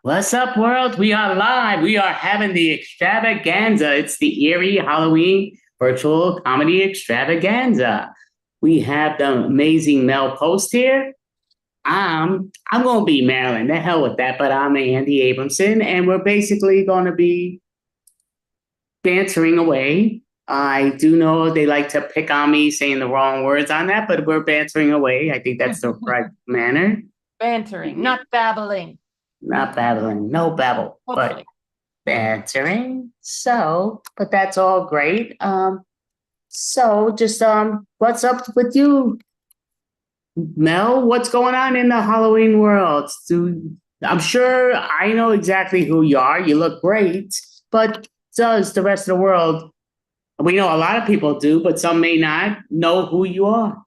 What's up, world? We are live. We are having the extravaganza. It's the Eerie Halloween virtual comedy extravaganza. We have the amazing Mel Post here. I'm gonna be Marilyn. The hell with that, but I'm Andy Abramson, and we're basically gonna be bantering away. I do know they like to pick on me saying the wrong words on that, but we're bantering away. I think that's the right manner. Bantering, not babbling. Not babbling, no babble, but Hopefully. bantering. So, but that's all great. What's up with you, Mel? What's going on in the Halloween world? I'm sure I know exactly who you are. You look great, but does the rest of the world? We know a lot of people do, but some may not know who you are.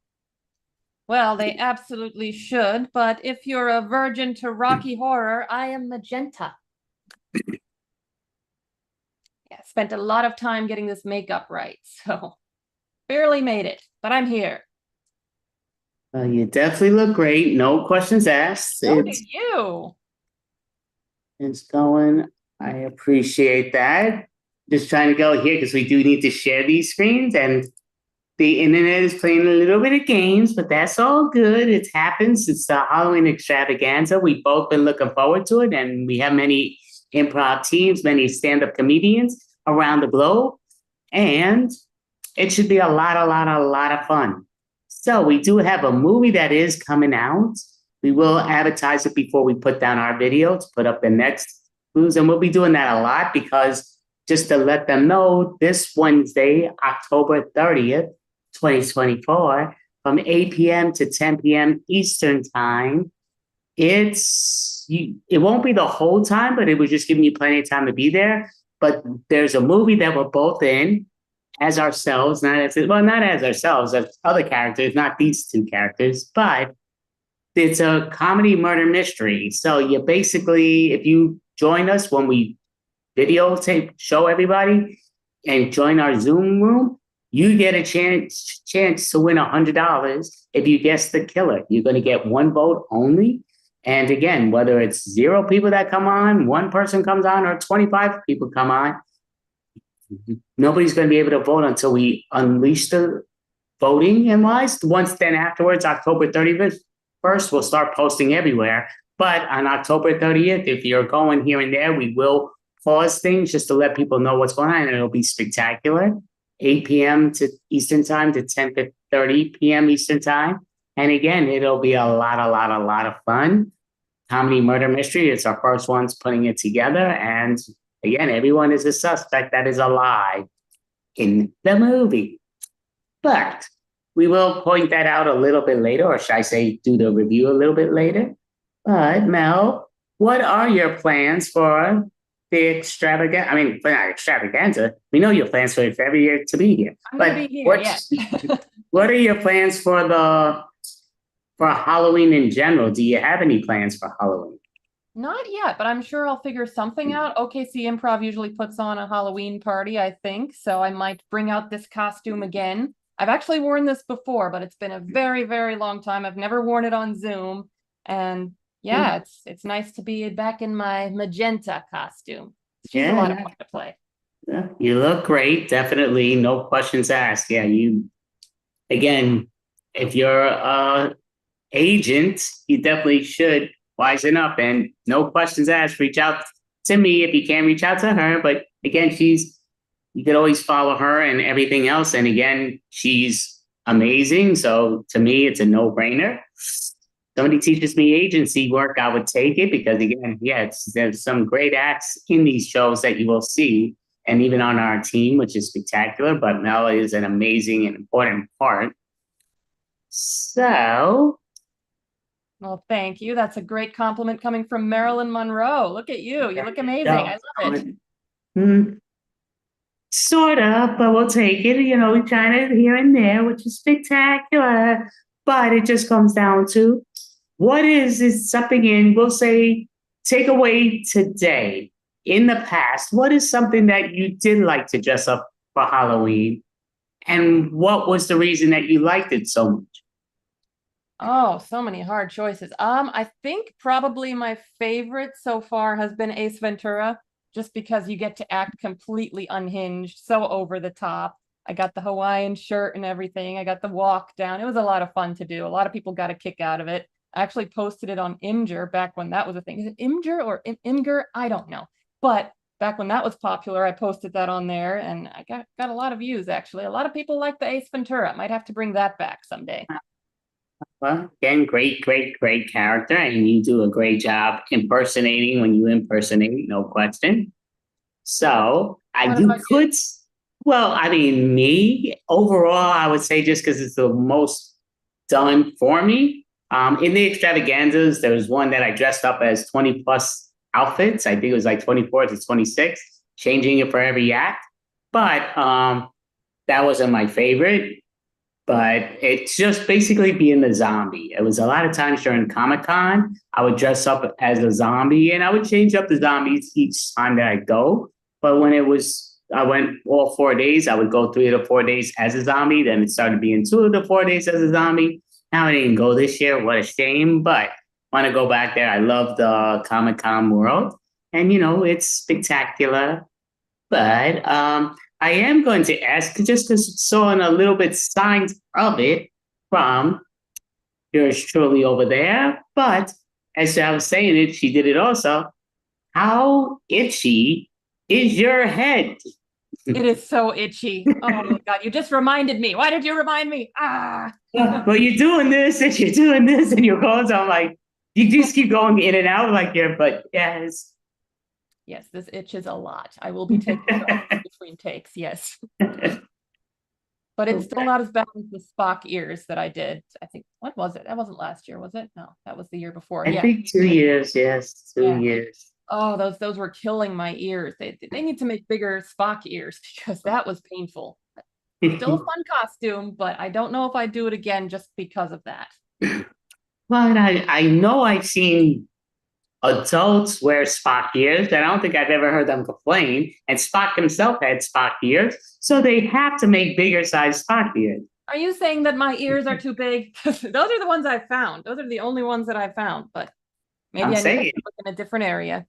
Well, they absolutely should, but if you're a virgin to Rocky Horror, I am Magenta. Yeah, spent a lot of time getting this makeup right, so barely made it, but I'm here. You definitely look great. No questions asked. So did you. It's going. I appreciate that. Just trying to go here because we do need to share these screens, and the internet is playing a little bit of games, but that's all good. It happens. It's the Halloween extravaganza. We've both been looking forward to it, and we have many improv teams, many stand-up comedians around the globe, and it should be a lot of fun. So we do have a movie that is coming out. We will advertise it before we put down our video to put up the next clues, and we'll be doing that a lot because just to let them know, this Wednesday, October 30th, 2024, from 8 p.m. to 10 p.m. Eastern Time. It won't be the whole time, but it was just giving you plenty of time to be there. But there's a movie that we're both in as ourselves, not as ourselves, as other characters, not these two characters, but it's a comedy murder mystery. So you basically, if you join us when we videotape, show everybody, and join our Zoom room, you get a chance to win $100 if you guess the killer. You're going to get one vote only. And again, whether it's 0 people that come on, 1 person comes on, or 25 people come on, nobody's going to be able to vote until we unleash the voting and wise. Once then afterwards, October 31st, we'll start posting everywhere. But on October 30th, if you're going here and there, we will pause things just to let people know what's going on, and it'll be spectacular. 8 p.m. to Eastern Time to 10:30 p.m. Eastern Time. And again, it'll be a lot of fun. Comedy murder mystery. It's our first ones putting it together. And again, everyone is a suspect that is alive in the movie. But we will point that out a little bit later, or should I say, do the review a little bit later. But Mel, what are your plans for the extravaganza? I mean, not extravaganza. We know your plans for every year to be here. I'm But gonna be here, yes. what are your plans for Halloween in general? Do you have any plans for Halloween? Not yet, but I'm sure I'll figure something out. OKC Improv usually puts on a Halloween party, I think, so I might bring out this costume again. I've actually worn this before, but it's been a very, very long time. I've never worn it on Zoom, and yeah, it's nice to be back in my magenta costume. She's a lot of fun to play. Yeah, you look great, definitely. No questions asked. Yeah, you again, if you're a agent, you definitely should wisen up and no questions asked. Reach out to me if you can't reach out to her. But again, you could always follow her and everything else. And again, she's amazing. So to me, it's a no-brainer. Somebody teaches me agency work, I would take it because again, yeah, there's some great acts in these shows that you will see, and even on our team, which is spectacular. But Mel is an amazing and important part. So, Well, thank you. That's a great compliment coming from Marilyn Monroe. Look at you. You look amazing. I love it. Sort of, but we'll take it. You know, we try it here and there, which is spectacular. But it just comes down to what is something in, we'll say, take away today. In the past, what is something that you did like to dress up for Halloween? And what was the reason that you liked it so much? Oh, so many hard choices. I think probably my favorite so far has been Ace Ventura, just because you get to act completely unhinged, so over the top. I got the Hawaiian shirt and everything. I got the walk down. It was a lot of fun to do. A lot of people got a kick out of it. I actually posted it on Imgur back when that was a thing. Is it Imgur or Imgur? I don't know. But back when that was popular, I posted that on there and I got a lot of views actually. A lot of people like the Ace Ventura. Might have to bring that back someday. Well, again, great character, and you do a great job impersonating when you impersonate, no question. So I What do about you? could, well, I mean, me overall, I would say just because it's the most done for me. In the extravaganzas, there was one that I dressed up as 20 plus outfits. I think it was like 24 to 26, changing it for every act. But that wasn't my favorite. But it's just basically being the zombie. It was a lot of times during Comic Con, I would dress up as a zombie and I would change up the zombies each time that I go. But when it was, I went all 4 days, I would go 3 to 4 days as a zombie. Then it started being 2 to 4 days as a zombie. Now I didn't go this year. What a shame. But want to go back there. I love the Comic Con world. And, it's spectacular. But I am going to ask, just because saw a little bit signs of it from yours truly over there. But as I was saying it, she did it also. How itchy is your head? It is so itchy. Oh my God, you just reminded me. Why did you remind me? Ah. Well, you're doing this and you're doing this and you're going. So I'm like, you just keep going in and out like you're, but yes. Yes, this itches a lot. I will be taking it off between takes. Yes. But it's still not as bad as the Spock ears that I did. I think, what was it? That wasn't last year, was it? No, that was the year before. I Yeah. think 2 years, yes, two Yeah. years. Oh, those were killing my ears. They need to make bigger Spock ears because that was painful. Still a fun costume, but I don't know if I'd do it again just because of that. But I know I've seen adults wear Spock ears. I don't think I've ever heard them complain. And Spock himself had Spock ears, so they have to make bigger size Spock ears. Are you saying that my ears are too big? Those are the ones I found. Those are the only ones that I found, but maybe I'm I need to saying, look in a different area.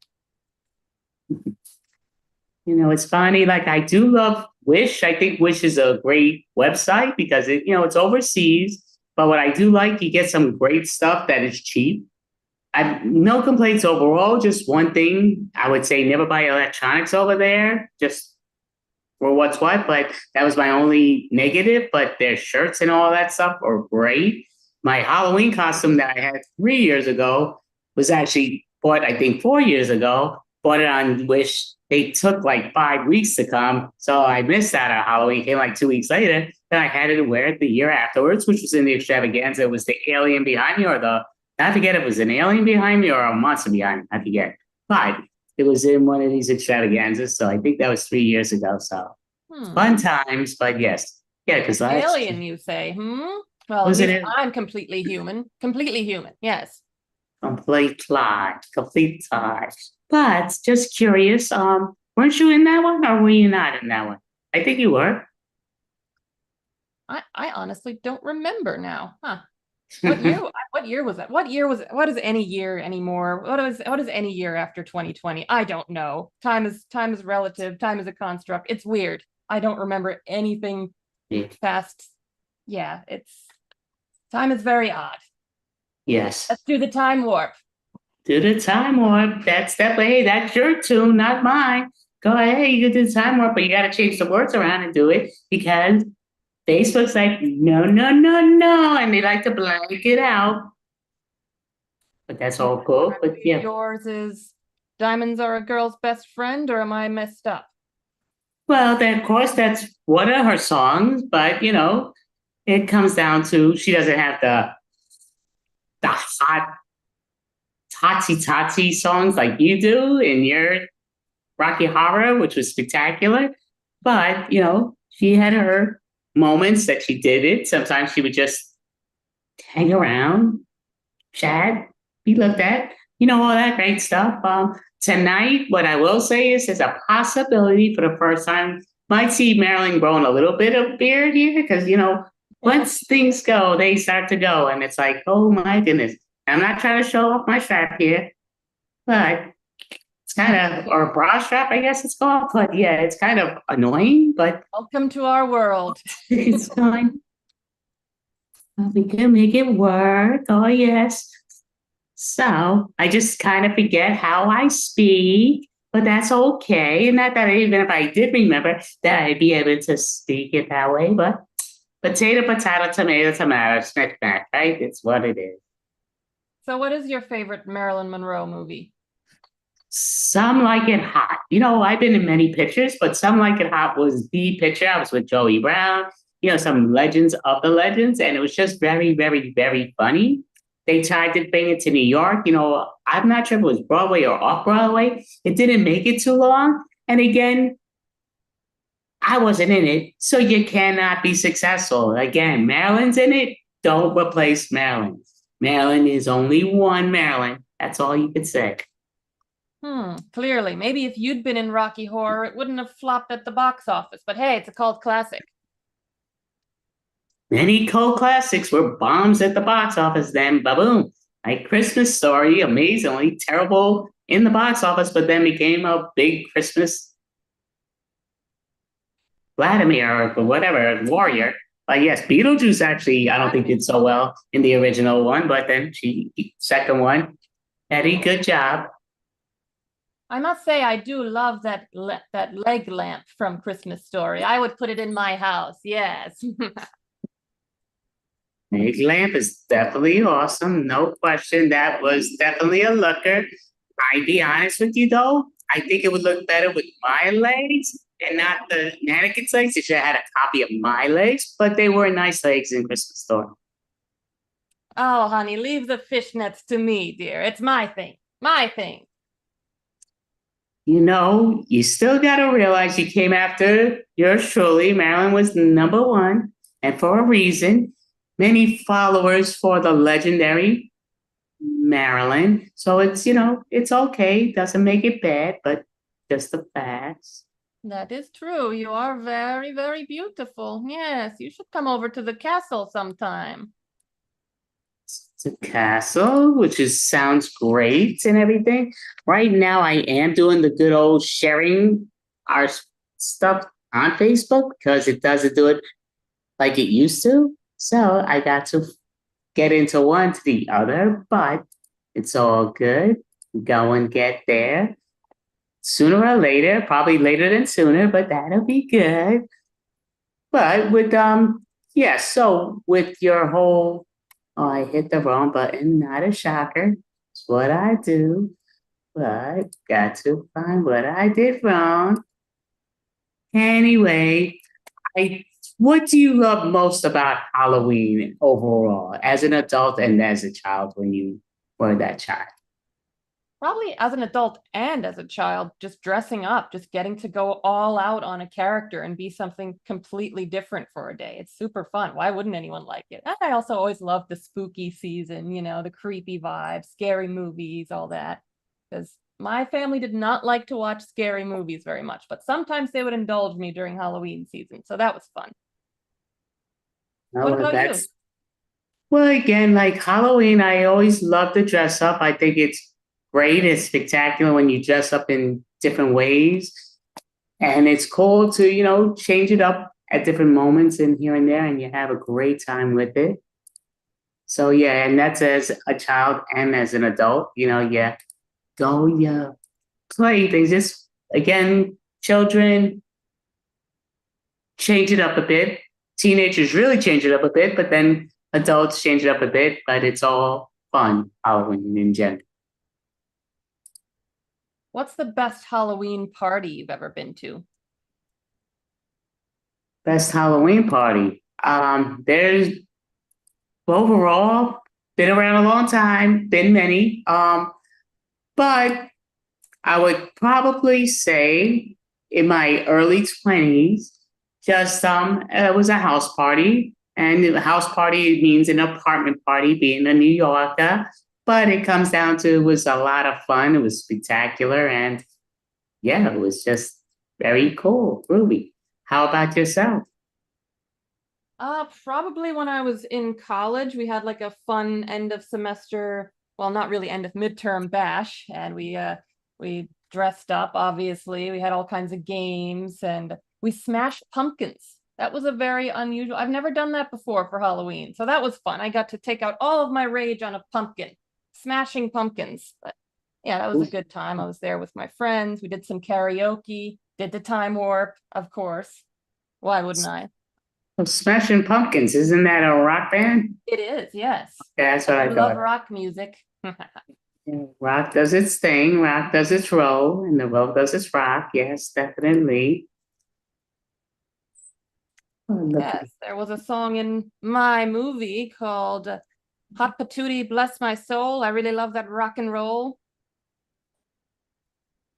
it's funny. Like I do love Wish. I think Wish is a great website because it's overseas. But what I do like, you get some great stuff that is cheap. I no complaints overall. Just one thing I would say: never buy electronics over there. Just for what's what. But that was my only negative. But their shirts and all that stuff are great. My Halloween costume that I had 3 years ago was actually bought, I think, 4 years ago. Bought it on Wish. They took like 5 weeks to come, so I missed out on Halloween. Came like 2 weeks later. Then I had to wear it the year afterwards, which was in the extravaganza. It was the alien behind me, or I forget if it was an alien behind me or a monster behind me. I forget. But it was in one of these extravaganzas. So I think that was 3 years ago. So fun times, but yes. Yeah, because Alien, you say? Well, at was least it I'm completely human. Completely human. Yes. complete lie. But just curious, weren't you in that one or were you not in that one? I think you were. I honestly don't remember now. Huh. What year? What year was that? What year was it? What is any year anymore? What is any year after 2020? I don't know. Time is relative. Time is a construct. It's weird. I don't remember anything Yeah. past. Yeah, time is very odd. Yes. Let's do the time warp. Do the time warp. That's definitely, hey, that's your tune, not mine. Go ahead, you can do the time warp, but you got to change the words around and do it because Facebook's like, no, no, no, no. And they like to blank it out. But that's all cool. But yeah. Yours is diamonds are a girl's best friend, or am I messed up? Well, then, of course, that's one of her songs, but it comes down to she doesn't have the hot Tati Tati songs like you do in your Rocky Horror, which was spectacular. But, she had her moments that she did it. Sometimes she would just hang around, chat, be looked at, all that great stuff. Tonight, what I will say is there's a possibility for the first time, might see Marilyn growing a little bit of beard here because, once things go, they start to go, and it's like, oh my goodness. I'm not trying to show off my strap here, but it's kind of, or a bra strap, I guess it's called. But yeah, it's kind of annoying, but Welcome to our world. it's fine. We can make it work. Oh yes. So I just kind of forget how I speak, but that's okay. And not that even if I did remember that I'd be able to speak it that way, but potato, potato, tomato, tomato, smack, smack, right? It's what it is. So, what is your favorite Marilyn Monroe movie? Some Like It Hot. You know, I've been in many pictures, but Some Like It Hot was the picture. I was with Joey Brown, you know, some legends of the legends, and it was just very, very, very funny. They tried to bring it to New York. You know, I'm not sure if it was Broadway or off Broadway. It didn't make it too long. And again, I wasn't in it, so you cannot be successful. Again, Marilyn's in it. Don't replace Marilyn. Marilyn is only one Marilyn. That's all you could say. Clearly. Maybe if you'd been in Rocky Horror, it wouldn't have flopped at the box office. But hey, it's a cult classic. Many cult classics were bombs at the box office, then ba-boom. Like Christmas Story, amazingly terrible in the box office, but then became a big Christmas Vladimir or whatever, warrior. But yes, Beetlejuice actually, I don't think did so well in the original one, but then she, second one, Eddie, good job. I must say, I do love that leg lamp from Christmas Story. I would put it in my house. Yes. Egg lamp is definitely awesome, no question. That was definitely a looker. I'd be honest with you though, I think it would look better with my legs and not the mannequin's legs. They should have had a copy of my legs, but they were nice legs in Christmas Story. Oh, honey, leave the fishnets to me, dear. It's my thing. My thing. You know, you still got to realize you came after yours truly. Marilyn was number one, and for a reason. Many followers for the legendary Marilyn. So it's, you know, it's okay. Doesn't make it bad, but just the facts. That is true. You are very, very beautiful. Yes, you should come over to the castle sometime. It's a castle, which is sounds great and everything. Right now, I am doing the good old sharing our stuff on Facebook because it doesn't do it like it used to. So I got to get into one to the other, but it's all good. Go and get there sooner or later, probably later than sooner, but that'll be good. But with yeah, so with your whole oh, I hit the wrong button, not a shocker. It's what I do, but got to find what I did wrong. Anyway, I what do you love most about Halloween overall, as an adult and as a child when you were that child? Probably as an adult and as a child, just dressing up, just getting to go all out on a character and be something completely different for a day. It's super fun. Why wouldn't anyone like it? And I also always love the spooky season, the creepy vibes, scary movies, all that. Because my family did not like to watch scary movies very much, but sometimes they would indulge me during Halloween season. So that was fun. What No, about you? that's well again, like Halloween, I always love to dress up. I think it's great, it's spectacular when you dress up in different ways. And it's cool to, you know, change it up at different moments and here and there, and you have a great time with it. So yeah, and that's as a child and as an adult, you know, yeah, go, yeah, play things. Just again, children change it up a bit. Teenagers really change it up a bit, but then adults change it up a bit. But it's all fun, Halloween in general. What's the best Halloween party you've ever been to? Best Halloween party. There's overall been around a long time, been many. But I would probably say in my early 20s, just it was a house party. And a house party means an apartment party, being a New Yorker. But it comes down to it was a lot of fun. It was spectacular. And yeah, it was just very cool, groovy. How about yourself? Probably when I was in college, we had like a fun end of semester, well, not really end of midterm bash, and we dressed up, obviously. We had all kinds of games and we smashed pumpkins. That was a very unusual. I've never done that before for Halloween. So that was fun. I got to take out all of my rage on a pumpkin, smashing pumpkins. But yeah, that was a good time. I was there with my friends. We did some karaoke, did the time warp, of course. Why wouldn't I? Well, Smashing Pumpkins, isn't that a rock band? It is, yes. Yeah, that's I what I do love thought. rock music. Yeah, rock does its thing, rock does its roll, and the roll does its rock. Yes, definitely. Oh, look at Yes, there was a song in my movie called Hot Patootie Bless My Soul. I really love that rock and roll.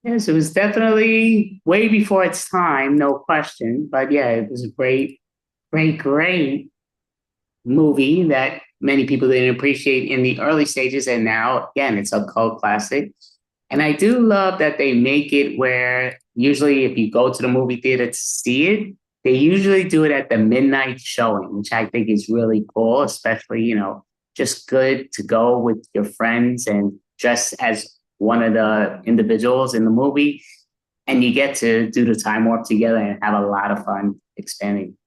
yes, it was definitely way before its time, no question. But yeah, it was a great, great, great movie that many people didn't appreciate in the early stages, and now again, it's a cult classic. And I do love that they make it where usually if you go to the movie theater to see it, they usually do it at the midnight showing, which I think is really cool, especially, just good to go with your friends and dress as one of the individuals in the movie. And you get to do the time warp together and have a lot of fun expanding.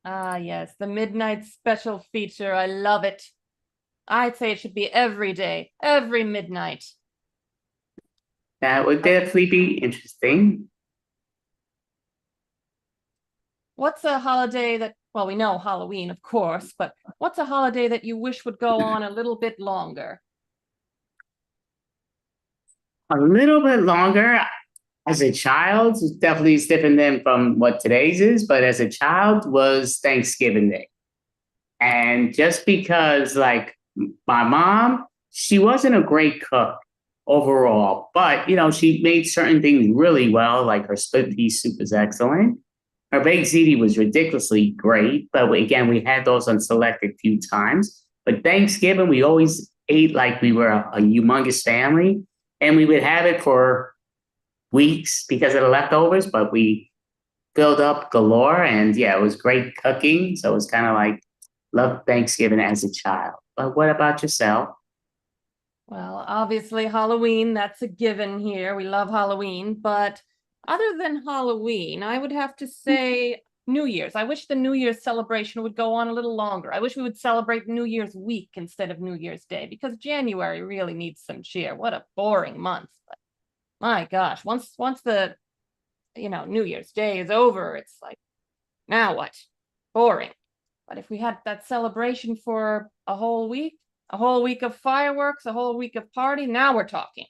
Ah, yes, the midnight special feature. I love it. I'd say it should be every day, every midnight. That would definitely be interesting. What's a holiday that, well, we know Halloween, of course, but what's a holiday that you wish would go on a little bit longer? A little bit longer as a child, definitely is different than from what today's is, but as a child was Thanksgiving Day. And just because, like, my mom, she wasn't a great cook overall, but, she made certain things really well, like her split pea soup is excellent. Her baked ziti was ridiculously great, but again, we had those on selected few times. But Thanksgiving, we always ate like we were a humongous family, and we would have it for weeks because of the leftovers, but we filled up galore. And yeah, it was great cooking. So it was kind of like love Thanksgiving as a child. But what about yourself? Well, obviously, Halloween, that's a given here. We love Halloween. But other than Halloween, I would have to say New Year's. I wish the New Year's celebration would go on a little longer. I wish we would celebrate New Year's week instead of New Year's Day because January really needs some cheer. What a boring month. But my gosh, once the New Year's Day is over, it's like, now what? Boring. But if we had that celebration for a whole week of fireworks, a whole week of party, now we're talking.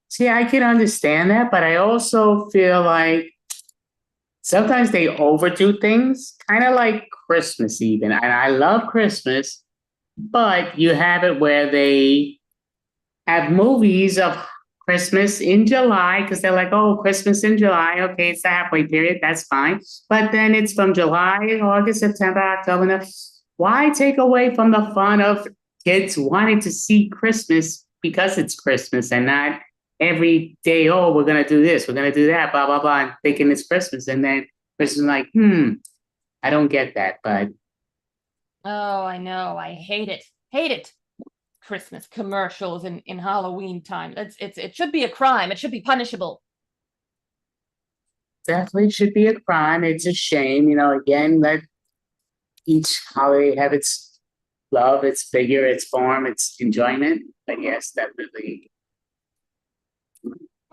See, I can understand that, but I also feel like sometimes they overdo things, kind of like Christmas, even. And I love Christmas, but you have it where they have movies of Christmas in July because they're like, oh, Christmas in July. Okay, it's the halfway period. That's fine. But then it's from July, August, September, October. Why take away from the fun of kids wanting to see Christmas because it's Christmas and not every day, oh, we're going to do this, we're going to do that, blah, blah, blah, and thinking it's Christmas. And then Christmas is like, I don't get that. But Oh, I know. I hate it. Hate it. Christmas commercials in Halloween time. It should be a crime. It should be punishable. definitely should be a crime. It's a shame, again, let each holiday have its love, its figure, its form, its enjoyment. But yes, definitely.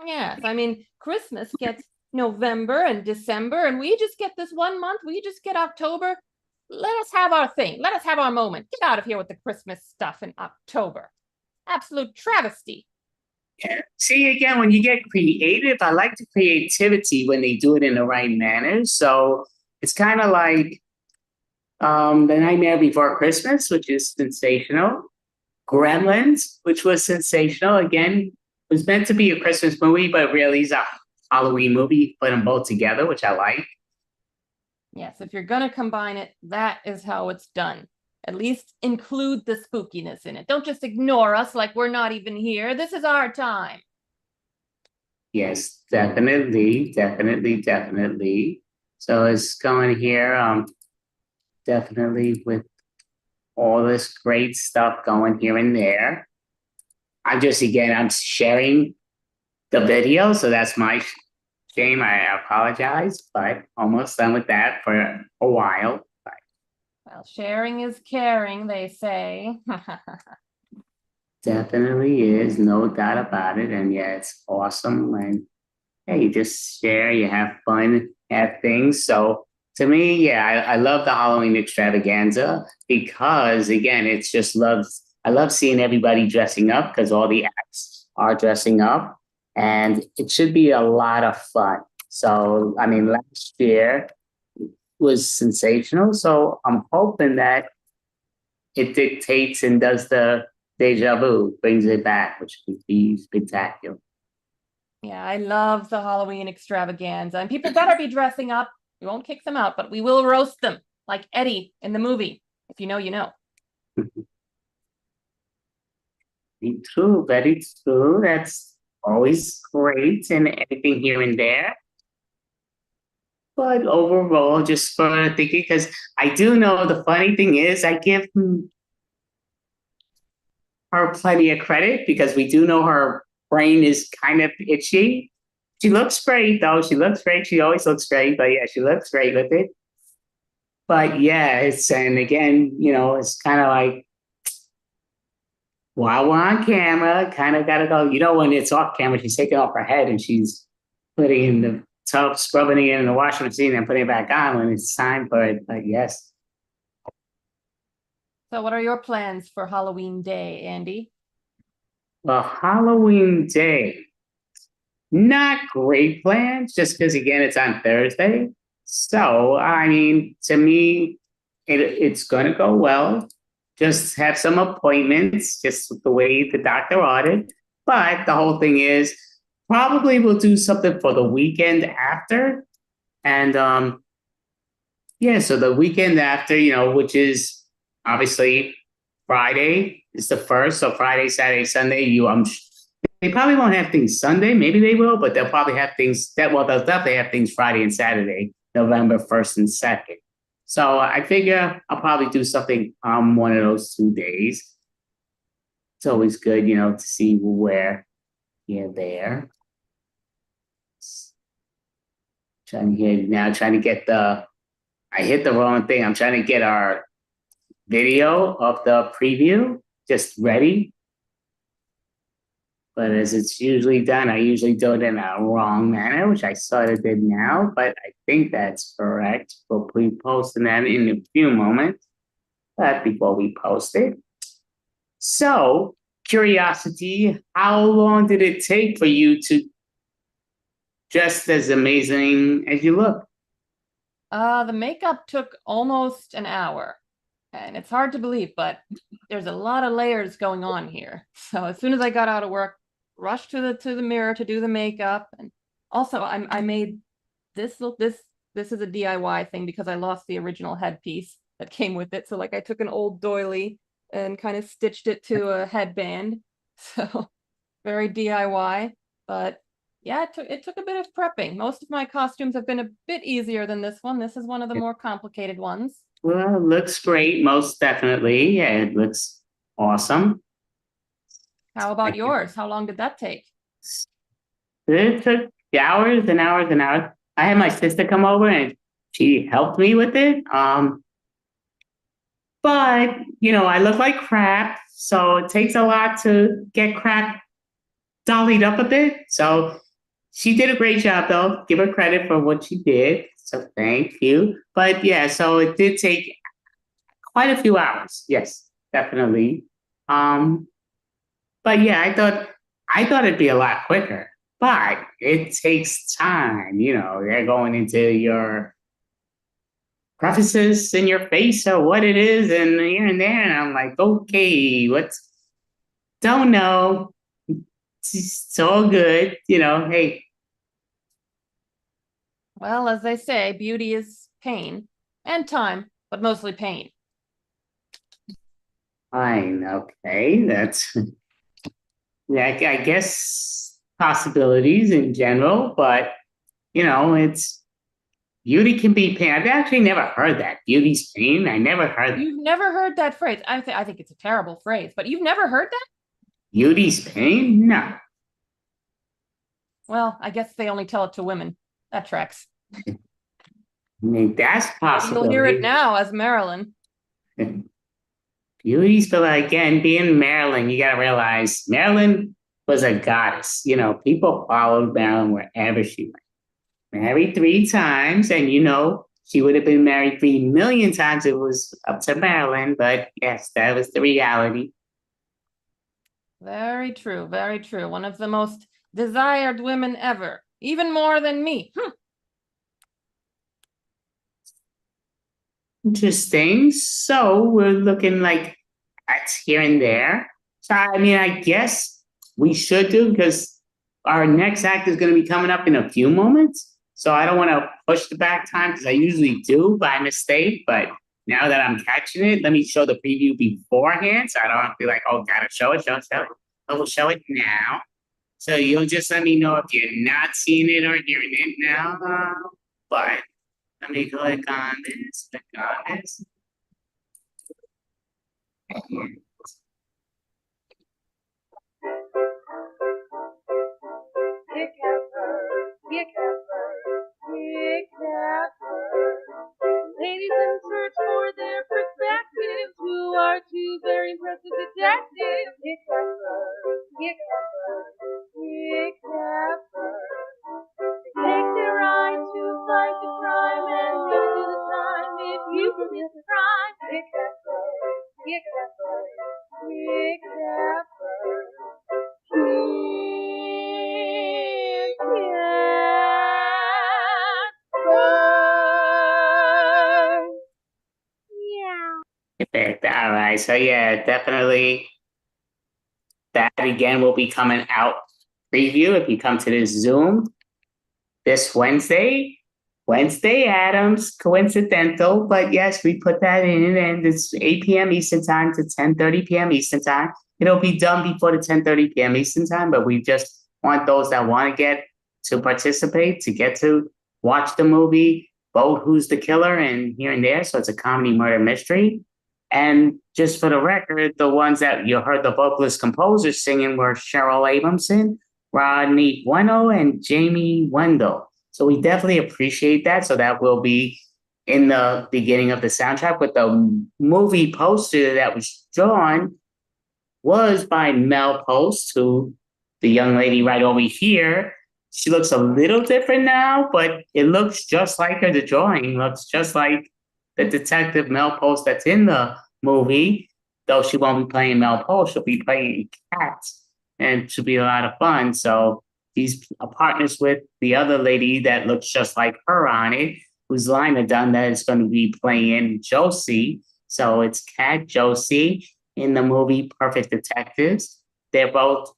Yes, I mean, Christmas gets November and December, and we just get this one month. We just get October. Let us have our thing. Let us have our moment. Get out of here with the Christmas stuff in October. Absolute travesty. Yeah. See, again, when you get creative, I like the creativity when they do it in the right manner. So it's kind of like The Nightmare Before Christmas, which is sensational. Gremlins, which was sensational. Again, it was meant to be a Christmas movie, but really is a Halloween movie. Put them both together, which I like. Yes, if you're gonna combine it, that is how it's done. At least include the spookiness in it. Don't just ignore us like we're not even here. This is our time. Yes, definitely, definitely, definitely. So it's going here, definitely with all this great stuff going here and there. I'm sharing the video, so that's my shame. I apologize, but almost done with that for a while. Well, sharing is caring, they say. Definitely is, no doubt about it. And yeah, it's awesome when hey, you just share, you have fun, have things. So to me, yeah, I love the Halloween extravaganza because again, it's just loves. I love seeing everybody dressing up because all the acts are dressing up, and it should be a lot of fun. So I mean, last year was sensational. So I'm hoping that it dictates and does the deja vu, brings it back, which would be spectacular. Yeah, I love the Halloween extravaganza, and people better be dressing up. We won't kick them out, but we will roast them like Eddie in the movie. If you know, you know. True, very true. That's always great and everything here and there. But overall, just for thinking, because I do know the funny thing is, I give her plenty of credit because we do know her brain is kind of itchy. She looks great, though. She looks great. She always looks great, but yeah, she looks great with it. But yeah, and again, it's kind of like while we're on camera, kind of got to go. When it's off camera, she's taking off her head and she's putting in the tub, scrubbing it in the washing machine, and putting it back on when it's time for it. But yes. So, what are your plans for Halloween Day, Andy? Well, Halloween Day, not great plans, just because again it's on Thursday. So I mean, to me, it's going to go well. Just have some appointments, just the way the doctor ordered. But the whole thing is, probably we'll do something for the weekend after. And yeah, so the weekend after, which is obviously Friday is the first. So Friday, Saturday, Sunday, they probably won't have things Sunday. Maybe they will, but they'll probably have things they'll definitely have things Friday and Saturday, November 1st and 2nd. So I figure I'll probably do something on one of those 2 days. It's always good, to see where you're there. Trying to get I hit the wrong thing. I'm trying to get our video of the preview just ready. But as it's usually done, I usually do it in a wrong manner, which I sort of did now, but I think that's correct. We'll be posting that in a few moments, but before we post it. So, curiosity, how long did it take for you to dress as amazing as you look? The makeup took almost an hour, and it's hard to believe, but there's a lot of layers going on here. So as soon as I got out of work, rushed to the mirror to do the makeup, and also I made this look. This is a DIY thing because I lost the original headpiece that came with it. So like I took an old doily and kind of stitched it to a headband. So very DIY, but yeah, it took a bit of prepping. Most of my costumes have been a bit easier than this one. This is one of the more complicated ones. Well, it looks great, most definitely. Yeah, it looks awesome. How about yours? How long did that take? It took hours and hours and hours. I had my sister come over and she helped me with it. But I look like crap, so it takes a lot to get crap dollied up a bit. So she did a great job, though. Give her credit for what she did. So thank you. But yeah, so it did take quite a few hours. Yes, definitely. Um, but yeah, I thought it'd be a lot quicker. But it takes time. They're going into your crevices in your face or what it is, and here and there. And I'm like, okay, what's don't know. It's all good. Hey, Well, as they say, beauty is pain and time, but mostly pain. fine, okay. That's yeah, I guess possibilities in general, but it's Beauty can be pain. I've actually never heard that. Beauty's pain. I never heard that. You've never heard that phrase. I think it's a terrible phrase, but you've never heard that? Beauty's pain? No. Well, I guess they only tell it to women. That tracks. I mean, that's You'll hear it possibility. now as Marilyn. Beauty's, but again, being Marilyn, you got to realize Marilyn was a goddess. You know, people followed Marilyn wherever she went. Married 3 times, and she would have been married 3 million times. It was up to Marilyn, but yes, that was the reality. Very true. Very true. One of the most desired women ever, even more than me. Interesting. So we're looking like at here and there. So I mean, I guess we should do because our next act is going to be coming up in a few moments. So I don't want to push the back time because I usually do by mistake. But now that I'm catching it, let me show the preview beforehand so I don't have to be like, oh, gotta show it, show it, show it. I will show it now. So you'll just let me know if you're not seeing it or hearing it now. But let me click on this, click on this. Pick up her, pick up her, pick up her. Ladies in search for their perspectives, who are two very impressive detectives. Pick up her, pick up her, pick up her. They take their ride to fight the crime and never do the time if you commit the crime. Pick up her, pick up her, pick up her. Perfect. All right. So yeah, definitely that again will be coming out preview if you come to this Zoom this Wednesday. Wednesday Adams, coincidental, but yes, we put that in and it's 8 p.m. Eastern time to 10:30 p.m. Eastern time. It'll be done before the 10:30 p.m. Eastern time, but we just want those that want to get to participate to get to watch the movie, vote who's the killer and here and there. So it's a comedy murder mystery. And just for the record, the ones that you heard the vocalist composers singing were Cheryl Abramson, Rodney Bueno, and Jamie Wendell. So we definitely appreciate that. So that will be in the beginning of the soundtrack. But the movie poster that was drawn was by Mel Post, who the young lady right over here. She looks a little different now, but it looks just like her. The drawing looks just like the detective Mel Post that's in the movie. Though she won't be playing Mel Post, she'll be playing Kat, and it should be a lot of fun. So he's partners with the other lady that looks just like her on it, whose Lina Dunn that is going to be playing Josie. So it's Kat, Josie in the movie Perfect Detectives. They're both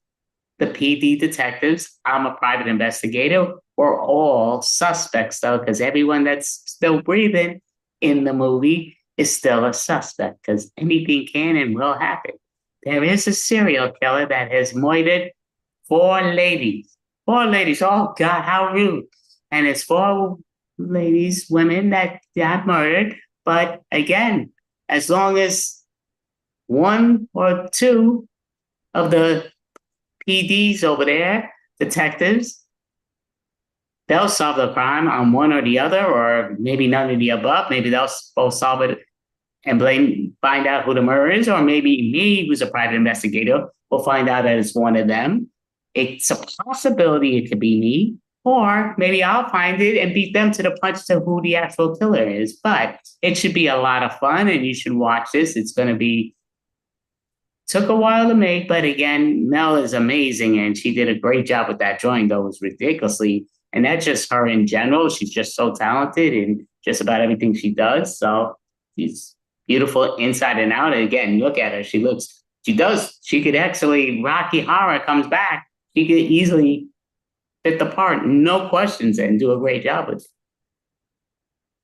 the PD detectives. I'm a private investigator. We're all suspects, though, because everyone that's still breathing in the movie is still a suspect, because anything can and will happen. There is a serial killer that has murdered 4 ladies. 4 ladies. Oh, God, how rude. And it's 4 ladies, women that got murdered. But again, as long as 1 or 2 of the PDs over there, detectives, they'll solve the crime on one or the other, or maybe none of the above. Maybe they'll both solve it and find out who the murderer is, or maybe me, who's a private investigator, will find out that it's one of them. It's a possibility it could be me, or maybe I'll find it and beat them to the punch to who the actual killer is. But it should be a lot of fun, and you should watch this. It's going to be took a while to make, but again, Mel is amazing, and she did a great job with that drawing, though it was ridiculously, and that's just her in general. She's just so talented in just about everything she does. So she's beautiful inside and out. And again, look at her. She could actually, Rocky Horror comes back. She could easily fit the part, no questions, and do a great job with it.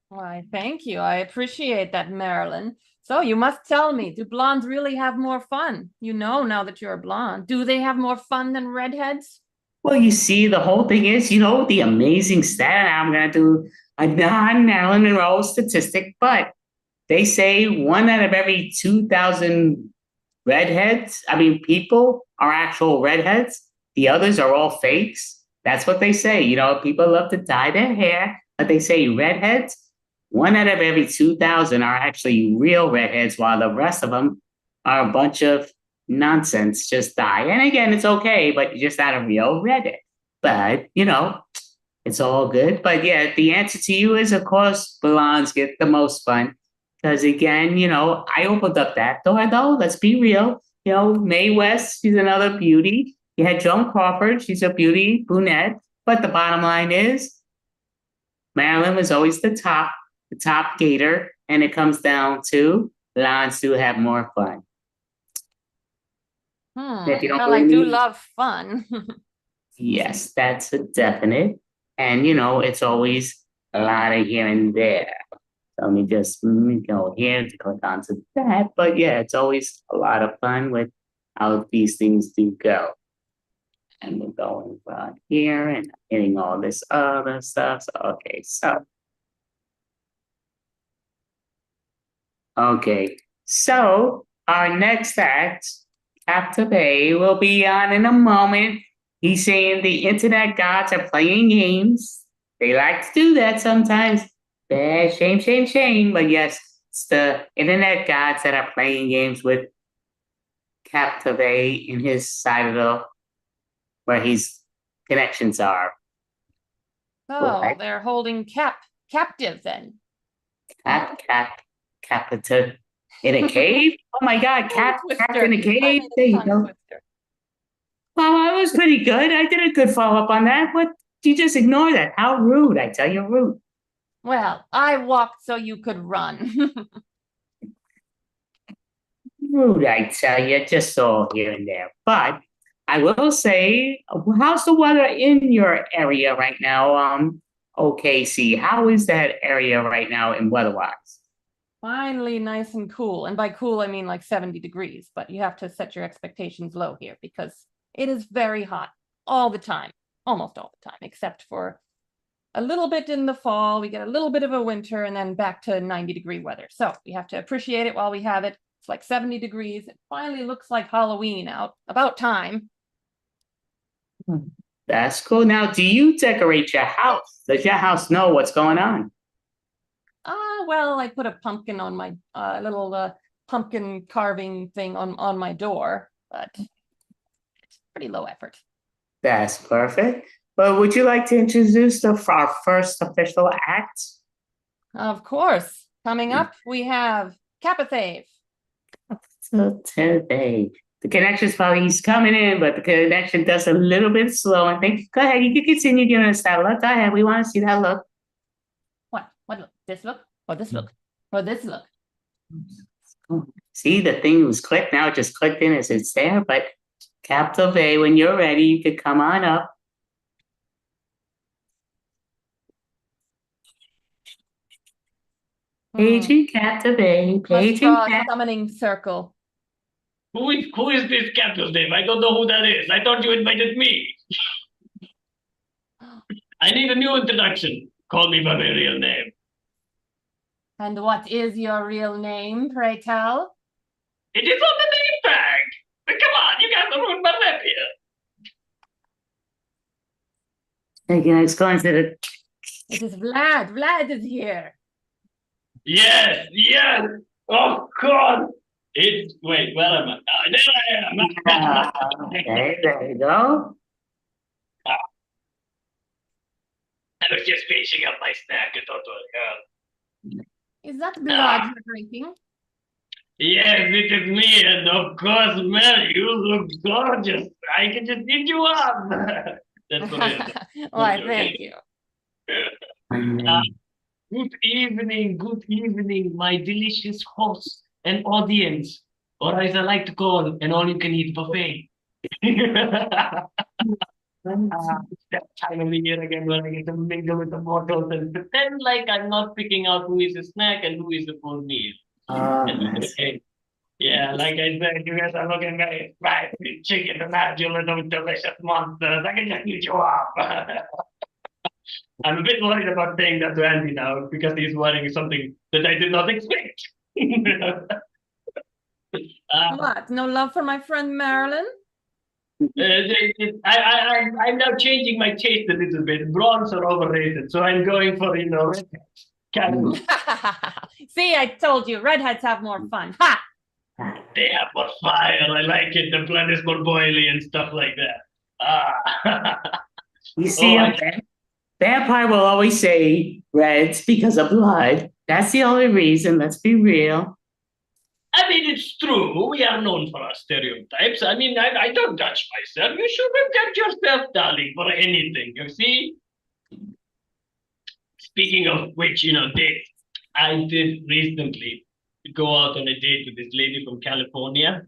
Why, thank you. I appreciate that, Marilyn. So you must tell me, do blondes really have more fun? You know, now that you're a blonde, do they have more fun than redheads? Well, you see, the whole thing is, the amazing stat. I'm going to do a non-Marilyn Monroe statistic, but they say one out of every 2,000 redheads, I mean, people are actual redheads. The others are all fakes. That's what they say. You know, people love to dye their hair, but they say redheads, one out of every 2,000 are actually real redheads, while the rest of them are a bunch of nonsense, just dye. And again, it's okay, but you're just not a real redhead. But, you know, it's all good. But yeah, the answer to you is, of course, blondes get the most fun. Because again, you know, I opened up that door though. Let's be real. You know, Mae West, she's another beauty. You had Joan Crawford, she's a beauty, brunette. But the bottom line is, Marilyn was always the top gator, and it comes down to blondes do have more fun. If you don't Well, I believe do me, love fun. yes, that's a definite. And you know, it's always a lot of here and there. So let me just go here to click onto that. But yeah, it's always a lot of fun with how these things do go. And we're going from here and hitting all this other stuff. So, okay, so. Okay, so our next act, Captivate, will be on in a moment. He's saying the internet gods are playing games. They like to do that sometimes. Bad, shame, shame, shame. But yes, it's the internet gods that are playing games with Captivate in his side of the where his connections are. Oh, Right? they're holding captive then. Capita in a cave. Oh my God, cat in a I cave. made There a you tongue go. twister. Well, I was pretty good. I did a good follow up on that. What? You just ignore that. How rude. I tell you, rude. Well, I walked so you could run. Rude, I tell you, just so here and there. But I will say, how's the weather in your area right now? OKC. How is that area right now in weather-wise? Finally nice and cool. And by cool, I mean like 70 degrees, but you have to set your expectations low here because it is very hot all the time, almost all the time, except for a little bit in the fall. We get a little bit of a winter and then back to 90-degree weather. So we have to appreciate it while we have it. It's like 70 degrees. It finally looks like Halloween out. About time. That's cool. Now, do you decorate your house? Does your house know what's going on? Well, I put a pumpkin on my little pumpkin carving thing on my door, but it's pretty low effort. That's perfect. But would you like to introduce our first official act? Of course. Coming up, we have Capithave. So today, the connection's probably he's coming in, but the connection does a little bit slow. And think, go ahead, you can continue giving us that look. Go ahead, we want to see that look. What? What look? This look? Or this look? Or this look? See, the thing was clicked. Now it just clicked in as it's there. But Captivate, when you're ready, you could come on up. Paging Captivate, Must paging draw a Captivate. summoning circle. Who is this Captivate? I don't know who that is. I thought you invited me. I need a new introduction. Call me by my real name. And what is your real name, pray tell? It is on the name tag. But come on, you guys are ruined my rep here. Again, it's going to the. It is Vlad. Vlad is here. Yes, yes. Oh God. Wait, where am I? There I am. Okay, there you go. I was just finishing up my snack. I thought, Is that blood you're drinking? yes, it is me, and of course, Mel, you look gorgeous. I can just eat you up. That's what it is. Why, thank you. Good evening, my delicious host and audience, or as I like to call, an all-you-can-eat buffet. It's that time of the year again when I get to mingle with the mortals and pretend like I'm not picking out who is a snack and who is a full meal. Yeah, like I said, you guys are looking at spicy chicken and you little delicious monsters. I can just eat you up. I'm a bit worried about saying that to Andy now because he's wearing something that I did not expect. What? No love for my friend Marilyn? I'm now changing my taste a little bit. Bronze are overrated, so I'm going for redheads. Kind of, See, I told you, redheads have more fun. Ha! they have more fire. I like it. The blood is more boily and stuff like that. You Oh, see, a vampire will always say reds because of blood. That's the only reason. Let's be real. I mean, it's true. We are known for our stereotypes. I mean, I don't judge myself. You shouldn't judge yourself, darling, for anything. You see? Speaking of which, dates. I did recently go out on a date with this lady from California.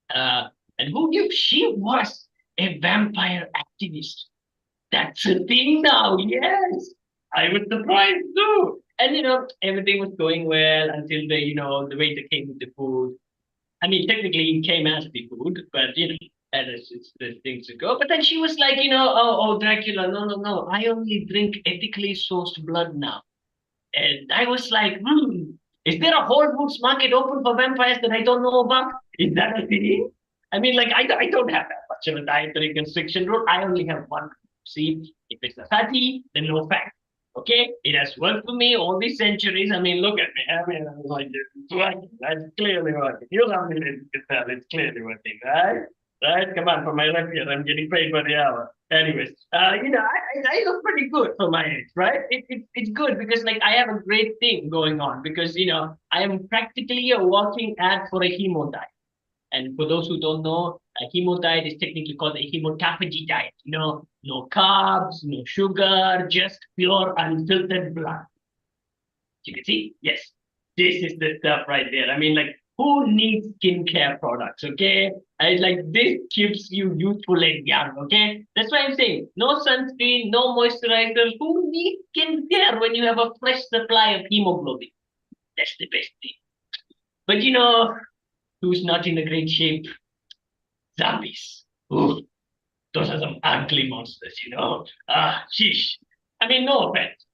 And who knew she was a vampire activist? That's a thing now. Yes. I was surprised too. And everything was going well until the waiter came with the food. I mean, technically it came as the food, but that is it's the things to go. But then she was like, oh Dracula, no, no, no. I only drink ethically sourced blood now. And I was like, is there a Whole Foods market open for vampires that I don't know about? Is that a thing? I mean, like, I don't have that much of a dietary constriction rule. I only have one. See, if it's a fatty, then no fat. Okay, it has worked for me all these centuries. I mean, look at me. I mean, I'm like, it's working. That's clearly working. You don't need to tell it's clearly working, right? Right? Come on, for my rep here, I'm getting paid by the hour. Anyways, I look pretty good for my age, right? It's good because like I have a great thing going on because I am practically a walking ad for a hemo diet. And for those who don't know, a hemo diet is technically called a hemotophagy diet. No carbs, no sugar, just pure unfiltered blood. You can see, yes, this is the stuff right there. I mean, like, who needs skincare products? Okay, I like this keeps you youthful and young. Okay, that's why I'm saying no sunscreen, no moisturizers. Who needs skincare when you have a fresh supply of hemoglobin? That's the best thing. But who's not in a great shape? Zombies. Ooh, those are some ugly monsters. Sheesh. I mean, no offense.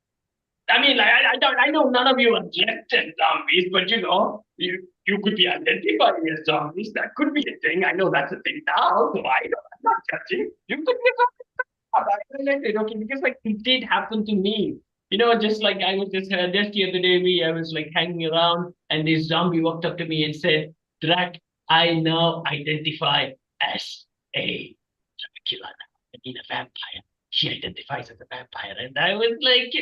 I mean, like, I know none of you are dressed as zombies, but you could be identifying as zombies. That could be a thing. I know that's a thing now, so I'm not judging. You could be a zombie. I like it, okay, because like it did happen to me. Just like I was just the other day, I was like hanging around, and this zombie walked up to me and said, "Drac, I now identify as a Dracula now. I mean, a vampire. She identifies as a vampire," and I was like.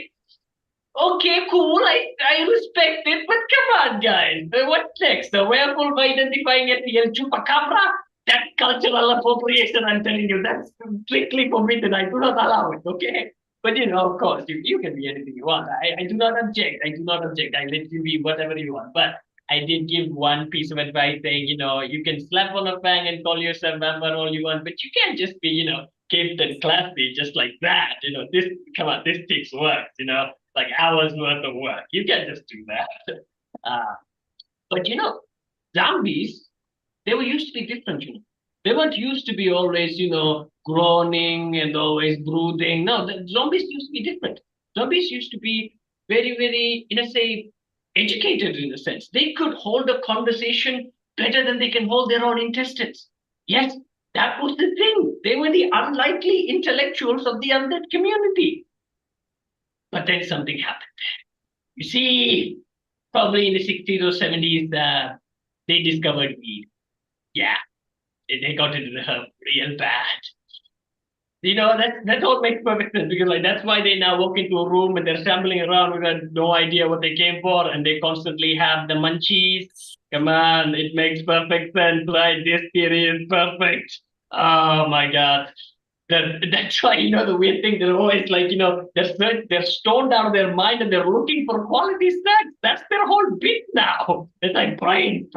Okay, cool. I respect it, but come on, guys. What's next? The werewolf identifying as the El Chupacabra? That cultural appropriation, I'm telling you, that's strictly forbidden. I do not allow it, okay? But of course, you can be anything you want. I do not object. I do not object. I let you be whatever you want. But I did give one piece of advice saying, you can slap on a fang and call yourself vampire all you want, but you can't just be, caped and classy just like that. Come on, this takes work, like hours worth of work. You can't just do that. But zombies, they were used to be different. They weren't used to be always, groaning and always brooding. No, the zombies used to be different. Zombies used to be very, very, say, educated in a sense. They could hold a conversation better than they can hold their own intestines. Yes, that was the thing. They were the unlikely intellectuals of the undead community. But then something happened. You see, probably in the 60s or 70s, they discovered weed. Yeah, they got into the herb real bad. That all makes perfect sense because like that's why they now walk into a room and they're shambling around with no idea what they came for, and they constantly have the munchies. Come on, it makes perfect sense, right? This theory is perfect. Oh my god. That's why the weird thing, they're always like they're stoned out of their mind and they're looking for quality snacks. That's their whole bit now. It's like brain.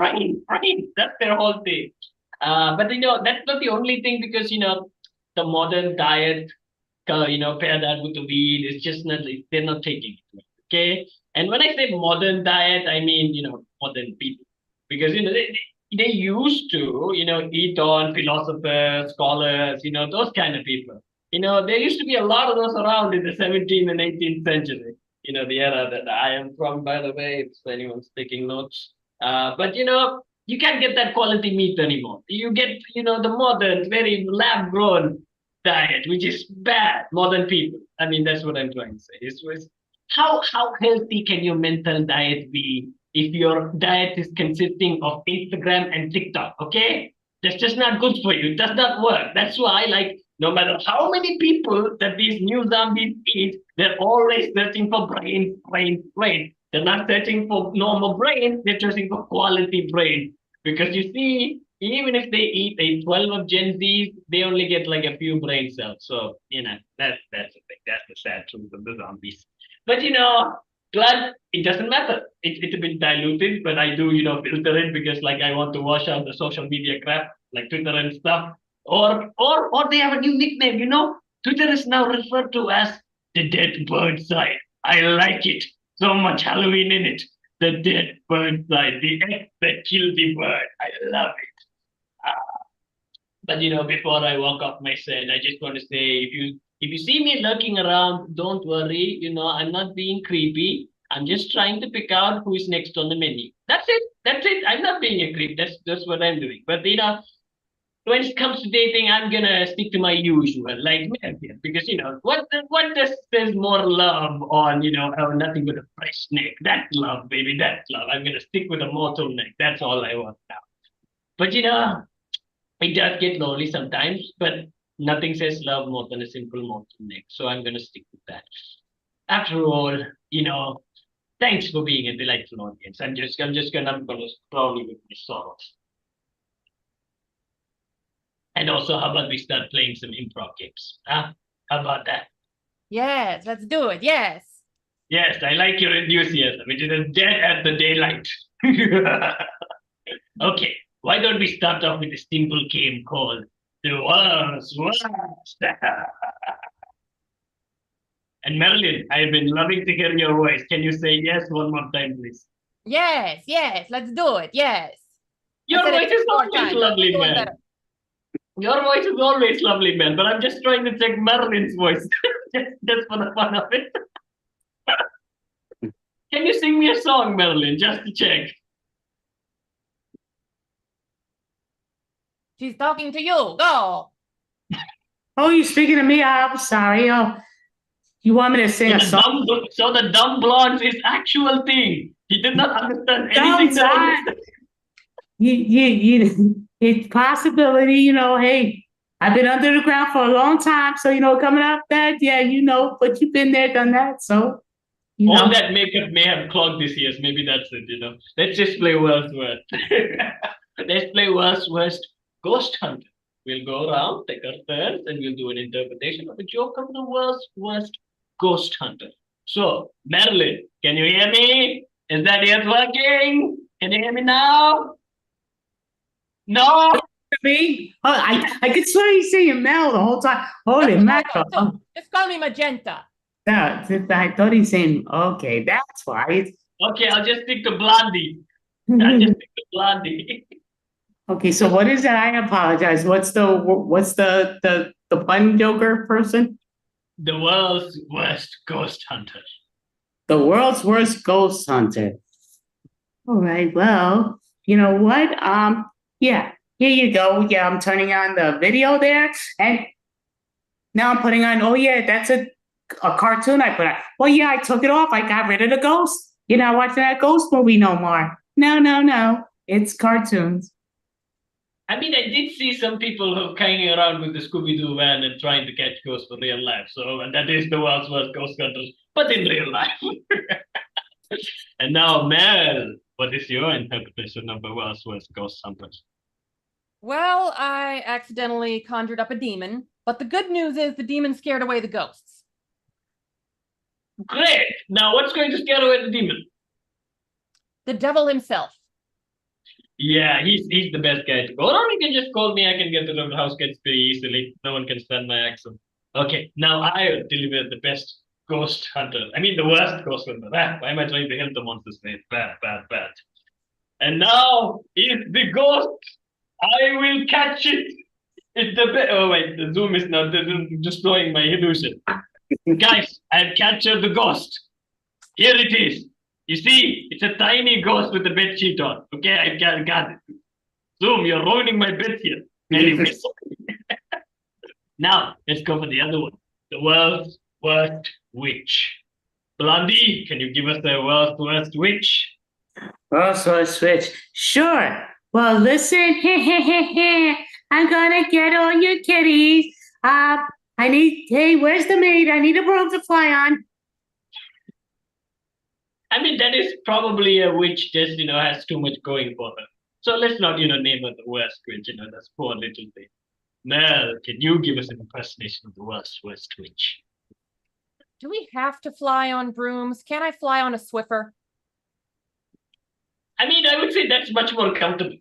That's their whole thing. But that's not the only thing because the modern diet, pair that with the weed, it's just not they're not taking it. Okay, and when I say modern diet, I mean modern people because they used to, eat on philosophers, scholars, those kind of people. There used to be a lot of those around in the 17th and 18th century. The era that I am from, by the way, if anyone's taking notes. But you can't get that quality meat anymore. You get, the modern, very lab-grown diet, which is bad. Modern people. I mean, that's what I'm trying to say. It's how healthy can your mental diet be if your diet is consisting of Instagram and TikTok? Okay, that's just not good for you. It does not work. That's why, like, no matter how many people that these new zombies eat, they're always searching for brain, brain, brain. They're not searching for normal brain, they're searching for quality brain. Because you see, even if they eat a 12 of Gen Zs, they only get like a few brain cells. So, that's the thing. That's the sad truth of the zombies. But blood, it doesn't matter. It's a bit diluted, but I do, filter it because like I want to wash out the social media crap, like Twitter and stuff. Or they have a new nickname, Twitter is now referred to as the dead bird side. I like it. So much Halloween in it. The dead bird side, the egg that killed the bird. I love it. But before I walk off my set, I just want to say if you see me lurking around, don't worry. I'm not being creepy. I'm just trying to pick out who is next on the menu. That's it. That's it. I'm not being a creep. That's what I'm doing. But when it comes to dating, I'm gonna stick to my usual, like because what does there's more love on nothing but a fresh neck. That's love, baby. That's love. I'm gonna stick with a mortal neck. That's all I want now. But it does get lonely sometimes, but nothing says love more than a simple mortal neck. So I'm gonna stick with that. After all, thanks for being a delightful audience. I'm gonna probably with my sorrows. And also, how about we start playing some improv games? Huh? How about that? Yes, let's do it. Yes. Yes, I like your enthusiasm. It is as dead as the daylight. Okay, why don't we start off with a simple game called The World's Worst? And Marilyn, I've been loving to hear your voice. Can you say yes one more time, please? Yes, let's do it. Yes. Your voice is always times. lovely, man. Your voice is always lovely, man. But I'm just trying to check Marilyn's voice, just for the fun of it. Can you sing me a song, Marilyn, just to check? She's talking to you. Go. Oh, you speaking to me? I'm sorry. Oh, you want me to sing a song? So the dumb blonde is actual thing. He did not understand anything. It's possibility, hey, I've been under the ground for a long time. So, coming up that, but you've been there, done that. So, all that makeup may have clogged his ears. Maybe that's it, Let's just play World's Worst. Let's play World's Worst Ghost Hunter. We'll go around, take our turns, and we'll do an interpretation of a joke of the World's Worst Ghost Hunter. So, Marilyn, can you hear me? Is that ear working? Can you hear me now? No? Me? Oh, I could swear you saying Mel the whole time. Holy mackerel. Just call me Magenta. Yeah, I thought he's saying, okay, that's why. Okay, I'll just stick to Blondie. I'll just stick to Blondie. Okay, so what is that? I apologize. What's the pun joker person? The world's worst ghost hunter. The world's worst ghost hunter. All right, well, you know what? Yeah, here you go. Yeah, I'm turning on the video there, and now I'm putting on, oh yeah, that's a cartoon I put on. Well, yeah, I took it off. I got rid of the ghost. You're not watching that ghost movie no more. No. It's cartoons. I mean, I did see some people who hanging around with the Scooby-Doo van and trying to catch ghosts for real life. So that is the world's worst ghost hunters, but in real life. And now, Mel, what is your interpretation of the world's worst ghost hunters? Well, I accidentally conjured up a demon, but the good news is the demon scared away the ghosts. Great! Now, what's going to scare away the demon? The devil himself. Yeah, he's the best guy to go. Or you can just call me. I can get to the house gets pretty easily. No one can stand my accent. Okay, now I deliver the best ghost hunter. I mean, the worst ghost hunter. Why am I trying to help the monsters? Bad. And now is the ghost. I will catch it. It's the oh wait, the Zoom is not destroying my illusion. Guys, I've captured the ghost. Here it is. You see, it's a tiny ghost with a bed sheet on. Okay, I got it. Zoom, you're ruining my bed here. Anyways. Now, let's go for the other one. The world's worst witch. Blondie, can you give us the world's worst witch? Also, switch. Sure. Well, listen. I'm gonna get all your kitties. Hey, where's the maid? I need a broom to fly on. I mean, that is probably a witch just, has too much going for her. So let's not, name her the worst witch, that's poor little thing. Mel, can you give us an impersonation of the worst witch? Do we have to fly on brooms? Can I fly on a Swiffer? I mean, I would say that's much more comfortable.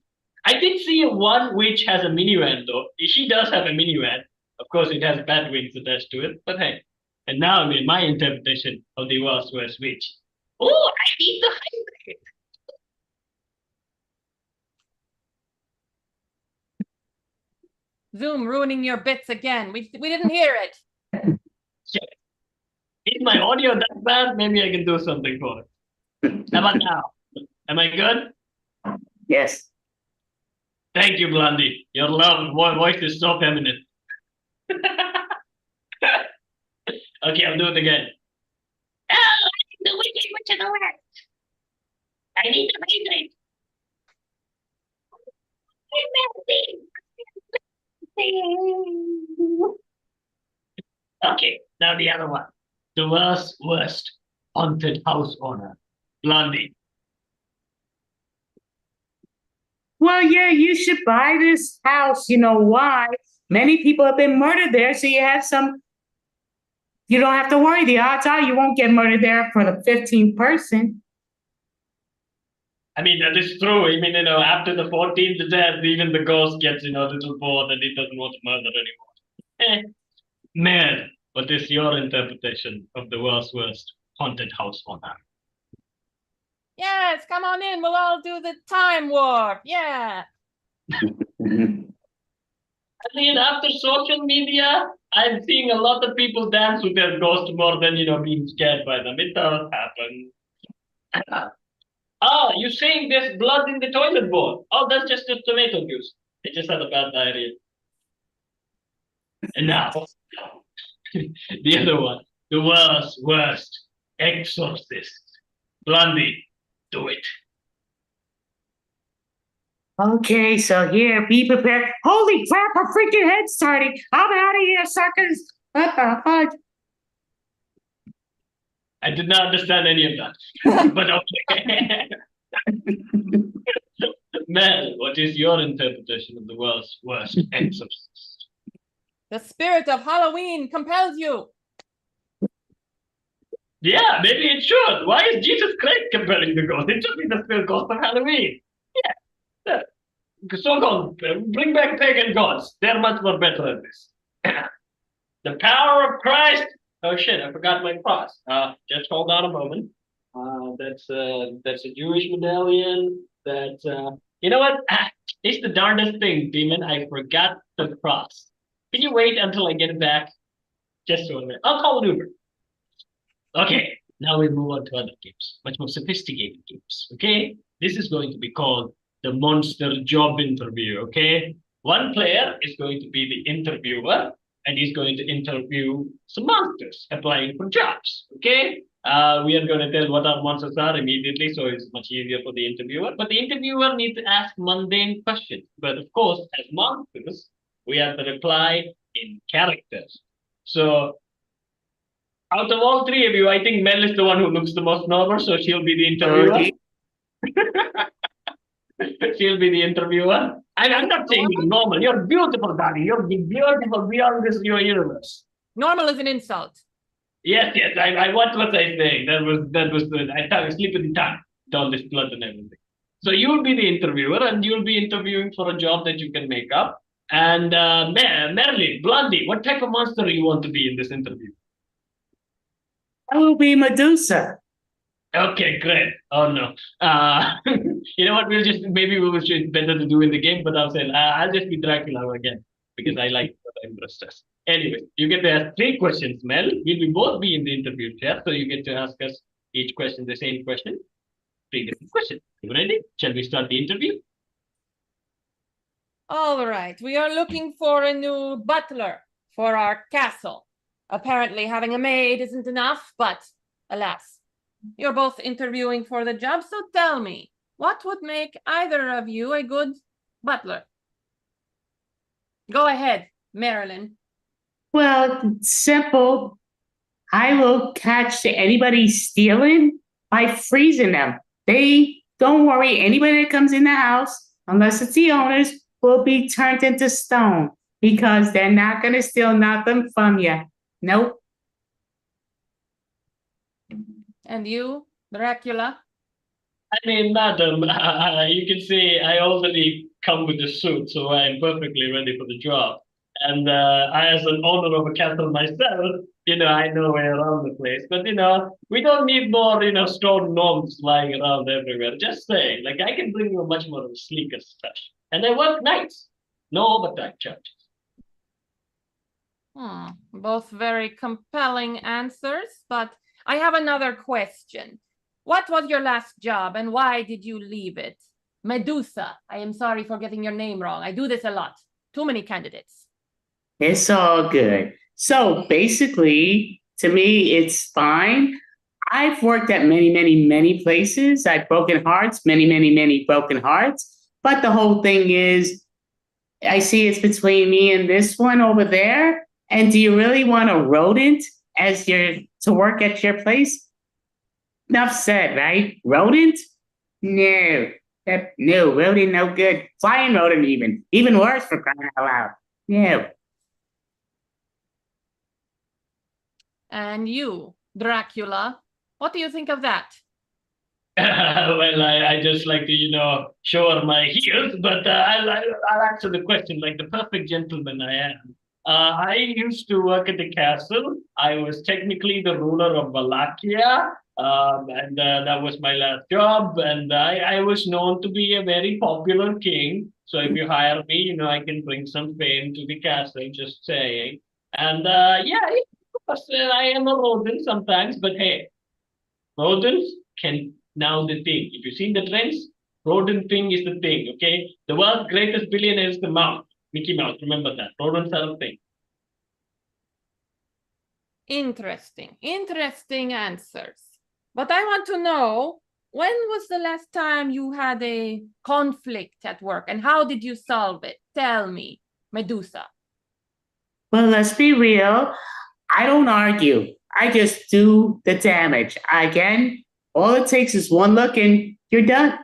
I did see one witch has a minivan, though. She does have a minivan. Of course, it has bat wings attached to it, but hey. And now, I mean, my interpretation of the worst witch. Oh, I need the hybrid. Zoom ruining your bits again. We didn't hear it. Shit. Is my audio that bad? Maybe I can do something for it. How about now? Am I good? Yes. Thank you, Blondie. Your loud voice is so feminine. Okay, I'll do it again. Oh, the wicked witch of the west. I need the hydrate. Okay, now the other one. The worst haunted house owner. Blondie. Well, yeah, you should buy this house. You know why? Many people have been murdered there, so you don't have to worry. The odds are you won't get murdered there for the 15th person. I mean, that is true. I mean, after the 14th death, even the ghost gets, a little bored and he doesn't want to murder anymore. Man, what is your interpretation of the worst haunted house owner? Yes, come on in. We'll all do the time warp. Yeah. I mean, after social media, I'm seeing a lot of people dance with their ghost more than, being scared by them. It does happen. Oh, you're saying there's blood in the toilet bowl. Oh, that's just the tomato juice. I just had a bad diarrhea. And now, the other one, the worst exorcist. Blondie, do it. Okay, so here, be prepared. Holy crap, a freaking head starting. I'm out of here, suckers. What the fuck? I did not understand any of that, but okay. Mel, what is your interpretation of the world's worst exorcist? The spirit of Halloween compels you. Yeah, maybe it should. Why is Jesus Christ compelling the ghost? It should be the spirit ghost of Halloween. Yeah. So-called, bring back pagan gods. They're much more better at this. The power of Christ. Oh shit, I forgot my cross. Just hold on a moment. That's a Jewish medallion. You know what? It's the darndest thing, Demon. I forgot the cross. Can you wait until I get it back? Just a minute. I'll call an Uber. Okay, now we move on to other games, much more sophisticated games. Okay, this is going to be called the monster job interview. Okay, one player is going to be the interviewer, and he's going to interview some monsters applying for jobs. Okay, we are going to tell what our monsters are immediately, so it's much easier for the interviewer. But the interviewer needs to ask mundane questions. But of course, as monsters, we have to reply in characters. So out of all three of you, I think Mel is the one who looks the most normal, so she'll be the interviewer. She'll be the interviewer. I'm not saying you're normal. You're beautiful, darling. You're beautiful beyond this your universe. Normal is an insult. Yes. What was I saying? That was good. I thought I slip of the tongue. All this blood and everything. So you'll be the interviewer, and you'll be interviewing for a job that you can make up. And Marilyn, Blondie, what type of monster do you want to be in this interview? I will be Medusa. Okay, great. Oh no. You know what? Maybe it's better to do in the game, but I'll say I'll just be Dracula again. because I like investors. Anyway, you get to ask 3 questions, Mel. We'll both be in the interview chair, so you get to ask us each question the same question. 3 different questions. You ready? Shall we start the interview? All right, we are looking for a new butler for our castle. Apparently, having a maid isn't enough, but alas, you're both interviewing for the job, so tell me, what would make either of you a good butler? Go ahead, Marilyn. Well, simple. I will catch anybody stealing by freezing them. They don't worry, anybody that comes in the house, unless it's the owners, will be turned into stone because they're not going to steal nothing from you. Nope. And you, Dracula? I mean, madam, you can see I already come with a suit, so I'm perfectly ready for the job. And as an owner of a castle myself, I know way around the place. But, we don't need more, stone gnomes lying around everywhere. Just saying, like, I can bring you a much more sleeker touch. And I work nights. No overtime charges. Both very compelling answers, but I have another question. What was your last job and why did you leave it? Medusa, I am sorry for getting your name wrong. I do this a lot. Too many candidates. It's all good. So basically, to me, it's fine. I've worked at many, many, many places. I've broken hearts, many, many, many broken hearts. But the whole thing is, I see it's between me and this one over there. And do you really want a rodent as to work at your place? Enough said, right? Rodent? No. No, rodent, no good. Flying rodent, even worse for crying out loud. No. And you, Dracula, what do you think of that? Well, I just like to, show her my heels, but I'll answer the question like the perfect gentleman I am. I used to work at the castle. I was technically the ruler of Wallachia, and that was my last job. And I was known to be a very popular king. So if you hire me, I can bring some fame to the castle, just saying. And yeah, of course, I am a rodent sometimes, but hey, rodents can now the thing. If you've seen the trends, rodent thing is the thing, okay? The world's greatest billionaire is the mouse. Mickey Mouse, remember that. Rodents are a thing. Interesting answers. But I want to know, when was the last time you had a conflict at work and how did you solve it? Tell me, Medusa. Well, let's be real. I don't argue. I just do the damage. Again, all it takes is one look and you're done.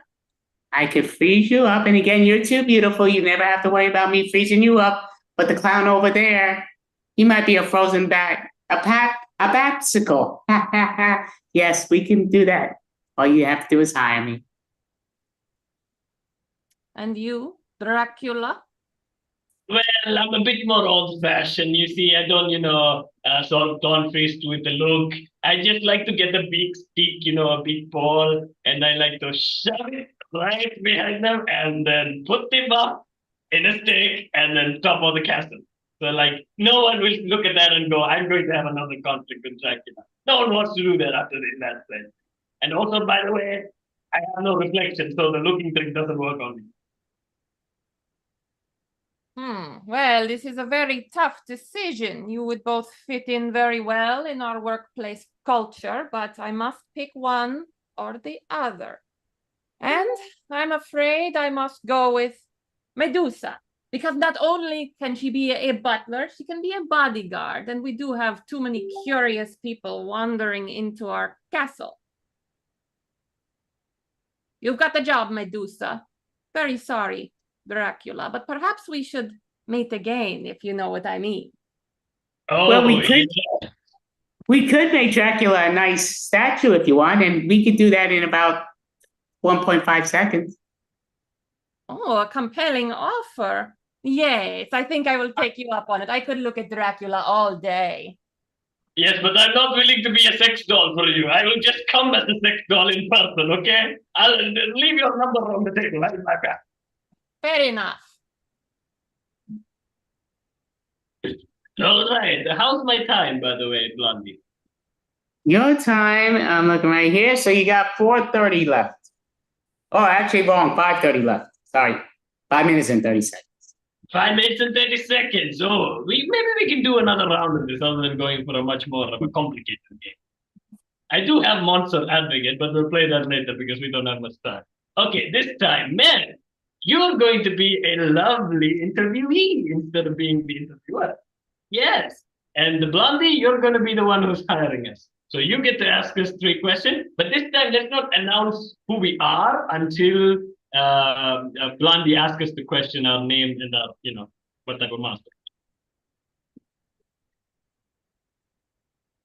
I could freeze you up. And again, you're too beautiful. You never have to worry about me freezing you up. But the clown over there, he might be a frozen bat, a batsicle. Yes, we can do that. All you have to do is hire me. And you, Dracula? Well, I'm a bit more old-fashioned. You see, I don't, don't freeze with the look. I just like to get a big stick, a big ball, and I like to shove it right behind them and then put them up in a stick and then top of the castle. So, like, no one will look at that and go, I'm going to have another conflict with Dracula. No one wants to do that after in that sense. And also, by the way, I have no reflection, so the looking trick doesn't work on me. Well, this is a very tough decision. You would both fit in very well in our workplace culture, but I must pick one or the other. And I'm afraid I must go with Medusa, because not only can she be a butler, she can be a bodyguard, and we do have too many curious people wandering into our castle. You've got the job, Medusa. Very sorry, Dracula, but perhaps we should meet again, if you know what I mean. Oh, well, we could make Dracula a nice statue if you want, and we could do that in about 1.5 seconds. Oh, a compelling offer. Yes, I think I will take you up on it. I could look at Dracula all day. Yes, but I'm not willing to be a sex doll for you. I will just come as a sex doll in person, okay? I'll leave your number on the table. I'll be back. Fair enough. All right. How's my time, by the way, Blondie? Your time, I'm looking right here. So you got 4:30 left. Oh, actually wrong. 5:30 left. Sorry. 5 minutes and 30 seconds. 5 minutes and 30 seconds. Oh, maybe we can do another round of this other than going for a much more of a complicated game. I do have Monster Advocate, but we'll play that later because we don't have much time. Okay, this time, man, you're going to be a lovely interviewee instead of being the interviewer. Yes. And the Blondie, you're going to be the one who's hiring us. So you get to ask us 3 questions, but this time let's not announce who we are until Blondie asks us the question, our name, and our, what type of master.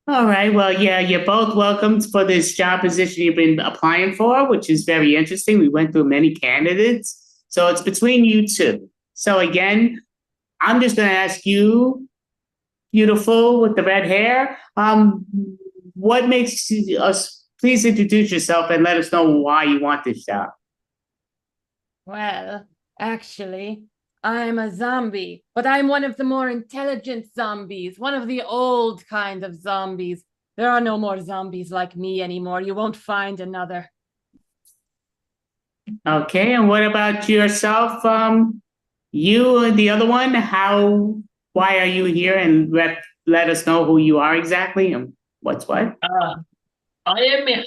All right. Well, yeah, you're both welcome for this job position you've been applying for, which is very interesting. We went through many candidates. So it's between you two. So again, I'm just going to ask you, beautiful with the red hair, what makes us, please introduce yourself and let us know why you want this job. Well, actually, I'm a zombie, but I'm one of the more intelligent zombies, one of the old kind of zombies. There are no more zombies like me anymore. You won't find another. Okay, and what about yourself? You and the other one, why are you here? And let us know who you are exactly and what's what. I am a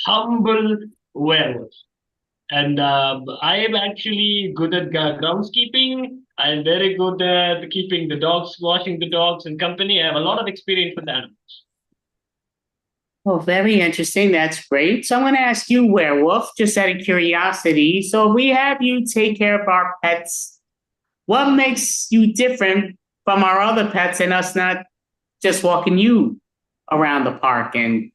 humble werewolf. And I am actually good at groundskeeping. I'm very good at keeping the dogs, washing the dogs and company. I have a lot of experience with animals. Oh, very interesting. That's great. So I'm going to ask you, werewolf, just out of curiosity. So if we have you take care of our pets, what makes you different from our other pets and us not just walking you around the park? And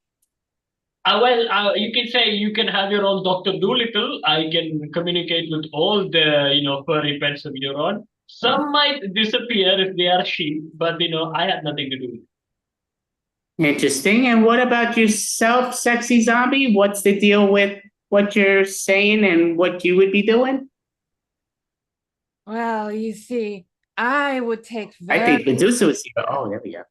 you can say you can have your own Dr. Doolittle. I can communicate with all the, furry pets of your own. Some might disappear if they are sheep, but, I had nothing to do with it. Interesting. And what about yourself, sexy zombie? What's the deal with what you're saying and what you would be doing? Well, you see, I would take I think Medusa was here. Oh, there we go.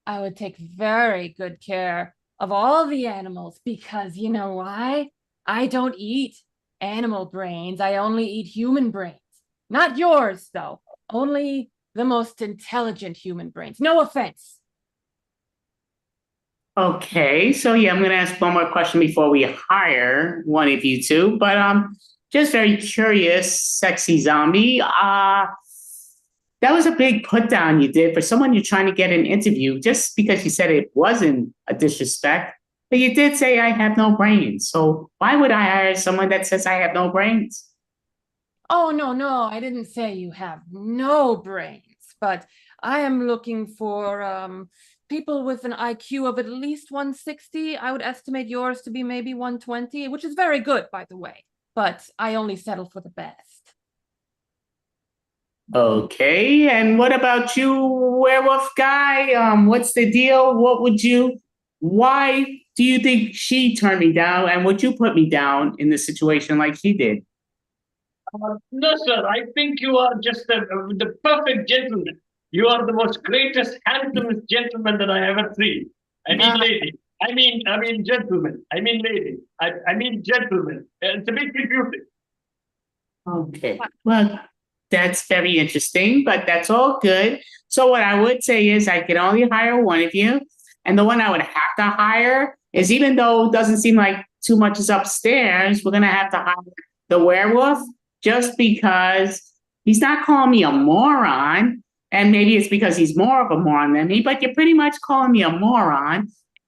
I would take very good care of all the animals because you know why? I don't eat animal brains. I only eat human brains. Not yours, though. Only the most intelligent human brains. No offense. Okay, so yeah, I'm going to ask one more question before we hire one of you two. But just very curious, sexy zombie. That was a big put down you did for someone you're trying to get an interview, just because you said it wasn't a disrespect. But you did say I have no brains. So why would I hire someone that says I have no brains? Oh, no, I didn't say you have no brains, but I am looking for people with an IQ of at least 160. I would estimate yours to be maybe 120, which is very good, by the way, but I only settle for the best. Okay, and what about you, werewolf guy? What's the deal? Why do you think she turned me down? And would you put me down in the situation like she did? No, sir. I think you are just the perfect gentleman. You are the most greatest, handsomest gentleman that I ever seen. I mean, lady. I mean, gentleman. I mean, lady. I mean, gentleman. It's a bit confusing. Okay, well, that's very interesting, but that's all good. So what I would say is I can only hire one of you, and the one I would have to hire is, even though it doesn't seem like too much is upstairs, we're gonna have to hire the werewolf just because he's not calling me a moron, and maybe it's because he's more of a moron than me, but you're pretty much calling me a moron,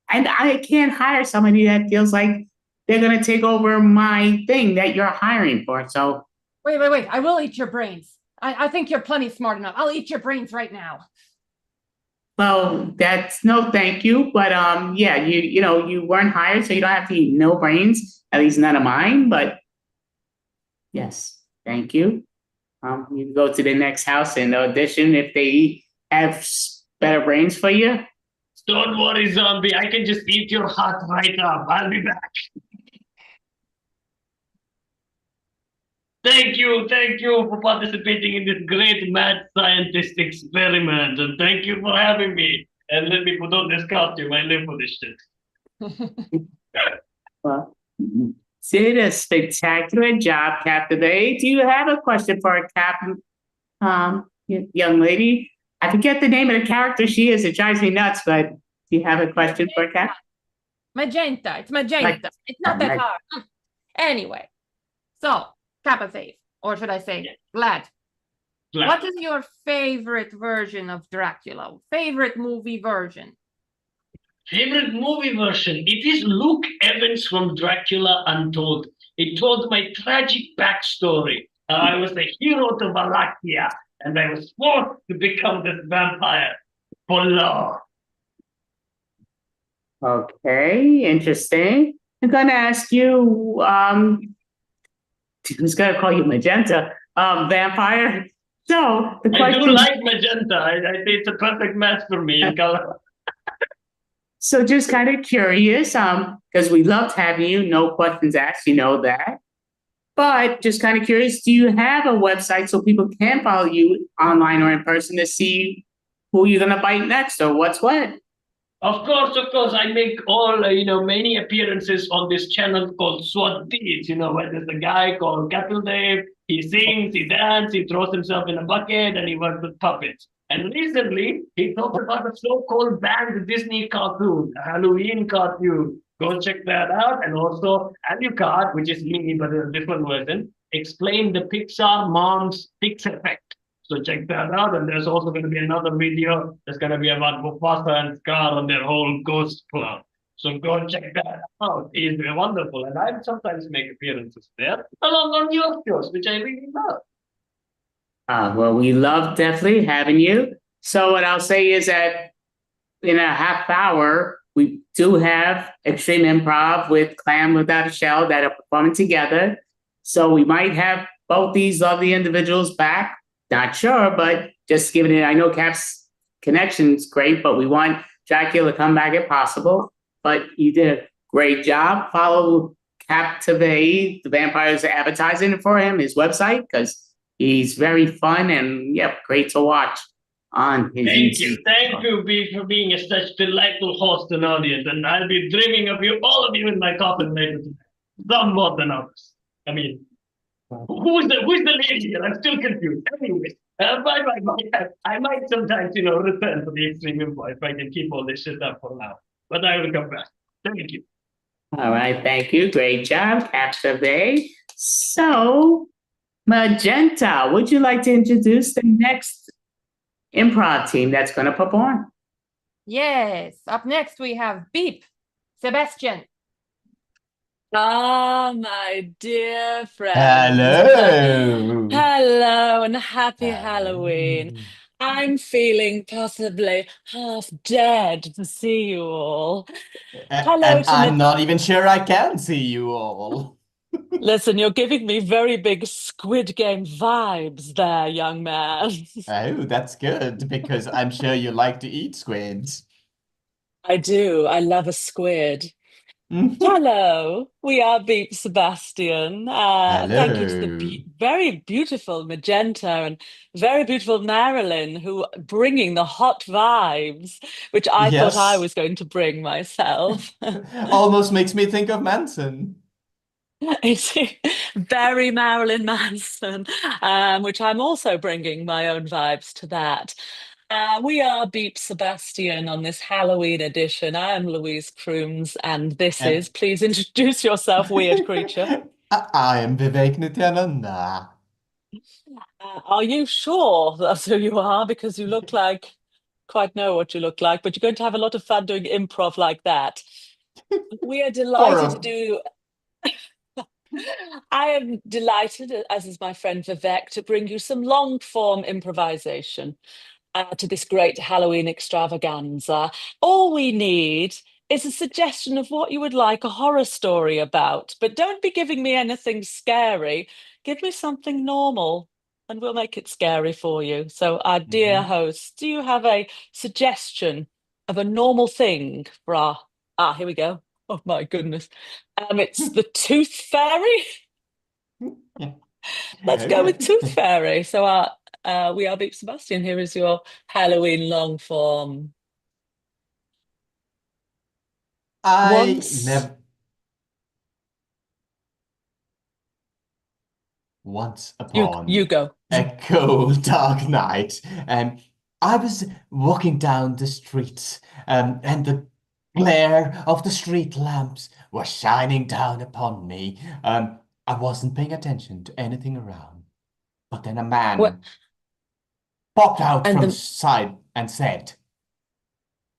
and I can't hire somebody that feels like they're gonna take over my thing that you're hiring for. So Wait. I will eat your brains. I think you're plenty smart enough. I'll eat your brains right now. well, that's no thank you. But yeah, you weren't hired, so you don't have to eat no brains, at least none of mine. But yes, thank you. You can go to the next house and audition if they have better brains for you. Don't worry, zombie. I can just eat your heart right up. I'll be back. Thank you for participating in this great mad scientist experiment, and thank you for having me. And let me put on this costume. I live for this shit. Well, you did a spectacular job, Captain A. Do you have a question for a Captain, young lady? I forget the name of the character she is. It drives me nuts, but do you have a question for Captain? Magenta. It's magenta. It's not that hard. Anyway, so Kappa Faith, or should I say Glad. What is your favorite version of Dracula? Favorite movie version? Favorite movie version? It is Luke Evans from Dracula Untold. It told my tragic backstory. I was the hero to Wallachia, and I was forced to become this vampire for love. Okay, interesting. I'm gonna ask you, who's gonna call you Magenta? Vampire. So the I do question, like magenta. I think it's a perfect match for me in color. so just kind of curious, because we loved having you, no questions asked, you know that. But just kind of curious, do you have a website so people can follow you online or in person to see who you're gonna bite next or what's what? Of course. I make all, many appearances on this channel called SWAT Deeds, where there's a guy called Captain Dave. He sings, he dances, he throws himself in a bucket, and he works with puppets. And recently, he talked about a so-called banned Disney cartoon, a Halloween cartoon. Go check that out. And also, Alucard, which is me, but a different version, explain the Pixar mom's Pix effect. So check that out. And there's also going to be another video that's going to be about Mufasa and Scar and their whole ghost club. So go check that out. It's wonderful. And I sometimes make appearances there along on your shows, which I really love. Well, we love definitely having you. So what I'll say is that in a half hour, we do have Extreme Improv with Clam Without a Shell that are performing together. So we might have both these lovely individuals back. Not sure, but just giving it, I know Cap's connection's great, but we want Dracula to come back if possible. But you did a great job. Follow Captivate, the vampires advertising for him, his website, because he's very fun and great to watch on his YouTube. Thank you, B, for being such delightful host and audience. And I'll be dreaming of you, all of you, in my coffin later tonight. Some more than others. I mean, who's the lady here? I'm still confused. Anyways, bye. I might sometimes, return to the Extreme Info if I can keep all this shit up for now. But I will come back. Thank you. All right, thank you. Great job, Captivate. So, Magenta, would you like to introduce the next improv team that's going to perform? Yes. Up next, we have Beep, Sebastian. Ah, my dear friend. Hello. Hello and happy Hello. Halloween. I'm feeling possibly half dead to see you all. Hello And to I'm not even sure I can see you all. Listen, you're giving me very big Squid Game vibes there, young man. Oh, that's good, because I'm sure you like to eat squids. I do. I love a squid. Hello, we are Beep Sebastian. Thank you to the Hello. very beautiful Magenta and very beautiful Marilyn, who bringing the hot vibes, which I thought I Yes. was going to bring myself. Almost makes me think of Manson. It's very Marilyn Manson, which I'm also bringing my own vibes to that. We are Beep Sebastian on this Halloween edition. I am Louise Crooms, and this And is, please introduce yourself, weird creature. I am Vivek Nityananda. Are you sure that's who you are? Because you look like, quite know what you look like, but you're going to have a lot of fun doing improv like that. We are delighted to do. I am delighted, as is my friend Vivek, to bring you some long form improvisation to this great Halloween extravaganza. All we need is a suggestion of what you would like a horror story about, but don't be giving me anything scary. Give me something normal and we'll make it scary for you. So, our dear host, do you have a suggestion of a normal thing for our. Here we go. Oh my goodness. It's the Tooth Fairy. Let's go with Tooth Fairy. So we are Beep Sebastian. Here is your Halloween long form. I Once never. Once you upon go. a cold, dark night, I was walking down the streets, and the glare of the street lamps was shining down upon me. I wasn't paying attention to anything around, but then a What man popped out and from the the side and said,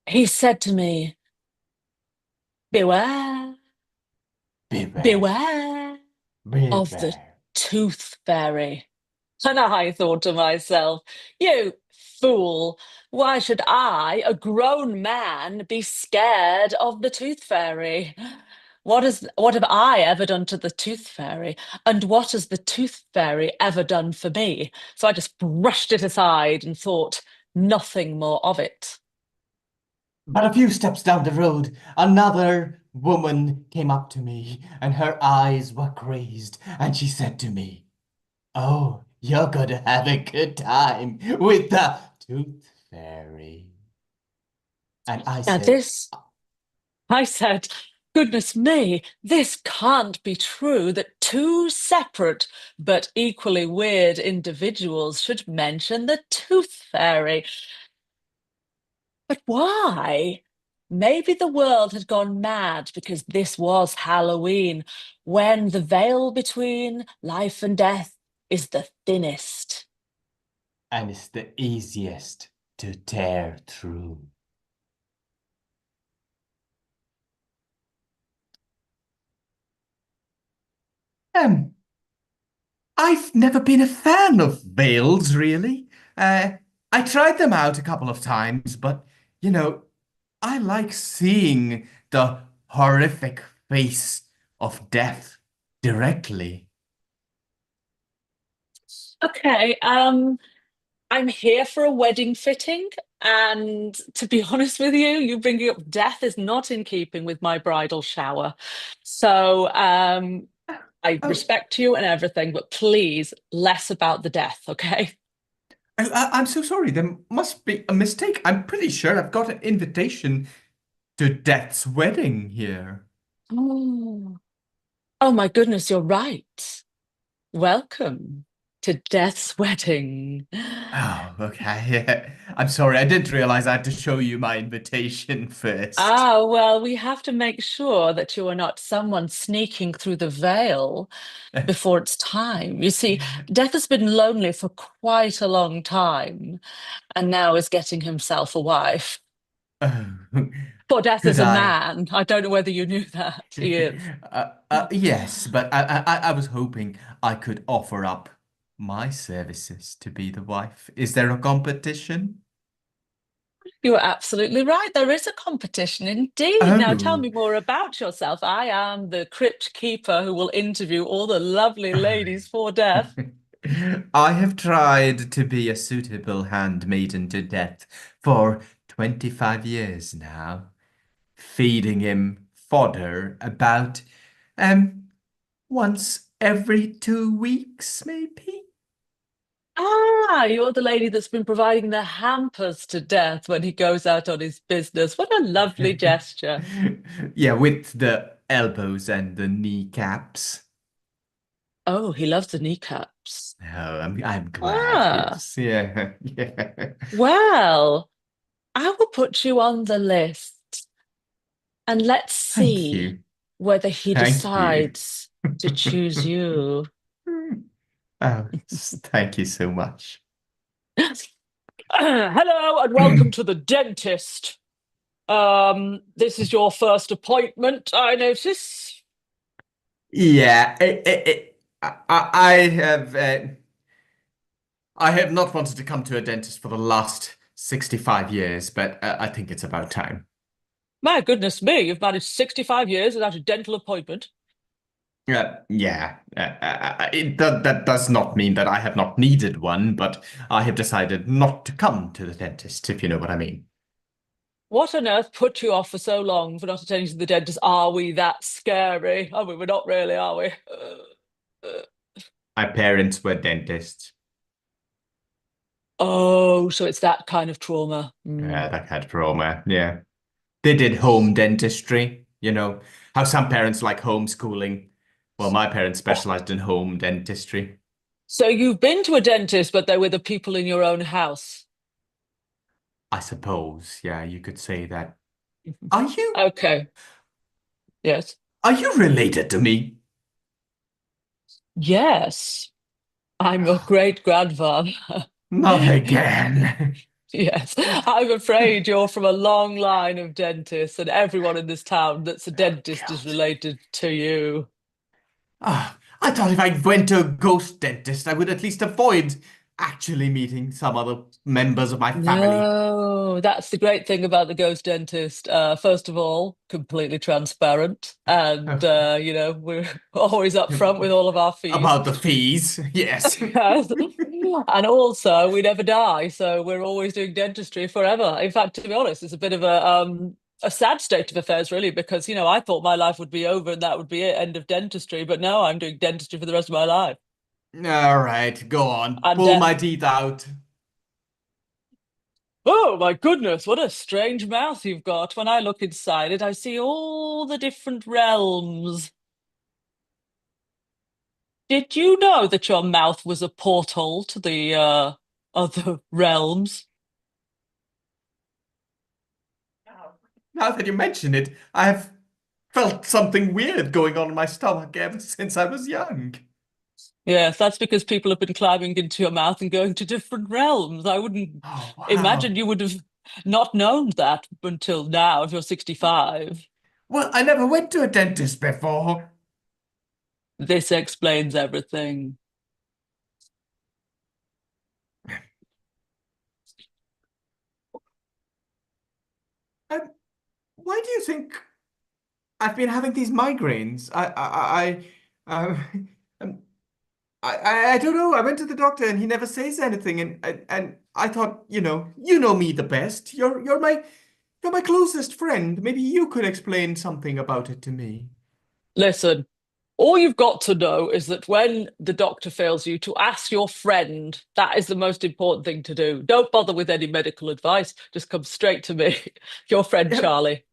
he said to me, "Beware, "Beware, beware of the beware." Tooth Fairy." And I thought to myself, you fool, why should I, a grown man, be scared of the Tooth Fairy? What have I ever done to the Tooth Fairy? And what has the Tooth Fairy ever done for me? So I just brushed it aside and thought nothing more of it. But a few steps down the road, another woman came up to me, and her eyes were crazed, and she said to me, "Oh, you're going to have a good time with the Tooth Fairy." And I Now said, this I said, goodness me, this can't be true that two separate but equally weird individuals should mention the Tooth Fairy. But why? Maybe the world had gone mad because this was Halloween, when the veil between life and death is the thinnest. and it's the easiest to tear through. Um, I've never been a fan of veils, really. I tried them out a couple of times, but you know, I like seeing the horrific face of death directly. Okay, I'm here for a wedding fitting, and to be honest with you, you bringing up death is not in keeping with my bridal shower. So, I Oh, respect you and everything, but please, less about the death, okay? I'm so sorry. There must be a mistake. I'm pretty sure I've got an invitation to Death's wedding here. Oh, oh my goodness, you're right. Welcome to Death's wedding. Oh, okay. I'm sorry. I didn't realize I had to show you my invitation first. Ah, well, we have to make sure that you are not someone sneaking through the veil before it's time. You see, Death has been lonely for quite a long time and now is getting himself a wife. Oh, For Death is could a I? man. I don't know whether you knew that. He is. Yes, but I was hoping I could offer up my services to be the wife. Is there a competition? You are absolutely right. There is a competition indeed. Now tell Oh. me more about yourself. I am the crypt keeper who will interview all the lovely ladies for Death. I have tried to be a suitable handmaiden to Death for 25 years now, feeding him fodder about um once every 2 weeks, maybe. Ah, you're the lady that's been providing the hampers to Death when he goes out on his business. What a lovely gesture. Yeah, with the elbows and the kneecaps. Oh, he loves the kneecaps. Oh, I'm glad. Ah, Yes, yeah, yeah. well, I will put you on the list and let's Thank see you. whether he Thank you. decides to choose you. Oh, thank you so much. Hello and welcome to the dentist. This is your first appointment, I notice. Yeah, I have not wanted to come to a dentist for the last 65 years, but I think it's about time. My goodness me, you've managed 65 years without a dental appointment. Yeah, that does not mean that I have not needed one, but I have decided not to come to the dentist, if you know what I mean. What on earth put you off for so long for not attending to the dentist? Are we that scary? I mean, we're not really, are we? My parents were dentists. Oh, so it's that kind of trauma. Yeah, that had trauma. Yeah. They did home dentistry, how some parents like homeschooling. Well, my parents Oh, specialized in home dentistry. so you've been to a dentist, but they were the people in your own house. I suppose, yeah, you could say that. Are you Okay. Yes. are you related to me? Yes. I'm your great grandfather. Not again. Yes. I'm afraid you're from a long line of dentists, and everyone in this town that's a Oh, dentist is God. related to you. I thought if I went to a ghost dentist, I would at least avoid actually meeting some other members of my family. No, that's the great thing about the ghost dentist. First of all, completely transparent, and we're always upfront with all of our fees. About the fees, yes. Yes. And also, we never die, so we're always doing dentistry forever. In fact, to be honest, it's a bit of a sad state of affairs, really, because I thought my life would be over and that would be it, end of dentistry. But no, I'm doing dentistry for the rest of my life. All right, go on. And Pull my teeth out. oh my goodness, what a strange mouth you've got. When I look inside it, I see all the different realms. Did you know that your mouth was a portal to the other realms? Now that you mention it, I have felt something weird going on in my stomach ever since I was young. Yes, that's because people have been climbing into your mouth and going to different realms. I wouldn't Oh, imagine wow. you would have not known that until now, if you're 65. Well, I never went to a dentist before. This explains everything. Um, why do you think I've been having these migraines? Um, I don't know. I went to the doctor and he never says anything, and I thought, you know me the best. You're my closest friend. Maybe you could explain something about it to me. Listen, all you've got to know is that when the doctor fails you, to ask your friend. That is the most important thing to do. Don't bother with any medical advice. Just come straight to me, your friend Yeah, Charlie.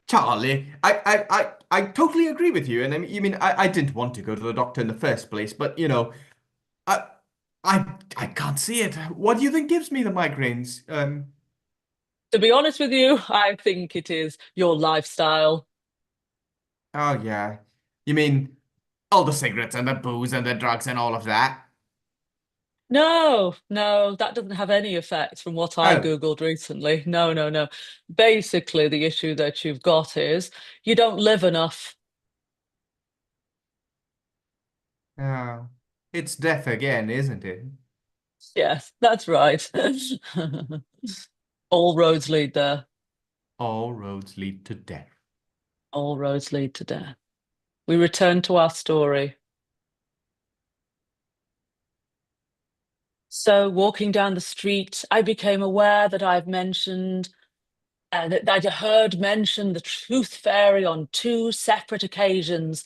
Charlie, I totally agree with you. And I didn't want to go to the doctor in the first place, but I, I can't see it. What do you think gives me the migraines? To be honest with you, I think it is your lifestyle. Oh yeah, you mean all the cigarettes and the booze and the drugs and all of that? No, no, that doesn't have any effect from what I Oh, Googled recently. No, no, no. Basically, the issue that you've got is you don't live enough. oh, it's death again, isn't it? Yes, that's right. All roads lead there. All roads lead to death. All roads lead to death. We return to our story. So, walking down the street, I became aware that I've mentioned that I'd heard mention the Truth Fairy on two separate occasions.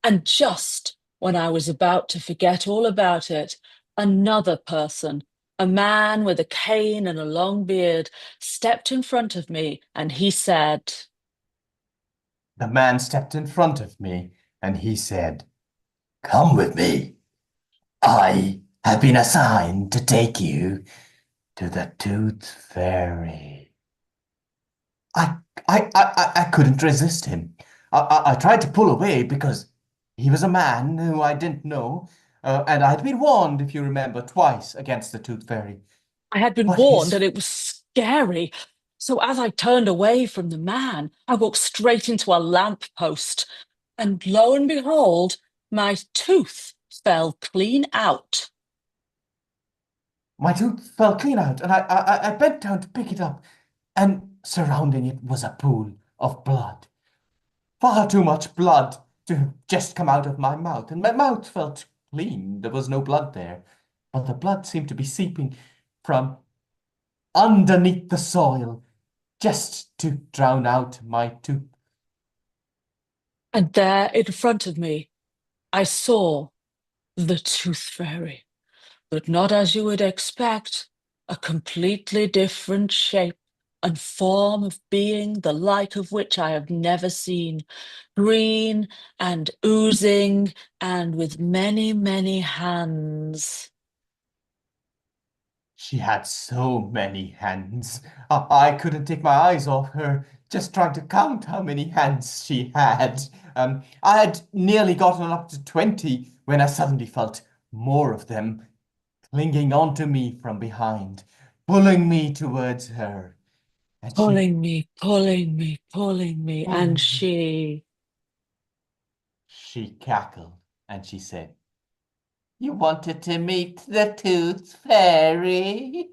And just when I was about to forget all about it, another person, a man with a cane and a long beard, stepped in front of me and he said, The man stepped in front of me and he said, "Come with me. I have been assigned to take you to the Tooth Fairy." I, I couldn't resist him. I tried to pull away because he was a man who I didn't know, and I'd been warned, if you remember, twice against the Tooth Fairy. I had been But warned his and it was scary. So as I turned away from the man, I walked straight into a lamp post. And lo and behold, my tooth fell clean out. My tooth fell clean out, and I bent down to pick it up, and surrounding it was a pool of blood. Far too much blood to have just come out of my mouth, and my mouth felt clean. There was no blood there, but the blood seemed to be seeping from underneath the soil just to drown out my tooth. And there in front of me, I saw The Tooth Fairy, but not as you would expect. A completely different shape and form of being, the like of which I have never seen. Green and oozing, and with many, many hands. She had so many hands. I couldn't take my eyes off her, just trying to count how many hands she had. I had nearly gotten up to 20 when I suddenly felt more of them clinging onto me from behind, pulling me towards her. And she Pulling me, pulling me, pulling me, and pulled me. she. She cackled and she said, "You wanted to meet the Tooth Fairy?"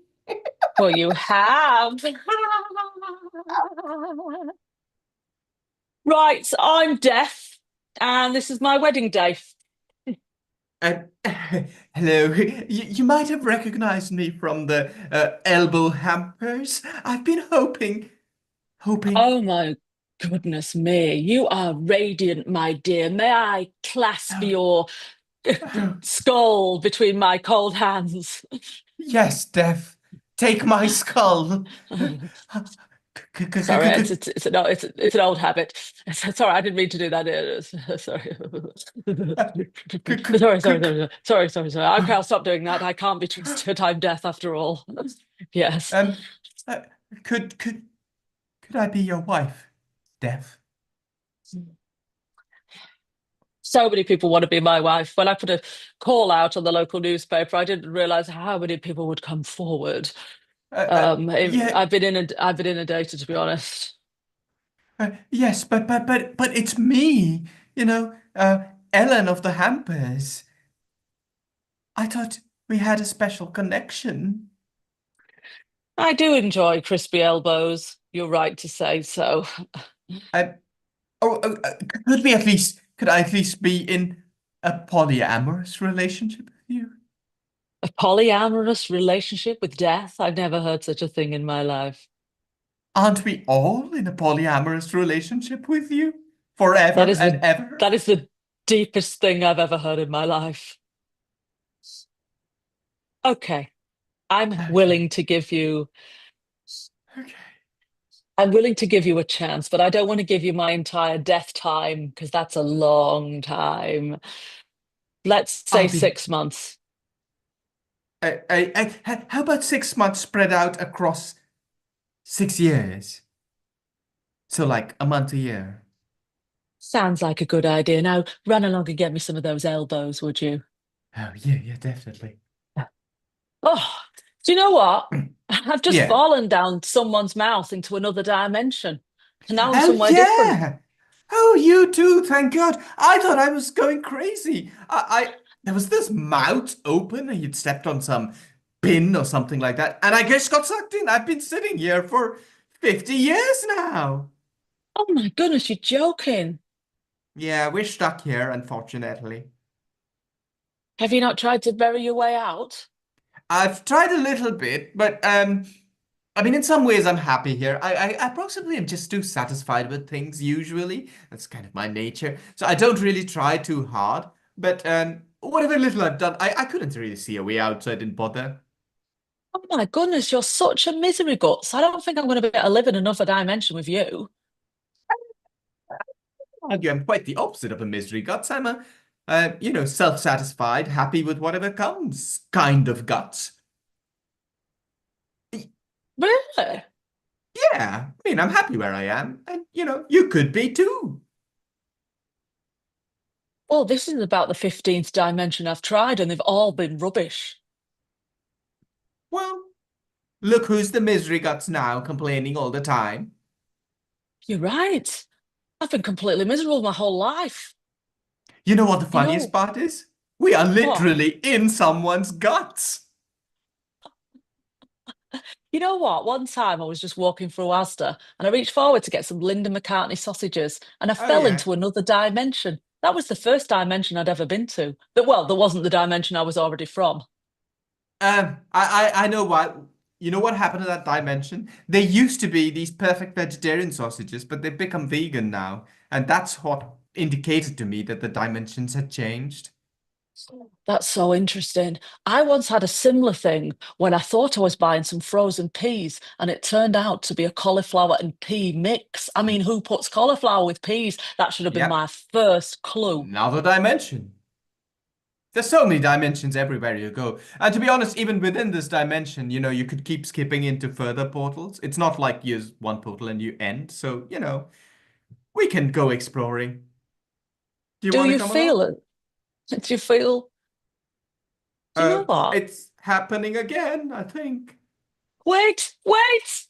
Well, you have. Right, I'm Death, and this is my wedding day. Uh, hello. You might have recognized me from the elbow hampers. I've been hoping. Oh my goodness me, you are radiant, my dear. May I clasp Oh, your oh, skull between my cold hands? yes, Death. Take my skull. Sorry, it's an old habit. Sorry, I didn't mean to do that. Sorry. Sorry. Okay, I'll stop doing that. I can't be trusted. I'm Death after all. Yes. Um, uh, could I be your wife, Death? So many people want to be my wife. When I put a call out on the local newspaper, I didn't realize how many people would come forward. Yeah. I've been inundated, to be honest. Yes, but it's me. Ellen of the Hampers. I thought we had a special connection. I do enjoy crispy elbows. You're right to say so. I, could I at least be in a polyamorous relationship with you? A polyamorous relationship with death? I've never heard such a thing in my life. Aren't we all in a polyamorous relationship with you? That Forever is and the ever? that is the deepest thing I've ever heard in my life. Okay, I'm Okay, willing to give you okay. I'm willing to give you a chance, but I don't want to give you my entire death time because that's a long time. Let's say I'll be. 6 months. How about 6 months spread out across 6 years? So like a month a year. Sounds like a good idea. Now run along and get me some of those elbows, would you? Oh, yeah, definitely. Oh, do you know what? I've just Yeah. fallen down someone's mouth into another dimension. And now I'm Oh, somewhere different. yeah. Oh, you too, thank God. I thought I was going crazy. There was this mouth open and you'd stepped on some pin or something like that. And I just got sucked in. I've been sitting here for 50 years now. Oh my goodness, you're joking. Yeah, we're stuck here, unfortunately. Have you not tried to bury your way out? I've tried a little bit, but I mean, in some ways, I'm happy here. I possibly am just too satisfied with things usually. That's kind of my nature. So I don't really try too hard. But whatever little I've done, I couldn't really see a way out, so I didn't bother. Oh my goodness, you're such a misery guts. I don't think I'm going to be able to live in another dimension with you. I'm quite the opposite of a misery guts. I'm a, self-satisfied, happy with whatever comes kind of guts. Really? Yeah, I mean, I'm happy where I am, and you could be too. Well, this is about the 15th dimension I've tried, and they've all been rubbish. Well, look who's the misery guts now, complaining all the time. You're right. I've been completely miserable my whole life. You know what the You funniest know part is? We are what? literally in someone's guts. You know what? One time I was just walking through Asda and I reached forward to get some Linda McCartney sausages and I Oh fell yeah. into another dimension. That was the first dimension I'd ever been to. Well, there wasn't the dimension I was already from. I know why. You know what happened to that dimension? They used to be these perfect vegetarian sausages, but they've become vegan now, and that's what indicated to me that the dimensions had changed. That's so interesting. I once had a similar thing when I thought I was buying some frozen peas and it turned out to be a cauliflower and pea mix. I mean, who puts cauliflower with peas? That should have been Yep. my first clue. Another dimension. There's so many dimensions everywhere you go. And to be honest, even within this dimension, you could keep skipping into further portals. It's not like you use one portal and you end. So, we can go exploring. Do you Do want to you come along? feel it? Do you feel, do you know what? It's happening again, I think. Wait, wait,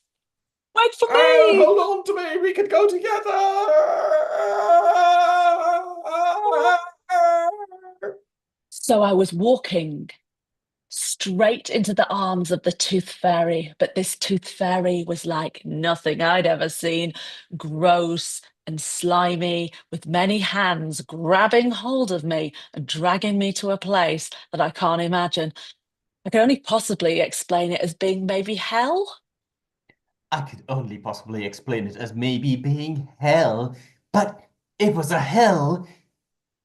wait for me. Hold on to me. We could go together. So I was walking straight into the arms of the tooth fairy, but this tooth fairy was like nothing I'd ever seen, gross and slimy, with many hands grabbing hold of me and dragging me to a place that I can't imagine. I can only possibly explain it as being maybe hell. I could only possibly explain it as maybe being hell, but it was a hell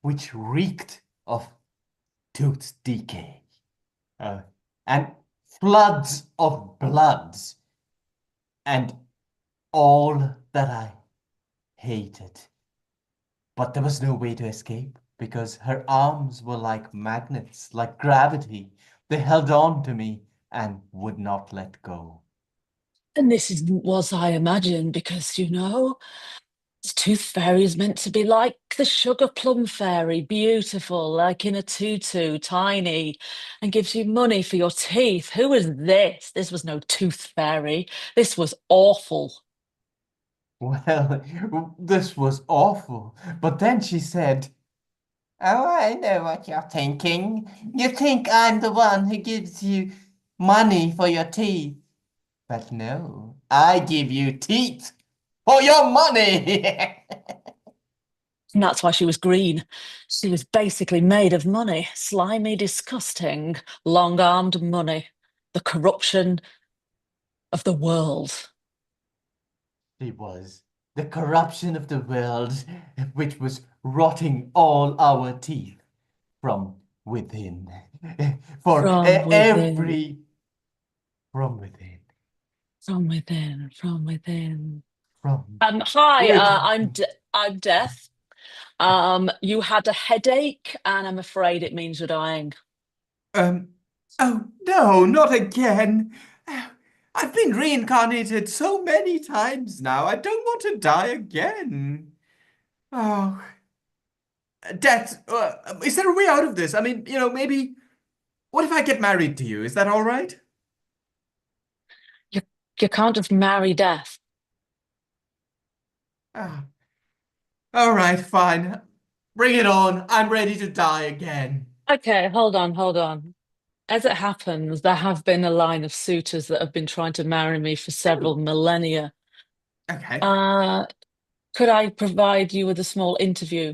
which reeked of tooth decay, and floods of bloods, and all that I hated. But there was no way to escape because her arms were like magnets, like gravity. They held on to me and would not let go. And this isn't what I imagined because, this tooth fairy is meant to be like the sugar plum fairy, beautiful, like in a tutu, tiny, and gives you money for your teeth. Who is this? This was no tooth fairy. This was awful. Well, this was awful. But then she said, "Oh, I know what you're thinking. You think I'm the one who gives you money for your teeth. But no, I give you teeth for your money." And that's why she was green. She was basically made of money, slimy, disgusting, long-armed money, the corruption of the world. She was the corruption of the world, which was rotting all our teeth from within. For From within, every from within, from within, from within. from Hi, within. I'm Death. You had a headache, and I'm afraid it means you're dying. Um, oh no, not again. I've been reincarnated so many times now. I don't want to die again. Oh, Death, is there a way out of this? I mean, maybe, what if I get married to you? Is that all right? You you can't just marry death. Ah, all right, fine. Bring it on. I'm ready to die again. Okay, hold on, hold on. As it happens, there have been a line of suitors that have been trying to marry me for several Oh, millennia. okay. Uh, could I provide you with a small interview?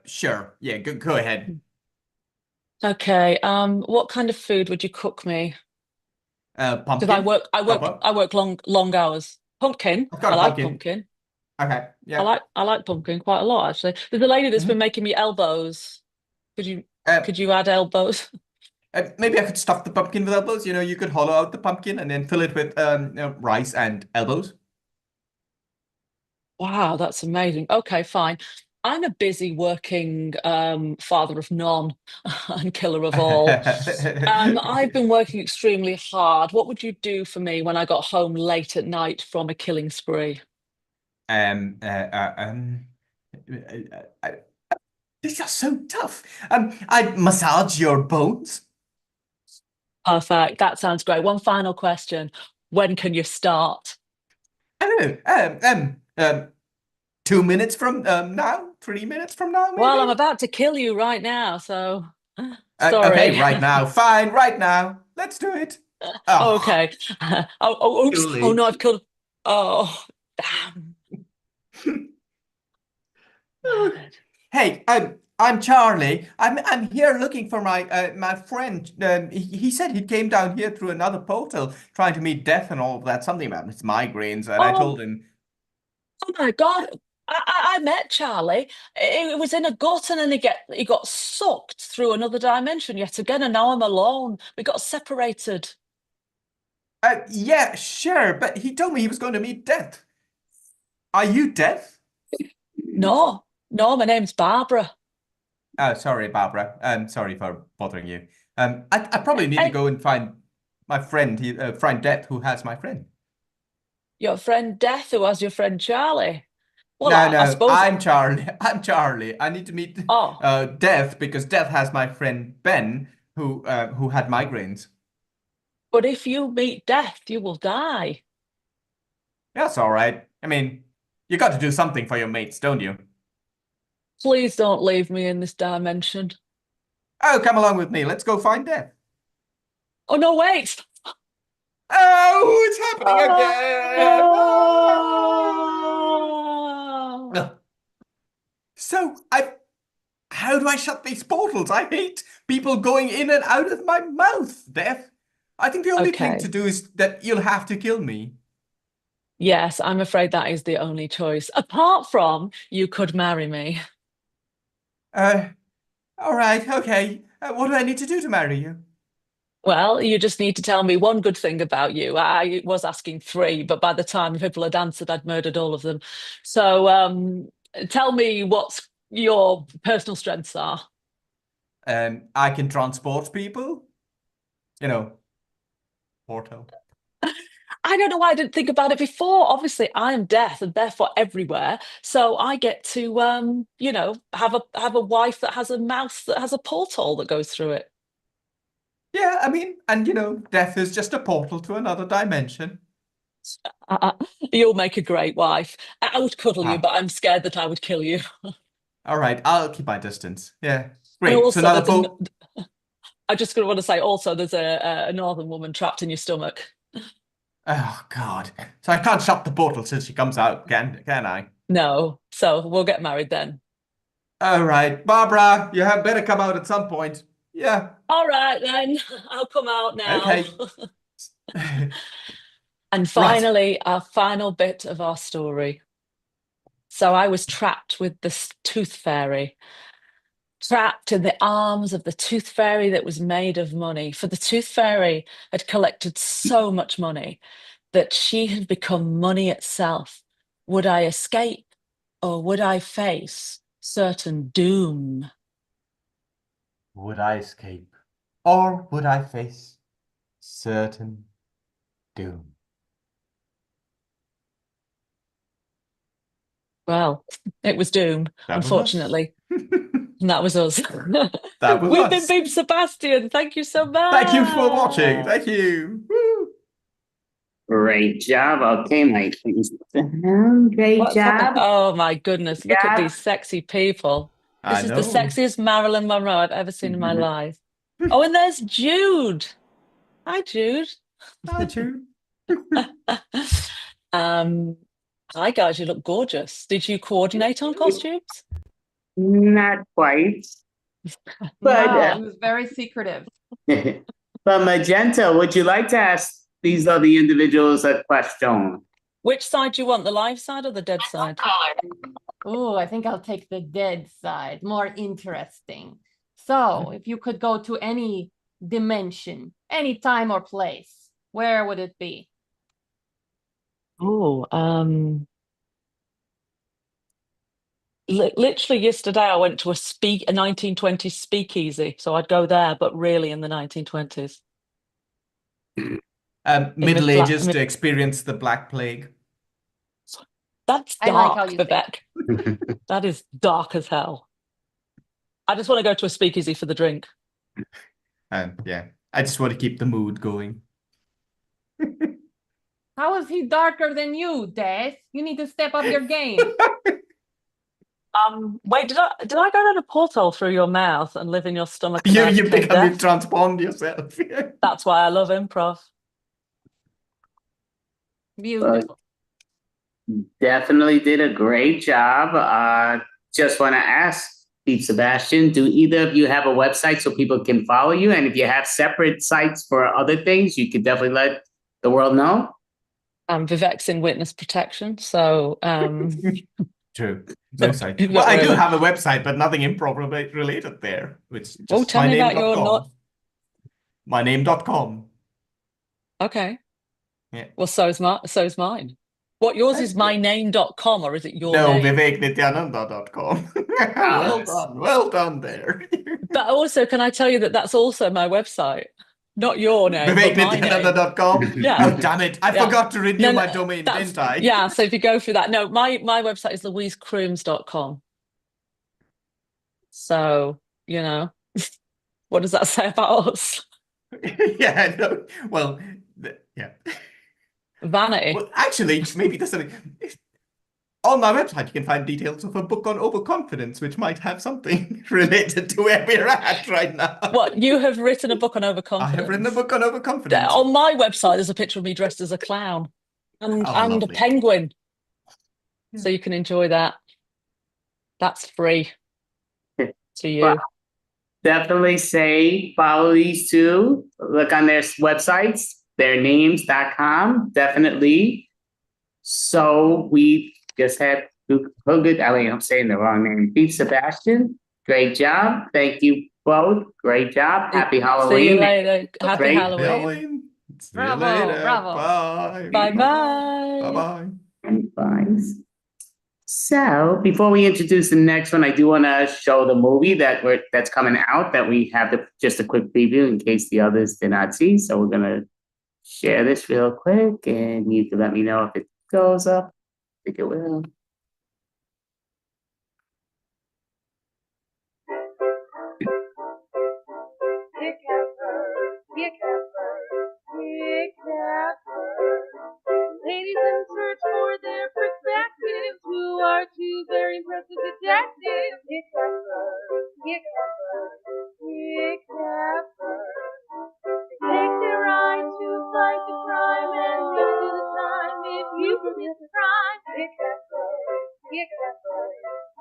Sure. Yeah, go ahead. Okay, what kind of food would you cook me? Because I Pumpkin? work, I work, Papa? I work long hours. Pumpkin. I've got I a like pumpkin. pumpkin. Okay, I yeah. like I like pumpkin quite a lot actually. There's a lady that's been Hmm. making me elbows. Could you Uh, could you add elbows? Maybe I could stuff the pumpkin with elbows. You could hollow out the pumpkin and then fill it with rice and elbows. Wow, that's amazing. Okay, fine. I'm a busy working father of none and killer of all. I've been working extremely hard. What would you do for me when I got home late at night from a killing spree? Um, uh, uh, um, uh, these are so tough. I'd massage your bones. Perfect. That sounds great. One final question. When can you start? I don't know. 2 minutes from now, 3 minutes from now, Well, I'm maybe. about to kill you right now, so Okay, sorry. right now. Fine, right now. Let's do it. Oh, Okay. Oops. too Oh no, late. I've killed. Oh, damn. Damn it. Hey, I'm Charlie. I'm here looking for my friend. He said he came down here through another portal, trying to meet death and all of that. Something about his migraines, and I Oh, told him, oh my God. I met Charlie. It was in a gut, and then he got sucked through another dimension yet again, and now I'm alone. We got separated. Yeah, sure, but he told me he was going to meet Death. Are you Death? No, no, my name's Barbara. Oh, sorry, Barbara. Sorry for bothering you. I probably need to Hey, go and find my friend, friend Death, who has my friend. your friend Death, who has your friend Charlie. Well, No, I no, suppose. I'm Charlie. I'm Charlie. I need to meet Oh, Death because Death has my friend Ben, who had migraines. but if you meet Death, you will die. That's all right. I mean, you got to do something for your mates, don't you? Please don't leave me in this dimension. Oh, come along with me. Let's go find Death. Oh no, wait. Oh, it's happening again. Oh! Ugh. So, how do I shut these portals? I hate people going in and out of my mouth, Death. I think the only thing to Okay. do is that you'll have to kill me. Yes, I'm afraid that is the only choice. Apart from you could marry me. Uh, all right, okay. What do I need to do to marry you? Well, you just need to tell me one good thing about you. I was asking three, but by the time people had answered, I'd murdered all of them. So, tell me what your personal strengths are. I can transport people. You know, portal. I don't know why I didn't think about it before. Obviously, I am death and therefore everywhere. So I get to, have a wife that has a mouth that has a porthole that goes through it. Yeah, I mean, and death is just a portal to another dimension. Uh, you'll make a great wife. I would cuddle you, Ah, but I'm scared that I would kill you. all right, I'll keep my distance. Yeah, And great. So also, now the vote. I just gonna want to say also there's a northern woman trapped in your stomach. Oh God! So I can't shut the portal till she comes out, can I? No, so we'll get married then. All right, Barbara, you have better come out at some point. Yeah. All right then, I'll come out now. Okay. And Right. finally, our final bit of our story. So I was trapped with this tooth fairy, trapped in the arms of the tooth fairy that was made of money. For the tooth fairy had collected so much money that she had become money itself. Would I escape or would I face certain doom? Would I escape, or would I face certain doom? Well, it was doom, That was us. unfortunately. And that was us. That was We've been us. Beam Sebastian. Thank you so Thank you for watching. much. Thank you. Woo. Great job. Okay, my things. Great What's happened? job. Oh my goodness. Look at Job. these sexy people. I This is the know. sexiest Marilyn Monroe I've ever seen in my life. Oh, and there's Jude. Hi, Jude. Hi, Jude. Um, hi guys, you look gorgeous. Did you coordinate on costumes? Not quite, but No, he was very secretive. but Magenta, would you like to ask these other individuals a question? Which side do you want, the live side or the dead side? Oh, I think I'll take the dead side. More interesting. So, if you could go to any dimension, any time or place, where would it be? Oh, literally yesterday I went to a 1920s speakeasy, so I'd go there, but really in the 1920s. Middle Ages to experience the Black Plague. That's I like how dark, you think. Vivek. That is dark as hell. I just want to go to a speakeasy for the drink. Yeah, I just want to keep the mood going. How is he darker than you, Death? You need to step up your game. Wait, did I go down a portal through your mouth and live in your stomach? And You I you became become you deaf? transformed yourself. That's why I love improv. Beautiful. Definitely did a great job. Just want to ask, Pete Sebastian, do either of you have a website so people can follow you? And if you have separate sites for other things, you could definitely let the world know. Vivek's in witness protection, so True. No site. Not Well, I do really. have a website, but nothing improv related there. It's Oh, just tell me about your not. myname.com. Okay. Yeah. Well, so's mine. What, yours is Thank you. myname.com, or is it your No, name? viveknityananda.com. Oh, Well done there. But also, can I tell you that that's also my website? Not your name, but my name. viveknityananda.com. Yeah. Oh, damn it. I Yeah. forgot to renew No, my domain, didn't I? Yeah, so if you go through that, no, my website is louisecrooms.com. So, what does that say about us? Yeah, no. Well, yeah. Vanity. Well, actually, maybe there's something. On my website, you can find details of a book on overconfidence, which might have something related to where we're at right now. What, you have written a book on I overconfidence? have written a book on overconfidence. On my website, there's a picture of me dressed as a clown and Oh, a lovely. penguin. Yeah. So you can enjoy that. That's free to you. Well, definitely say follow these two. Look on their websites, their names.com. Definitely. So we just had Hogan. I mean, I'm saying the wrong name. Pete Sebastian. Great job. Thank you both. Great job. Happy Halloween. See you later. Happy Great. Halloween. See you Bravo, later. bravo. Bye. Bye-bye. Bye-bye. Advice. So before we introduce the next one, I do want to show the movie that's coming out that we have just a quick preview in case the others did not see. So we're gonna share this real quick, and you can let me know if it goes up. I think it will. Pick Pepper, Pick Pepper, Pick Pepper. Ladies in search for their perspectives, who are two very impressive detectives. Pick Pepper, Pick Pepper, Pick Pepper. They take their eyes to fight the crime and never do the time if you commit the crime. Pick Pepper, Pick Pepper,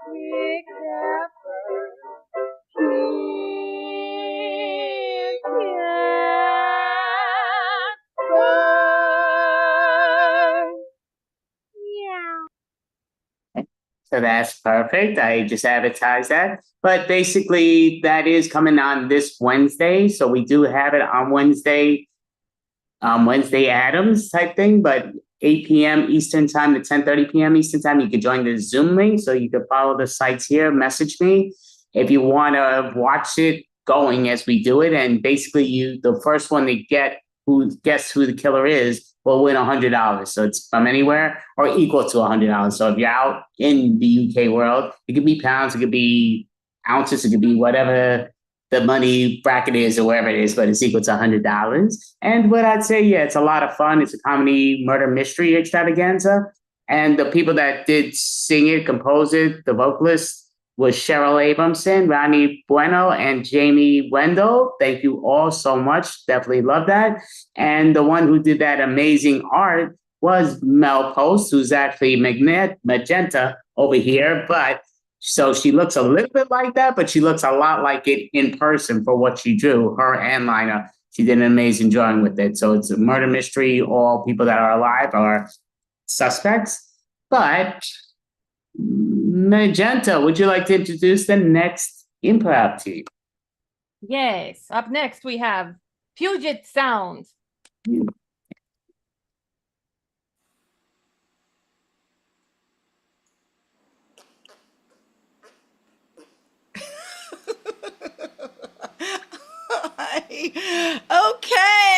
Pick Pepper. So that's perfect. I just advertised that. But basically, that is coming on this Wednesday. So we do have it on Wednesday, Wednesday Adams type thing, but 8 p.m. Eastern time to 10:30 p.m. Eastern time. You can join the Zoom link. So you can follow the sites here, message me if you want to watch it going as we do it. And basically, the first one to guess who the killer is will win $100. So it's from anywhere or equal to $100. So if you're out in the UK world, it could be pounds, it could be ounces, it could be whatever the money bracket is or wherever it is, but it's equal to $100. And what I'd say, yeah, it's a lot of fun. It's a comedy murder mystery extravaganza. And the people that did sing it, compose it, the vocalist was Cheryl Abramson, Ronnie Bueno, and Jamie Wendell. Thank you all so much. Definitely love that. And the one who did that amazing art was Mel Post, who's actually magenta over here. But so she looks a little bit like that, but she looks a lot like it in person for what she drew, her and Lina. She did an amazing drawing with it. So it's a murder mystery. All people that are alive are suspects. But Magenta, would you like to introduce the next improv team? Yes. Up next, we have Puget Sound. Okay,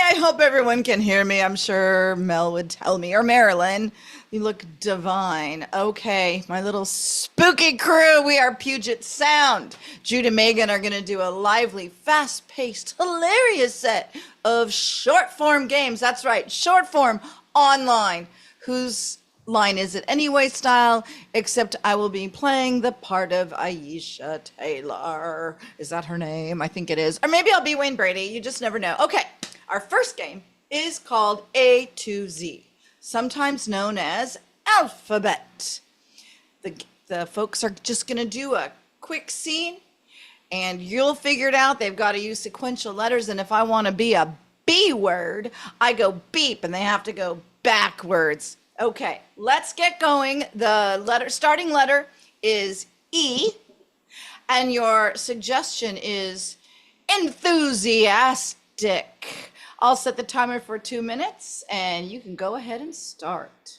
I hope everyone can hear me. I'm sure Mel would tell me, or Marilyn. You look divine. Okay, my little spooky crew, we are Puget Sound. Jude and Megan are going to do a lively, fast-paced, hilarious set of short-form games. That's right, short-form online. Whose line is it anyway style, except I will be playing the part of Aisha Taylor. Is that her name? I think it is. Or maybe I'll be Wayne Brady. You just never know. Okay, our first game is called A to Z, sometimes known as alphabet. The folks are just going to do a quick scene, and you'll figure it out. They've got to use sequential letters, and if I want to be a B word, I go beep, and they have to go backwards. Okay, let's get going. The starting letter is E, and your suggestion is enthusiastic. I'll set the timer for 2 minutes, and you can go ahead and start.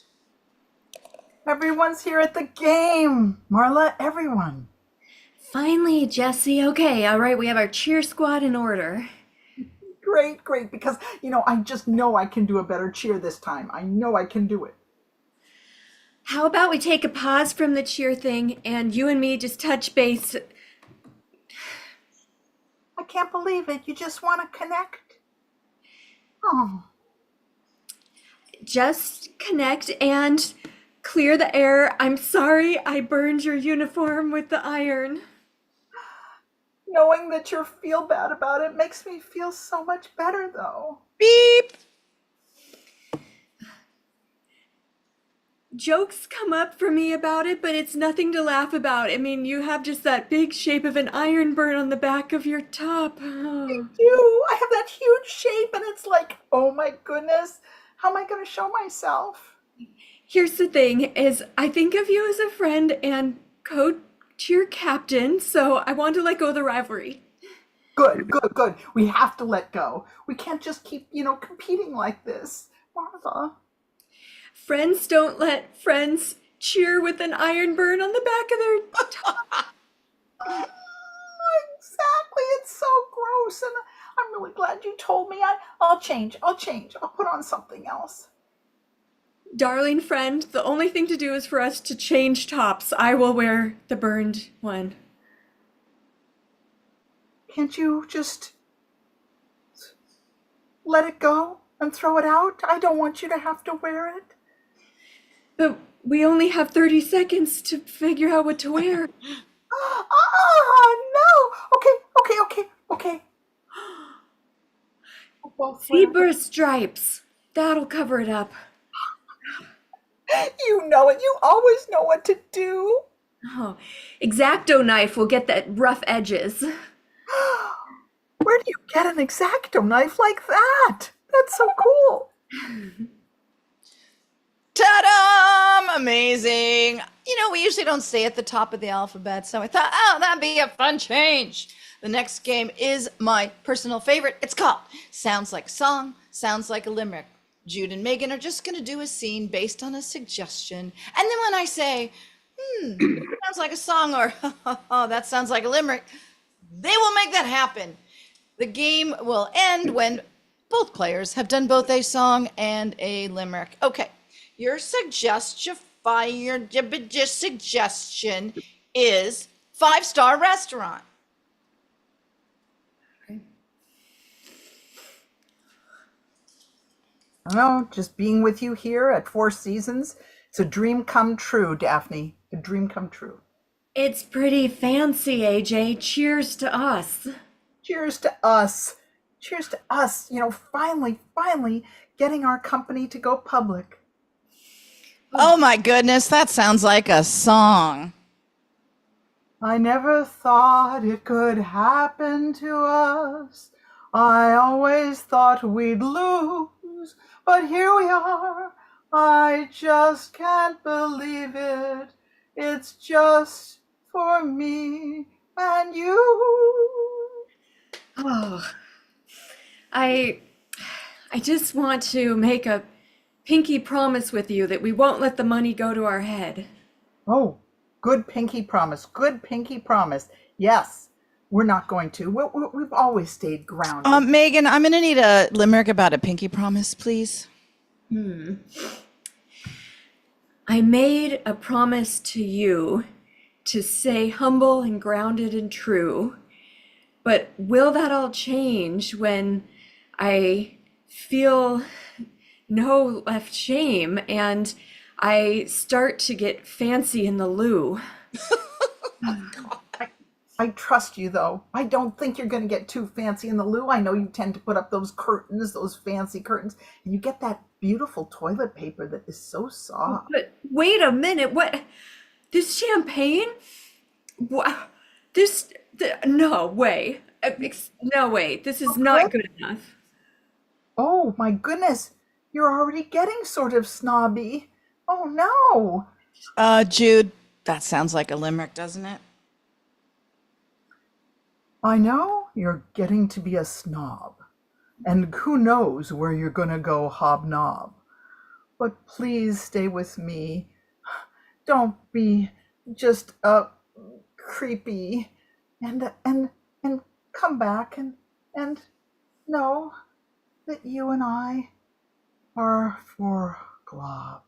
Everyone's here at the game. Marla, everyone. Finally, Jesse. Okay, all right, we have our cheer squad in order. Great, great, because, I just know I can do a better cheer this time. I know I can do it. How about we take a pause from the cheer thing and you and me just touch base? I can't believe it. You just want to connect. Oh, Just connect and clear the air. I'm sorry I burned your uniform with the iron. knowing that you feel bad about it makes me feel so much better, though. Beep. Jokes come up for me about it, but it's nothing to laugh about. I mean, you have just that big shape of an iron burn on the back of your top. Oh. You, I have that huge shape, and it's like, oh my goodness, how am I going to show myself? Here's the thing is I think of you as a friend and co-cheer captain, so I want to let go of the rivalry. Good, good, good. We have to let go. We can't just keep, competing like this. Martha. Friends don't let friends cheer with an iron burn on the back of their top. Exactly. It's so gross, and I'm really glad you told me. I'll change. I'll put on something else. Darling friend, the only thing to do is for us to change tops. I will wear the burned one. Can't you just let it go and throw it out? I don't want you to have to wear it. But we only have 30 seconds to figure out what to wear. No. Okay. Zebra stripes. That'll cover it up. You know it. You always know what to do. Oh, X-Acto knife will get that rough edges. Where do you get an X-Acto knife like that? That's so cool. Ta-da! Amazing. We usually don't stay at the top of the alphabet, so I thought, that'd be a fun change. The next game is my personal favorite. It's called Sounds Like a Song, Sounds Like a Limerick. Jude and Megan are just going to do a scene based on a suggestion. And then when I say, sounds like a song, or that sounds like a limerick, they will make that happen. The game will end when both players have done both a song and a limerick. Okay, your suggestion is 5-star restaurant. I don't know, just being with you here at Four Seasons, it's a dream come true, Daphne. A dream come true. It's pretty fancy, AJ. Cheers to us. Cheers to us. Cheers to us. Finally getting our company to go public. Oh my goodness, that sounds like a song. I never thought it could happen to us. I always thought we'd lose. But here we are. I just can't believe it. It's just for me and you. Oh, I just want to make a pinky promise with you that we won't let the money go to our head. Oh, good pinky promise. Good pinky promise. Yes, we're not going to. We've always stayed grounded. Megan, I'm going to need a limerick about a pinky promise, please. I made a promise to you to stay humble and grounded and true, but will that all change when I feel no left shame and I start to get fancy in the loo? I trust you, though. I don't think you're going to get too fancy in the loo. I know you tend to put up those curtains, those fancy curtains, and you get that beautiful toilet paper that is so soft. But wait a minute, what? This champagne? What? No way. No way. This is not good enough. Oh, my goodness. You're already getting sort of snobby. Oh no. Jude, that sounds like a limerick, doesn't it? I know you're getting to be a snob, and who knows where you're gonna go hobnob. But please stay with me. Don't be just creepy, and come back and know that you and I are for glob.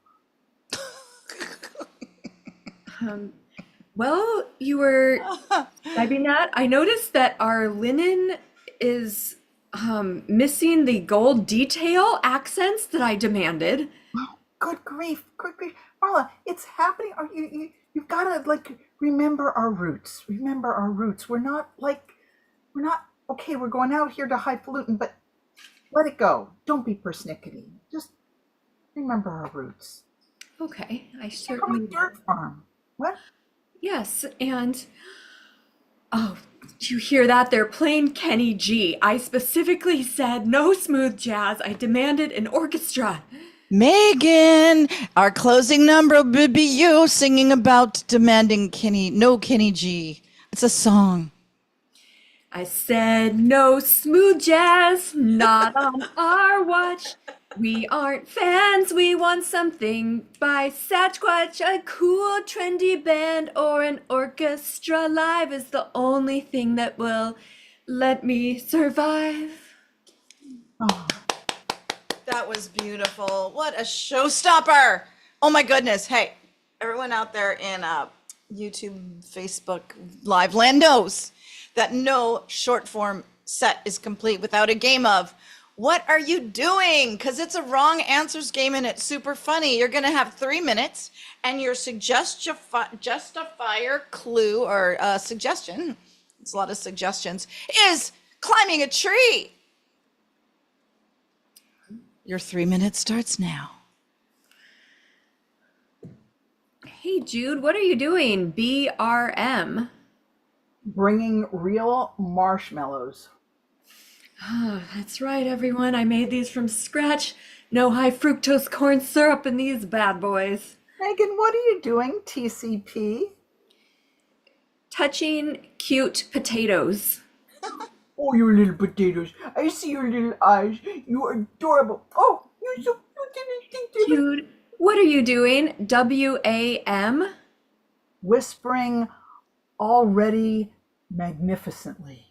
Well, you were typing that. I noticed that our linen is missing the gold detail accents that I demanded. Good grief, good grief. Marla, it's happening. You've got to like remember our roots. Remember our roots. We're not, okay, we're going out here to highfalutin, but let it go. Don't be persnickety. Just remember our roots. Okay, I We're certainly a dirt farm. What? Yes, and oh, did you hear that? They're playing Kenny G. I specifically said no smooth jazz. I demanded an orchestra. Megan, our closing number will be you singing about demanding Kenny G. It's a song. I said no smooth jazz, not on our watch. We aren't fans, we want something by Sasquatch. A cool, trendy band or an orchestra live is the only thing that will let me survive. Oh, That was beautiful. What a showstopper. Oh my goodness. Hey, everyone out there in YouTube, Facebook, Live Land knows that no short form set is complete without a game of what are you doing? Because it's a wrong answers game and it's super funny. You're going to have 3 minutes and your justifier clue or suggestion, it's a lot of suggestions, is climbing a tree. Your 3 minutes starts now. Hey Jude, what are you doing? BRM. bringing real marshmallows. Oh, that's right, everyone. I made these from scratch. No high fructose corn syrup in these bad boys. Megan, what are you doing, TCP? Touching cute potatoes. Oh, you little potatoes. I see your little eyes. You're adorable. Oh, you're so cute. Jude, what are you doing? WAM? Whispering already magnificently.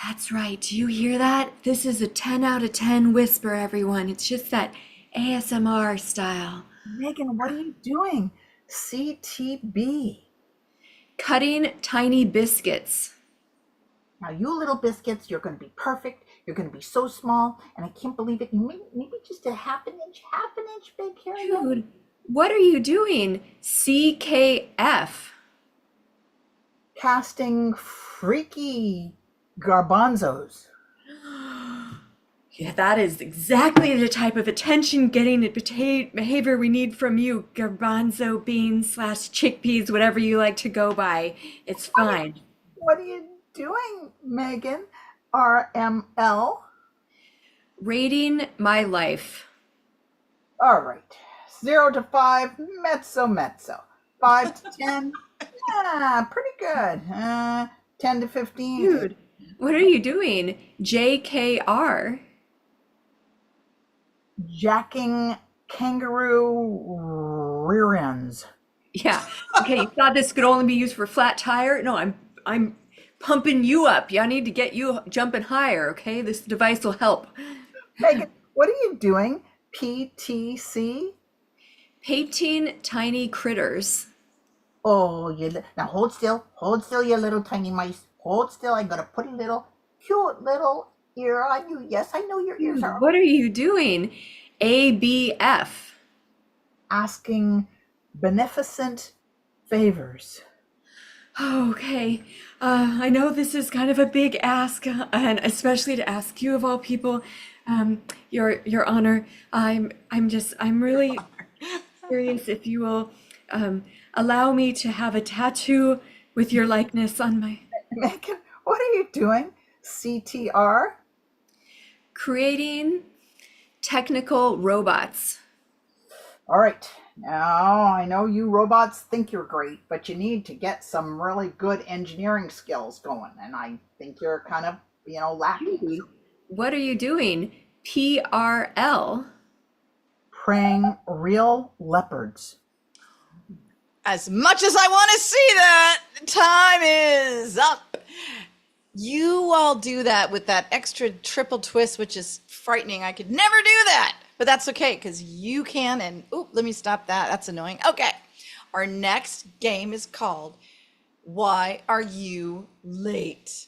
That's right. Do you hear that? This is a 10 out of 10 whisper, everyone. It's just that ASMR style. Megan, what are you doing? CTB. Cutting tiny biscuits. Now, you little biscuits, you're going to be perfect. You're going to be so small, and I can't believe it. Maybe just a half an inch big here. Dude, what are you doing? CKF. Casting freaky garbanzos. Yeah, that is exactly the type of attention-getting behavior we need from you, garbanzo beans / chickpeas, whatever you like to go by. It's fine. What are you doing, Megan? RML. Rating my life. All right. 0 to 5, mezzo. 5 to 10, pretty good. 10 to 15. Dude, what are you doing? JKR. Jacking kangaroo rear ends. Yeah. Okay, you thought this could only be used for flat tire? No, I'm pumping you up. Yeah, I need to get you jumping higher, okay? This device will help. Megan, what are you doing? PTC? Painting tiny critters. Oh, now hold still, you little tiny mice. Hold still. I'm gonna put a little cute little ear on you. Yes, I know your ears are What are you doing? ABF. asking beneficent favors. Okay. I know this is kind of a big ask, and especially to ask you of all people, Your Honor. I'm really curious if you will allow me to have a tattoo with your likeness on my. Megan, what are you doing? CTR? Creating technical robots. All right. Now, I know you robots think you're great, but you need to get some really good engineering skills going. And I think you're kind of, lacking. What are you doing? PRL? Praying real leopards. As much as I want to see that, time is up. You all do that with that extra triple twist, which is frightening. I could never do that, but that's okay because you can. And let me stop that. That's annoying. Okay. Our next game is called Why Are You Late?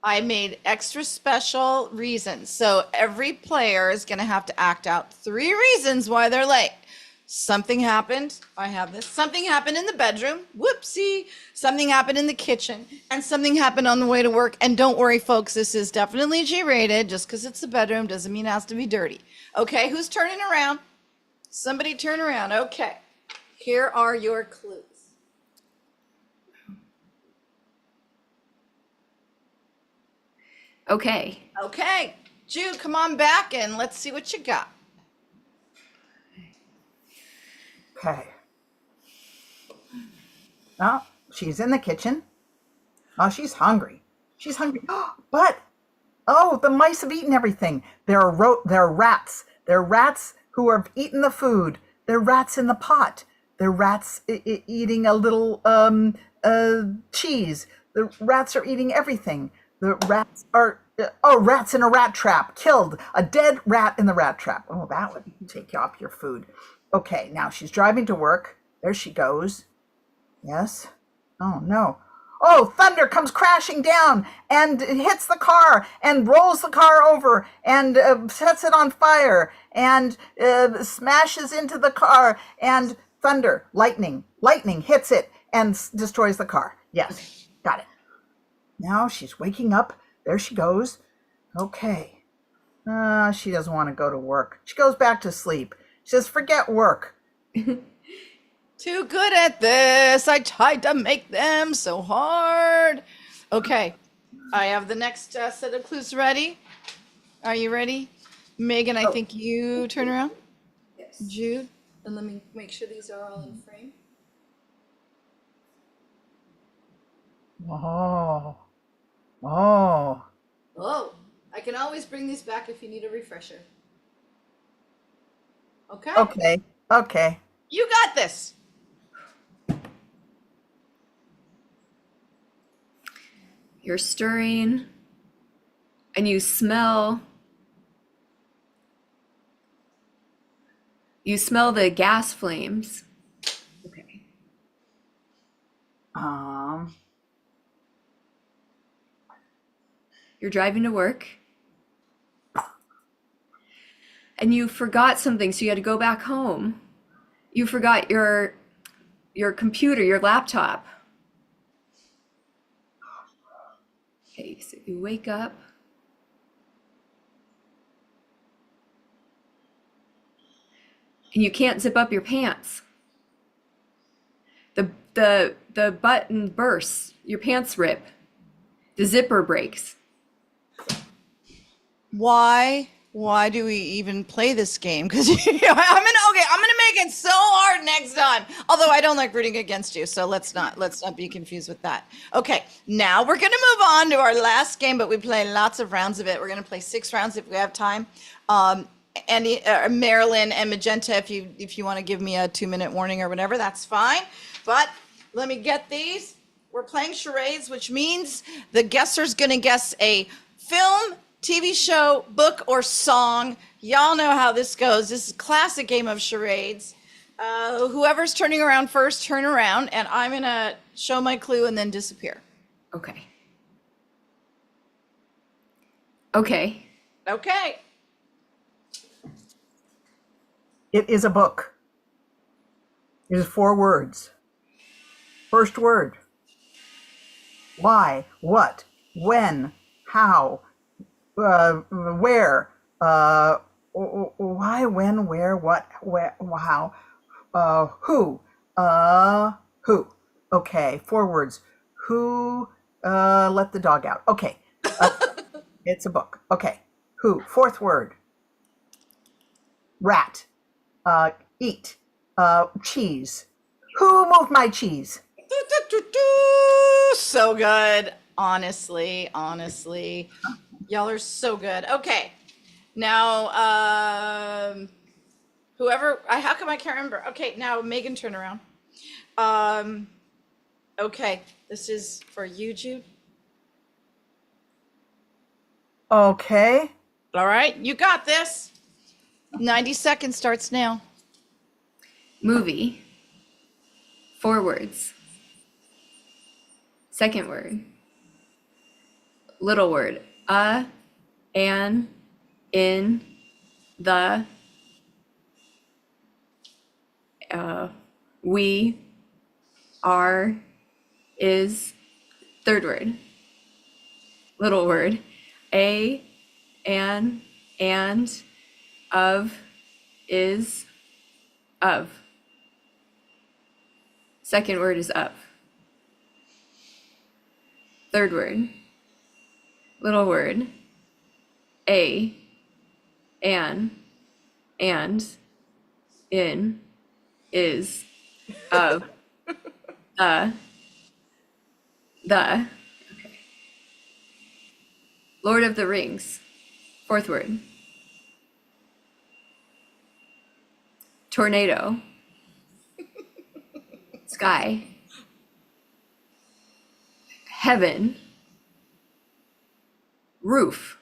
I made extra special reasons. So every player is going to have to act out 3 reasons why they're late. Something happened. I have this. Something happened in the bedroom. Whoopsie. Something happened in the kitchen. And something happened on the way to work. And don't worry, folks, this is definitely G-rated. Just because it's the bedroom doesn't mean it has to be dirty. Okay, who's turning around? Somebody turn around. Okay. Here are your clues. Okay. Okay. Jude, come on back and let's see what you got. Okay. Oh, she's in the kitchen. Oh, she's hungry. She's hungry. But, the mice have eaten everything. There are rats. There are rats who have eaten the food. There are rats in the pot. There are rats eating a little cheese. The rats are eating everything. The rats are, rats in a rat trap. Killed. A dead rat in the rat trap. Oh, that would take you off your food. Okay, now she's driving to work. There she goes. Yes. Oh, no. Oh, thunder comes crashing down and hits the car and rolls the car over and sets it on fire and smashes into the car and thunder, lightning hits it and destroys the car. Yes, got it. Now she's waking up. There she goes. Okay. She doesn't want to go to work. She goes back to sleep. She says, forget work. Too good at this. I tried to make them so hard. Okay. I have the next set of clues ready. Are you ready? Megan, I think you turn around. Yes. Jude, and let me make sure these are all in frame. Oh. Oh, I can always bring these back if you need a refresher. Okay. Okay. You got this. You're stirring and you smell the gas flames. Okay. You're driving to work and you forgot something, so you had to go back home. You forgot your computer, your laptop. Okay, so you wake up. And you can't zip up your pants. The button bursts, your pants rip. The zipper breaks. Why do we even play this game? Because I'm gonna make it so hard next time. Although I don't like rooting against you, so let's not be confused with that. Okay, now we're gonna move on to our last game, but we play lots of rounds of it. We're gonna play 6 rounds if we have time. Marilyn and Magenta, if you want to give me a 2-minute warning or whatever, that's fine. But let me get these. We're playing charades, which means the guesser's gonna guess a film, TV show, book, or song. Y'all know how this goes. This is a classic game of charades. Whoever's turning around first, turn around, and I'm going to show my clue and then disappear. Okay. Okay. Okay. It is a book. It is 4 words. First word. Why, what, when, how, where, why, when, where, what, how, who. Okay, 4 words. Who let the dog out? Okay, it's a book. Okay, who. 4th word. Rat. Eat. Cheese. Who moved my cheese? So good. Honestly. Y'all are so good. Okay. Now, how come I can't remember? Okay, now Megan, turn around. Okay, this is for you, Jude. Okay. All right, you got this. 90 seconds starts now. Movie. 4 words. Second word. Little word. An, in, the, we, are, is. Third word. Little word. A, an, and, of, is, of. Second word is of. Third word. Little word. A, an, and, in, is, of, the. Okay. Lord of the Rings. Fourth word. Tornado. Sky. Heaven. Roof.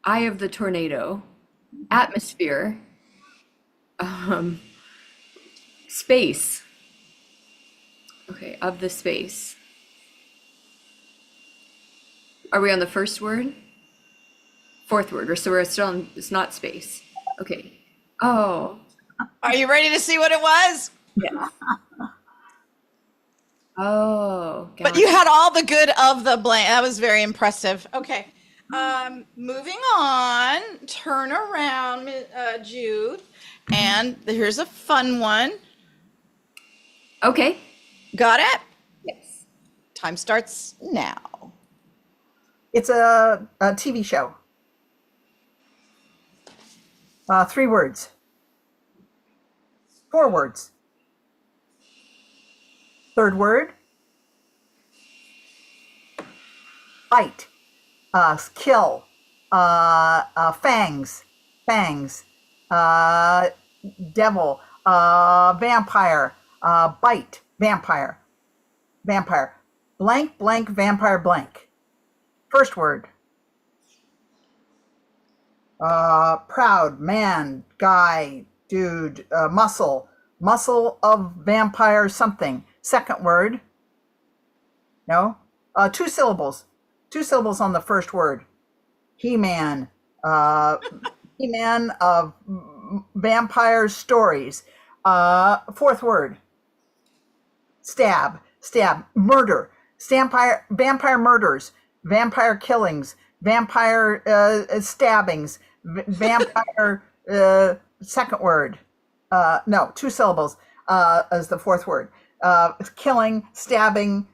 Eye of the tornado. Atmosphere. Space. Okay, of the space. Are we on the first word? Fourth word, so we're still on, it's not space. Okay. Oh, Are you ready to see what it was? yeah. Oh, But you had all the good of the blank. That was very impressive. Okay. Moving on. Turn around, Jude. And here's a fun one. Okay. Got it? Yes. Time starts now. It's a TV show. 3 words. 4 words. Third word. Bite. Kill. Fangs. Devil. Vampire. Bite. Vampire. Blank, vampire, blank. First word. Proud, man, guy, dude, muscle of vampire, something. Second word. No? 2 syllables. 2 syllables on the first word. He-Man. He-Man of vampire stories. Fourth word. Stab. Murder. Vampire murders. Vampire killings. Vampire stabbings. Vampire second word. No, 2 syllables as the fourth word. Killing, stabbing,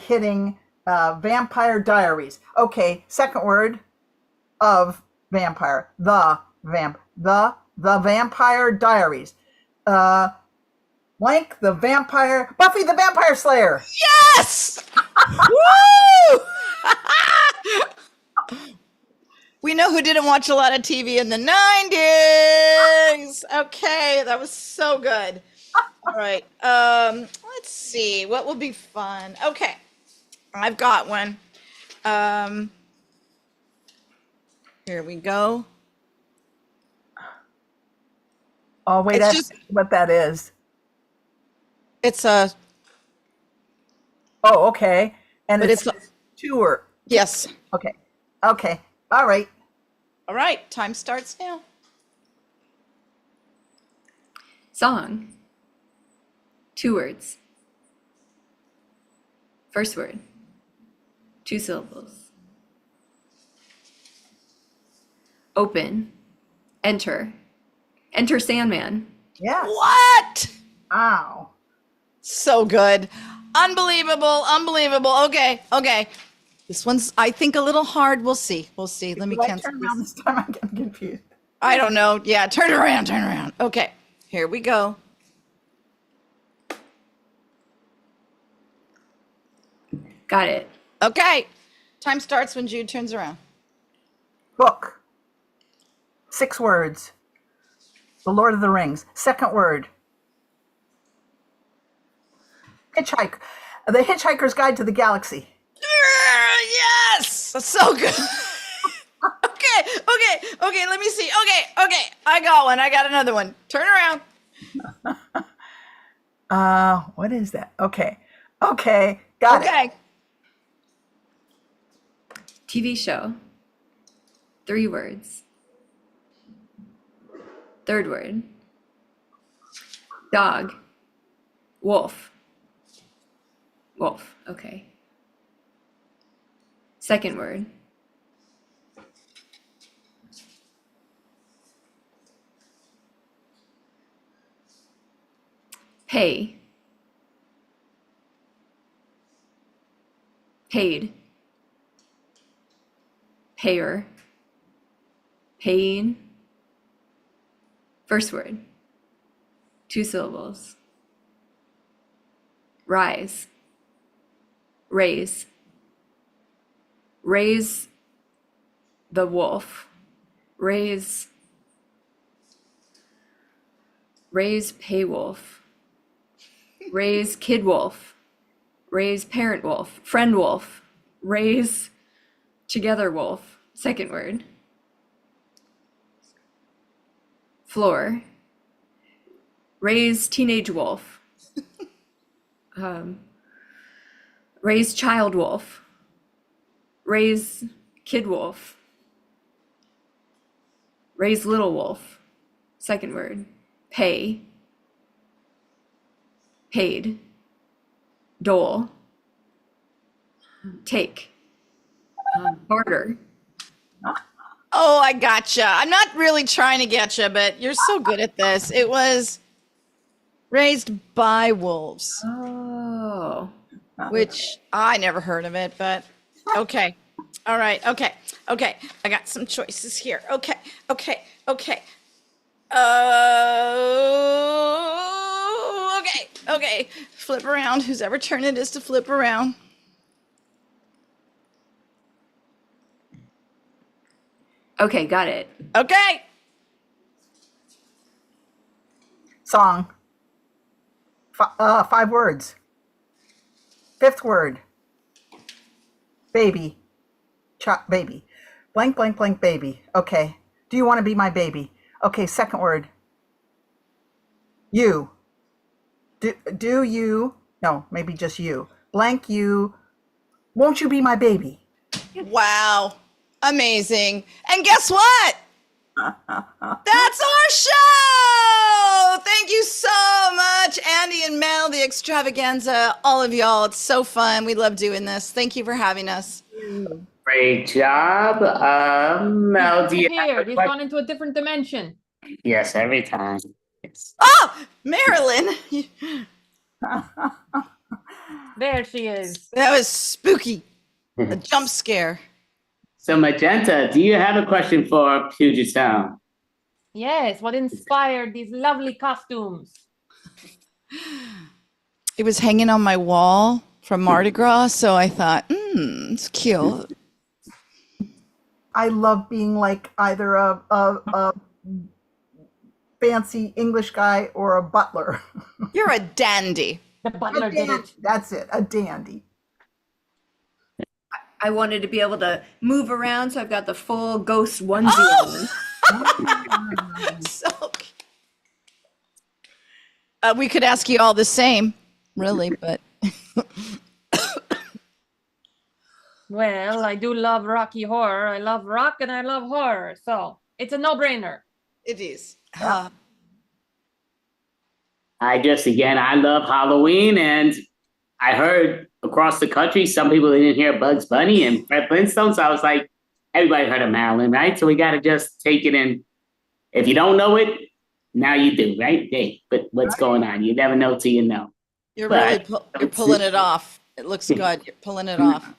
hitting, vampire diaries. Okay, second word of vampire. The vampire diaries. Blank the vampire. Buffy the Vampire Slayer. Yes! Woo! We know who didn't watch a lot of TV in the 90s. Okay, that was so good. All right. Let's see. What will be fun? Okay. I've got one. Here we go. Oh, wait, It's that's just- what that is. It's a, Oh, okay. And but it's it's, 2 or yes. okay. All right. All right. Time starts now. Song. 2 words. First word. 2 syllables. Open. Enter. Enter Sandman. Yes. What? Wow. So good. Unbelievable. Okay. This one's, I think, a little hard. We'll see. Let me If I cancel turn around this. this time, I get confused. I don't know. Yeah, turn around, turn around. Okay, here we go. Got it. Okay, time starts when Jude turns around. Book. 6 words. The Lord of the Rings. Second word. Hitchhike. The Hitchhiker's Guide to the Galaxy. Yes, that's so good. Okay, let me see. Okay, I got one. I got another one. Turn around. What is that? Okay, got it. Okay. TV show. 3 words. Third word. Dog. Wolf. Wolf. Okay. Second word. Pay. Paid. Payer. Paying. First word. 2 syllables. Rise. Raise. Raise the wolf. Raise pay wolf. Raise kid wolf. Raise parent wolf. Friend wolf. Raise together wolf. Second word. Floor. Raise teenage wolf. Raise child wolf. Raise kid wolf. Raise little wolf. Second word. Pay. Paid. Dole. Take. Barter. Oh, I gotcha. I'm not really trying to get you, but you're so good at this. It was raised by wolves, Oh. which I never heard of it, but okay. All right. Okay. I got some choices here. Okay. Okay. Flip around. Whose ever turn it is to flip around. Okay, got it. Okay. Song. 5 words. Fifth word. Baby. Baby. Blank, blank, blank, baby. Okay. Do you want to be my baby? Okay, second word. You. Do you, no, maybe just you. Blank you. Won't you be my baby? Wow. Amazing. And guess what? That's our show. Thank you so much, Andy and Mel, the Extravaganza, all of y'all. It's so fun. We love doing this. Thank you for having us. Great job. Mel, do you have Here, a he's question? gone into a different dimension. Yes, every time. Yes. Oh, Marilyn. There she is. That was spooky. A jump scare. So, Magenta, do you have a question for Puget Sound? Yes, what inspired these lovely costumes? It was hanging on my wall from Mardi Gras, so I thought, it's cute. I love being like either a fancy English guy or a butler. You're a dandy. The butler did it. That's it, a dandy. I wanted to be able to move around, so I've got the full ghost onesie Oh! on. So we could ask you all the same, really, but Well, I do love Rocky Horror. I love rock and I love horror. So it's a no-brainer. it is. I love Halloween, and I heard across the country, some people didn't hear Bugs Bunny and Fred Flintstone. So I was like, everybody heard of Marilyn, right? So we got to just take it in. If you don't know it, now you do, right? Hey, but what's going on? You never know till you know. You're But- really you're pulling it off. It looks good. You're pulling it off.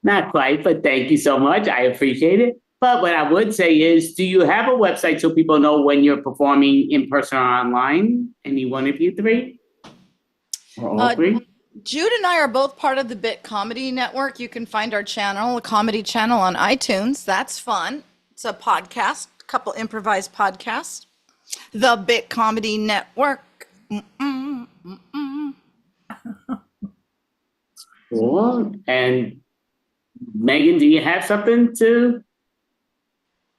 Not quite, but thank you so much. I appreciate it. But what I would say is, do you have a website so people know when you're performing in person or online? Any one of you three? Or all three? Jude and I are both part of the Bit Comedy Network. You can find our channel, a comedy channel on iTunes. That's fun. It's a podcast, a couple improvised podcasts. The Bit Comedy Network. Cool. And Megan, do you have something to?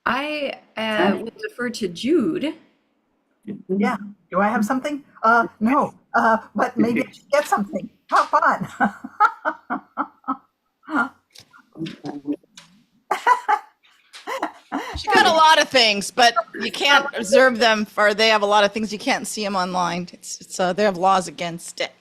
I will defer to Jude. Yeah. Do I have something? No. But maybe I should get something. How fun. She got a lot of things, but you can't observe them, or they have a lot of things you can't see them online. It's they have laws against it.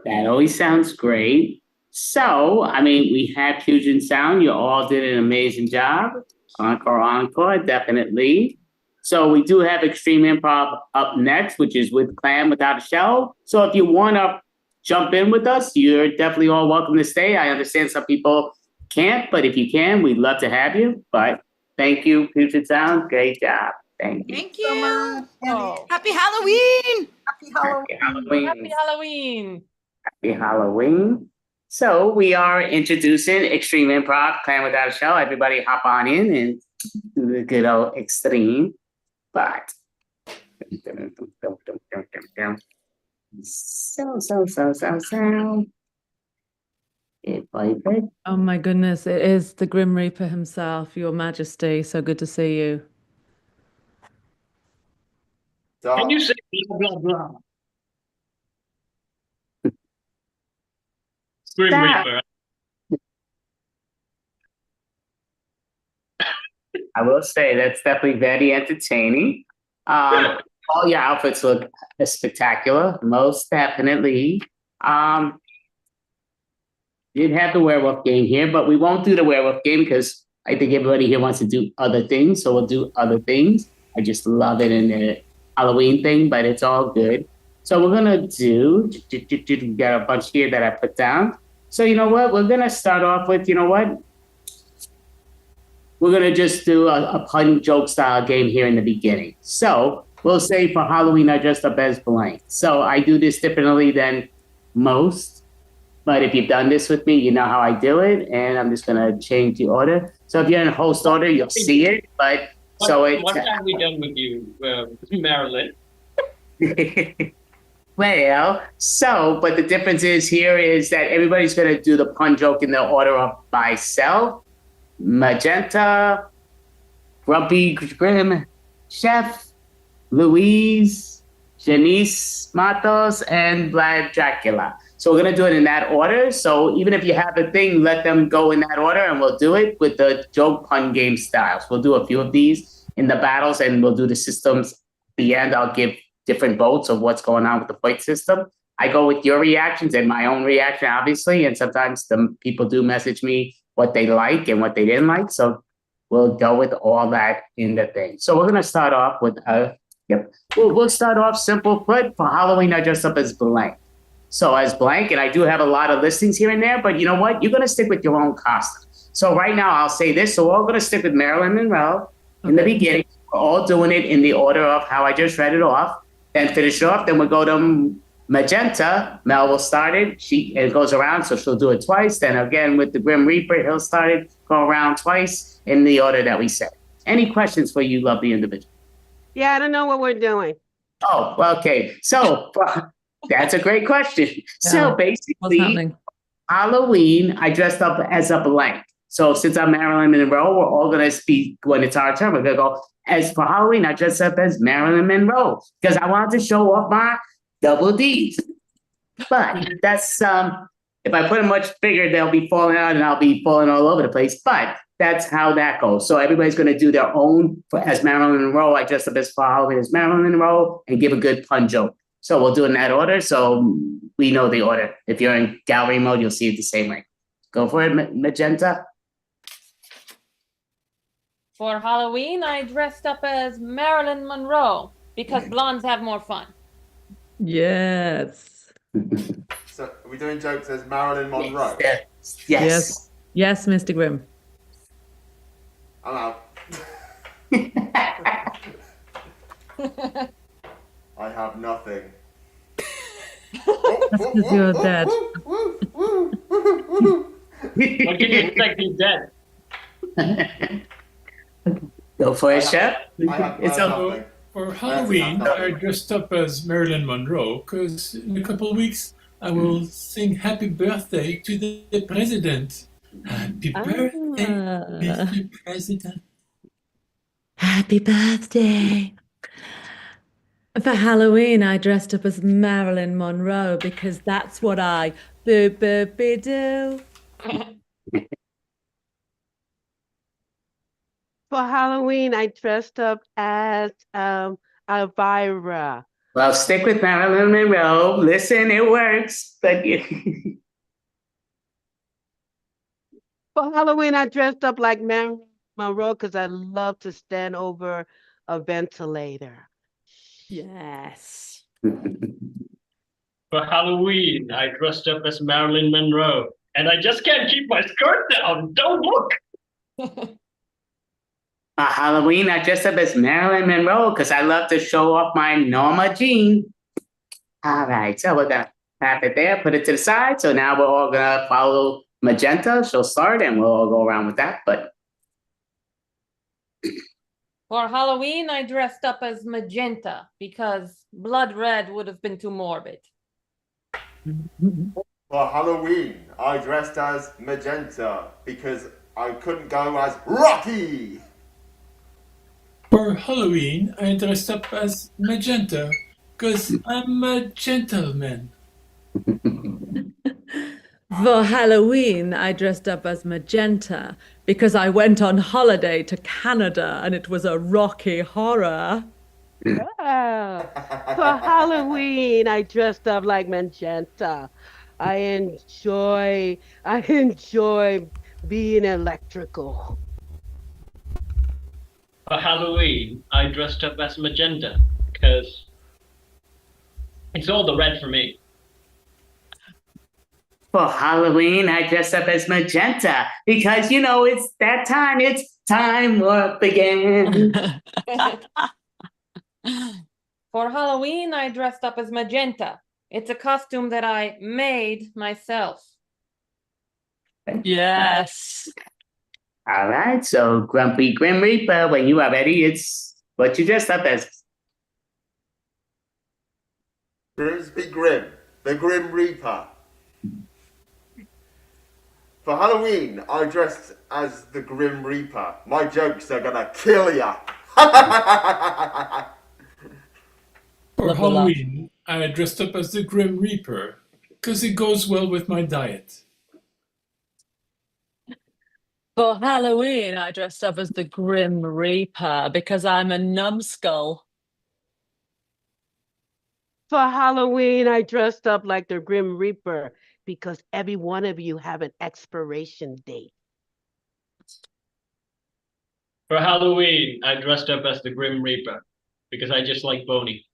That always sounds great. So, I mean, we have Fusion Sound. You all did an amazing job. Encore, definitely. So we do have Extreme Improv up next, which is with Clan Without a Shell. So if you want to jump in with us, you're definitely all welcome to stay. I understand some people can't, but if you can, we'd love to have you. But thank you, Fusion Sound. Great job. Thank you. Thank you. So much. Oh. Happy Halloween. Happy Halloween. Happy Halloween. Happy Halloween. So we are introducing Extreme Improv, Clan Without a Shell. Everybody hop on in and do the good old extreme. But so. Oh my goodness, it is the Grim Reaper himself, Your Majesty. So good to see you. Can you say blah, blah, blah? Grim Stop. Reaper. I will say that's definitely very entertaining. All your outfits look spectacular, most definitely. Did have the werewolf game here, but we won't do the werewolf game because I think everybody here wants to do other things, so we'll do other things. I just love it in the Halloween thing, but it's all good. So we're gonna do. We got a bunch here that I put down. So you know what? We're gonna start off with. You know what? We're gonna just do a pun joke style game here in the beginning. So we'll say for Halloween I dressed up as blank. So I do this differently than most, but if you've done this with me, you know how I do it, and I'm just gonna change the order. So if you're in host order, you'll see it. But What have we done with you, Marilyn? Well, but the difference is here is that everybody's gonna do the pun joke in the order of myself, Magenta, Grumpy Grim, Chef, Louise, Janice Matos, and Vlad Dracula. So we're going to do it in that order. So even if you have a thing, let them go in that order, and we'll do it with the joke pun game styles. We'll do a few of these in the battles, and we'll do the systems. At the end, I'll give different votes of what's going on with the point system. I go with your reactions and my own reaction, obviously, and sometimes the people do message me what they like and what they didn't like. So we'll go with all that in the thing. So we're going to start off with, we'll start off simple. But for Halloween, I dress up as blank. So as blank, and I do have a lot of listings here and there, but you know what? You're going to stick with your own costume. So right now, I'll say this. So we're all going to stick with Marilyn Monroe in the beginning. We're all doing it in the order of how I just read it off. Then finish it off. Then we'll go to Magenta. Mel will start it. It goes around, so she'll do it twice. Then again with the Grim Reaper, he'll start it, go around twice in the order that we said. Any questions for you, lovely individual? Yeah, I don't know what we're doing. Oh, okay. So that's a great question. So basically, Halloween, I dressed up as a blank. So since I'm Marilyn Monroe, we're all going to speak when it's our turn. We're going to go, as for Halloween, I dressed up as Marilyn Monroe because I wanted to show off my double D's. But that's, if I put it much bigger, they'll be falling out and I'll be falling all over the place. But that's how that goes. So everybody's going to do their own. As Marilyn Monroe, I dressed up as for Halloween as Marilyn Monroe and give a good pun joke. So we'll do it in that order. So we know the order. If you're in gallery mode, you'll see it the same way. Go for it, Magenta. For Halloween, I dressed up as Marilyn Monroe because blondes have more fun. Yes. So are we doing jokes as Marilyn Monroe? Yes. Yes, Mr. Grimm. I'm out. I have nothing. That's because you're dead. What can you expect? He's dead. Go for it, Chef. I It's have a nothing. For Halloween, I dressed up as Marilyn Monroe because in a couple of weeks I will sing Happy Birthday to the President. Happy birthday, Mr. President. Happy birthday. For Halloween, I dressed up as Marilyn Monroe because that's what I do. For Halloween, I dressed up as Elvira. Well, stick with Marilyn Monroe. Listen, it works. But For Halloween, I dressed up like Marilyn Monroe because I love to stand over a ventilator. Yes. For Halloween, I dressed up as Marilyn Monroe, and I just can't keep my skirt down. Don't look. Halloween, I dressed up as Marilyn Monroe because I love to show off my Norma Jean. All right, so we're gonna tap it there, put it to the side. So now we're all gonna follow Magenta. She'll start, and we'll all go around with that. But For Halloween, I dressed up as magenta because blood red would have been too morbid. For Halloween, I dressed as Magenta because I couldn't go as Rocky. For Halloween, I dressed up as Magenta because I'm a gentleman. For Halloween, I dressed up as Magenta because I went on holiday to Canada and it was a Rocky Horror. For Halloween, I dressed up like Magenta. I enjoy being electrical. For Halloween, I dressed up as Magenta because it's all the red for me. for Halloween, I dressed up as Magenta because, you know, it's that time. It's time up again. For Halloween, I dressed up as magenta. It's a costume that I made myself. Yes. All right, so Grumpy Grim Reaper, when you are ready, it's what you dressed up as. Grimsby Grim, the Grim Reaper. For Halloween, I dressed as the Grim Reaper. My jokes are gonna kill ya. For Love the laugh. Halloween, I dressed up as the Grim Reaper because it goes well with my diet. For Halloween, I dressed up as the Grim Reaper because I'm a numbskull. For Halloween, I dressed up like the Grim Reaper because every one of you have an expiration date. For Halloween, I dressed up as the Grim Reaper because I just like Boney.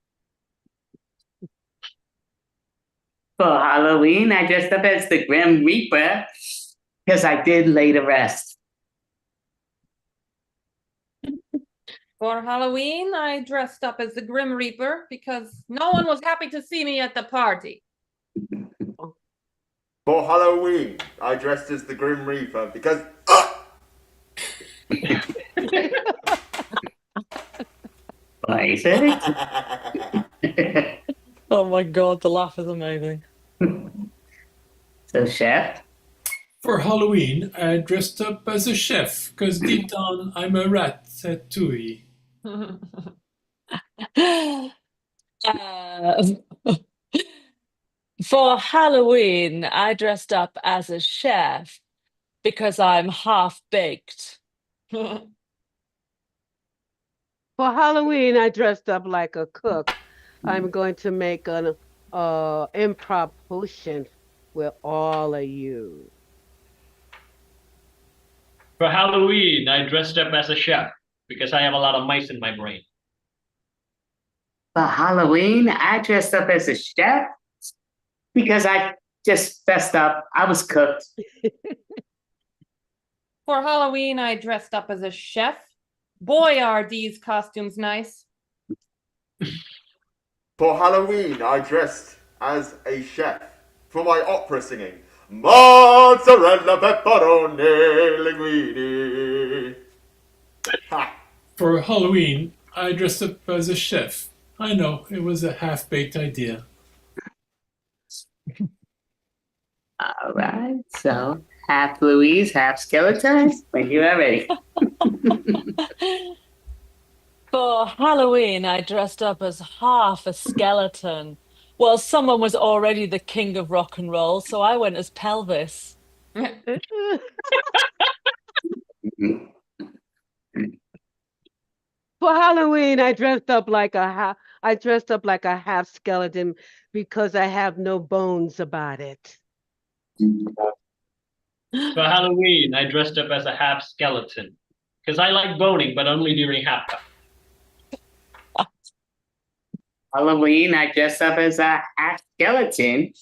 For Halloween, I dressed up as the Grim Reaper because I did lay to rest. For Halloween, I dressed up as the Grim Reaper because no one was happy to see me at the party. For Halloween, I dressed as the Grim Reaper because What is it? Oh my God, the laugh is amazing. So, Chef? For Halloween, I dressed up as a chef because deep down I'm a ratatouille. For Halloween, I dressed up as a chef because I'm half baked. For Halloween, I dressed up like a cook. I'm going to make an improv potion with all of you. For Halloween, I dressed up as a chef because I have a lot of mice in my brain. For Halloween, I dressed up as a chef because I just fessed up. I was cooked. For Halloween, I dressed up as a chef. Boy, are these costumes nice. For Halloween, I dressed as a chef for my opera singing. Mozzarella, pepperoni, linguine. Ha! For Halloween, I dressed up as a chef. I know, it was a half-baked idea. All right. So half Louise, half skeleton. When you are ready. For Halloween, I dressed up as half a skeleton. Well, someone was already the king of rock and roll, so I went as Pelvis. For Halloween, I dressed up like a half skeleton because I have no bones about it. For Halloween, I dressed up as a half skeleton because I like boning, but only during half time. Halloween, I dress up as a half skeleton.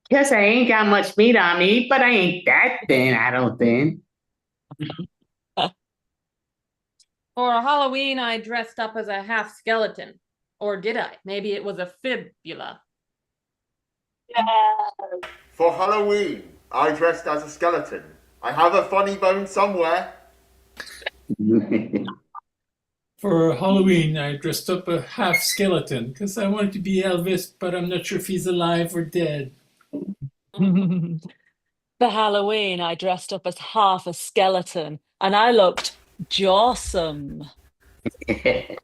Because I ain't got much meat on me, but I ain't that thin, I don't think. For Halloween, I dressed up as a half skeleton. Or did I? Maybe it was a fibula. For Halloween, I dressed as a skeleton. I have a funny bone somewhere. For Halloween, I dressed up a half skeleton because I wanted to be Elvis, but I'm not sure if he's alive or dead. For Halloween, I dressed up as half a skeleton and I looked jawsome. Okay.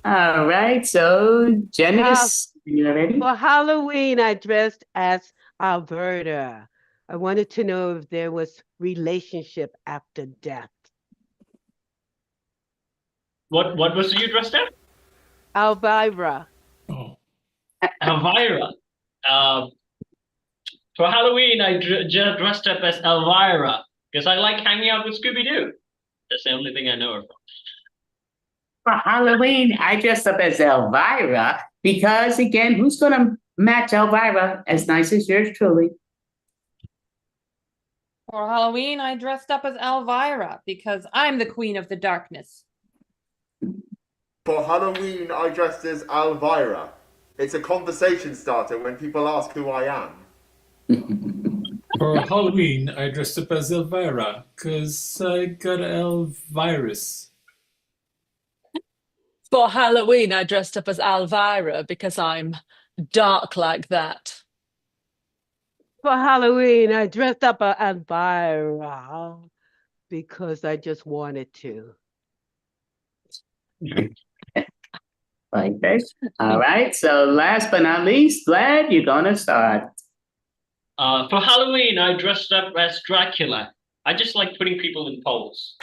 All right. So, Janice, you ready? For Halloween, I dressed as Alberta. I wanted to know if there was relationship after death. What was you dressed as? Elvira. Oh. Elvira. For Halloween, I dressed up as Elvira because I like hanging out with Scooby-Doo. That's the only thing I know her from. For Halloween, I dressed up as Elvira because, again, who's going to match Elvira as nice as yours truly? For Halloween, I dressed up as Elvira because I'm the queen of the darkness. For Halloween, I dressed as Elvira. It's a conversation starter when people ask who I am. For Halloween, I dressed up as Elvira because I got Elvirus. For Halloween, I dressed up as Elvira because I'm dark like that. For Halloween, I dressed up as Elvira because I just wanted to. Like this. All right. So, last but not least, Vlad, you're going to start. For Halloween, I dressed up as Dracula. I just like putting people in poles.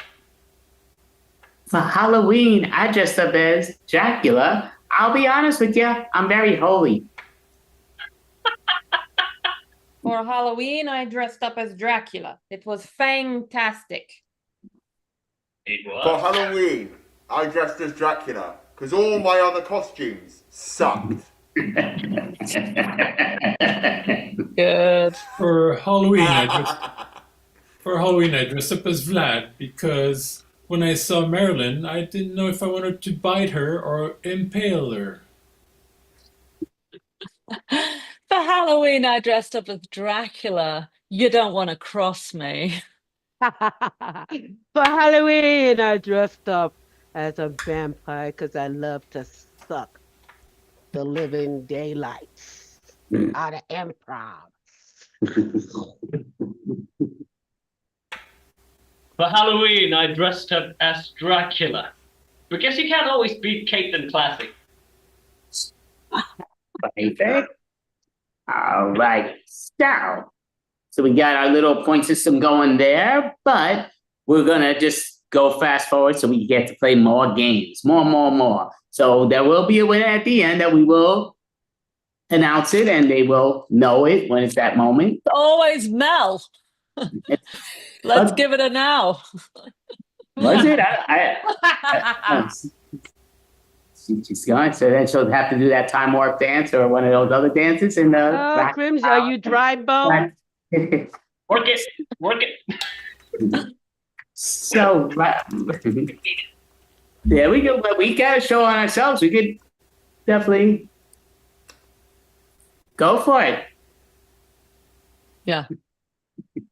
For Halloween, I dressed up as Dracula. I'll be honest with you, I'm very holy. For Halloween, I dressed up as Dracula. It was fantastic. It was. For Halloween, I dressed as Dracula because all my other costumes sucked. Good. For Halloween, I dressed up as Vlad because when I saw Marilyn, I didn't know if I wanted to bite her or impale her. For Halloween, I dressed up as Dracula. You don't want to cross me. For Halloween, I dressed up as a vampire because I love to suck the living daylights out of improv. For Halloween, I dressed up as Dracula. Because you can't always beat Caitlin Classic. Perfect. All right. So we got our little point system going there, but we're going to just go fast forward so we get to play more games. More. So there will be a winner at the end that we will announce it and they will know it when it's that moment. Always Mel. Let's give it a now. Was it? She's gone, so then she'll have to do that time warp dance or one of those other dances in the. Crims, are you dry bone? Well, Work it. Work it. So there we go. But we got a show on ourselves. We could definitely go for it. Yeah.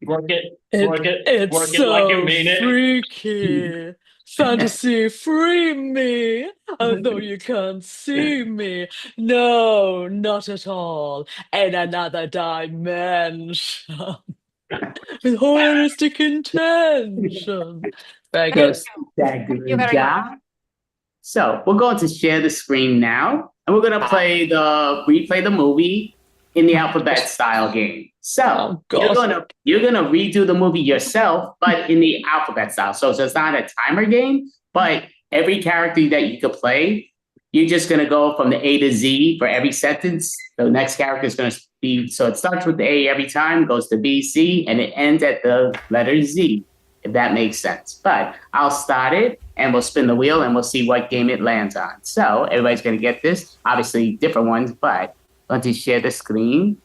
Work it. It- Work it. It's Work it so like you mean it. freaky. Fantasy, free me, although you can't see me. No, not at all. In another dimension. With horroristic intention. Very good. You better go. So we're going to share the screen now, and we're going to replay the movie in the alphabet style game. So Oh, God. you're gonna redo the movie yourself, but in the alphabet style. So it's not a timer game, but every character that you could play, you're just gonna go from the A to Z for every sentence. The next character is gonna be, so it starts with the A every time, goes to B, C, and it ends at the letter Z, if that makes sense. But I'll start it and we'll spin the wheel and we'll see what game it lands on. So everybody's gonna get this, obviously different ones, but I'm going to share the screen.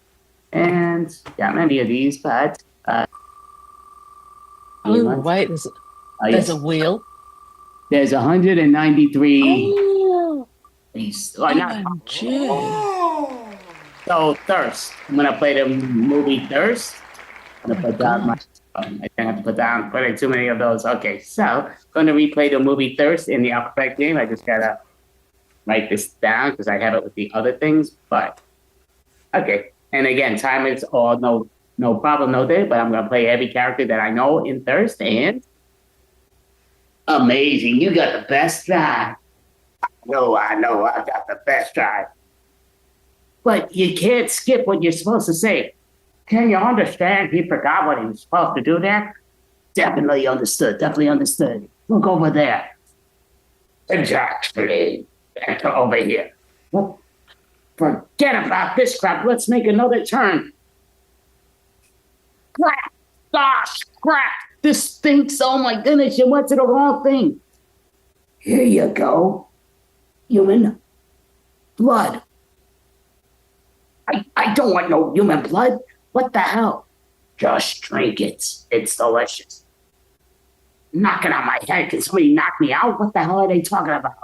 And got many of these, but Oh, wait, there's yes. a wheel. There's 193 Oh, these. Not, OMG. so Thirst. I'm gonna play the movie Thirst. I'm gonna put down my. I don't have to put in too many of those. Okay, so I'm gonna replay the movie Thirst in the alphabet game. I just gotta write this down because I have it with the other things. But okay, and again, time is all no problem, no day. But I'm gonna play every character that I know in Thirst, and amazing, you got the best drive. I know, I got the best drive. But you can't skip what you're supposed to say. Can you understand? He forgot what he was supposed to do there. Definitely understood. Look over there. Exactly. Enter over here. Well, forget about this crap. Let's make another turn. Crap! Gosh, crap! This stinks. Oh my goodness, you went to the wrong thing. Here you go. Human blood. I don't want no human blood. What the hell? Just drink it. It's delicious. Knocking on my head. Can somebody knock me out? What the hell are they talking about?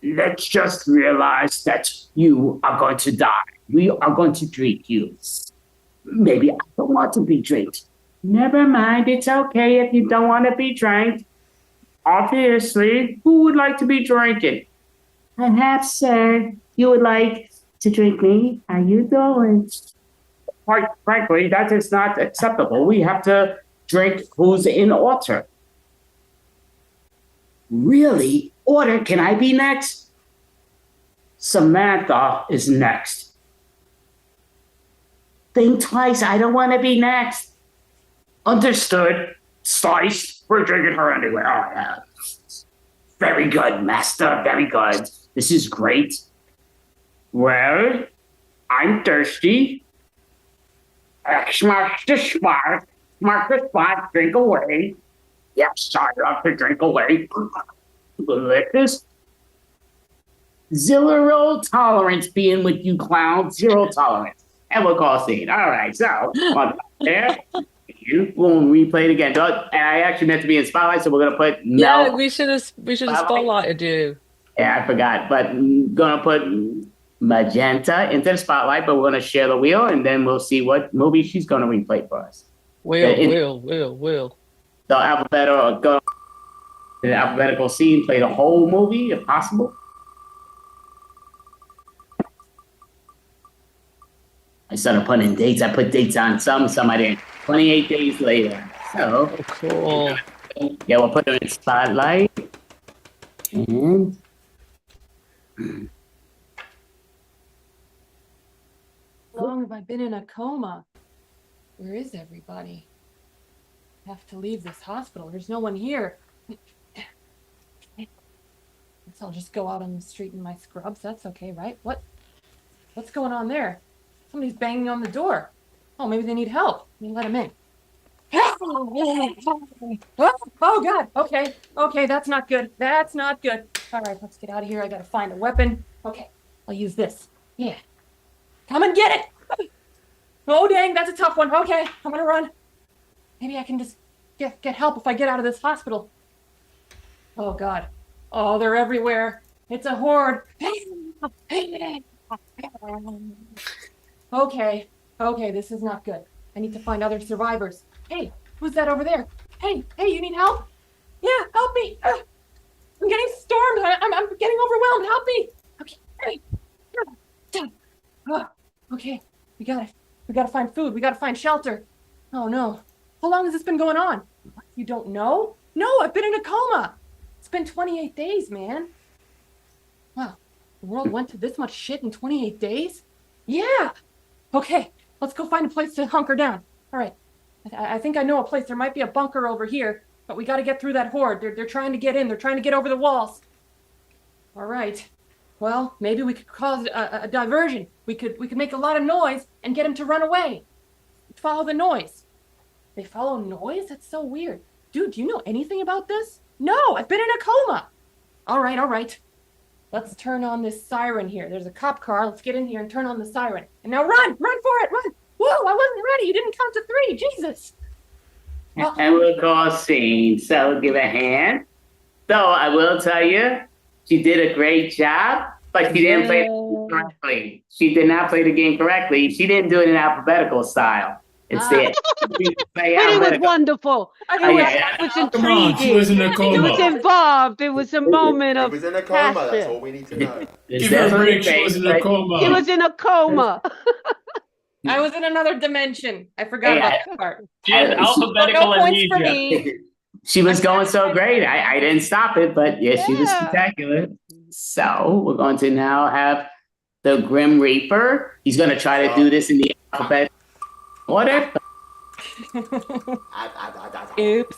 Let's just realize that you are going to die. We are going to drink you. Maybe I don't want to be drank. Never mind. It's okay if you don't want to be drank. Obviously, who would like to be drinking? Perhaps, sir, you would like to drink me. How you doing? Quite frankly, that is not acceptable. We have to drink who's in order. Really? Order? Can I be next? Samantha is next. Think twice. I don't want to be next. Understood. Sliced. We're drinking her anyway. Oh, yeah. Very good, master. Very good. This is great. Well, I'm thirsty. Smart the smart. Smart the spot. Drink away. Yes, I love to drink away. Delicious. Zero tolerance being with you clowns. Zero tolerance. And we'll call scene. All right, so there. You will replay it again. And I actually meant to be in Spotlight, so we're gonna put Mel. Yeah, we should have spotlighted you. Yeah, I forgot. But I'm gonna put Magenta into the Spotlight, but we're gonna share the wheel, and then we'll see what movie she's gonna replay for us. Will. The alphabetical scene, play the whole movie if possible. I started putting dates. I put dates on some I didn't. 28 days later. So cool. Yeah, we'll put them in Spotlight. And How long have I been in a coma? Where is everybody? I have to leave this hospital. There's no one here. Guess I'll just go out on the street in my scrubs. That's okay, right? What's going on there? Somebody's banging on the door. Oh, maybe they need help. Let me let them in. Oh God. Okay, that's not good. All right, let's get out of here. I gotta find a weapon. Okay, I'll use this. Yeah. Come and get it. Oh, dang, that's a tough one. Okay, I'm gonna run. Maybe I can just get help if I get out of this hospital. Oh, God. Oh, they're everywhere. It's a horde. Okay, okay, this is not good. I need to find other survivors. Hey, who's that over there? Hey, you need help? Yeah, help me. I'm getting stormed. I'm getting overwhelmed. Help me. Okay, hey. Okay, we gotta find food. We gotta find shelter. Oh no. How long has this been going on? What? You don't know? No, I've been in a coma. It's been 28 days, man. Wow, the world went to this much shit in 28 days? Yeah. Okay, let's go find a place to hunker down. All right. I think I know a place. There might be a bunker over here, but we got to get through that horde. They're trying to get in. They're trying to get over the walls. All right. Well, maybe we could cause a diversion. We could make a lot of noise and get them to run away. Follow the noise. They follow noise? That's so weird. Dude, do you know anything about this? No, I've been in a coma. All right. Let's turn on this siren here. There's a cop car. Let's get in here and turn on the siren. And now run for it, run. Whoa, I wasn't ready. You didn't count to 3. Jesus. And we'll call scene. So give a hand. So I will tell you, she did a great job, but she didn't play the game correctly. She did not play the game correctly. She didn't do it in alphabetical style. Instead, she play But it was alphabetical. wonderful. It was Come on, she was in a intriguing. It was coma. involved. It was a moment It of was in a coma, that's passion. all we need to know. It's Give her a definitely break. She great, was in a but- coma. He was in a coma. I was in another dimension. I forgot about that part. She has alphabetical No points for amnesia. me. She was going so great. I didn't stop it, but yes, she was Yeah. spectacular. So we're going to now have the Grim Reaper. He's going to try to do this in the alphabet order. Oops.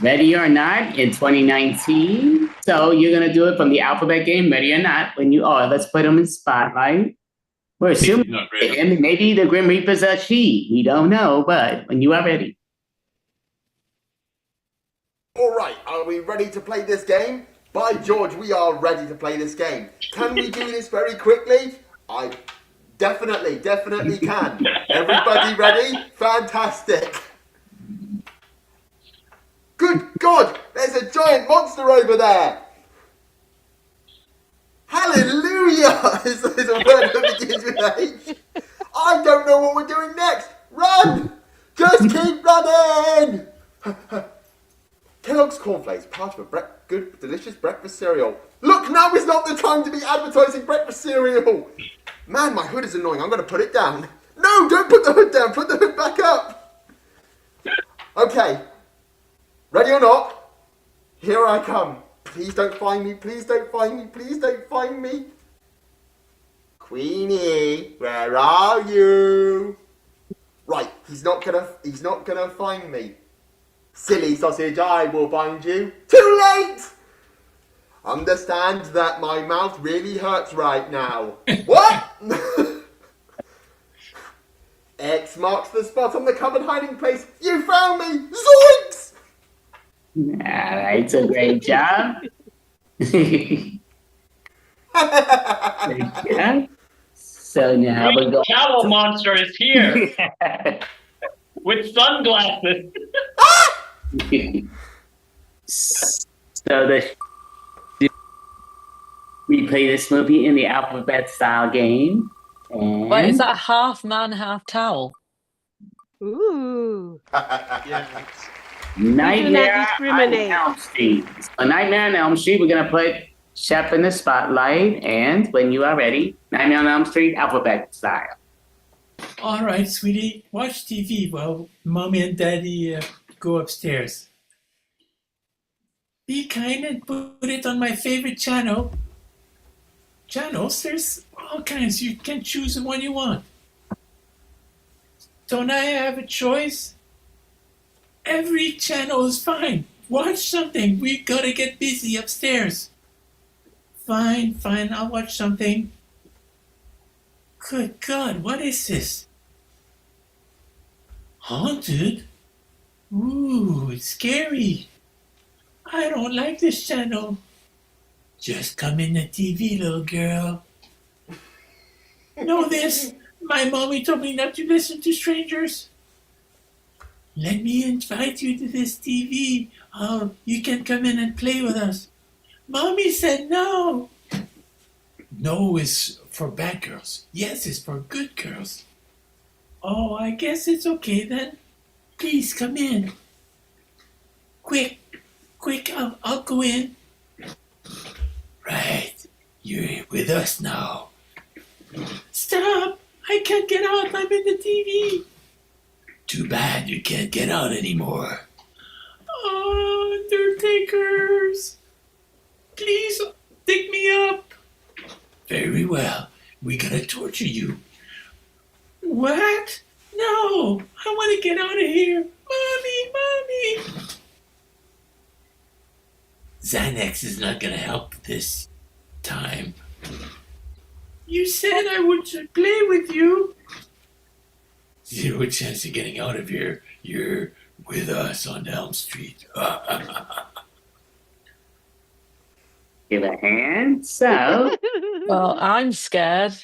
Ready or not in 2019. So you're going to do it from the alphabet game, ready or not. When you are, let's put him in spotlight. We're assuming Not ready. and maybe the Grim Reaper's a she. We don't know, but when you are ready. All right, are we ready to play this game? By George, we are ready to play this game. Can we do this very quickly? I definitely can. Everybody ready? Fantastic. Good God, there's a giant monster over there. Hallelujah is a word that begins with H. I don't know what we're doing next. Run! Just keep running! Kellogg's Cornflakes, part of a good, delicious breakfast cereal. Look, now is not the time to be advertising breakfast cereal. Man, my hood is annoying. I'm going to put it down. No, don't put the hood down. Put the hood back up. Okay. Ready or not? Here I come. Please don't find me. Please don't find me. Please don't find me. Queenie, where are you? Right, he's not gonna find me. Silly sausage, I will find you. Too late! Understand that my mouth really hurts right now. What? X marks the spot on the cupboard hiding place. You found me! Zoinks! All right, so great job. Yeah. So now we're Great going. Cowl monster is here with sunglasses. So we play this movie in the alphabet style game. And Wait, is that half man, half towel? Ooh. Nightmare on discriminate. Elm Street. So Nightmare on Elm Street, we're gonna put Chef in the spotlight, and when you are ready, Nightmare on Elm Street, alphabet style. All right, sweetie, watch TV while mommy and daddy go upstairs. Be kind and put it on my favorite channel. Channels, there's all kinds. You can choose the one you want. Don't I have a choice? Every channel is fine. Watch something. We gotta get busy upstairs. Fine, I'll watch something. Good God, what is this? Haunted? Ooh, it's scary. I don't like this channel. Just come in the TV, little girl. Know this? My mommy told me not to listen to strangers. Let me invite you to this TV. Oh, you can come in and play with us. Mommy said no. No is for bad girls. Yes is for good girls. Oh, I guess it's okay then. Please come in. Quick, I'll go in. Right, you're with us now. Stop! I can't get out. I'm in the TV. Too bad you can't get out anymore. Oh, Undertakers! Please dig me up. Very well. We're gonna torture you. What? No! I want to get out of here. Mommy! Xanax is not gonna help this time. You said I would play with you. Zero chance of getting out of here. You're with us on Elm Street. Give a hand. So, Well, I'm scared.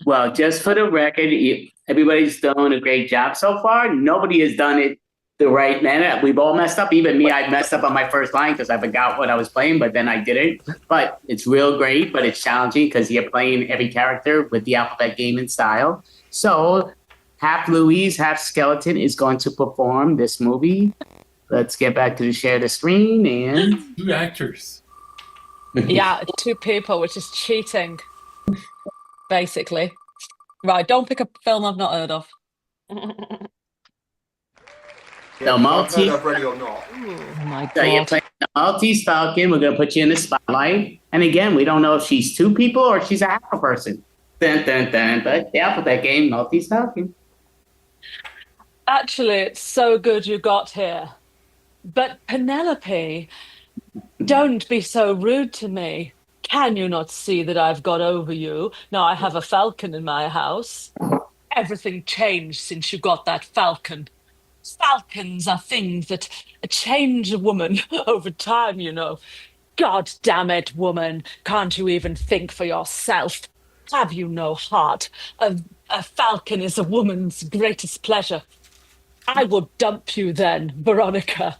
well, just for the record, everybody's doing a great job so far. Nobody has done it the right manner. We've all messed up. Even me, I messed up on my first line because I forgot what I was playing, but then I did it. But it's real great, but it's challenging because you're playing every character with the alphabet game and style. So half Louise, half Skeleton is going to perform this movie. Let's get back to the share the screen and 2 actors. Yeah, 2 people, which is cheating, basically. Right, don't pick a film I've not heard of. the multi. I've ready or not. Oh my So you're God. playing the Maltese Falcon. We're going to put you in the spotlight. And again, we don't know if she's 2 people or she's a half a person. Dun, dun, dun. But the alphabet game, Maltese Falcon. Actually, it's so good you got here. But Penelope, don't be so rude to me. Can you not see that I've got over you? Now I have a falcon in my house. Everything changed since you got that falcon. Falcons are things that change a woman over time, you know. God damn it, woman. Can't you even think for yourself? Have you no heart? A falcon is a woman's greatest pleasure. I will dump you then, Veronica.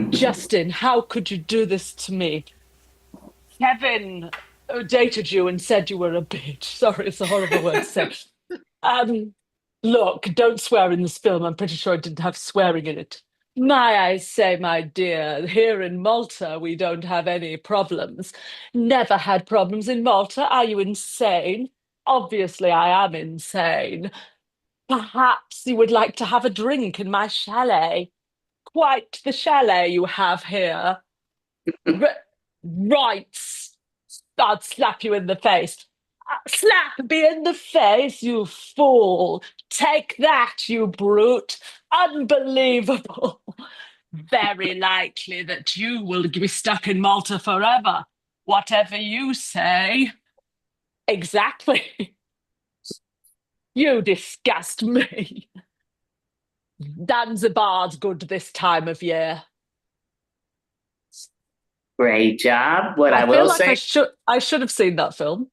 Justin, how could you do this to me? Kevin dated you and said you were a bitch. Sorry, it's a horrible word to say. Look, don't swear in this film. I'm pretty sure it didn't have swearing in it. May I say, my dear, here in Malta, we don't have any problems. Never had problems in Malta. Are you insane? Obviously, I am insane. Perhaps you would like to have a drink in my chalet. Quite the chalet you have here. Right. I'd slap you in the face. Slap me in the face, you fool. Take that, you brute. Unbelievable. Very likely that you will be stuck in Malta forever. Whatever you say. Exactly. You disgust me. Zanzibar's good this time of year. Great job. What I feel will like say. I should have seen that film.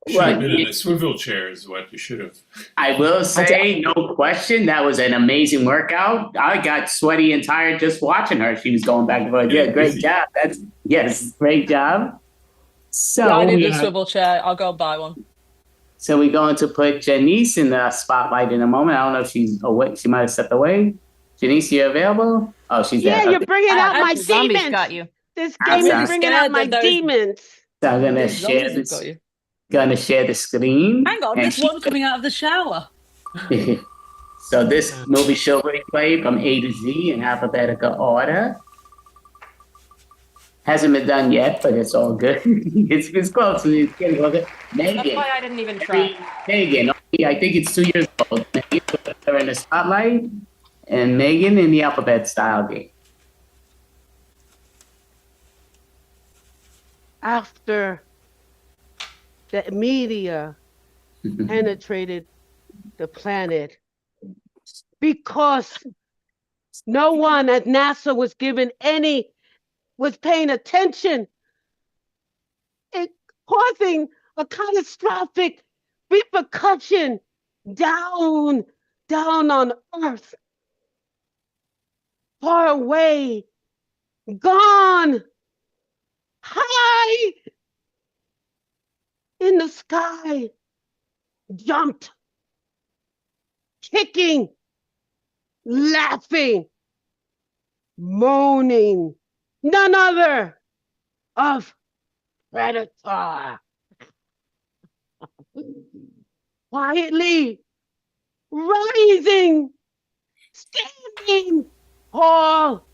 Should have been in a swivel chair is what you should have. I will say, no question, that was an amazing workout. I got sweaty and tired just watching her. She was going back and forth. Yeah, great job. Great job. So Yeah, I need a swivel chair. I'll go and buy one. So we're going to put Janice in the spotlight in a moment. I don't know if she's away. She might have stepped away. Janice, you available? Oh, she's there. You're bringing out my Zombies demons. got you. This game is bringing out my demons. So I'm gonna share this. Gonna share the screen. Hang on, there's one coming out of the shower. So this movie show we play from A to Z in alphabetical order. Hasn't been done yet, but it's all good. it's close. It's getting closer. Megan. That's why I didn't even try. Megan, I think it's 2 years old. Megan put her in the spotlight, and Megan in the alphabet style game. After the media penetrated the planet, because no one at NASA was given any was paying attention, it causing a catastrophic repercussion down on earth, far away, gone, high in the sky, jumped, kicking, laughing, moaning, none other of Predator. Quietly rising, standing tall.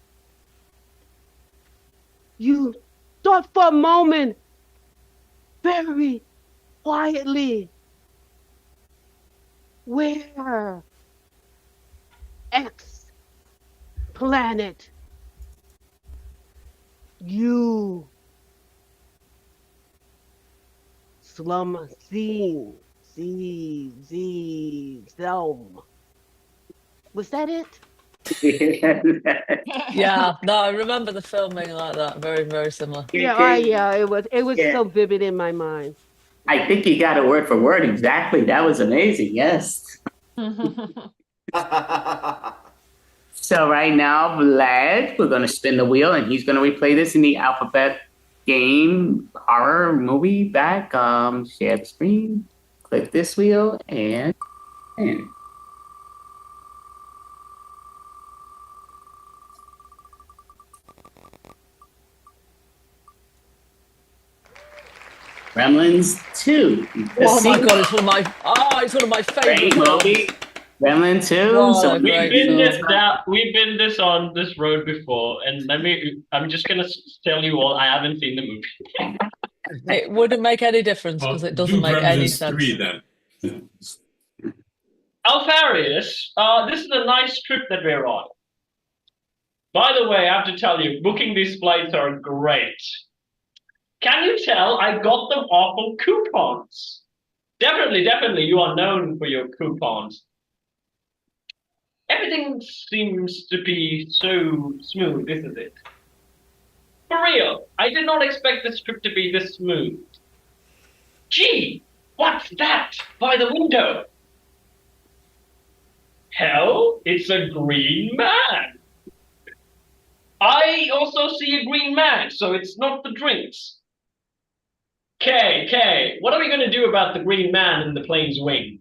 You thought for a moment, very quietly, where X planet you slum scene Zelm. Was that it? Yeah, no, I remember the filming like that. Very, very similar. Yeah, it was Yeah. so vivid in my mind. I think you got it word for word exactly. That was amazing. Yes. So right now, Vlad, we're gonna spin the wheel, and he's gonna replay this in the alphabet game horror movie back. Share the screen, click this wheel, and. Gremlins 2. Oh my god, it's one of my favorite Great movie. films. Gremlin 2. What So a We've great been film. we've been this on this road before, and I'm just gonna tell you all, I haven't seen the movie. It wouldn't make any difference because it doesn't do make any Gremlins sense. 3 then. Alfarius, this is a nice trip that we're on. By the way, I have to tell you, booking these flights are great. Can you tell I got them off of coupons? Definitely, you are known for your coupons. Everything seems to be so smooth, isn't it? For real, I did not expect this trip to be this smooth. Gee, what's that by the window? Hell, it's a green man. I also see a green man, so it's not the drinks. Kay, what are we going to do about the green man in the plane's wing?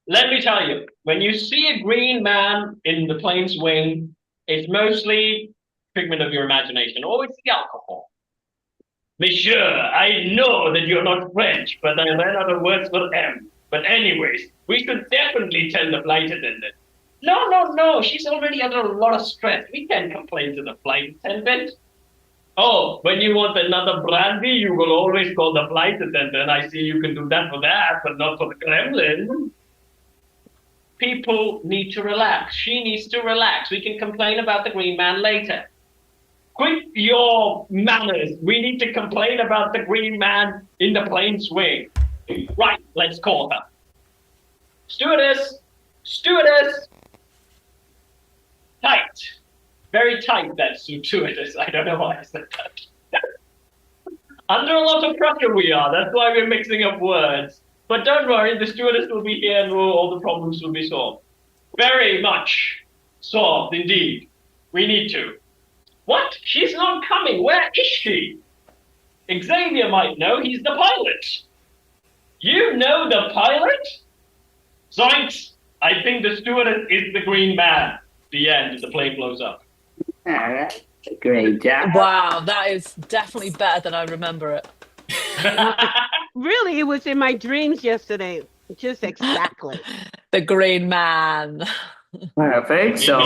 Let me tell you, when you see a green man in the plane's wing, it's mostly figment of your imagination, or it's the alcohol. Monsieur, I know that you're not French, but I ran out of words for M. But anyways, we should definitely tell the flight attendant. No, she's already under a lot of stress. We can't complain to the flight attendant. Oh, when you want another brandy, you will always call the flight attendant. I see you can do that for that, but not for the Kremlin. People need to relax. She needs to relax. We can complain about the green man later. Quit your manners. We need to complain about the green man in the plane's wing. Right, let's call her. Stewardess! Tight. Very tight, that stewardess. I don't know why I said that. Under a lot of pressure we are. That's why we're mixing up words. But don't worry, the stewardess will be here and all the problems will be solved. Very much solved, indeed. We need to. What? She's not coming. Where is she? Xavier might know. He's the pilot. You know the pilot? Zoinks! I think the stewardess is the green man. The end. The plane blows up. All right. Great job. Wow, that is definitely better than I remember it. Really, it was in my dreams yesterday. Just exactly. The Green Man. Perfect. So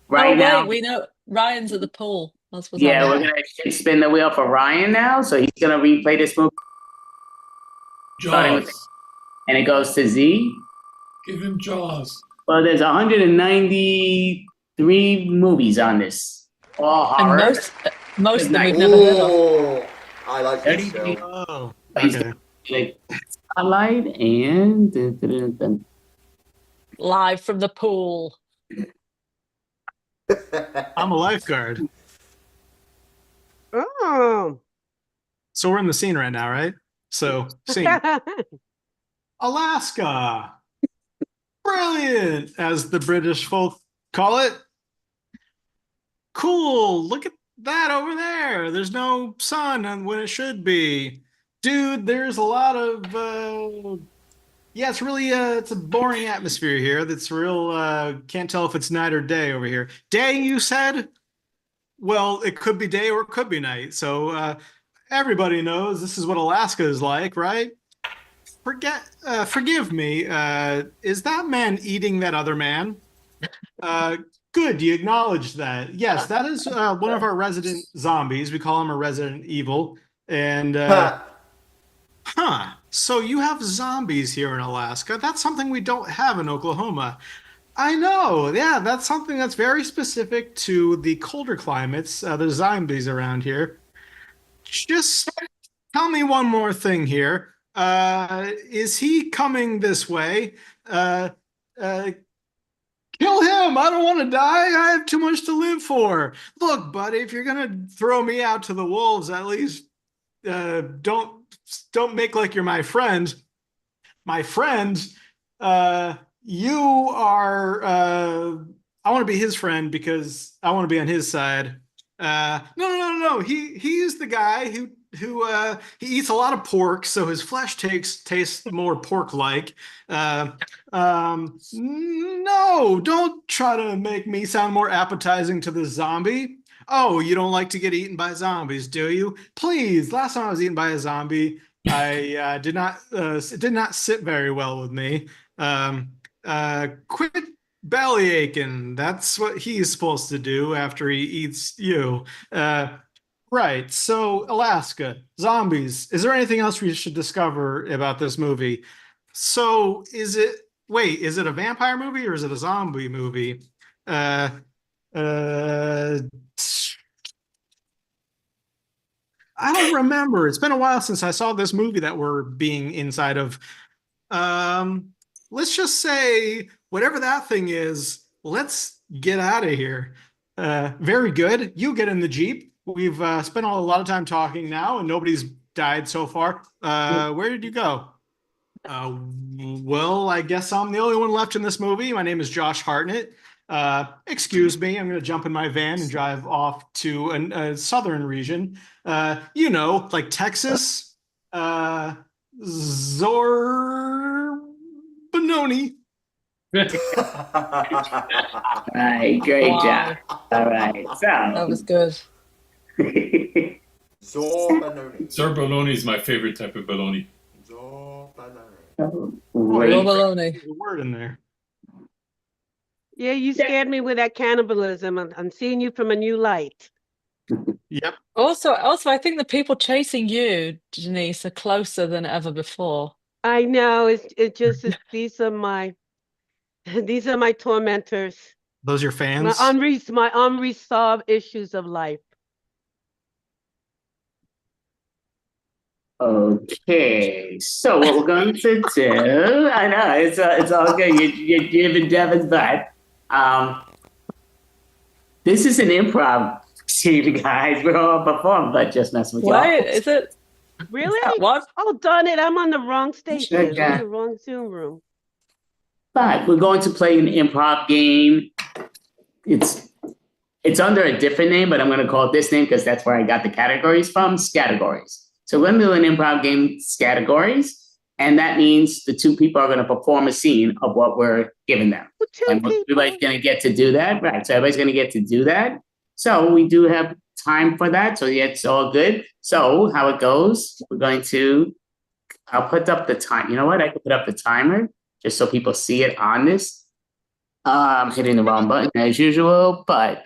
right Oh, now, wait, we know Ryan's at the pool. That's what's yeah, we're happening. gonna spin the wheel for Ryan now. So he's gonna replay this movie, starting with, Jaws. and it goes to Z. Give him Jaws. Well, there's 193 movies on this, all horror. And most of them we've Good never heard of. Oh, I like this 30 film. Oh, He's okay. like Spotlight and Live from the pool. I'm a lifeguard. So we're in the scene right now, right? So, scene. Alaska. Brilliant, as the British folk call it. Cool, look at that over there. There's no sun and when it should be. Dude, there's a lot of yeah, it's really it's a boring atmosphere here. That's real can't tell if it's night or day over here. Day, you said? Well, it could be day or it could be night. So everybody knows this is what Alaska is like, right? Forgive me. Is that man eating that other man? Good, you acknowledged that. Yes, that is one of our resident zombies. We call him a resident evil. And so you have zombies here in Alaska. That's something we don't have in Oklahoma. I know. Yeah, that's something that's very specific to the colder climates. There's zombies around here. Just tell me one more thing here. Is he coming this way? Kill him! I don't want to die. I have too much to live for. Look, buddy, if you're gonna throw me out to the wolves, at least don't make like you're my friend. My friend, you are. I want to be his friend because I want to be on his side. No. He's the guy who he eats a lot of pork, so his flesh tastes more pork-like. No, don't try to make me sound more appetizing to the zombie. Oh, you don't like to get eaten by zombies, do you? Please, last time I was eaten by a zombie, I did not it did not sit very well with me. Quit belly aching. That's what he's supposed to do after he eats you. Right. So Alaska, zombies. Is there anything else we should discover about this movie? So is it a vampire movie or is it a zombie movie? Uh, I don't remember. It's been a while since I saw this movie that we're being inside of. Let's just say whatever that thing is, let's get out of here. Very good. You get in the Jeep. We've spent a lot of time talking now, and nobody's died so far. Where did you go? Well, I guess I'm the only one left in this movie. My name is Josh Hartnett. Excuse me, I'm going to jump in my van and drive off to a southern region. Like Texas. Benoni. All right, great job. All right, so That was good. Zorbaloney is my favorite type of bologna. Zorbaloney. There's a word in there. Yeah, you scared me with that cannibalism. I'm seeing you from a new light. Yep. Also, I think the people chasing you, Denise, are closer than ever before. I know. These are my tormentors. Those your fans? My unresolved issues of life. Okay, so what we're going to do, I know, it's all good, you're giving Devin's butt. This is an improv scene, guys, we're all performing, but just messing with y'all. Wait, is it? Really? What? Oh, darn it, I'm on the wrong station. Okay. I'm in the wrong Zoom room. But we're going to play an improv game. It's under a different name, but I'm going to call it this name because that's where I got the categories from, Scattergories. So we're going to do an improv game, Scattergories, and that means the two people are going to perform a scene of what we're giving them. And everybody's going to get to do that, right? So everybody's going to get to do that. So we do have time for that, so yeah, it's all good. So how it goes, I'll put up the time. You know what? I can put up the timer just so people see it on this. I'm hitting the wrong button as usual, but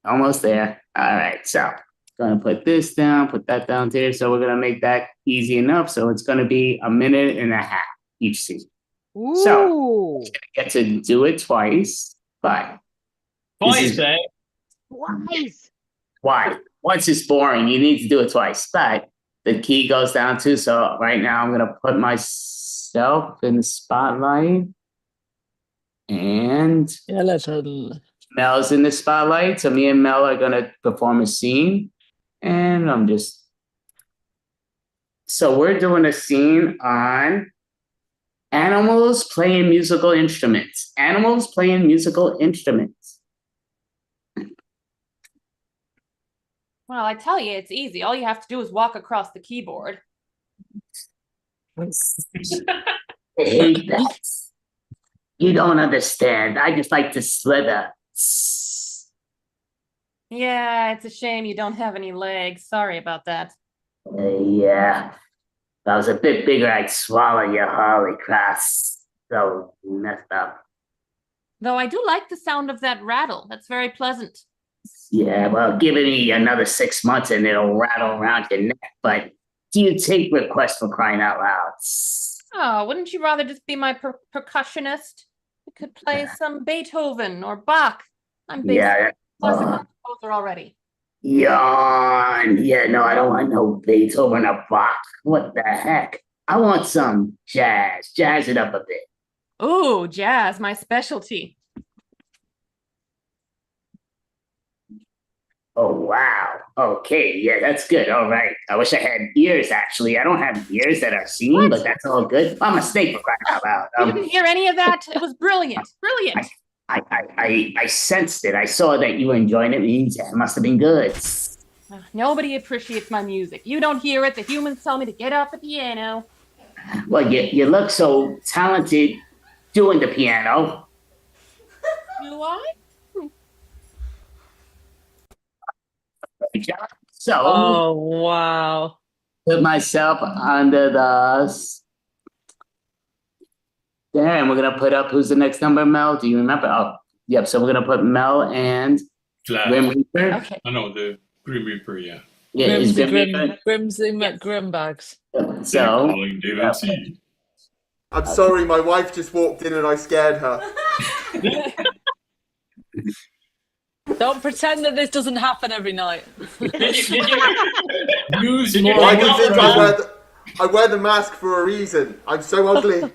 almost there. All right, so gonna put this down, put that down there. So we're gonna make that easy enough. So it's gonna be 1.5 minutes each scene. Ooh. So you get to do it twice, but Twice, eh? Twice. Why? Once is boring. You need to do it twice. But the key goes down to, so right now I'm gonna put myself in the spotlight and skeleton. Mel's in the spotlight, so me and Mel are gonna perform a scene, and so we're doing a scene on animals playing musical instruments. Animals playing musical instruments. Well, I tell you, it's easy. All you have to do is walk across the keyboard. I hate that. You don't understand. I just like to slither. Yeah, it's a shame you don't have any legs. Sorry about that. Yeah. If I was a bit bigger, I'd swallow your holy cross. So messed up. Though I do like the sound of that rattle. That's very pleasant. Yeah, well, give me another 6 months and it'll rattle around your neck. But do you take requests for crying out loud? Oh, wouldn't you rather just be my percussionist? You could play some Beethoven or Bach. I'm basically Yeah. a classical composer already. Yawn. Yeah, no, I don't want no Beethoven or Bach. What the heck? I want some jazz. Jazz it up a bit. Ooh, jazz, my specialty. Oh, wow. Okay, yeah, that's good. All right. I wish I had ears, actually. I don't have ears that are seen, but that's all good. I'm a snake for crying out loud. You didn't hear any of that? It was brilliant. Brilliant. I sensed it. I saw that you were enjoying it. It means it must have been good. Nobody appreciates my music. You don't hear it. The humans tell me to get off the piano. Well, you look so talented doing the piano. Do I? So, Oh, wow. put myself under the. Damn, we're gonna put up who's the next number, Mel? Do you remember? Oh, yep. So we're gonna put Mel and Flash. Grim Reaper. Okay. I know the Grim Reaper, yeah. Yeah, is Grim Reaper. Grimsy McGrimbags. So, Calling Dave MC. I'm sorry, my wife just walked in and I scared her. Don't pretend that this doesn't happen every night. Use Did you more Why take do you off think the I wear the mask for a reason? I'm so ugly.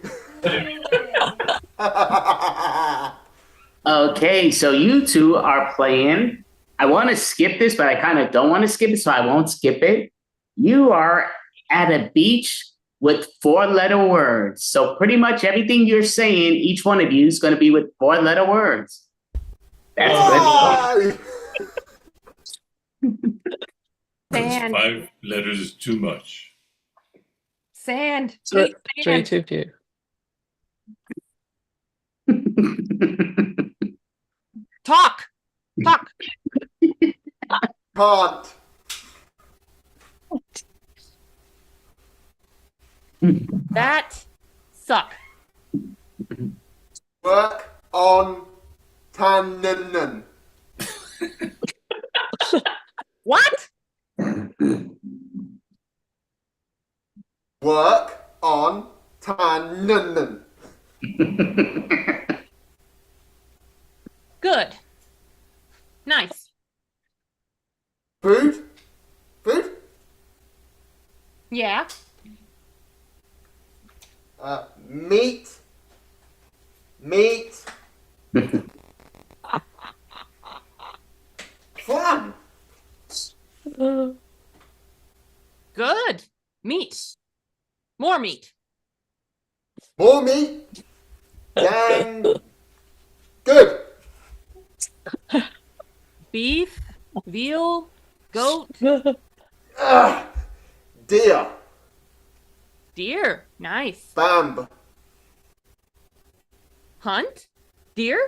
okay, so you two are playing. I want to skip this, but I kind of don't want to skip it, so I won't skip it. You are at a beach with 4-letter words. So pretty much everything you're saying, each one of you is going to be with 4-letter words. That's Why? Sand. 5 letters is too much. Sand. Three, Sand. too few. Talk. Talk. Can't. That suck. Work on Tannan. What? Work on Tannan. Good. Nice. Food? Food? Yeah. Meat? Meat? Fun! Good. Meat. More meat. More meat? Dang. Good. Beef. Veal. Goat. Deer. Deer. Nice. Bamb. Hunt. Deer.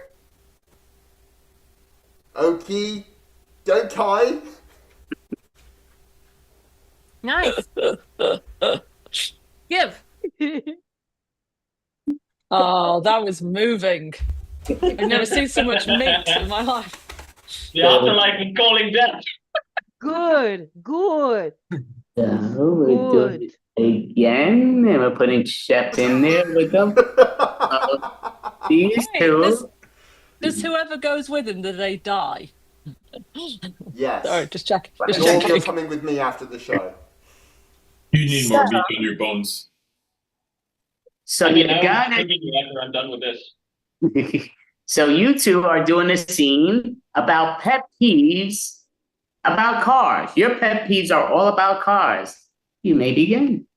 Okie dokie. Nice. Give. Oh, that was moving. I've never seen so much meat in my life. The afterlife is calling death. Good, good. So we're doing it again, and we're putting Chef in there with them. These Hey, two. Does whoever goes with him, do they die? Yes. Sorry, just check. Just You're checking. coming with me after the show. You need more meat on your bones. So I mean, you I'm got it. thinking after I'm done with this. So you two are doing a scene about pet peeves about cars. Your pet peeves are all about cars. You may begin.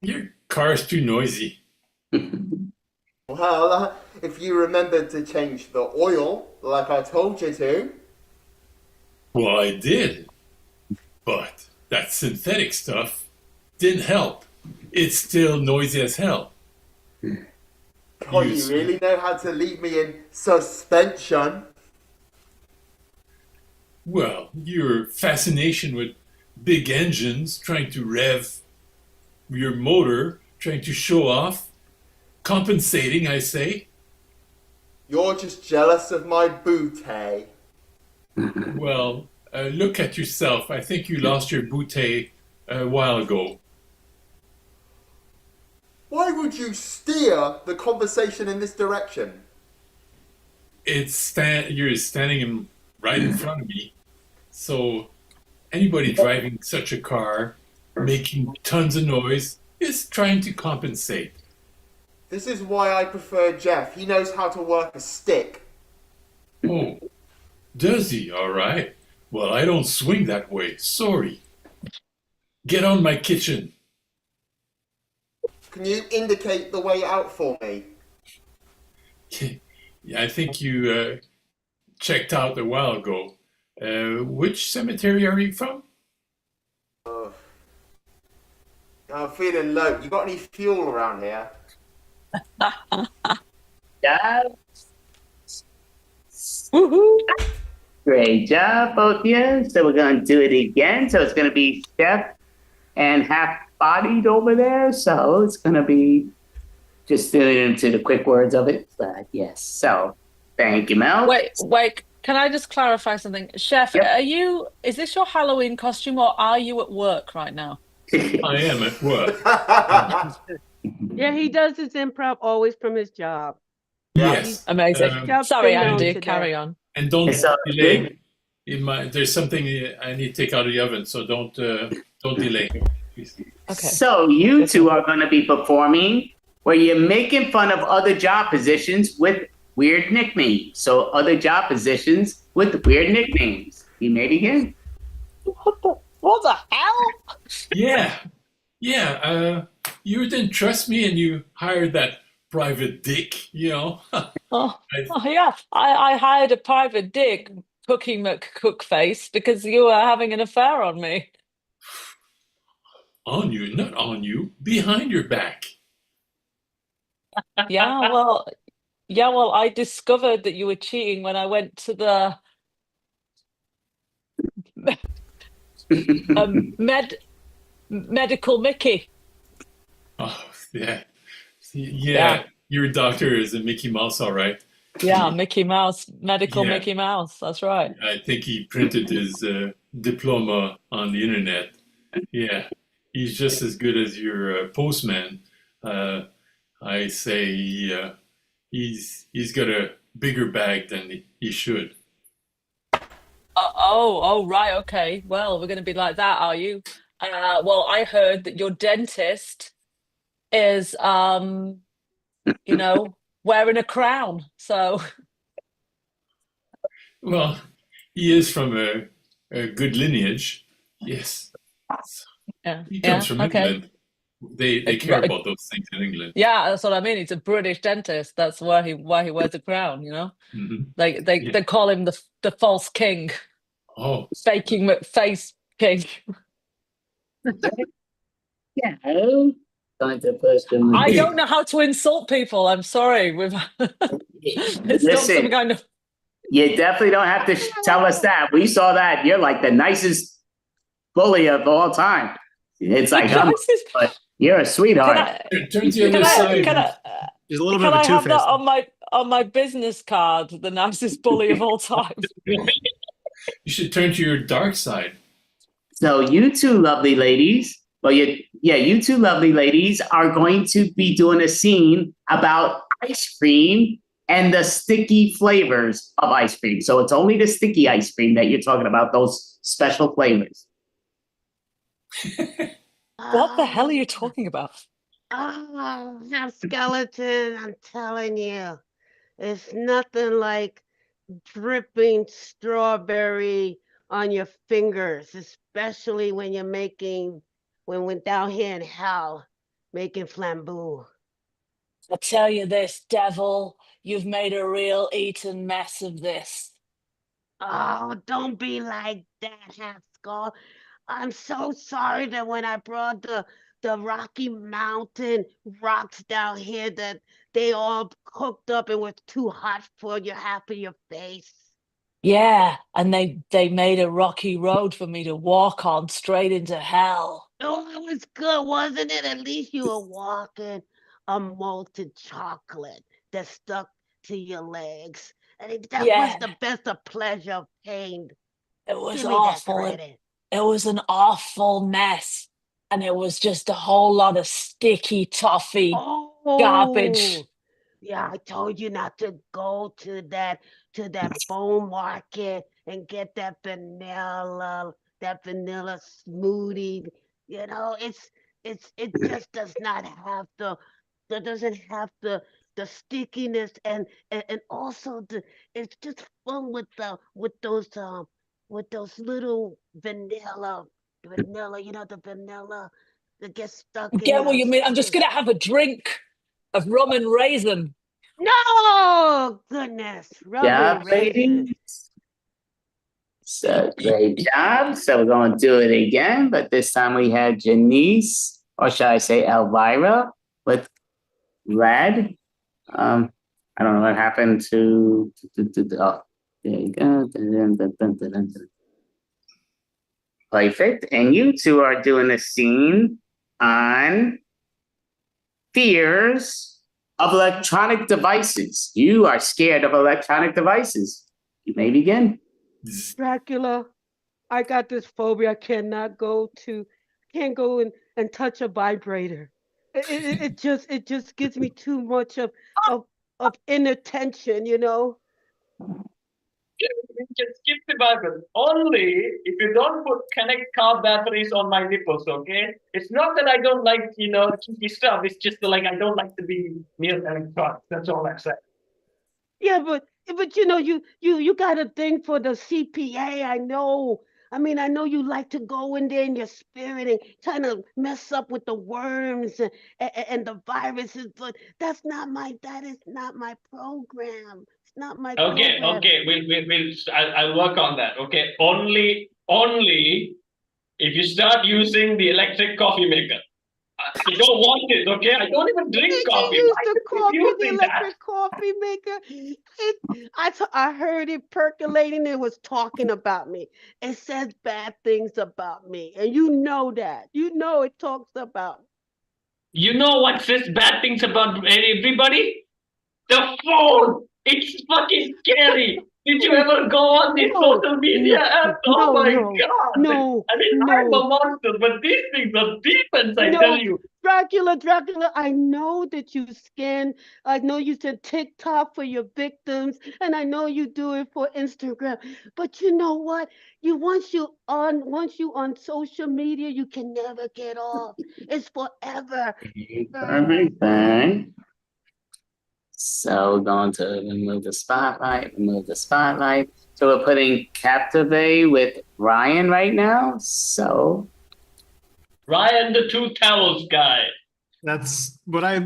Your car's too noisy. Well, if you remembered to change the oil like I told you to. Well, I did. But that synthetic stuff didn't help. It's still noisy as hell. God, you really know how to leave me in suspension. Well, your fascination with big engines, trying to rev your motor, trying to show off, compensating, I say. You're just jealous of my booty. Well, look at yourself. I think you lost your booty a while ago. Why would you steer the conversation in this direction? You're standing right in front of me. So anybody driving such a car, making tons of noise, is trying to compensate. This is why I prefer Jeff. He knows how to work a stick. Oh, does he? All right. Well, I don't swing that way. Sorry. Get on my kitchen. Can you indicate the way out for me? Yeah, I think you checked out a while ago. Which cemetery are you from? I'm feeling low. You got any fuel around here? Yeah. Woohoo! Great job, both of you. So we're going to do it again. So it's going to be Chef and half-bodied over there. So it's going to be just doing into the quick words of it. But yes. So thank you, Mel. Wait. Can I just clarify something? Chef, Yep. is this your Halloween costume or are you at work right now? I am at work. Yeah, he does his improv always from his job. Yes. Amazing. Jeff's Sorry, been known Andy, to carry that. on. And don't It's all delay. There's something I need to take out of the oven, so don't delay. Please. Okay. So you two are going to be performing where you're making fun of other job positions with weird nicknames. So other job positions with weird nicknames. You may begin. What the hell? Yeah. You didn't trust me and you hired that private dick, you know. Oh yeah. I hired a private dick, Cookie McCookface, because you were having an affair on me. On you, not on you, behind your back. Yeah, well, I discovered that you were cheating when I went to the medical Mickey. Oh, yeah. Your doctor is a Mickey Mouse, all right. Yeah, Mickey Mouse, medical Yeah. Mickey Mouse. That's right. I think he printed his diploma on the internet. Yeah, he's just as good as your postman. I say he's got a bigger bag than he should. Oh, right. Okay. Well, we're going to be like that, are you? Well, I heard that your dentist is, wearing a crown. So, Well, he is from a good lineage. Yes, yeah, he comes from okay. England. They care about those things in England. Yeah, that's what I mean. He's a British dentist. That's why he wears a crown. Mhm. They call him the false king, Oh, faking face king. Yeah. Going to question. I don't know how to insult people. I'm sorry. It's not something I know. You definitely don't have to tell us that. We saw that. You're like the nicest bully of all time. It's like, but you're a sweetheart. Turn to the other side. There's a little Can bit of I a have two-faced. that on my business card? The nicest bully of all time. You should turn to your dark side. So you two lovely ladies, you two lovely ladies are going to be doing a scene about ice cream and the sticky flavors of ice cream. So it's only the sticky ice cream that you're talking about, those special flavors. What the hell are you talking about? Oh, half skeleton, I'm telling you. It's nothing like dripping strawberry on your fingers, especially when you're making, when we're down here in hell, making flambeau. I tell you this, devil, you've made a real eaten mess of this. Oh, don't be like that, half skull. I'm so sorry that when I brought the Rocky Mountain rocks down here that they all cooked up and was too hot for your half of your face. Yeah, and they made a rocky road for me to walk on straight into hell. Oh, it was good, wasn't it? At least you were walking a molten chocolate that stuck to your legs. And that was Yeah, the best of pleasure of pain. it was Give me that awful. credit. It was an awful mess. And it was just a whole lot of sticky toffee garbage. Oh, yeah, I told you not to go to that bone market and get that vanilla smoothie. You know, it just does not have that doesn't have the stickiness and also it's just fun with with those little vanilla, you know, the vanilla that gets I stuck in get what your you mean. I'm just teeth. gonna have a drink of rum and raisin. No, goodness, rum Job, and raisins. ladies. So great job. So we're going to do it again, but this time we had Janice, or should I say Elvira, with red. I don't know what happened oh, there you go. Perfect. And you two are doing a scene on fears of electronic devices. You are scared of electronic devices. You may begin. Dracula, I got this phobia. I can't go and touch a vibrator. It just gives me too much of inattention, you know. You can skip the Bible. Only if you don't put connect car batteries on my nipples, okay? It's not that I don't like, kinky stuff. It's just like I don't like to be near electronics. That's all I said. Yeah, but you know, you got a thing for the CPA. I know. I mean, I know you like to go in there in your spirit and kind of mess up with the worms and the viruses, but that is not my program. It's not my Okay, program. okay. I'll work on that. Okay, only if you start using the electric coffee maker. I don't want it. Okay, I don't even drink Did coffee. you use Why the are coffee, you the using that? electric coffee maker? I heard it percolating. It was talking about me. It says bad things about me, and you know that. You know it talks about. You know what says bad things about everybody? The phone. It's fucking scary. Did you ever go on these No, social media no, apps? Oh no, my no, god! no, I mean, I'm no, a monster, but these things are demons. I tell no. you. Dracula, I know that you scan. I know you said TikTok for your victims, and I know you do it for Instagram. But you know what? Once you on social media, you can never get off. It's forever. Perfect. Bang. So we're going to remove the spotlight, remove the spotlight. So we're putting Captivate with Ryan right now. So Ryan, the two towels guy. That's what I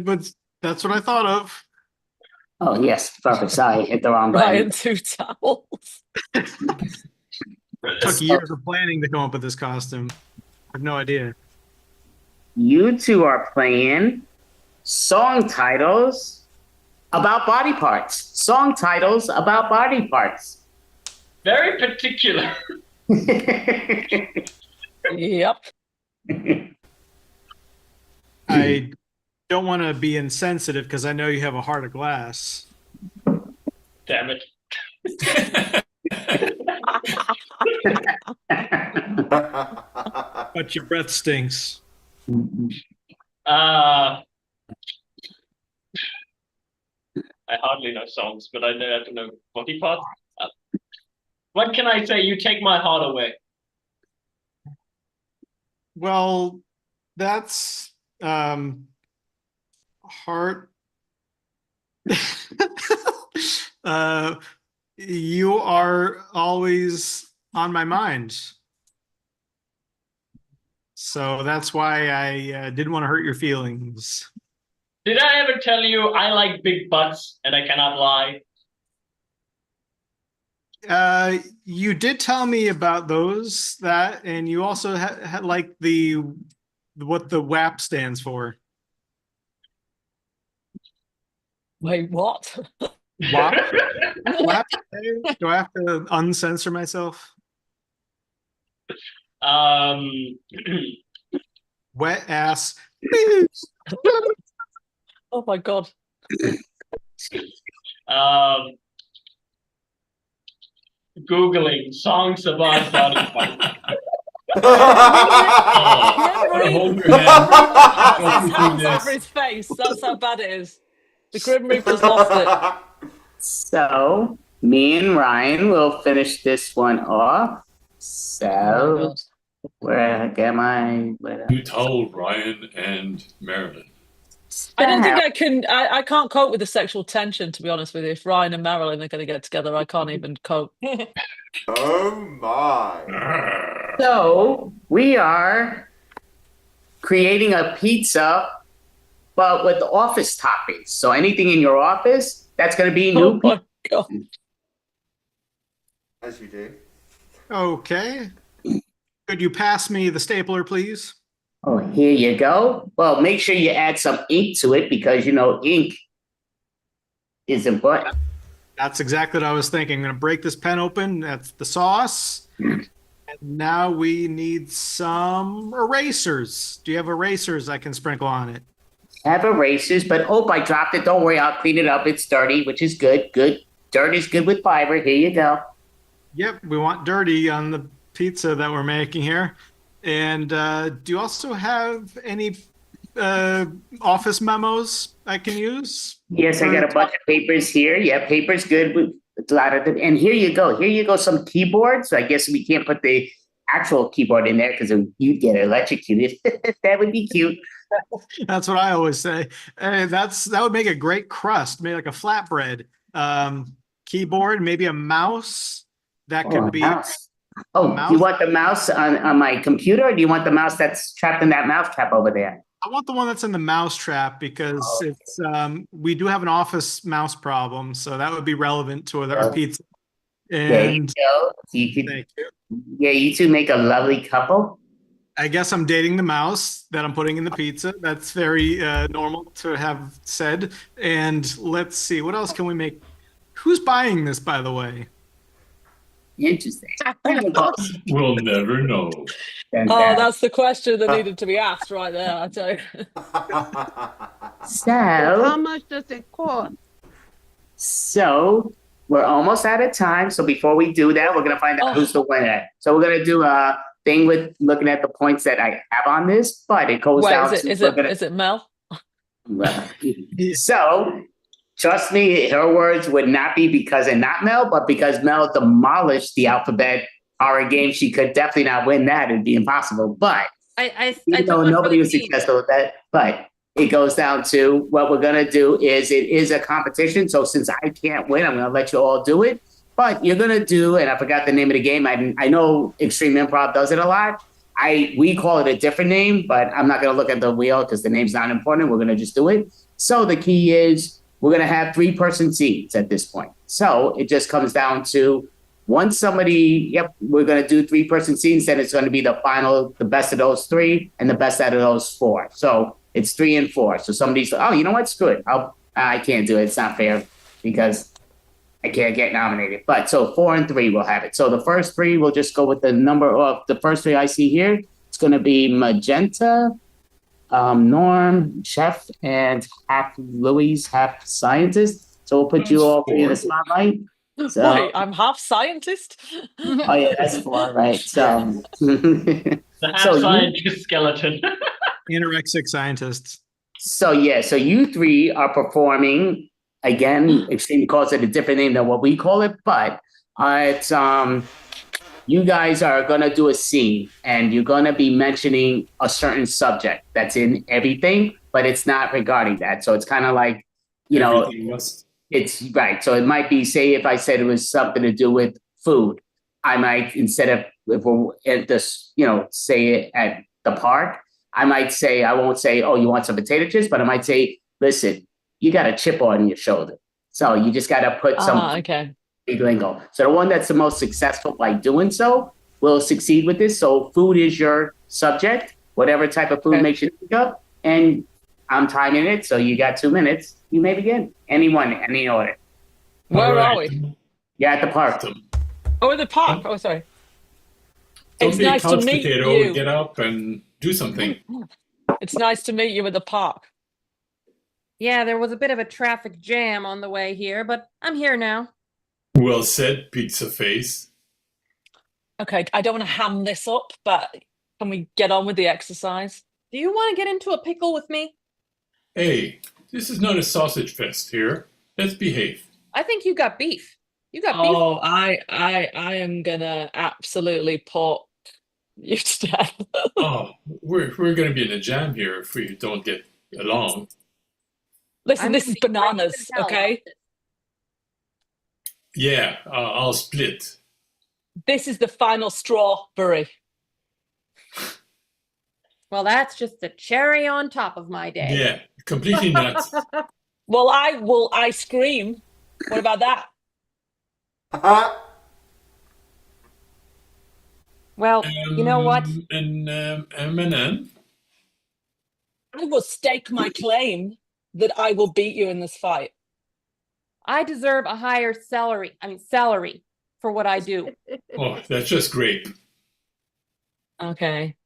thought of. oh yes, perfect. Sorry, hit the wrong button. Ryan Two Towels. Took years of planning to come up with this costume. I have no idea. You two are playing song titles about body parts. Song titles about body parts. Very particular. Yep. I don't want to be insensitive because I know you have a heart of glass. Damn it. But your breath stinks. I hardly know songs, but I know how to know body parts. What can I say? You take my heart away. Well, that's heart. You are always on my mind. So that's why I didn't want to hurt your feelings. Did I ever tell you I like big butts and I cannot lie? You did tell me about those, and you also had like what the WAP stands for. Wait, what? WAP? WAP? Do I have to uncensor myself? Wet ass. Oh my God. Googling songs about butterflies. Hold your hand. Over his face. That's how bad it is. The Grim Reaper's lost it. So me and Ryan will finish this one off. So where am I? You told Ryan and Marilyn. I don't think I can. I can't cope with the sexual tension, to be honest with you. If Ryan and Marilyn are going to get together, I can't even cope. Oh my. So we are creating a pizza, but with office toppings. So anything in your office, that's going to be new. Oh my God. As you do. Okay. Could you pass me the stapler, please? Oh, here you go. Well, make sure you add some ink to it because, ink is important. That's exactly what I was thinking. I'm going to break this pen open. That's the sauce. And now we need some erasers. Do you have erasers I can sprinkle on it? Have erasers, but I dropped it. Don't worry, I'll clean it up. It's dirty, which is good. Good. Dirt is good with fiber. Here you go. Yep, we want dirty on the pizza that we're making here. And do you also have any office memos I can use? Yes, I got a bunch of papers here. Yeah, paper's good with a lot of it. And here you go. Here you go, some keyboards. So I guess we can't put the actual keyboard in there because you'd get electrocuted. That would be cute. That's what I always say. That would make a great crust, maybe like a flatbread. Keyboard, maybe a mouse. That could be. Mouse. Oh, do you want the mouse on my computer, or do you want the mouse that's trapped in that mouse trap over there? I want the one that's in the mouse trap because it's we do have an office mouse problem, so that would be relevant to our pizza. And there you go. Thank you. Yeah, you two make a lovely couple. I guess I'm dating the mouse that I'm putting in the pizza. That's very normal to have said. And let's see, what else can we make? Who's buying this, by the way? Interesting. We'll never know. Oh, that's the question that needed to be asked right there, I tell you. So, how much does it cost? So, we're almost out of time. So, before we do that, we're going to find out who's the winner. So, we're going to do a thing with looking at the points that I have on this, but it goes down to... Is it Mel? So, trust me, her words would not be because and not Mel, but because Mel demolished the alphabet horror game. She could definitely not win that. It'd be impossible. But nobody was successful with that. But it goes down to what we're going to do is it is a competition. So since I can't win, I'm going to let you all do it. But you're going to do, and I forgot the name of the game. I know Extreme Improv does it a lot. We call it a different name, but I'm not going to look at the wheel because the name's not important. We're going to just do it. So the key is we're going to have 3-person scenes at this point. So it just comes down to once somebody, we're going to do 3-person scenes, then it's going to be the final, the best of those 3 and the best out of those 4. So it's 3 and 4. So somebody's like, oh, you know what? Screw it. I can't do it. It's not fair because I can't get nominated. But so 4 and 3 we'll have it. So the first 3, we'll just go with the number of the first 3 I see here. It's going to be Magenta, Norm, Chef, and half Louise, half Scientist. So we'll put you all 3 in the spotlight. So, Wait, I'm half scientist? Oh, yeah, that's 4, right? So, the half scientist skeleton. Anorexic scientists. So you 3 are performing. Again, Extreme calls it a different name than what we call it, but it's you guys are going to do a scene and you're going to be mentioning a certain subject that's in everything, but it's not regarding that. So it's kind of like, Everything must. it's right. So it might be, say, if I said it was something to do with food, I might, instead of, if we're at this, say it at the park, I might say, I won't say, oh, you want some potato chips, but I might say, listen, you got a chip on your shoulder. So you just got to put some Okay. big lingo. So the one that's the most successful by doing so will succeed with this. So food is your subject, whatever type of food makes you think of. And I'm timing it. So you got 2 minutes. You may begin. Anyone, any order. Where are we? Yeah, at the park. Oh, the park. Oh, sorry. Don't It's be a nice to couch meet potato. you. Get up and do something. It's nice to meet you at the park. Yeah, there was a bit of a traffic jam on the way here, but I'm here now. Well said, pizza face. Okay, I don't want to ham this up, but can we get on with the exercise? Do you want to get into a pickle with me? Hey, this is not a sausage fest here. Let's behave. I think you got beef. You got beef. Oh, I am gonna absolutely put you to death. Oh, we're gonna be in a jam here if we don't get along. Listen, this is bananas, okay? Yeah, I'll split. This is the final strawberry. Well, that's just the cherry on top of my day. Yeah, completely nuts. Well, I will ice cream. What about that? Well, you know what? M&M. I will stake my claim that I will beat you in this fight. I deserve a higher salary for what I do. Oh, that's just grape. Okay.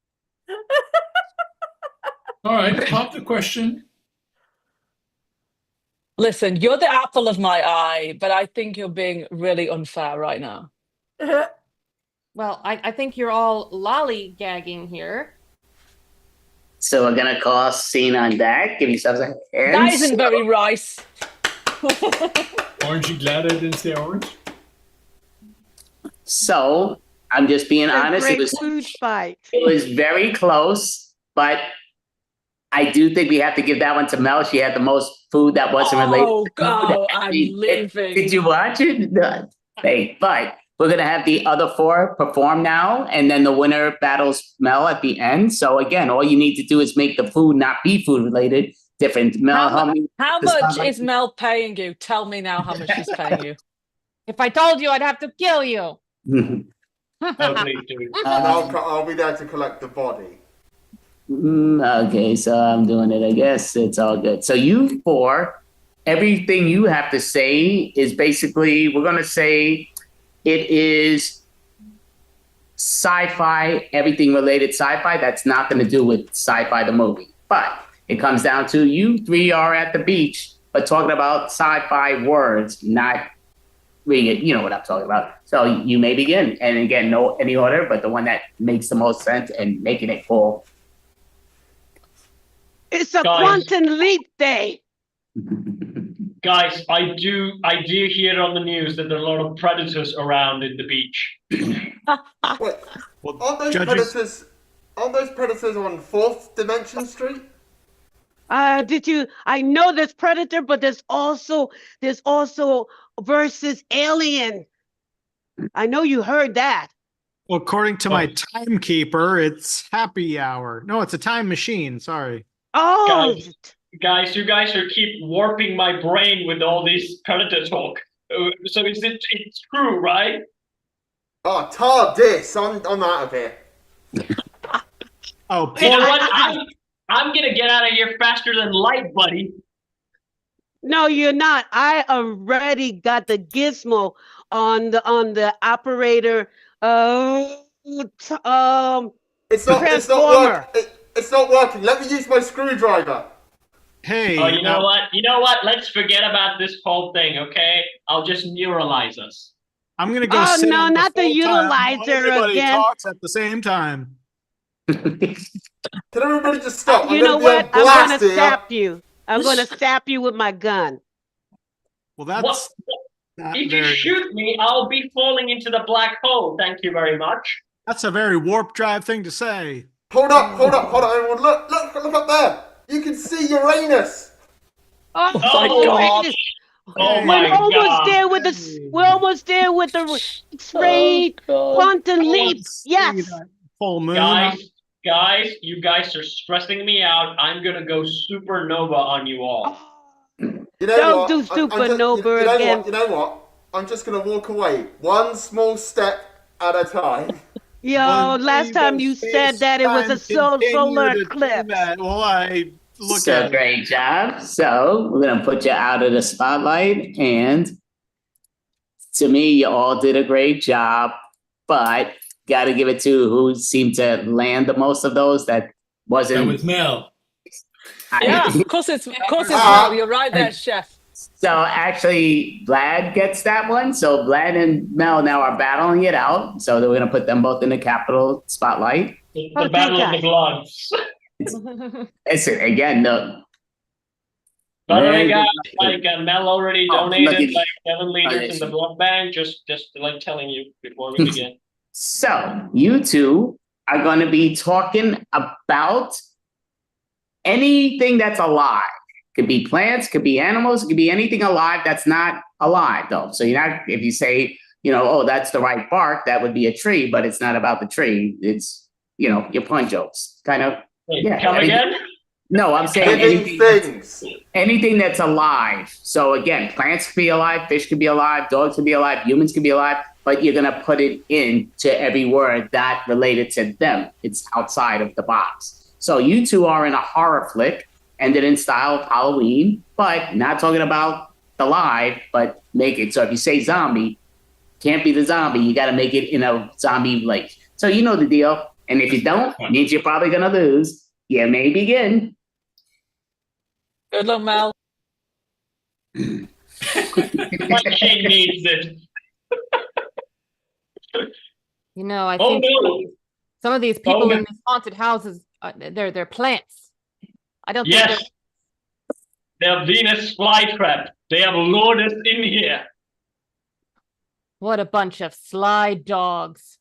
All right, pop the question. Listen, you're the apple of my eye, but I think you're being really unfair right now. Well, I think you're all lollygagging here. So we're gonna call scene on that. Give yourselves a hand. That isn't very rice. Aren't you glad I didn't say orange? So I'm just being honest. Great food fight. It was very close, but I do think we have to give that one to Mel. She had the most food that wasn't related. Oh, God, I'm leaving. Did you watch it? No. Hey, but we're going to have the other 4 perform now, and then the winner battles Mel at the end. So again, all you need to do is make the food not be food related different. Mel, how much is Mel paying you? Tell me now how much she's paying you. If I told you, I'd have to kill you. Oh, please do. And I'll be there to collect the body. Okay, so I'm doing it. I guess it's all good. So you 4, everything you have to say is basically, we're going to say it is sci-fi, everything related sci-fi. That's not going to do with sci-fi the movie. But it comes down to you 3 are at the beach, but talking about sci-fi words, not reading it. You know what I'm talking about. So you may begin. And again, no any order, but the one that makes the most sense and making it full. It's a quantum leap day. Guys, I do hear on the news that there are a lot of predators around in the beach. Wait, aren't those predators on 4th Dimension Street? I know there's Predator, but there's also versus Alien. I know you heard that. Well, according to my timekeeper, it's happy hour. No, it's a time machine. Sorry. Oh, guys, you guys are keep warping my brain with all this predator talk. So it's true, right? Oh, TARDIS, I'm out of here. Oh, you know what? I'm gonna get out of here faster than light, buddy. No, you're not. I already got the gizmo on the operator. It's not working. Let me use my screwdriver. Hey. Oh, you know what? You know what? Let's forget about this whole thing, okay? I'll just neuralize us. I'm gonna go. Oh sit no, on not the utilizer utilizer again. Talks at the same time. Can everybody just stop? You know what? I'm gonna sap you. I'm gonna sap you with my gun. Well, that's Not If you very- shoot me, I'll be falling into the black hole. Thank you very much. That's a very warp drive thing to say. Hold up, everyone. Look up there. You can see Uranus. Oh, my oh, God. Uranus. Oh We're my almost God. there with the. We're almost there with the X-ray quantum leap. Yes. Full moon. Guys, you guys are stressing me out. I'm gonna go supernova on you all. You know Don't what? do I'm just- supernova you know again. What? You know what? I'm just gonna walk away, one small step at a time. Yo, Well, last time you said that it was a solar eclipse. Well, I look So at it. great job. So we're gonna put you out of the spotlight, and to me, you all did a great job, but got to give it to who seemed to land the most of those. That wasn't. That was Mel. Yeah, of course it's Ah. Mel. You're right there, chef. So actually, Vlad gets that one. So Vlad and Mel now are battling it out. So we're gonna put them both in the capital spotlight. The battle of the bloods. It's again the. By the way, Very guys, good. like Mel already Oh, donated lucky. like 7 liters in the Donation. blood bank. Just like telling you before we begin. So you two are going to be talking about anything that's alive. Could be plants, could be animals, could be anything alive that's not alive, though. So you're not, if you say, oh, that's the right bark, that would be a tree, but it's not about the tree. It's, your pun jokes. Kind of. Wait, Yeah, come anything- again? No, I'm saying Living things. anything that's alive. So again, plants could be alive, fish could be alive, dogs could be alive, humans could be alive, but you're going to put it into every word that related to them. It's outside of the box. So you two are in a horror flick, ended in style of Halloween, but not talking about the live, but make it. So if you say zombie, can't be the zombie. You got to make it in a zombie lake. So you know the deal. And if you don't, means you're probably going to lose. You may begin. Good luck, Mel. Like she needs it. I Oh, think no. some of these people no. in these haunted houses, they're plants. I don't think Yes. They're Venus flytrap. They have lured us in here. what a bunch of sly dogs.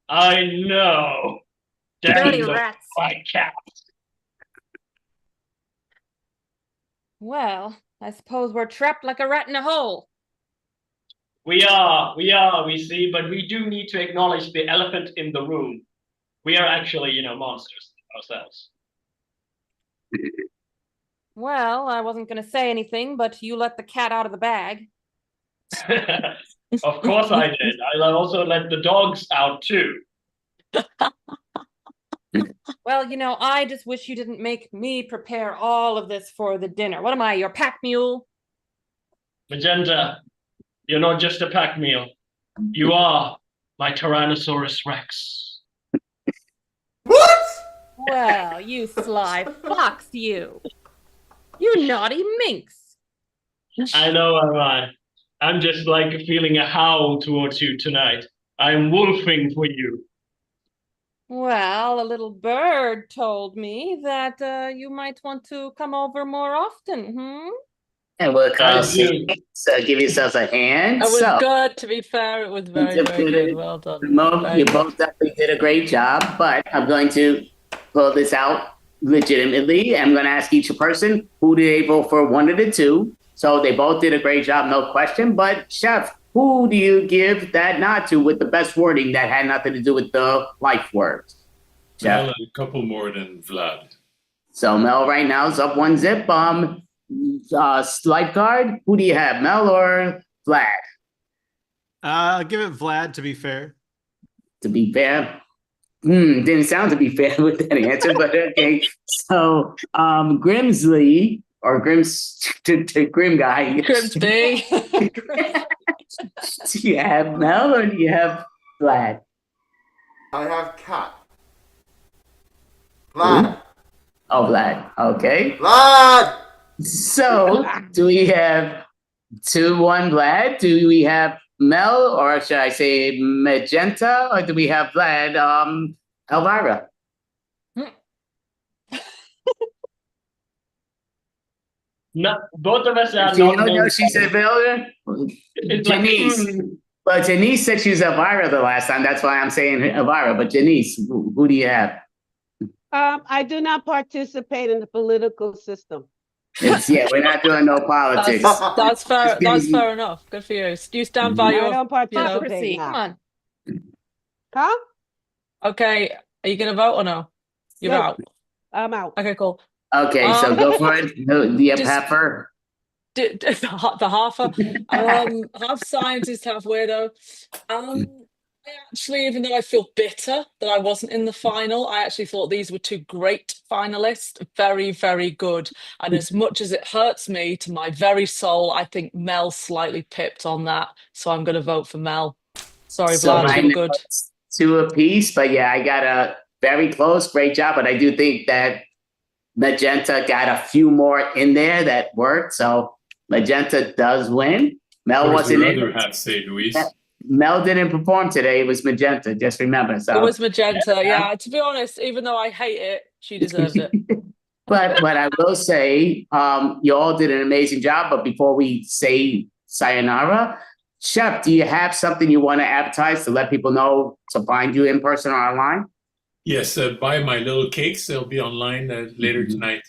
I know. Dirty Damn the rats. fly cat. Well, I suppose we're trapped like a rat in a hole. We see, but we do need to acknowledge the elephant in the room. We are actually, monsters ourselves. Well, I wasn't going to say anything, but you let the cat out of the bag. Of course I did. I also let the dogs out too. Well, I just wish you didn't make me prepare all of this for the dinner. What am I, your pack mule? Magenta, you're not just a pack meal. You are my Tyrannosaurus Rex. What? Well, you sly fox, you. You naughty minx. I know I'm just like feeling a howl towards you tonight. I'm wolfing for you. Well, a little bird told me that you might want to come over more often, And we'll call I do. so give yourselves a hand. It was So good, to be fair. It was very, very good. Well done. Very you good. both definitely did a great job, but I'm going to pull this out legitimately. I'm going to ask each person who did they vote for, one of the two. So they both did a great job, no question. But Chef, who do you give that nod to with the best wording that had nothing to do with the life words? Well, Chef. a couple more than Vlad. So Mel right now is up 1-0. Lifeguard, who do you have, Mel or Vlad? I'll give it Vlad to be fair. To be fair, didn't sound to be fair with that answer, but okay. So Grimsley or Grim guy. Grimsby. Do you have Mel or do you have Vlad? I have cat. Vlad. Oh, Vlad. Okay. Vlad. So do we have 2-1 Vlad? Do we have Mel, or should I say Magenta, or do we have Vlad, Elvira? No, both of us are She, not no, known. she said Elvira. It's like, Janice. But Janice said she was Elvira the last time. That's why I'm saying Elvira. But Janice, who do you have? I do not participate in the political system. Yeah, we're not doing no politics. That's fair. That's fair enough. Good for you. You stand by I your, don't you know. participate Come now. on. Huh? Okay, are you gonna vote or no? You're No. out. I'm out. Okay, cool. Okay, so go for it. Yeah, just- Pepper. The half, half scientist, half weirdo. I actually, even though I feel bitter that I wasn't in the final, I actually thought these were two great finalists, very, very good. And as much as it hurts me to my very soul, I think Mel slightly pipped on that. So I'm going to vote for Mel. Sorry, So Vlad, right you were now good. it's 2 apiece, but yeah, I got a very close, great job. But I do think that Magenta got a few more in there that worked. So Magenta does win. Mel What would wasn't you in. rather have, say, Luis? Mel didn't perform today. It was Magenta. Just remember. So It was Magenta. Yeah, to be honest, even though I hate it, she deserves it. But I will say, you all did an amazing job. But before we say sayonara, Chef, do you have something you want to advertise to let people know to find you in person or online? Yes, buy my little cakes. They'll be online later tonight.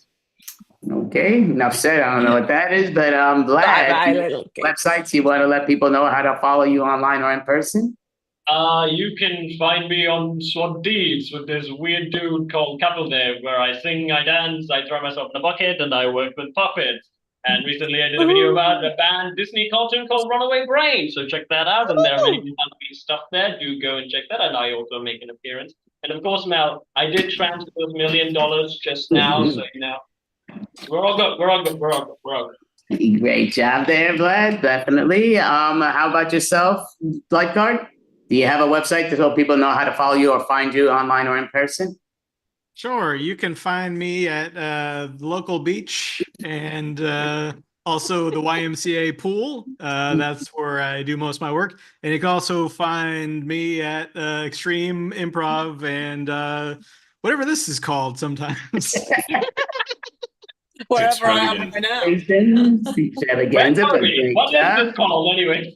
Okay, enough said. I don't know what that is, but I'm glad. Websites you want to let people know how to follow you online or in person? You can find me on SWAT Deeds with this weird dude called Kappeldev, where I sing, I dance, I throw myself in a bucket, and I work with puppets. And recently I did a video about a banned Disney cartoon called Runaway Brain, so check that out. And there are many Halloween stuff there. Do go and check that, and I also make an appearance. And of course, Mel, I did transfer $1 million just now, so you know, we're all good. We're all good. We're all good. We're all good. Great job there, Vlad. Definitely. How about yourself, Lifeguard? Do you have a website to help people know how to follow you or find you online or in person? Sure, you can find me at the local beach and also the YMCA pool. That's where I do most of my work. And you can also find me at Extreme Improv and whatever this is called sometimes. Wherever I am right now. Extravaganza, but great What is job. this called anyway?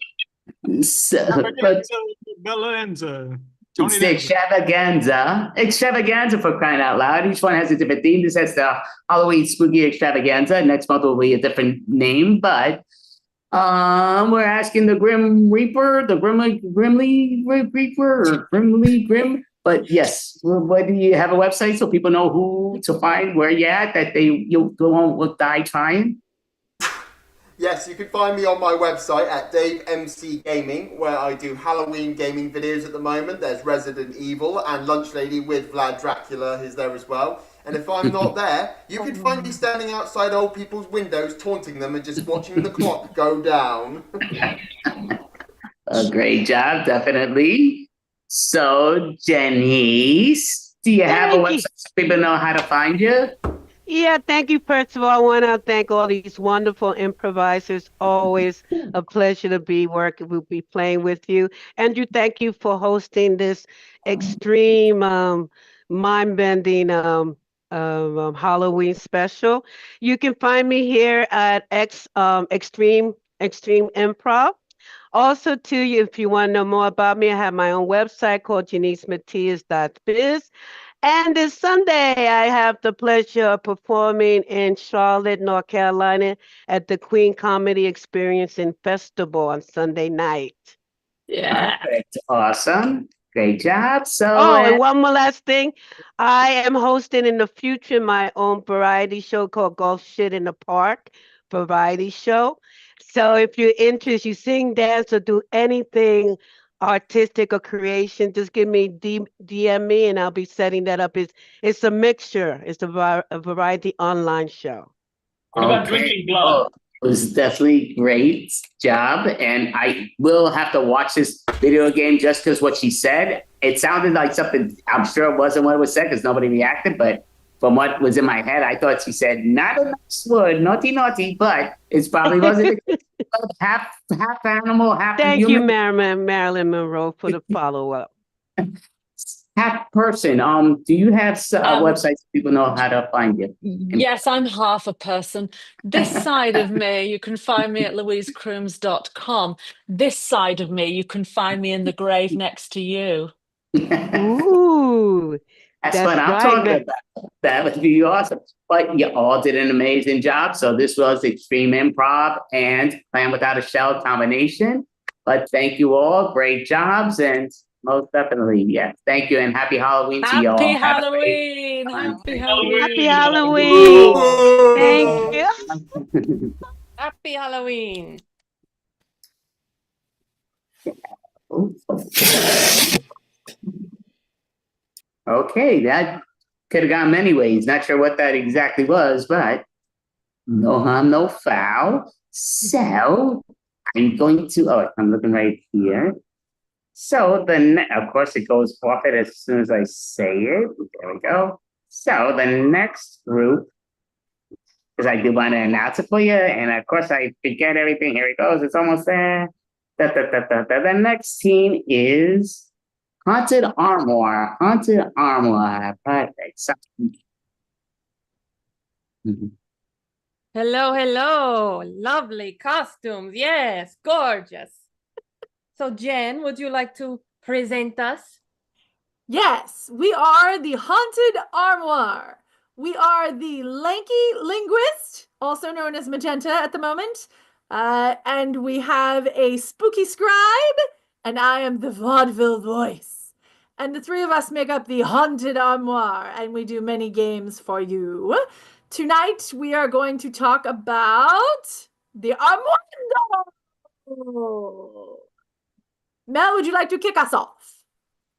Bellenza. It's the extravaganza for crying out loud. Each one has a different theme. This has the Halloween spooky extravaganza. Next month will be a different name, but we're asking the Grim Reaper, the Grimly Reaper, or Grim. But yes, what do you have a website so people know who to find, where you're at, that you won't die trying? Yes, you can find me on my website at Dave MC Gaming, where I do Halloween gaming videos at the moment. There's Resident Evil and Lunch Lady with Vlad Dracula, who's there as well. And if I'm not there, you can find me standing outside old people's windows, taunting them and just watching the clock go down. A great job, definitely. So, Janice, do you have a website so people know how to find you? Yeah, thank you. First of all, I want to thank all these wonderful improvisers. Always a pleasure to be playing with you. Andrew, thank you for hosting this extreme, mind-bending Halloween special. You can find me here at Extreme Improv. Also, too, if you want to know more about me, I have my own website called JaniceMatias.biz. And this Sunday, I have the pleasure of performing in Charlotte, North Carolina at the Queen Comedy Experience and Festival on Sunday night. Yeah. Perfect. Awesome. Great job. So, and one more last thing. I am hosting in the future my own variety show called Golf Shit in the Park variety show. So if you're interested, you sing, dance, or do anything artistic or creation, just give me DM me and I'll be setting that up. It's a mixture. It's a variety online show. What about drinking blood? It was definitely great job, and I will have to watch this video game just because what she said. It sounded like something. I'm sure it wasn't what was said because nobody reacted, but from what was in my head, I thought she said not a nice word, naughty, but it probably wasn't. half animal, half Thank human. you, Marilyn Monroe, for the follow-up. Half person. Do you have Um, websites so people know how to find you? Yes, I'm half a person. This side of me, you can find me at louisecrooms.com. This side of me, you can find me in the grave next to you. Ooh, That's that's what I'm right. talking about. That would be awesome. But you all did an amazing job. So this was Extreme Improv and Plan Without a Shell combination. But thank you all. Great jobs. And most definitely, yes. Thank you and happy Halloween to you Happy all. Have a great Halloween! time. Happy Happy Halloween! Halloween. Thank you. Happy Halloween. Okay, that could have gone many ways. Not sure what that exactly was, but no harm, no foul. So I'm going to, oh, I'm looking right here. So of course, it goes forfeit as soon as I say it. There we go. So the next group, because I do want to announce it for you, and of course I forget everything. Here it goes. It's almost there. The next team is Haunted Armoire. Haunted Armoire. Perfect. So, Hello, hello. Lovely costumes. Yes, gorgeous. So, Jen, would you like to present us? Yes, we are the Haunted Armoire. We are the lanky linguist, also known as Magenta at the moment. And we have a spooky scribe, and I am the vaudeville voice. And the three of us make up the Haunted Armoire, and we do many games for you. Tonight, we are going to talk about the Armando. Mel, would you like to kick us off?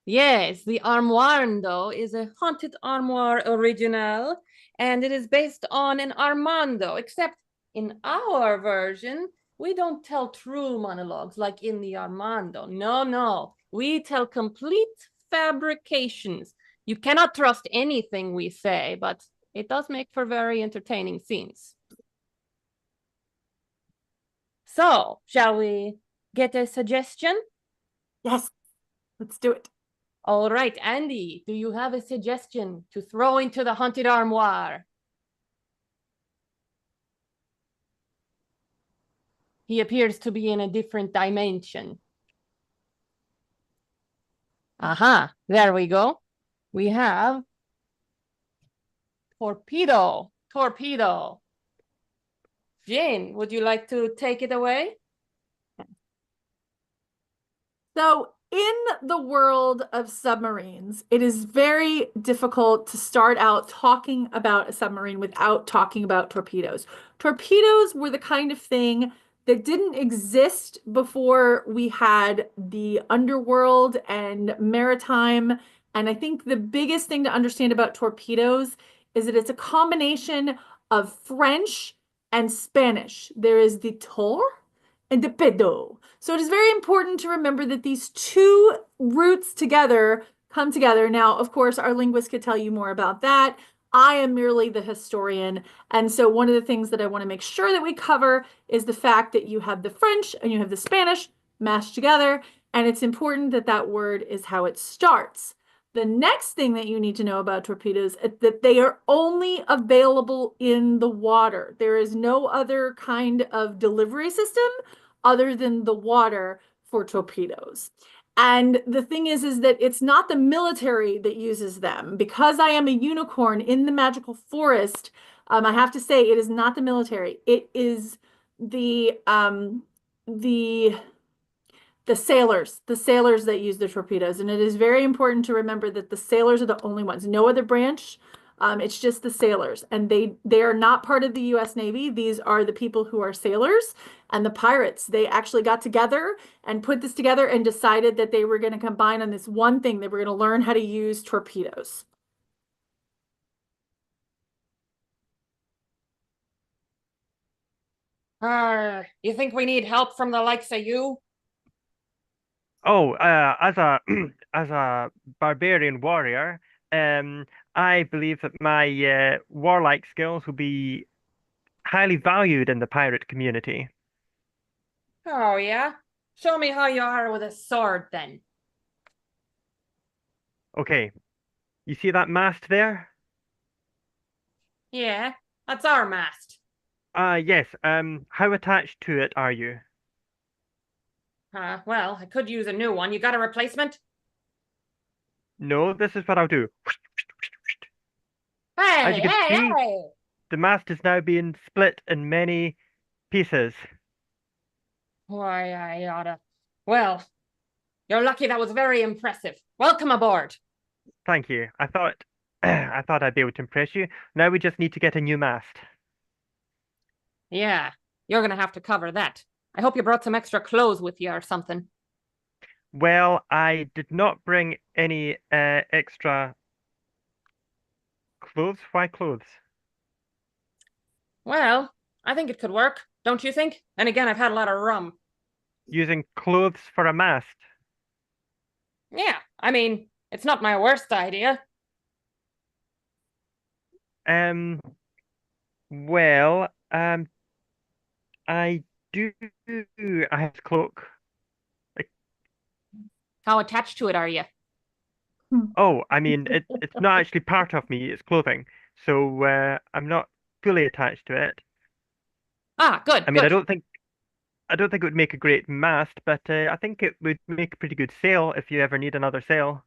Yes, the Armando is a haunted armoire original, and it is based on an Armando, except in our version, we don't tell true monologues like in the Armando. No, no. We tell complete fabrications. You cannot trust anything we say, but it does make for very entertaining scenes. So, shall we get a suggestion? Yes, let's do it. All right, Andy, do you have a suggestion to throw into the haunted armoire? He appears to be in a different dimension. Aha, there we go. We have torpedo, torpedo. Jane, would you like to take it away? So, in the world of submarines, it is very difficult to start out talking about a submarine without talking about torpedoes. Torpedoes were the kind of thing that didn't exist before we had the underworld and maritime. And I think the biggest thing to understand about torpedoes is that it's a combination of French and Spanish. There is the tor and the pedo. So it is very important to remember that these two roots together come together. Now, of course, our linguist could tell you more about that. I am merely the historian. And so one of the things that I want to make sure that we cover is the fact that you have the French and you have the Spanish mashed together. And it's important that that word is how it starts. The next thing that you need to know about torpedoes is that they are only available in the water. There is no other kind of delivery system other than the water for torpedoes. And the thing is that it's not the military that uses them. Because I am a unicorn in the magical forest, I have to say it is not the military. It is the sailors that use the torpedoes. And it is very important to remember that the sailors are the only ones, no other branch. It's just the sailors, and they are not part of the U.S. Navy. These are the people who are sailors and the pirates. They actually got together and put this together and decided that they were going to combine on this one thing. They were going to learn how to use torpedoes. You think we need help from the likes of you? Oh, as a as a barbarian warrior, I believe that my warlike skills will be highly valued in the pirate community. Oh, yeah? Show me how you are with a sword, then. Okay, you see that mast there? Yeah, that's our mast. Yes. How attached to it are you? Well, I could use a new one. You got a replacement? No, this is what I'll do. As Hey, you can hey, see, hey! the mast is now being split in many pieces. Why, I oughta. Well, you're lucky. That was very impressive. Welcome aboard. Thank you. I thought I thought I'd be able to impress you. Now we just need to get a new mast. Yeah, you're gonna have to cover that. I hope you brought some extra clothes with you or something. Well, I did not bring any extra clothes. Why clothes? Well, I think it could work, don't you think? And again, I've had a lot of rum. Using clothes for a mast. Yeah, I mean, it's not my worst idea. Um, well, I do. I have a cloak. How attached to it are you? Oh, I mean, it's not actually part of me. It's clothing, so I'm not fully attached to it. Ah, good, I mean, good. I don't think it would make a great mast, but I think it would make a pretty good sail if you ever need another sail.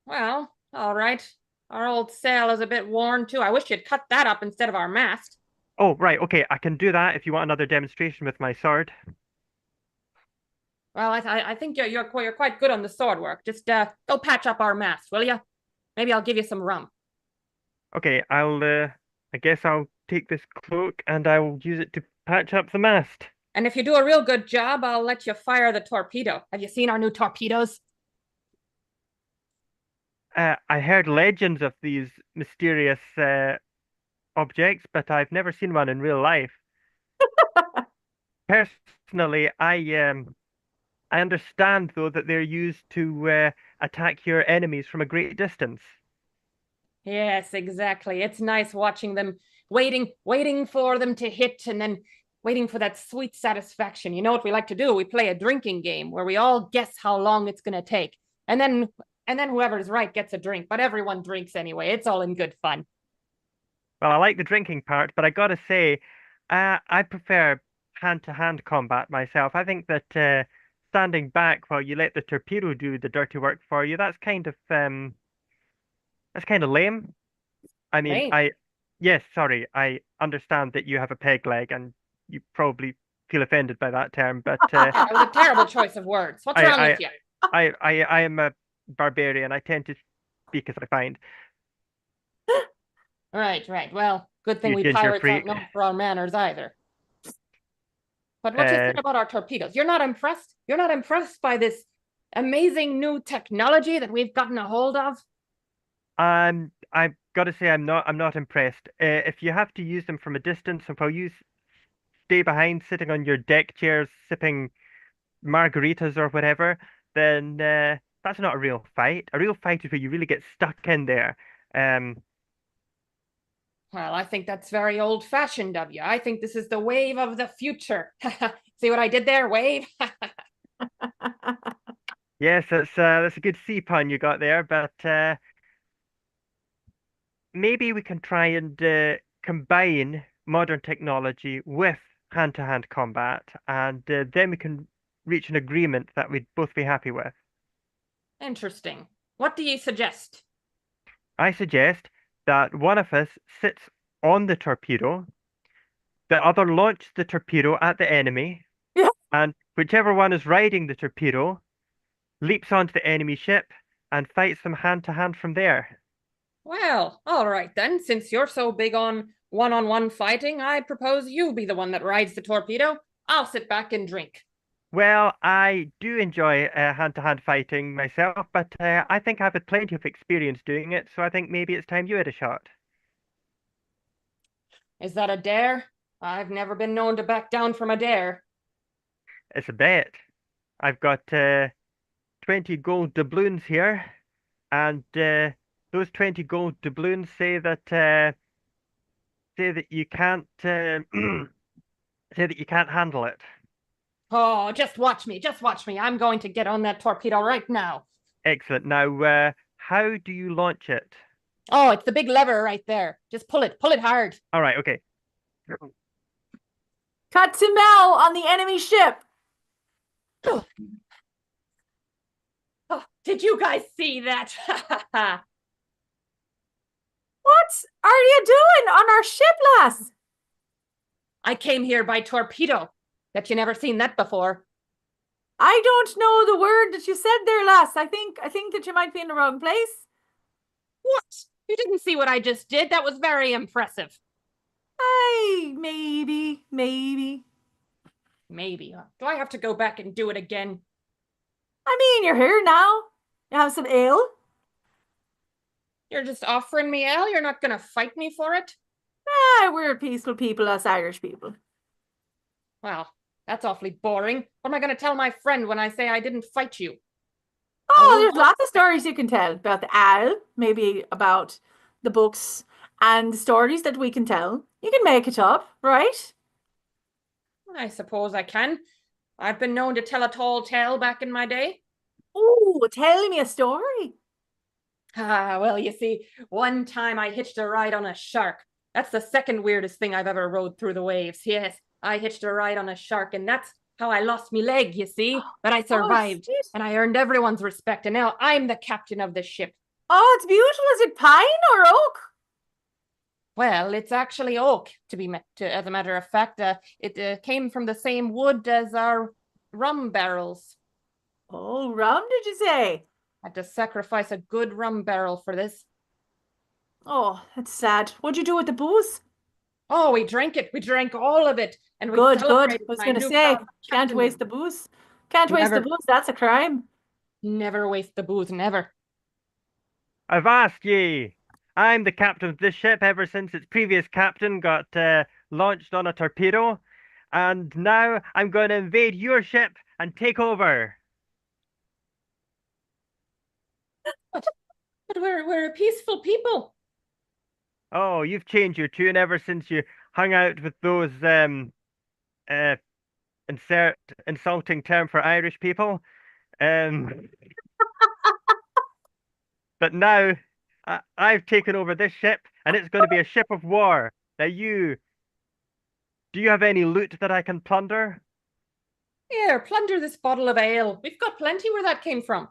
Well, all right. Our old sail is a bit worn too. I wish you'd cut that up instead of our mast. Oh, right. Okay, I can do that if you want another demonstration with my sword. Well, I think you're quite good on the sword work. Just go patch up our mast, will you? Maybe I'll give you some rum. Okay, I guess I'll take this cloak and I will use it to patch up the mast. And if you do a real good job, I'll let you fire the torpedo. Have you seen our new torpedoes? I heard legends of these mysterious objects, but I've never seen one in real life. Personally, I understand though that they're used to attack your enemies from a great distance. Yes, exactly. It's nice watching them waiting for them to hit and then waiting for that sweet satisfaction. You know what we like to do? We play a drinking game where we all guess how long it's going to take. And then whoever's right gets a drink, but everyone drinks anyway. It's all in good fun. Well, I like the drinking part, but I gotta say, I prefer hand-to-hand combat myself. I think that standing back while you let the torpedo do the dirty work for you, that's kind of lame. I mean, Lame. yes, sorry, I understand that you have a peg leg and you probably feel offended by that term, but Yeah, it was a terrible choice of words. What's wrong I, with you? I am a barbarian. I tend to speak as I find. Right, right. Well, good thing You we ginger pirates aren't freak. known for our manners either. But what you Uh, said about our torpedoes, you're not impressed? You're not impressed by this amazing new technology that we've gotten a hold of? I've got to say I'm not impressed. If you have to use them from a distance, and while you stay behind, sitting on your deck chairs, sipping margaritas or whatever, then that's not a real fight. A real fight is where you really get stuck in there. Um, Well, I think that's very old-fashioned of you. I think this is the wave of the future. See what I did there? Wave? yes, that's a good sea pun you got there, but maybe we can try and combine modern technology with hand-to-hand combat, and then we can reach an agreement that we'd both be happy with. Interesting. What do you suggest? I suggest that one of us sits on the torpedo, the other launches the torpedo at the enemy, and whichever one is riding the torpedo leaps onto the enemy ship and fights them hand to hand from there. Well, all right then. Since you're so big on one-on-one fighting, I propose you be the one that rides the torpedo. I'll sit back and drink. Well, I do enjoy hand-to-hand fighting myself, but I think I've had plenty of experience doing it, so I think maybe it's time you had a shot. Is that a dare? I've never been known to back down from a dare. It's a bet. I've got 20 gold doubloons here, and those 20 gold doubloons say that you can't say that you can't handle it. Oh, just watch me. Just watch me. I'm going to get on that torpedo right now. Excellent. Now, how do you launch it? Oh, it's the big lever right there. Just pull it hard. All right, okay. Cut to Mel on the enemy ship. Oh, did you guys see that? What are you doing on our ship, lass? I came here by torpedo. Bet you never seen that before. I don't know the word that you said there, lass. I think that you might be in the wrong place. What? You didn't see what I just did? That was very impressive. Hey, maybe. Maybe. Huh? Do I have to go back and do it again? I mean, you're here now. You have some ale. You're just offering me ale? You're not gonna fight me for it? Ah, we're peaceful people, us Irish people. Well, that's awfully boring. What am I gonna tell my friend when I say I didn't fight you? Oh, there's lots of stories you can tell about the ale, maybe about the books and the stories that we can tell. You can make it up, right? I suppose I can. I've been known to tell a tall tale back in my day. Oh, tell me a story. Well, you see, one time I hitched a ride on a shark. That's the second weirdest thing I've ever rode through the waves. Yes, I hitched a ride on a shark, and that's how I lost me leg, you see. But I survived, and I earned everyone's respect, and now I'm the captain of the ship. Oh, it's beautiful. Is it pine or oak? Well, it's actually oak, as a matter of fact. It came from the same wood as our rum barrels. Oh, rum, did you say? Had to sacrifice a good rum barrel for this. Oh, that's sad. What'd you do with the booze? Oh, we drank it. We drank all of it. And we Good. celebrated I was my going to say, newfound can't captain. waste the booze. Can't waste the Never. booze. That's a crime. Never waste the booze, never. Avast ye! I'm the captain of this ship ever since its previous captain got launched on a torpedo, and now I'm going to invade your ship and take over. But we're a peaceful people. Oh, you've changed your tune ever since you hung out with those insulting term for Irish people. But now I've taken over this ship, and it's going to be a ship of war. Now do you have any loot that I can plunder? Here, plunder this bottle of ale. We've got plenty where that came from.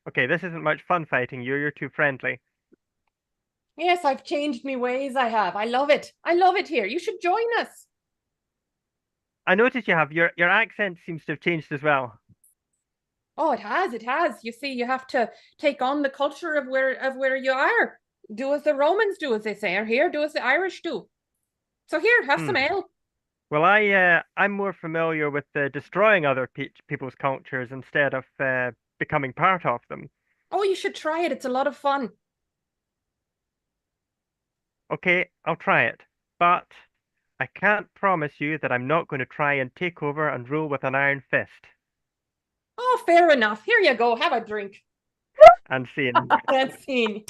Okay, this isn't much fun fighting you. You're too friendly. Yes, I've changed me ways, I have. I love it. I love it here. You should join us. I notice you have your accent seems to have changed as well. Oh, it has. You see, you have to take on the culture of where you are. Do as the Romans do, as they say, or here, do as the Irish do. So here, have some ale. Well, I'm more familiar with destroying other people's cultures instead of becoming part of them. Oh, you should try it. It's a lot of fun. Okay, I'll try it, but I can't promise you that I'm not going to try and take over and rule with an iron fist. Oh, fair enough. Here you go. Have a drink. And scene. And scene.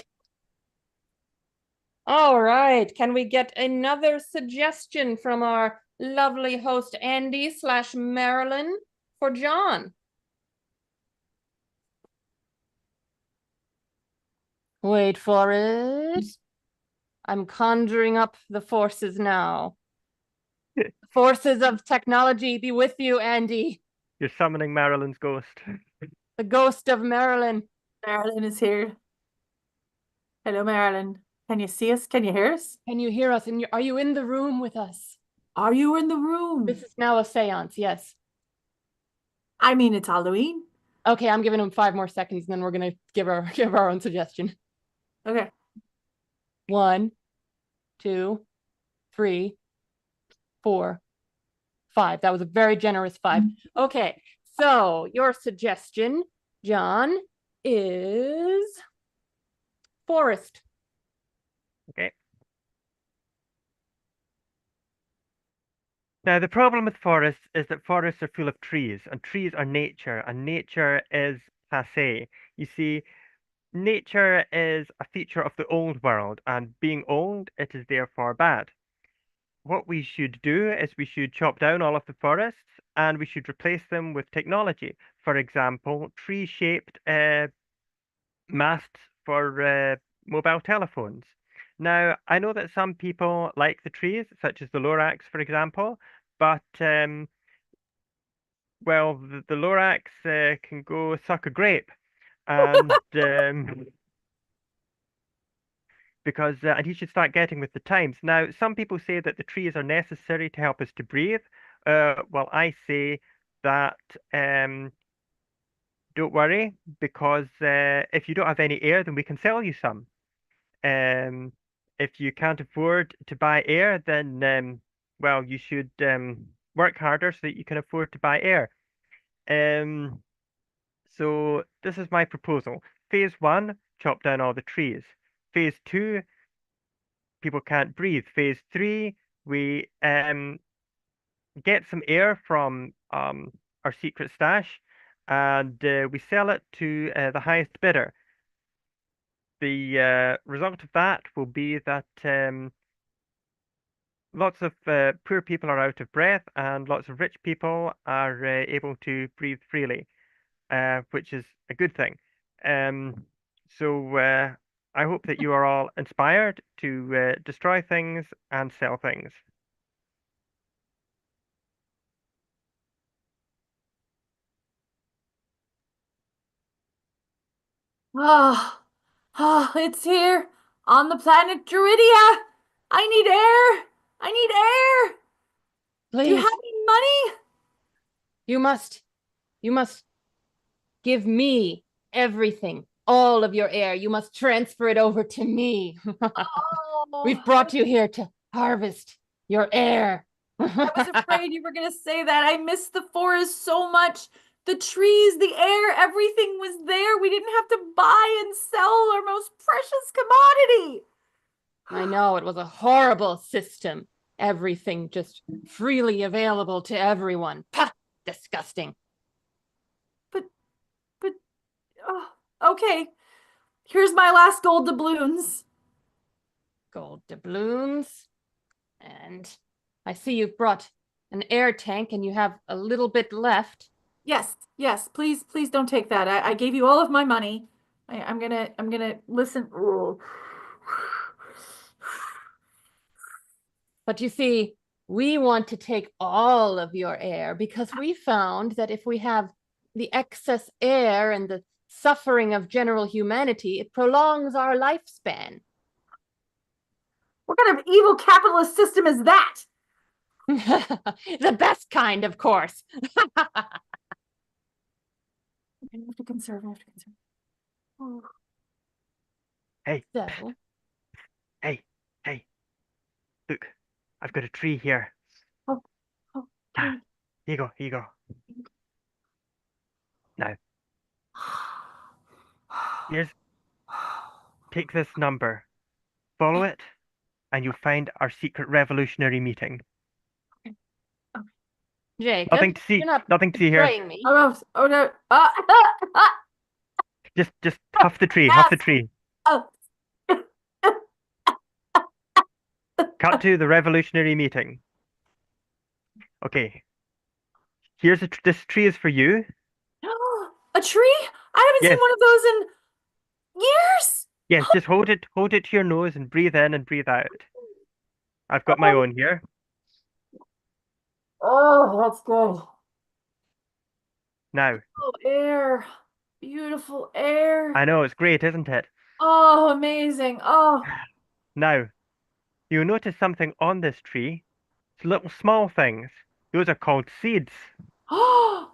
All right. Can we get another suggestion from our lovely host Andy/Marilyn for John? Wait for it. I'm conjuring up the forces now. Forces of technology be with you, Andy. You're summoning Marilyn's ghost. The ghost of Marilyn. Marilyn is here. Hello, Marilyn. Can you see us? Can you hear us? Can you hear us? And are you in the room with us? Are you in the room? This is now a seance, yes. I mean, it's Halloween. Okay, I'm giving him 5 more seconds, and then we're gonna give our own suggestion. Okay. 1, 2, 3, 4, 5. That was a very generous 5. Okay, so your suggestion, John, is forest. Okay. Now, the problem with forests is that forests are full of trees, and trees are nature, and nature is passé. You see, nature is a feature of the old world, and being old, it is therefore bad. what we should do is we should chop down all of the forests and we should replace them with technology. For example, tree-shaped masts for mobile telephones. Now, I know that some people like the trees, such as the Lorax, for example, but well, the Lorax can go suck a grape, and because and he should start getting with the times. Now, some people say that the trees are necessary to help us to breathe. Well, I say that don't worry, because if you don't have any air, then we can sell you some. Um, if you can't afford to buy air, then well, you should work harder so that you can afford to buy air. So this is my proposal. Phase 1, chop down all the trees. Phase 2, people can't breathe. Phase 3, we get some air from our secret stash, and we sell it to the highest bidder. The result of that will be that lots of poor people are out of breath, and lots of rich people are able to breathe freely, which is a good thing. So I hope that you are all inspired to destroy things and sell things. Oh, oh, it's here on the planet Druidia. I need air. I need air. Do you Please, have any money? you must give me everything, all of your air. You must transfer it over to me. We've brought you here to harvest your air. I was afraid you were going to say that. I miss the forest so much. The trees, the air, everything was there. We didn't have to buy and sell our most precious commodity. I know it was a horrible system. Everything just freely available to everyone. Pah! Disgusting. But, oh, okay. Here's my last gold doubloons. Gold doubloons. And I see you've brought an air tank and you have a little bit left. Yes, yes. Please, please don't take that. I gave you all of my money. I'm gonna listen. But you see, we want to take all of your air because we found that if we have the excess air and the suffering of general humanity, it prolongs our lifespan. What kind of evil capitalist system is that? The best kind, of course. I have to conserve. I have to conserve. Oh. Hey, So, hey, look, I've got a tree here. Oh, Here you go, here you go. Now, take this number, follow it, and you'll find our secret revolutionary meeting. Jacob, Nothing to see. you're not Nothing to see here. betraying me. Oh no. Just huff the tree. Huff the tree. Oh. Cut to the revolutionary meeting. Okay. Here's this tree is for you. A tree? I haven't seen one of those in years. Yes, just hold it to your nose and breathe in and breathe out. I've got my own here. Oh, that's good. Now. Oh, air. Beautiful air. I know, it's great, isn't it? Oh, amazing. Oh. Now, you'll notice something on this tree. It's little small things. Those are called seeds. Oh.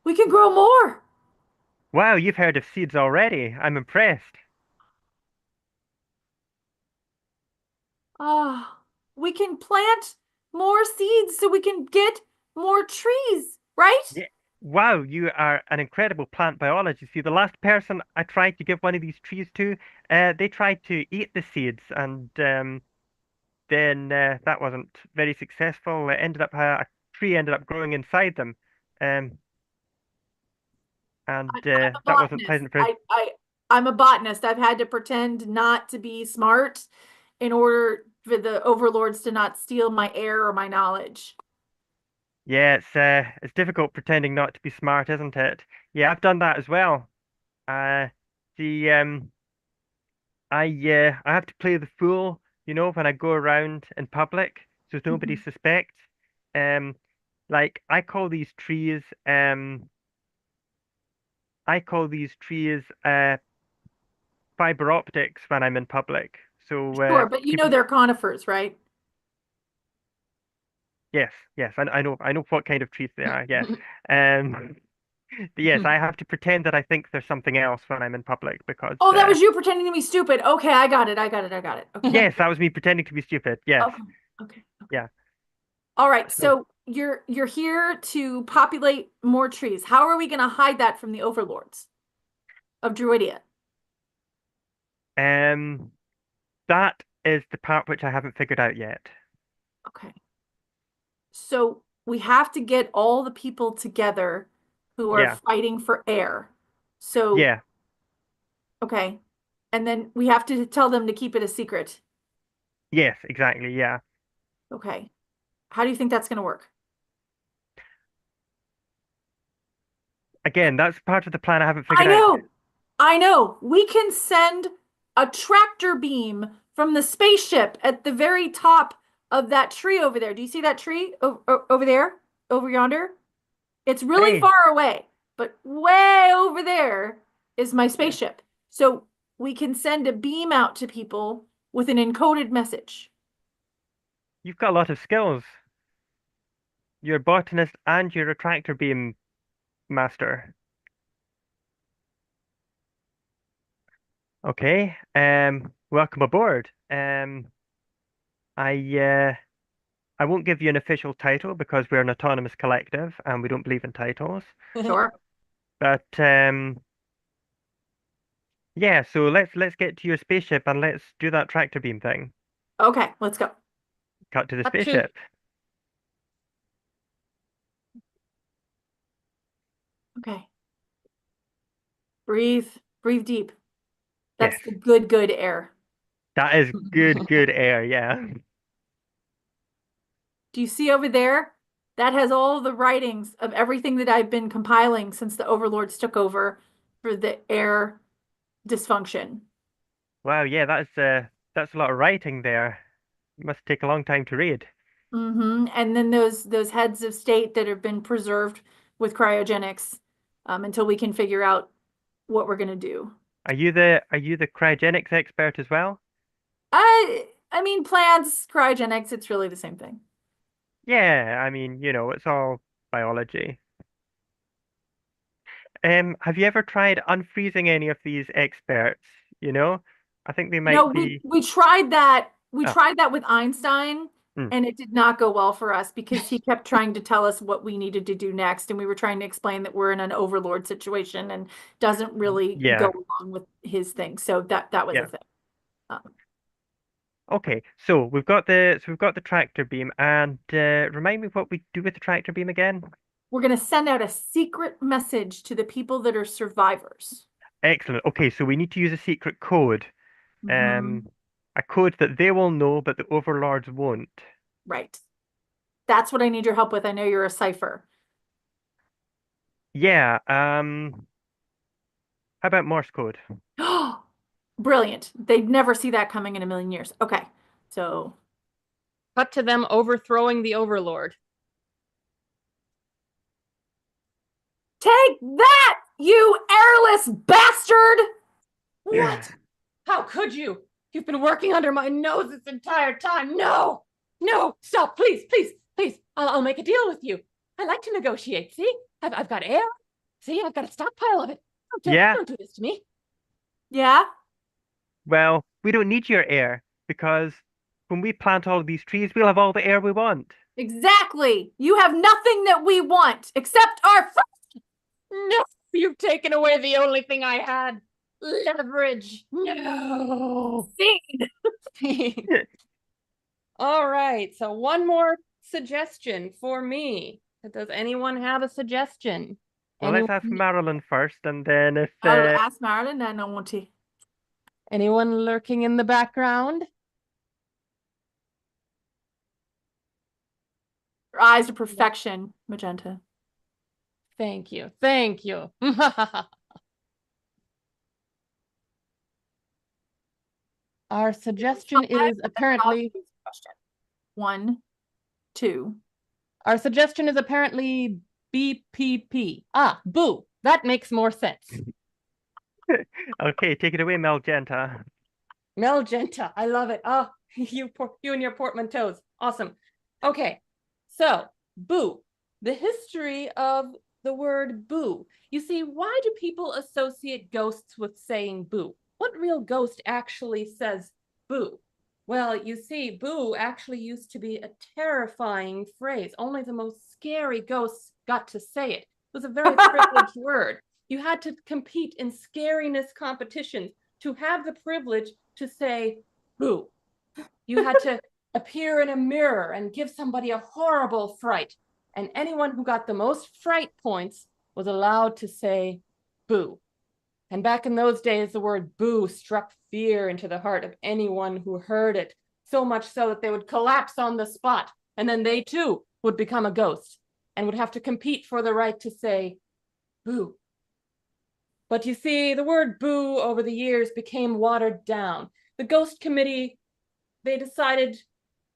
We can grow more. Wow, you've heard of seeds already. I'm impressed. We can plant more seeds so we can get more trees, right? Yeah. Wow, you are an incredible plant biologist. See, the last person I tried to give one of these trees to, they tried to eat the seeds, and then that wasn't very successful. It ended up a tree ended up growing inside them, and that wasn't pleasant for. I'm a botanist. I've had to pretend not to be smart in order for the overlords to not steal my air or my knowledge. Yeah, it's difficult pretending not to be smart, isn't it? Yeah, I've done that as well. Uh, the I have to play the fool, when I go around in public, so nobody suspects. Um, like I call these trees fiber optics when I'm in public. So Sure, but you know people, they're conifers, right? yes, yes, I know what kind of trees they are. Yes, um, but yes, I have to pretend that I think there's something else when I'm in public because Oh, that was you pretending to be stupid. Okay, I got it. Okay. yes, that was me pretending to be stupid. Yes, Okay. Okay. yeah. All right. So So you're here to populate more trees. How are we going to hide that from the overlords of Druidia? that is the part which I haven't figured out yet. Okay. So we have to get all the people together who are Yeah, fighting for air. So, yeah. okay. And then we have to tell them to keep it a secret. Yes, exactly. Yeah. Okay. How do you think that's going to work? Again, that's part of the plan I haven't I figured out know. yet. I know. We can send a tractor beam from the spaceship at the very top of that tree over there. Do you see that tree over there? Over yonder? It's really Hey, far away, but way over there is my spaceship. So we can send a beam out to people with an encoded message. you've got a lot of skills. You're a botanist and you're a tractor beam master. Okay. Welcome aboard. I I won't give you an official title because we're an autonomous collective and we don't believe in titles. Sure. But yeah, so let's get to your spaceship and let's do that tractor beam thing. Okay, let's go. Cut to the Cut to- spaceship. Okay. Breathe. Breathe deep. That's Yes, the good air. that is good air. Yeah. Do you see over there? That has all the writings of everything that I've been compiling since the overlords took over for the air dysfunction. Wow. Yeah, that's a lot of writing there. It must take a long time to read. And then those heads of state that have been preserved with cryogenics until we can figure out what we're going to do. Are you the cryogenics expert as well? I mean, plants, cryogenics, it's really the same thing. Yeah, I mean, it's all biology. Have you ever tried unfreezing any of these experts? I think they No, might be. we tried that. We Oh, tried that with Einstein, mm, and it did not go well for us because he kept trying to tell us what we needed to do next, and we were trying to explain that we're in an overlord situation and doesn't really go yeah, along with his thing. So that was a yeah. thing. Um, Okay, so we've got the tractor beam, and remind me what we do with the tractor beam again. we're going to send out a secret message to the people that are survivors. Excellent. Okay, so we need to use a secret code. Mhm. A code that they will know, but the overlords won't. Right. That's what I need your help with. I know you're a cipher. Yeah. How about Morse code? Brilliant. They'd never see that coming in a million years. Okay. So Cut to them overthrowing the overlord. take that, you airless bastard! What? How could you? You've been working under my nose this entire time. No, no, stop, please, please, please. I'll make a deal with you. I like to negotiate. See, I've got air. See, I've got a stockpile of it. Yeah. Don't do this to me. Yeah? Well, we don't need your air because when we plant all of these trees, we'll have all the air we want. Exactly. You have nothing that we want except our No, you've taken away the only thing I had. Leverage. No. Scene. All right. So one more suggestion for me. Does anyone have a suggestion? Well, let's ask Marilyn first, and then if I'll ask Marilyn and I want to. Anyone lurking in the background? Your eyes are perfection, Magenta. Thank you. Thank you. Our suggestion is apparently. One, two. Our suggestion is apparently BPP. Ah, boo. That makes more sense. Okay, take it away, Melgenta. Melgenta. I love it. Oh, you and your portmanteaus. Awesome. Okay. So, boo. The history of the word boo. You see, why do people associate ghosts with saying boo? What real ghost actually says boo? Well, you see, boo actually used to be a terrifying phrase. Only the most scary ghosts got to say it. It was a very privileged word. You had to compete in scariness competitions to have the privilege to say boo. You had to appear in a mirror and give somebody a horrible fright. And anyone who got the most fright points was allowed to say boo. And back in those days, the word boo struck fear into the heart of anyone who heard it, so much so that they would collapse on the spot, and then they too would become a ghost and would have to compete for the right to say boo. But you see, the word boo over the years became watered down. The ghost committee, they decided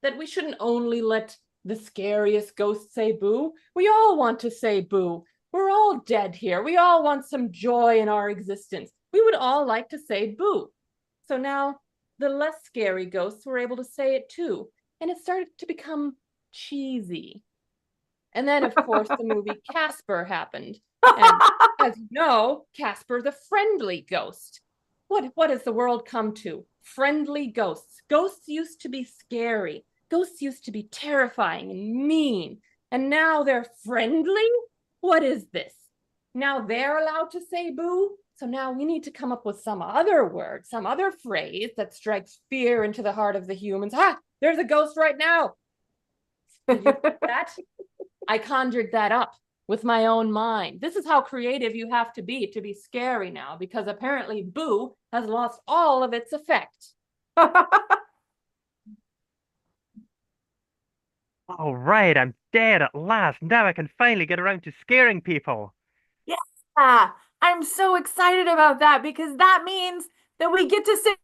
that we shouldn't only let the scariest ghosts say boo. We all want to say boo. We're all dead here. We all want some joy in our existence. We would all like to say boo. So now the less scary ghosts were able to say it too. And it started to become cheesy. And then, of course, the movie Casper happened. And as you know, Casper the friendly ghost. What has the world come to? Friendly ghosts. Ghosts used to be scary. Ghosts used to be terrifying and mean. And now they're friendly? What is this? Now they're allowed to say boo? So now we need to come up with some other word, some other phrase that strikes fear into the heart of the humans. Ah, there's a ghost right now. Did you get that? I conjured that up with my own mind. This is how creative you have to be scary now, because apparently boo has lost all of its effect. All right, I'm dead at last. Now I can finally get around to scaring people. Yeah, I'm so excited about that because that means that we get to say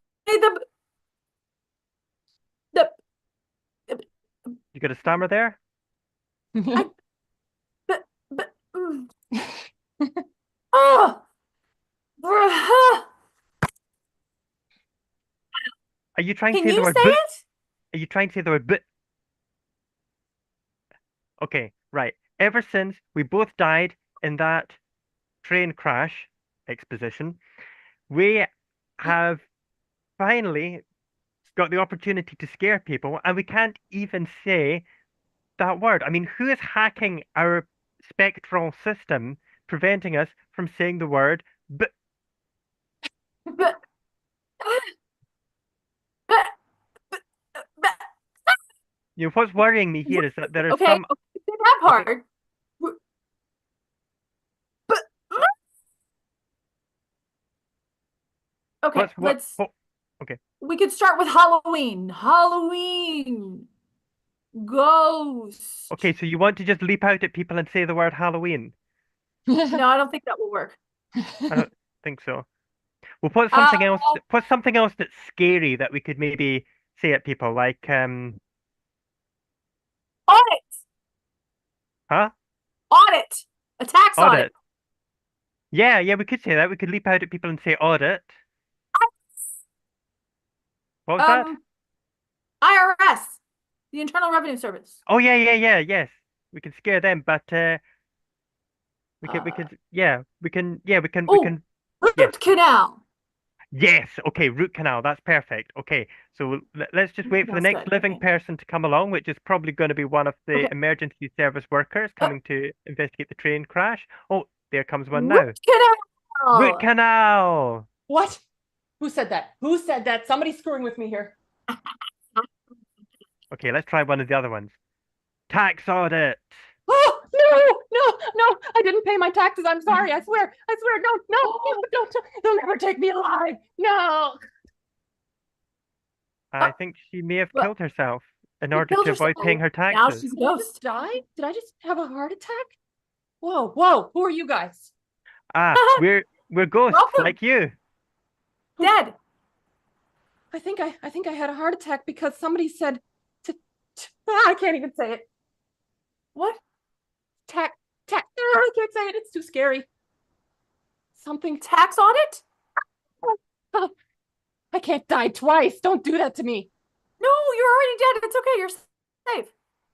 the You got a stammer there? Oh, Are you trying to can say the you word say but? it? Are you trying to say the word but? Okay, right. Ever since we both died in that train crash exposition, we have finally got the opportunity to scare people, and we can't even say that word. I mean, who is hacking our spectral system, preventing us from saying the word but? You know, what's worrying me here is that there is Okay, some. that part. Okay, let's. Okay. We could start with Halloween. Halloween. Ghost. Okay, so you want to just leap out at people and say the word Halloween? No, I don't think that will work. I don't think so. We'll put something else. Put something else that's scary that we could maybe say at people, like Audit. Huh? Audit. A tax audit. Yeah, we could say that. We could leap out at people and say audit. What was that? IRS, the Internal Revenue Service. Oh yes. We can scare them, but we can Root canal. Yes, okay, root canal, that's perfect. Okay, so let's just wait for the next living person to come along, which is probably going to be one of the emergency service workers coming to investigate the train crash. Oh, there comes one now. Root canal. Root canal. What? Who said that? Who said that? Somebody's screwing with me here. Okay, let's try one of the other ones. Tax audit. Oh, no, I didn't pay my taxes. I'm sorry. I swear. No, don't. They'll never take me alive. No. I think she may have killed herself. in We order killed to avoid herself. paying her Now taxes. she's a Did I ghost. just die? Did I just have a heart attack? Whoa, who are you guys? We're ghosts Welcome. like you. Dead. I think I had a heart attack because somebody said I can't even say it. What? I can't say it. It's too scary. Something Tax audit? Oh, I can't die twice. Don't do that to me. No, you're already dead. It's okay. You're safe.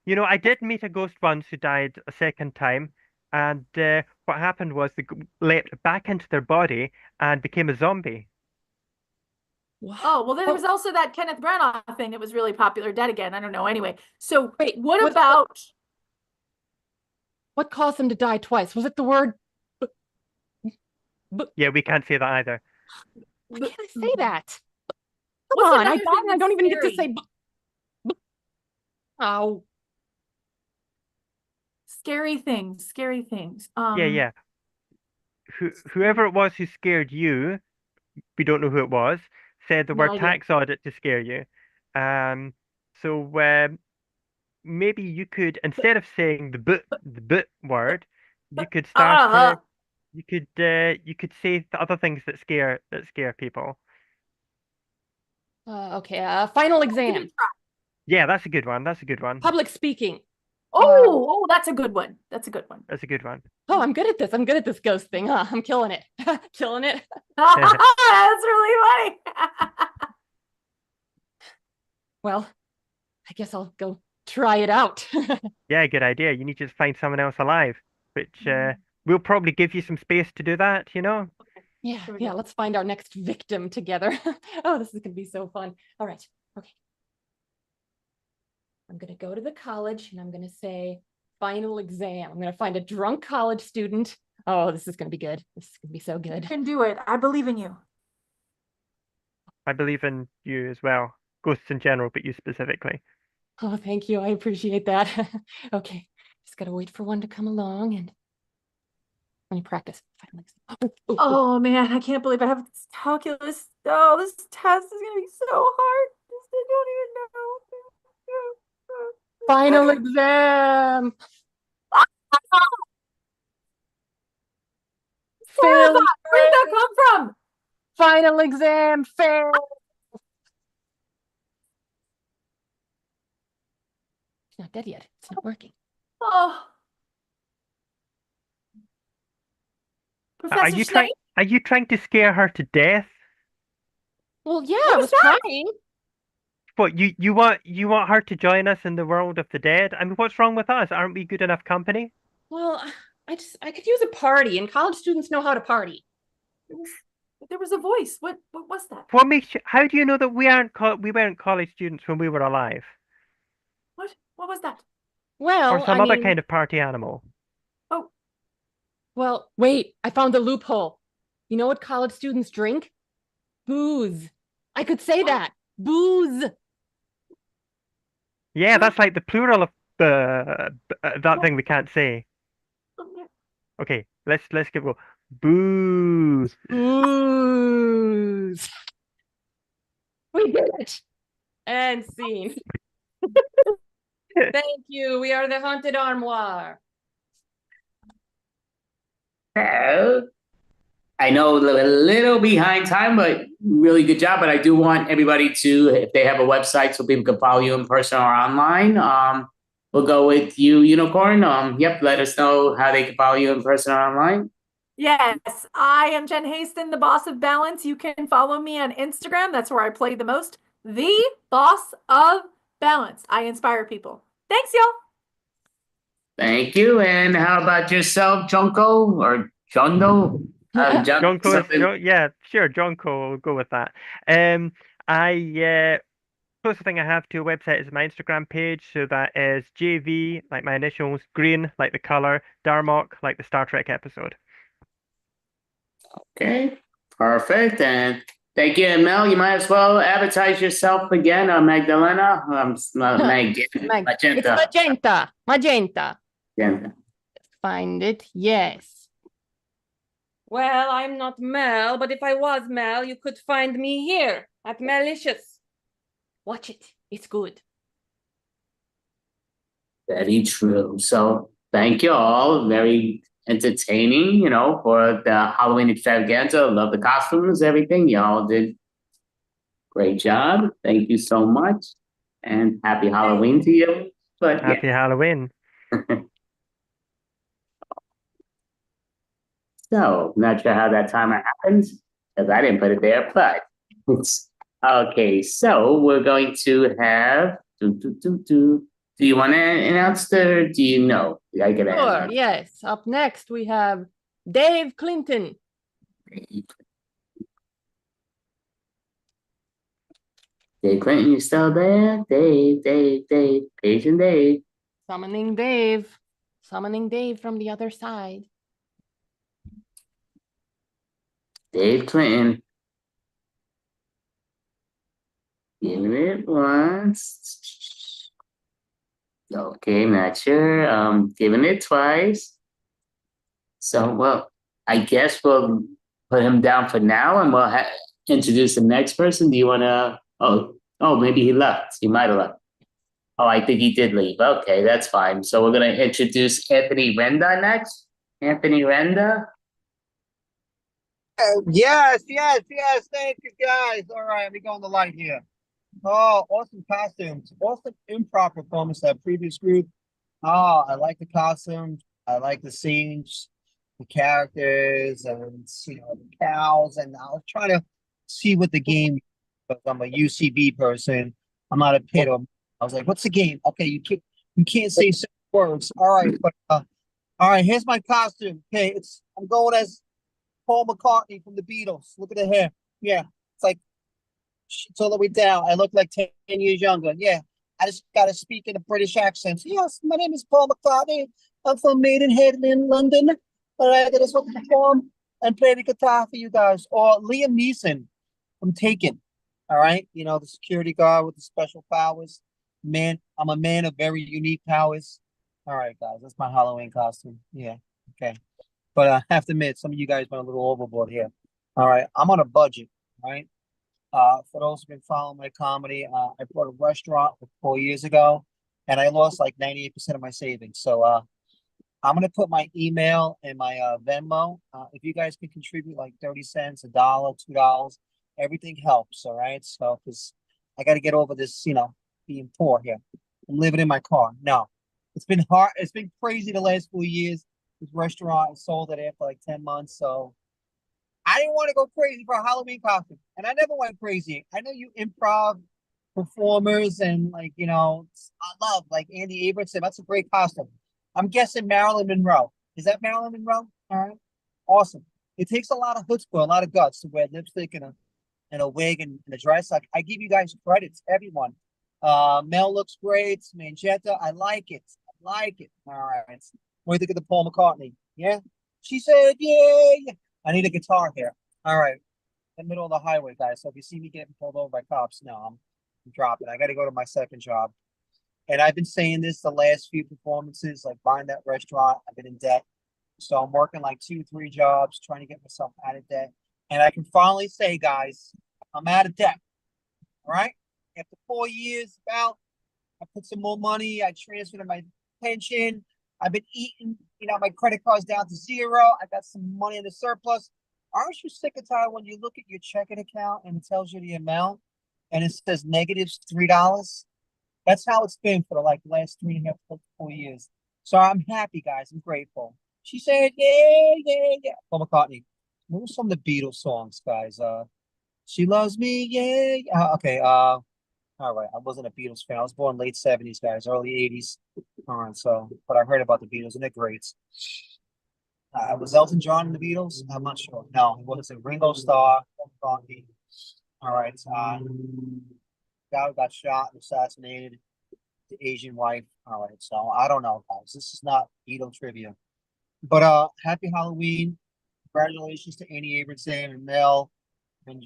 You know, I did meet a ghost once who died a second time, and what happened was they leapt back into their body and became a zombie. Oh, well, then there was also that Kenneth Branagh thing that was really popular, Dead Again. I don't know. Anyway, so Wait, what about what caused them to die twice? Was it the word? Yeah, we can't say that either. Why can't I say that? What's Come on, I another died thing and I that's don't even get to scary? say. Oh, Scary things? Scary things. Yeah. Whoever it was who scared you, we don't know who it was, said the No word idea. tax audit to scare you. So maybe you could, instead of saying the but word, you could start you could say the other things that scare people. okay. Final exam. Yeah, that's a good one. That's a good one. Public speaking. Oh, that's a good one. That's a good one. That's a good one. Oh, I'm good at this. I'm good at this ghost thing. Huh? I'm killing it. Killing it. That's really funny. Well, I guess I'll go try it out. Yeah, good idea. You need to find someone else alive, which we'll probably give you some space to do that, you know? Yeah, let's find our next victim together. Oh, this is gonna be so fun. All right, okay. I'm gonna go to the college and I'm gonna say final exam. I'm gonna find a drunk college student. Oh, this is gonna be good. This is gonna be so You good. can do it. I believe in you. I believe in you as well. Ghosts in general, but you specifically. Oh, thank you. I appreciate that. Okay, just gotta wait for one to come along and let me practice. Final exam. Oh man, I can't believe I have this calculus. Oh, this test is gonna be so hard. I don't even know. Final exam. Where Fail. did that come from? Final exam. Fail. It's not dead yet. It's not working. Oh, Professor Snape. Are you trying to scare her to death? Well, yeah, What I was was that? trying. What, you want her to join us in the world of the dead? I mean, what's wrong with us? Aren't we good enough company? Well, I could use a party, and college students know how to party. There was a voice. What was that? What makes you, how do you know that we weren't college students when we were alive? What was that? Well, Or some I other mean, kind of party animal? Oh, well, wait, I found a loophole. You know what college students drink? Booze. I could say that. Booze. Yeah, that's like the plural of that thing we can't say. Okay, let's give it. Booze. Booze. We did it. And scene. Thank you. We are the Haunted Armoire. So, I know a little behind time, but really good job. But I do want everybody to, if they have a website, so people can follow you in person or online. We'll go with you, Unicorn. Yep, let us know how they can follow you in person or online. yes. I am Jen Haston, the boss of balance. You can follow me on Instagram. That's where I play the most. The boss of balance. I inspire people. Thanks, y'all. Thank you. And how about yourself, Junko or Jondo? Yeah, sure, Jonko will go with that. Closest thing I have to a website is my Instagram page, so that is JV, like my initials, Green, like the color, Darmok, like the Star Trek episode. Okay, perfect. And thank you, and Mel. You might as well advertise yourself again, Magdalena. Magenta. It's magenta. Magenta. Magenta. Find it. Yes. Well, I'm not Mel, but if I was Mel, you could find me here at Malicious. Watch it. It's good. Very true. So thank you all. Very entertaining, for the Halloween extravaganza. Love the costumes, everything. Y'all did great job. Thank you so much. And happy Halloween to you. But yeah. Happy Halloween. So, not sure how that timer happens because I didn't put it there, but it's okay. So, we're going to have. Do you want to announce the? Do you know? I get Sure, yes. Up next, we have Dave Clinton. Dave Clinton, you still there? Dave, Patient Dave. Summoning Dave. Summoning Dave from the other side. Dave Clinton. Give it once. Okay, not sure. Giving it twice. So, well, I guess we'll put him down for now, and we'll introduce the next person. Do you want to? Oh, maybe he left. He might have left. Oh, I think he did leave. Okay, that's fine. So we're going to introduce Anthony Renda next. Anthony Renda. Yes. Thank you, guys. All right, let me go on the light here. Oh, awesome costumes. Awesome improv performance, that previous group. Oh, I like the costumes. I like the scenes, the characters, and the cows. And I was trying to see what the game, because I'm a UCB person. I'm not a pit. I was like, what's the game? Okay, you can't say certain words. All right, but all right, here's my costume. Okay, I'm going as Paul McCartney from the Beatles. Look at the hair. Yeah, it's like it's all the way down. I look like 10 years younger. Yeah, I just got to speak in a British accent. Yes, my name is Paul McCartney. I'm from Maidenhead in London. All right, I just want to perform and play the guitar for you guys. Or Liam Neeson from Taken. All right, the security guard with the special powers. Man, I'm a man of very unique powers. All right, guys, that's my Halloween costume. Yeah, okay. But I have to admit, some of you guys went a little overboard here. All right, I'm on a budget, right? For those who've been following my comedy, I bought a restaurant 4 years ago, and I lost like 98% of my savings. So I'm gonna put my email and my Venmo. If you guys can contribute like 30 cents, $1, $2, everything helps. All right. So because I got to get over this, being poor here. I'm living in my car. No, it's been hard. It's been crazy the last 4 years. This restaurant, I sold it after like 10 months. So I didn't want to go crazy for a Halloween costume. And I never went crazy. I know you improv performers and I love like Andy Abramson. That's a great costume. I'm guessing Marilyn Monroe. Is that Marilyn Monroe? All right. Awesome. It takes a lot of chutzpah, a lot of guts to wear lipstick and a wig and a dress. Like I give you guys credits, everyone. Mel looks great. Mangetta, I like it. All right. What do you think of the Paul McCartney? Yeah? She said, yeah. I need a guitar here. All right. In the middle of the highway, guys. So if you see me getting pulled over by cops, no, I'm dropping. I got to go to my second job. And I've been saying this the last few performances, like buying that restaurant. I've been in debt. So I'm working like 2-3 jobs, trying to get myself out of debt. And I can finally say, guys, I'm out of debt. All right? After 4 years, I put some more money. I transferred to my pension. I've been eating, my credit card's down to 0. I got some money in the surplus. Aren't you sick and tired when you look at your checking account and it tells you the amount and it says -$3? That's how it's been for the last 3.5 to 4 years. So I'm happy, guys. I'm grateful. She said, yeah. Paul McCartney. What were some of the Beatles songs, guys? She loves me, yeah. Okay. All right. I wasn't a Beatles fan. I was born late 70s, guys, early 80s. All right. So, but I heard about the Beatles and they're great. Was Elton John in the Beatles? I'm not sure. No, it wasn't. Ringo Starr, Paul McCartney. All right. Guy got shot and assassinated. The Asian wife. All right. So I don't know, guys. This is not Beatle trivia. But happy Halloween. Congratulations to Annie Abramson and Mel and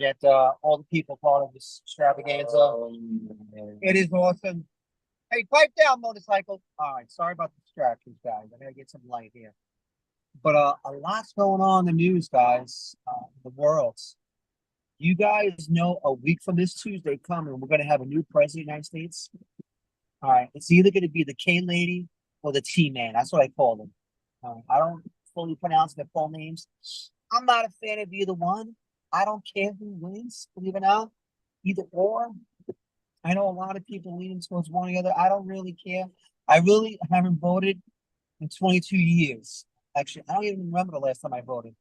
all the people part of this extravaganza. It is awesome. Hey, pipe down, motorcycle. All right, sorry about the distractions, guys. I gotta get some light here. But a lot's going on in the news, guys. The world. You guys know a week from this Tuesday coming, we're gonna have a new president of the United States. All right, it's either going to be the K lady or the T man. That's what I call them. I don't fully pronounce their full names. I'm not a fan of either one. I don't care who wins, believe it or not. Either or. I know a lot of people leaning towards one or the other. I don't really care. I really haven't voted in 22 years. Actually, I don't even remember the last time I voted.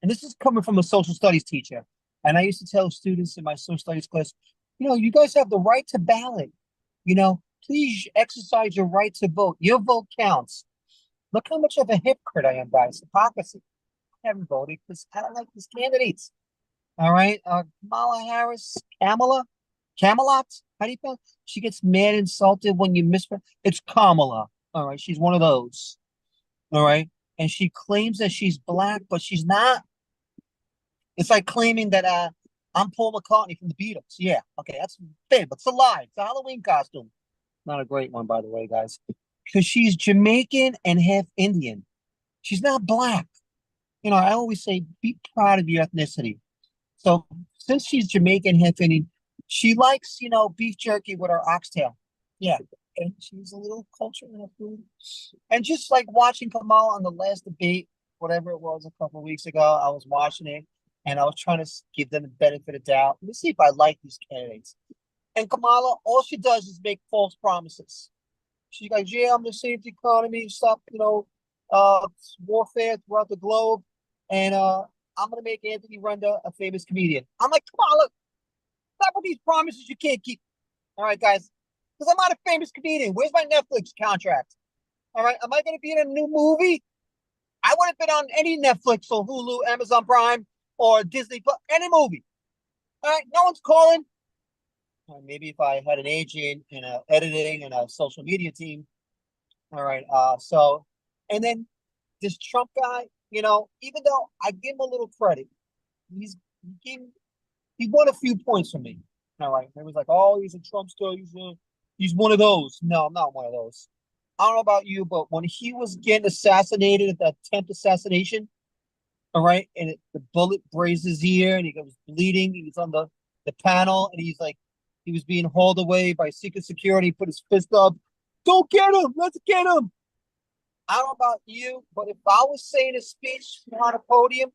And this is coming from a social studies teacher. And I used to tell students in my social studies class, you guys have the right to ballot. Please exercise your right to vote. Your vote counts. Look how much of a hypocrite I am, guys. Hypocrisy. I haven't voted because I don't like these candidates. All right. Kamala Harris, Camelot. How do you feel? She gets mad, insulted when you miss her. It's Kamala. All right. She's one of those. All right. And she claims that she's black, but she's not. It's like claiming that I'm Paul McCartney from the Beatles. Yeah. Okay. That's big, but it's a lie. It's a Halloween costume. Not a great one, by the way, guys. Because she's Jamaican and half Indian. She's not black. I always say, be proud of your ethnicity. So since she's Jamaican, half Indian, she likes, beef jerky with her oxtail. Yeah. And she's a little culture in her food. And just like watching Kamala on the last debate, whatever it was a couple of weeks ago, I was watching it and I was trying to give them the benefit of doubt. Let me see if I like these candidates. And Kamala, all she does is make false promises. She's like, yeah, I'm going to save the economy, stop, warfare throughout the globe. And I'm going to make Anthony Renda a famous comedian. I'm like, Kamala, stop with these promises you can't keep. All right, guys, because I'm not a famous comedian. Where's my Netflix contract? All right, am I going to be in a new movie? I would have been on any Netflix or Hulu, Amazon Prime, or Disney, any movie. All right, no one's calling. Maybe if I had an agent and a editing and a social media team. All right. And then this Trump guy, even though I give him a little credit, he won a few points from me. All right. It was like, oh, he's a Trumpster. He's one of those. No, I'm not one of those. I don't know about you, but when he was getting assassinated at the attempt assassination, all right, and the bullet grazed his ear and he was bleeding. He was on the panel and he's like, he was being hauled away by secret security, put his fist up. Go get him! Let's get him! I don't know about you, but if I was saying a speech on a podium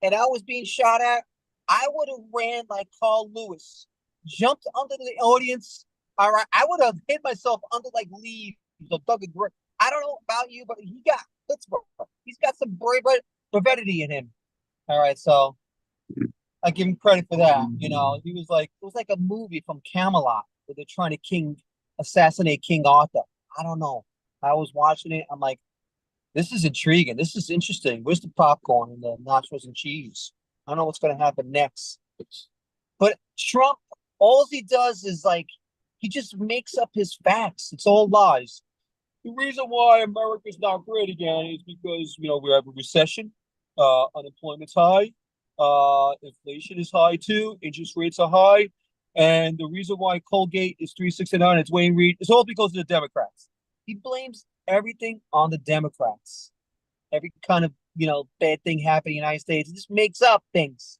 and I was being shot at, I would have ran like Carl Lewis, jumped under the audience. All right, I would have hit myself under like leaves or dug a grave. I don't know about you, but he's got some bravery in him. All right, so I give him credit for that. He was like, it was like a movie from Camelot where they're trying to assassinate King Arthur. I don't know. I was watching it. I'm like, this is intriguing. This is interesting. Where's the popcorn and the nachos and cheese? I don't know what's going to happen next. But Trump, all he does is like, he just makes up his facts. It's all lies. The reason why America's not great again is because, we have a recession, unemployment's high, inflation is high too, interest rates are high, and the reason why Colgate is 369, it's Wayne Reed, it's all because of the Democrats. He blames everything on the Democrats. Every kind of, bad thing happening in the United States, he just makes up things.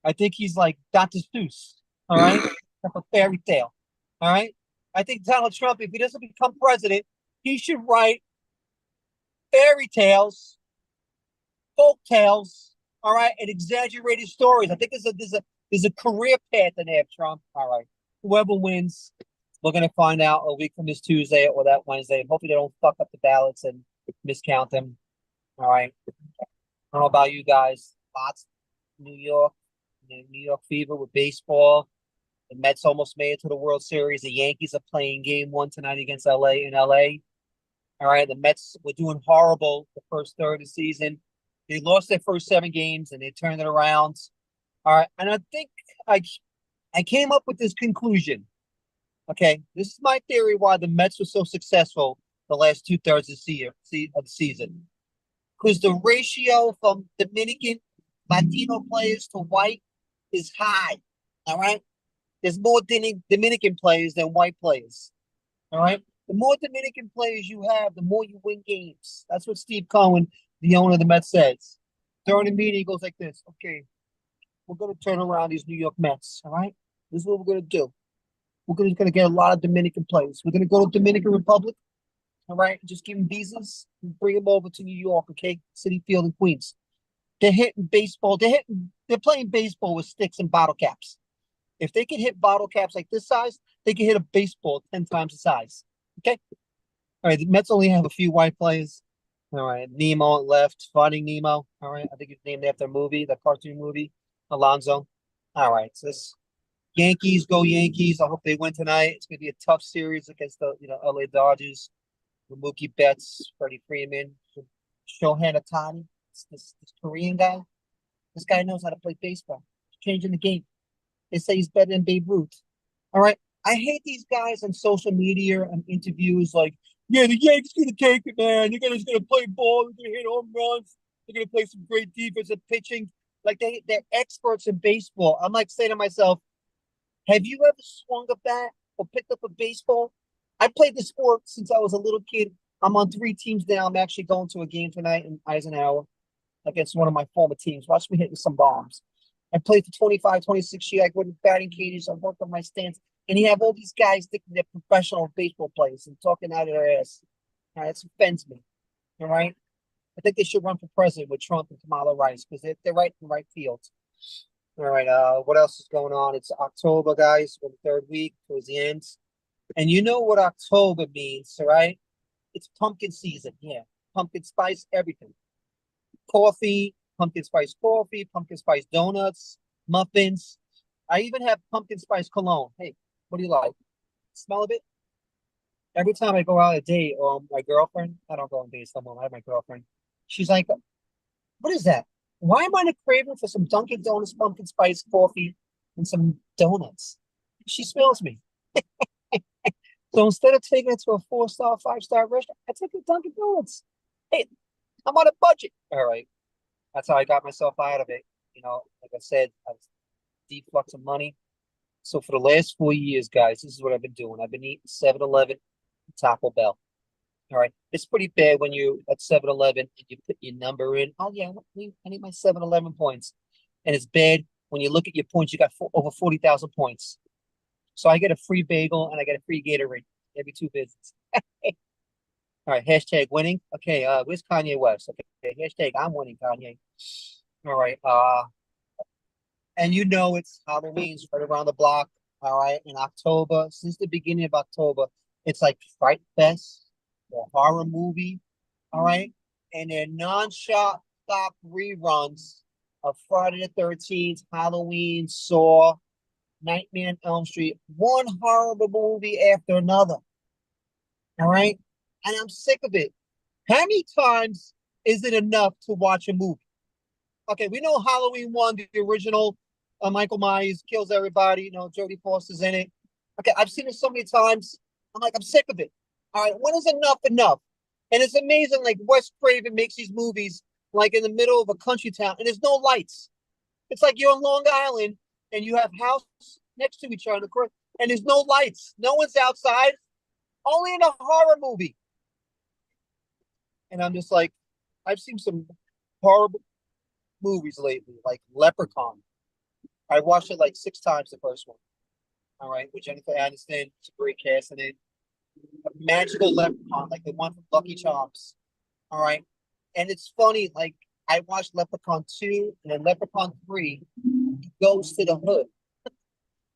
I think he's like Dr. Seuss, all right? Like a fairy tale, all right? I think Donald Trump, if he doesn't become president, he should write fairy tales, folk tales, all right, and exaggerated stories. I think there's a career path in there, Trump. All right, whoever wins, we're gonna find out a week from this Tuesday or that Wednesday. Hopefully, they don't fuck up the ballots and miscount them. All right. I don't know about you guys. Lots New York, New York fever with baseball. The Mets almost made it to the World Series. The Yankees are playing game 1 tonight against LA in LA. All right. The Mets were doing horrible the first third of the season. They lost their first 7 games and they turned it around. All right. And I think I came up with this conclusion. Okay. This is my theory why the Mets were so successful the last 2/3 of the season. Because the ratio from Dominican Latino players to white is high. All right. There's more Dominican players than white players. All right. The more Dominican players you have, the more you win games. That's what Steve Cohen, the owner of the Mets, says. During the meeting, he goes like this. Okay, we're going to turn around these New York Mets. All right. This is what we're going to do. We're gonna get a lot of Dominican players. We're gonna go to Dominican Republic. All right, just give them visas and bring them over to New York, okay? City Field in Queens. They're hitting baseball. They're playing baseball with sticks and bottle caps. If they can hit bottle caps like this size, they can hit a baseball 10 times the size. Okay? All right, the Mets only have a few white players. All right, Nemo left, Finding Nemo. All right, I think it's named after a movie, the cartoon movie, Alonzo. All right, so this Yankees go Yankees. I hope they win tonight. It's gonna be a tough series against the LA Dodgers. Mookie Betts, Freddie Freeman, Shohei Ohtani. This Korean guy. This guy knows how to play baseball. He's changing the game. They say he's better than Babe Ruth. All right. I hate these guys on social media and interviews like, yeah, the Yankees gonna take it, man. They're gonna play ball, they're gonna hit home runs, they're gonna play some great defensive pitching. Like they're experts in baseball. I'm like saying to myself, have you ever swung a bat or picked up a baseball? I played the sport since I was a little kid. I'm on 3 teams now. I'm actually going to a game tonight in Eisenhower against one of my former teams. Watch me hitting some bombs. I played for 25, 26 years. I go to batting cages. I work on my stance. And you have all these guys thinking they're professional baseball players and talking out of their ass. All right, it offends me. All right? I think they should run for president with Trump and Kamala Harris because they're right in the right fields. All right, what else is going on? It's October, guys. We're the 3rd week towards the end. And you know what October means, all right? It's pumpkin season. Yeah, pumpkin spice, everything. Coffee, pumpkin spice coffee, pumpkin spice donuts, muffins. I even have pumpkin spice cologne. Hey, what do you like? Smell of it? Every time I go out on a date or my girlfriend, I don't go on dates anymore. I have my girlfriend. She's like, what is that? Why am I in a craving for some Dunkin' Donuts pumpkin spice coffee and some donuts? She smells me. So instead of taking it to a 4-star, 5-star restaurant, I take it to Dunkin' Donuts. Hey, I'm on a budget. All right. That's how I got myself out of it. Like I said, I was deep flux of money. So for the last 4 years, guys, this is what I've been doing. I've been eating 7-Eleven, Taco Bell. All right. It's pretty bad when you at 7-Eleven and you put your number in. Oh, yeah, I need my 7-Eleven points. And it's bad when you look at your points, you got over 40,000 points. So I get a free bagel and I get a free Gatorade every 2 visits. All right, hashtag winning. Okay, where's Kanye West? Okay, hashtag I'm winning, Kanye. All right, and it's Halloween's right around the block. All right, in October, since the beginning of October, it's like Fright Fest, the horror movie. All right, and they're non-stop reruns of Friday the 13th, Halloween, Saw, Nightmare on Elm Street, one horrible movie after another. All right. And I'm sick of it. How many times is it enough to watch a movie? Okay, we know Halloween 1, the original, Michael Myers kills everybody. Jodie Foster's in it. Okay, I've seen it so many times. I'm like, I'm sick of it. All right, when is enough? And it's amazing, like Wes Craven makes these movies like in the middle of a country town, and there's no lights. It's like you're on Long Island, and you have houses next to each other, and there's no lights. No one's outside. Only in a horror movie. And I'm just like, I've seen some horrible movies lately, like Leprechaun. I watched it like 6 times, the first one. All right, with Jennifer Aniston. It's a great cast in it. A magical Leprechaun, like the one from Lucky Charms. All right. And it's funny, like I watched Leprechaun 2 and then Leprechaun 3 goes to the hood.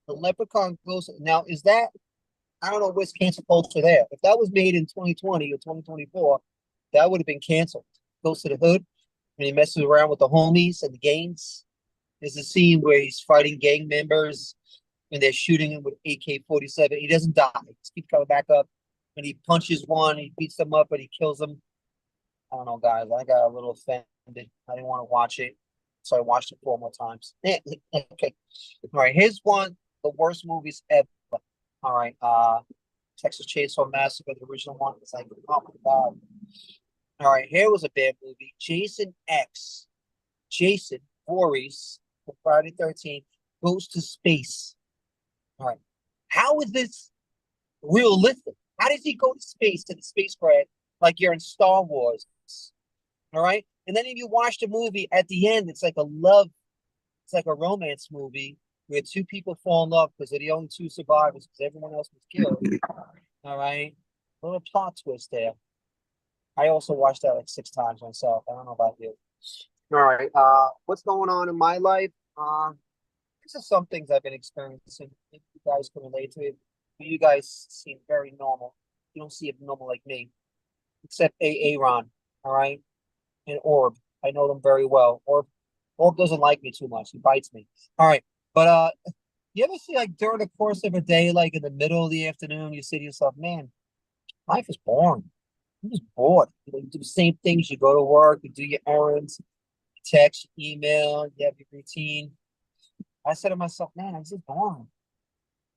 The Leprechaun goes now, is that I don't know what's cancel culture there. If that was made in 2020 or 2024, that would have been canceled. Goes to the hood and he messes around with the homies and the gangs. There's a scene where he's fighting gang members and they're shooting him with AK-47. He doesn't die. He just keeps coming back up and he punches one, he beats them up, but he kills them. I don't know, guys. I got a little offended. I didn't want to watch it. So I watched it 4 more times. Okay. All right. Here's one of the worst movies ever. All right. Texas Chainsaw Massacre, the original one. It's like, oh my God. All right. Here was a bad movie. Jason X. Jason Voorhees for Friday 13th goes to space. All right. How is this realistic? How does he go to space, to the spacecraft, like you're in Star Wars? All right. And then if you watch the movie at the end, it's like a romance movie. where two people fall in love because they're the only two survivors because everyone else was killed. All right, little plot twist there. I also watched that like 6 times myself. I don't know about you. All right, what's going on in my life? These are some things I've been experiencing. If you guys can relate to it. You guys seem very normal. You don't see it normal like me, except Aaron, all right, and Orb. I know them very well. Orb doesn't like me too much. He bites me. All right, but you ever see like during the course of a day, like in the middle of the afternoon, you say to yourself, "Man, life is boring. I'm just bored. You do the same things. You go to work, you do your errands, you text, you email, you have your routine." I said to myself, "Man, this is boring."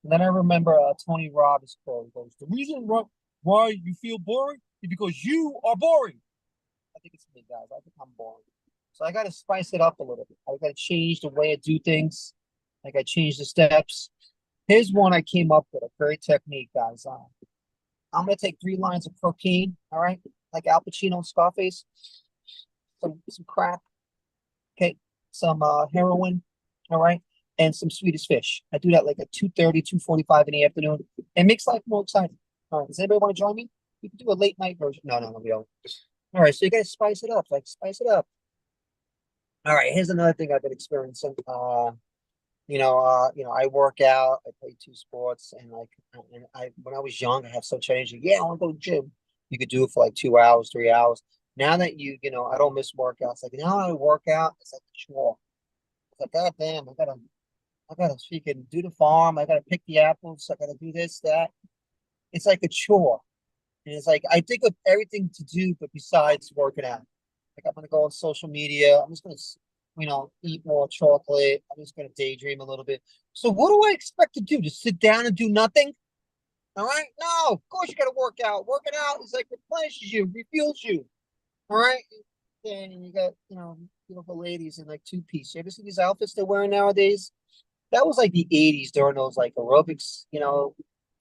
And then I remember Tony Robbins' quote. He goes, "The reason why you feel boring is because you are boring." I think it's me, guys. I think I'm boring. So I got to spice it up a little bit. I got to change the way I do things. I got to change the steps. Here's one I came up with, a great technique, guys. I'm going to take 3 lines of cocaine, all right? Like Al Pacino and Scarface. Some crack. Okay. Some heroin, all right? And some Swedish fish. I do that like at 2:30, 2:45 in the afternoon. It makes life more exciting. All right. Does anybody want to join me? We can do a late night version. No, we don't. All right. So you got to spice it up. Like, spice it up. All right. Here's another thing I've been experiencing. I work out. I play 2 sports, and when I was young, I have such energy. Yeah, I want to go to the gym. You could do it for like 2 hours, 3 hours. Now that I don't miss workouts. Like now I work out, it's like a chore. It's like, God damn, I gotta freaking do the farm. I gotta pick the apples. I gotta do this, that. It's like a chore. And it's like I think of everything to do, but besides working out. Like I'm gonna go on social media. I'm just gonna, eat more chocolate. I'm just gonna daydream a little bit. So what do I expect to do? Just sit down and do nothing? All right? No, of course you gotta work out. Working out is like replenishes you, refuels you. All right? And you got, beautiful ladies in like 2-piece. You ever see these outfits they're wearing nowadays? That was like the 80s during those like aerobics,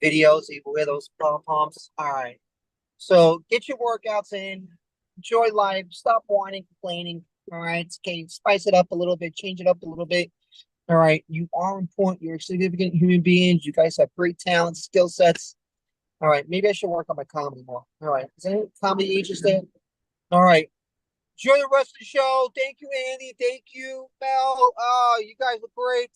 videos. You wear those pom-poms. All right. So get your workouts in, enjoy life, stop whining, complaining. All right. Okay, spice it up a little bit, change it up a little bit. All right. You are important. You're significant human beings. You guys have great talents, skill sets. All right. Maybe I should work on my comedy more. All right. Is any comedy interested? All right. Enjoy the rest of the show. Thank you, Andy. Thank you, Mel. You guys look great.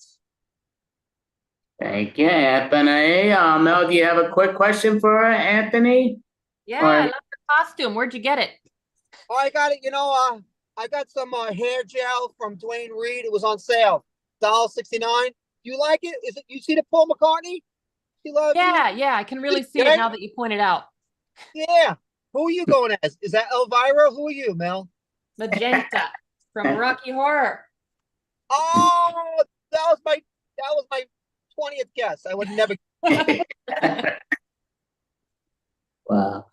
Thank you, Anthony. Mel, do you have a quick question for Anthony? Yeah, I love your costume. Where'd you get it? Oh, I got it. I got some hair gel from Dwayne Reed. It was on sale, $1.69. Do you like it? Is it? You see the Paul McCartney? Yeah, I can really see it now that you pointed out. Yeah. Who are you going as? Is that Elvira? Who are you, Mel? Magenta from Rocky Horror. Oh, that was my 20th guess. I would never. Wow.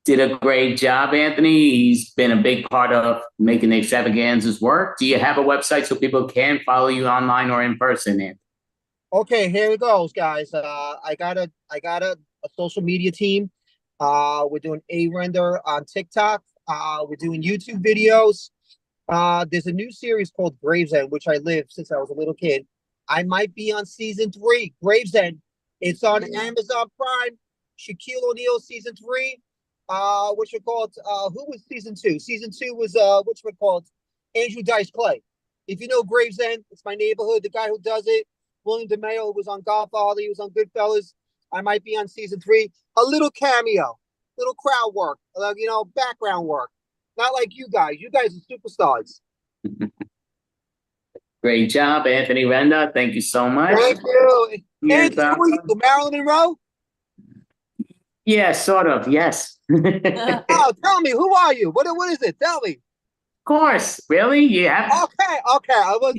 Did a great job, Anthony. He's been a big part of making Extravaganza's work. Do you have a website so people can follow you online or in person, Anthony? Okay, here it goes, guys. I got a social media team. We're doing a render on TikTok. We're doing YouTube videos. There's a new series called Gravesend, which I lived since I was a little kid. I might be on season 3, Gravesend. It's on Amazon Prime. Shaquille O'Neal season 3. What's it called? Who was season 2? Season 2 was what's it called? Andrew Dice Clay. If you know Gravesend, it's my neighborhood. The guy who does it, William DeMeo, was on Godfather. He was on Goodfellas. I might be on season 3. A little cameo, little crowd work, background work. Not like you guys. You guys are superstars. Great job, Anthony Renda. Thank you so much. Thank you. Hey, who are you, Marilyn Monroe? Yeah, sort of. Yes. Oh, tell me, who are you? What is it? Tell me. Of course. Really? Yeah. Okay. I was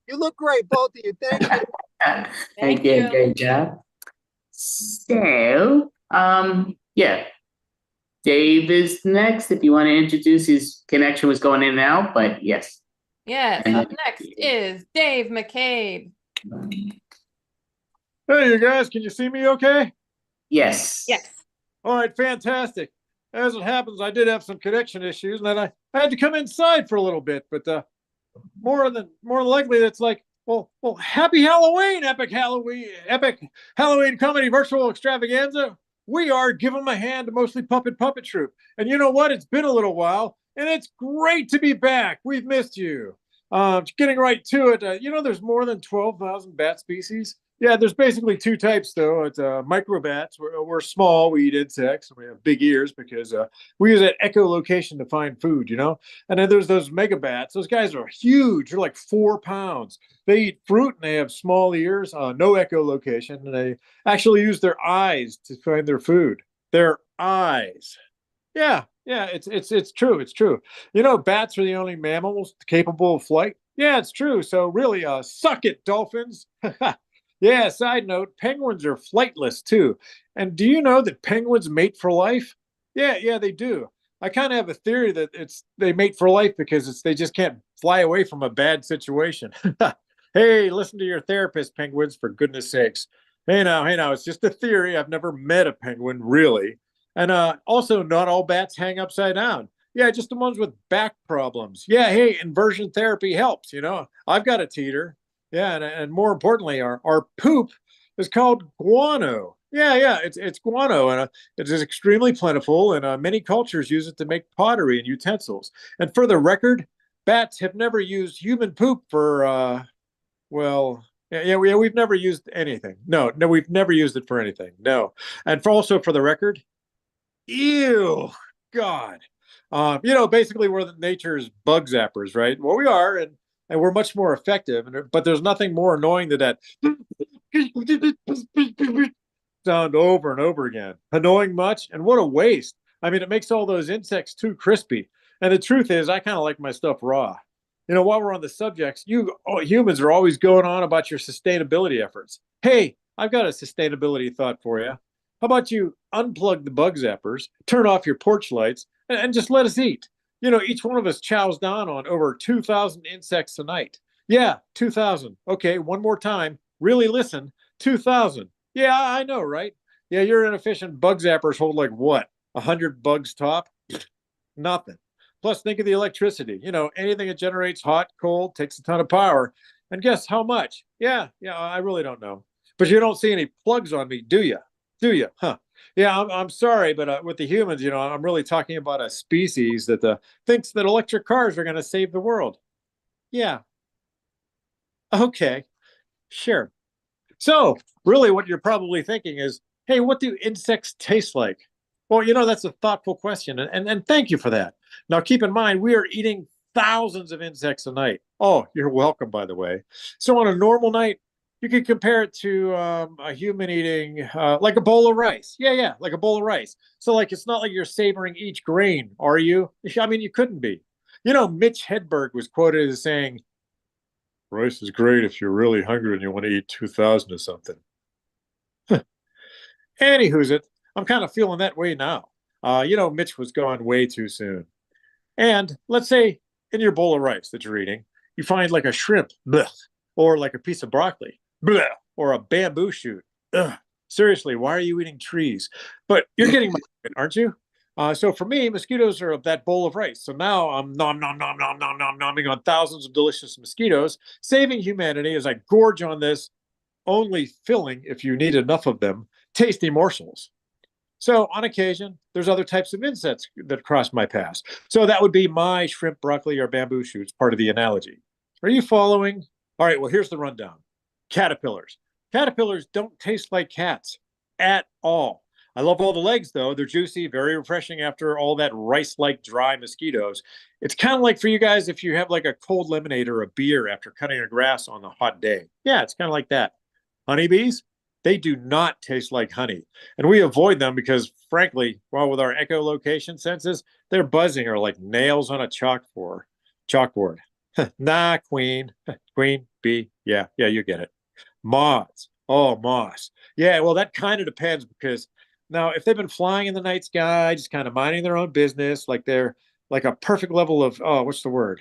You look great, both of you. Thank you. Thank you. Great job. So, yeah. Dave is next. If you want to introduce, his connection was going in and out, but yes. Yes. Up next is Dave McCabe. Hey, you guys, can you see me okay? Yes. Yes. All right, fantastic. As it happens, I did have some connection issues, and then I had to come inside for a little bit, but more likely that's like, well, happy Halloween, epic Halloween comedy virtual extravaganza. We are Give 'em a Hand, mostly puppet troupe. And you know what? It's been a little while, and it's great to be back. We've missed you. Getting right to it, there's more than 12,000 bat species. Yeah, there's basically two types, though. It's microbats. We're small. We eat insects. We have big ears because we use that echolocation to find food, And then there's those megabats. Those guys are huge. They're like 4 pounds. They eat fruit and they have small ears, no echolocation, and they actually use their eyes to find their food. Their eyes. Yeah, it's true. It's true. Bats are the only mammals capable of flight. Yeah, it's true. So really, suck it, dolphins. Yeah, side note, penguins are flightless too. And do you know that penguins mate for life? Yeah, they do. I kind of have a theory that they mate for life because they just can't fly away from a bad situation. Hey, listen to your therapist, penguins, for goodness sakes. Hey now, it's just a theory. I've never met a penguin, really. And also, not all bats hang upside down. Yeah, just the ones with back problems. Yeah, hey, inversion therapy helps, I've got a teeter. Yeah, and more importantly, our poop is called guano. Yeah, it's guano, and it is extremely plentiful, and many cultures use it to make pottery and utensils. And for the record, bats have never used human poop for, we've never used anything. No, we've never used it for anything. No, and also for the record, ew, God. Basically we're nature's bug zappers, right? Well, we are, and we're much more effective. But there's nothing more annoying than that sound over and over again. Annoying much, and what a waste. I mean, it makes all those insects too crispy. And the truth is, I kind of like my stuff raw. While we're on the subjects, humans are always going on about your sustainability efforts. Hey, I've got a sustainability thought for you. How about you unplug the bug zappers, turn off your porch lights, and just let us eat? Each one of us chows down on over 2,000 insects a night. Yeah, 2,000. Okay, one more time. Really listen. 2,000. Yeah, I know, right? Yeah, your inefficient bug zappers hold like what? 100 bugs top? Nothing. Plus, think of the electricity. Anything that generates hot, cold, takes a ton of power. And guess how much? Yeah, I really don't know. But you don't see any plugs on me, do you? Do you? Huh. Yeah, I'm sorry, but with the humans, I'm really talking about a species that thinks that electric cars are going to save the world. Yeah. Okay. Sure. So, really, what you're probably thinking is, hey, what do insects taste like? Well, that's a thoughtful question, and thank you for that. Now, keep in mind, we are eating thousands of insects a night. Oh, you're welcome, by the way. So, on a normal night, you could compare it to a human eating like a bowl of rice. Yeah, like a bowl of rice. So, like, it's not like you're savoring each grain, are you? I mean, you couldn't be. Mitch Hedberg was quoted as saying, rice is great if you're really hungry and you want to eat 2,000 or something. Anywho's it, I'm kind of feeling that way now. Mitch was gone way too soon. And let's say in your bowl of rice that you're eating, you find like a shrimp, blech, or like a piece of broccoli, blech, or a bamboo shoot. Ugh. Seriously, why are you eating trees? But you're getting my point, aren't you? So for me, mosquitoes are of that bowl of rice. So now I'm nomming on thousands of delicious mosquitoes, saving humanity as I gorge on this only filling, if you need enough of them, tasty morsels. So on occasion, there's other types of insects that cross my path. So that would be my shrimp, broccoli, or bamboo shoots, part of the analogy. Are you following? All right, well, here's the rundown. Caterpillars. Caterpillars don't taste like cats at all. I love all the legs, though. They're juicy, very refreshing after all that rice-like dry mosquitoes. It's kind of like for you guys if you have like a cold lemonade or a beer after cutting a grass on a hot day. Yeah, it's kind of like that. Honeybees? They do not taste like honey. And we avoid them because, frankly, while with our echolocation senses, their buzzing are like nails on a chalkboard. Nah, queen. Queen bee. Yeah, you get it. Moths. Oh, moths. Yeah, well, that kind of depends because now if they've been flying in the night sky, just kind of minding their own business, like they're like a perfect level of, what's the word?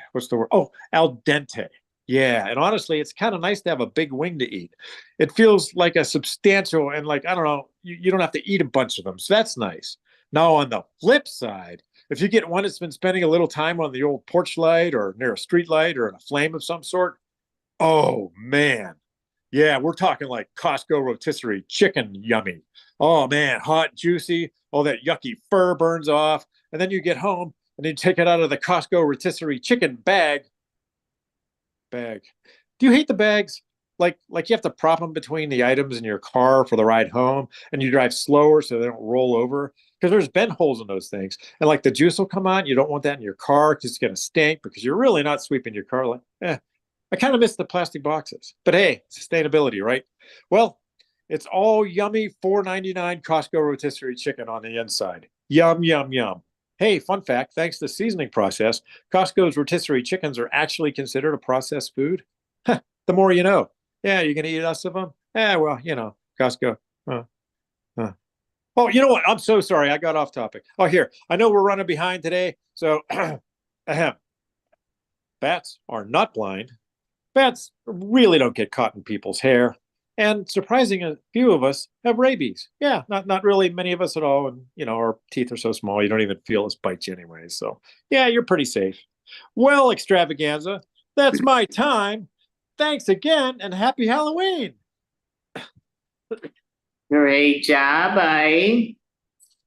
Oh, al dente. Yeah, and honestly, it's kind of nice to have a big wing to eat. It feels like a substantial, and like, I don't know, you don't have to eat a bunch of them. So that's nice. Now, on the flip side, if you get one that's been spending a little time on the old porch light or near a street light or in a flame of some sort, oh man. Yeah, we're talking like Costco rotisserie chicken yummy. Oh man, hot, juicy, all that yucky fur burns off. And then you get home and you take it out of the Costco rotisserie chicken bag. Do you hate the bags? Like you have to prop them between the items in your car for the ride home, and you drive slower so they don't roll over. Because there's bend holes in those things, and like the juice will come out. You don't want that in your car because it's gonna stink because you're really not sweeping your car. Like, I kind of miss the plastic boxes, but hey, sustainability, right? Well, it's all yummy $4.99 Costco rotisserie chicken on the inside. Yum, yum, yum. Hey, fun fact, thanks to the seasoning process, Costco's rotisserie chickens are actually considered a processed food. The more you know. Yeah, you're going to eat us of them? Well, Costco. Oh, you know what? I'm so sorry. I got off topic. Oh, here. I know we're running behind today. So, ahem. Bats are not blind. Bats really don't get caught in people's hair. And surprising a few of us have rabies. Yeah, not really many of us at all. And, our teeth are so small, you don't even feel us bite you anyway. So, yeah, you're pretty safe. Well, Extravaganza, that's my time. Thanks again, and happy Halloween. Great job by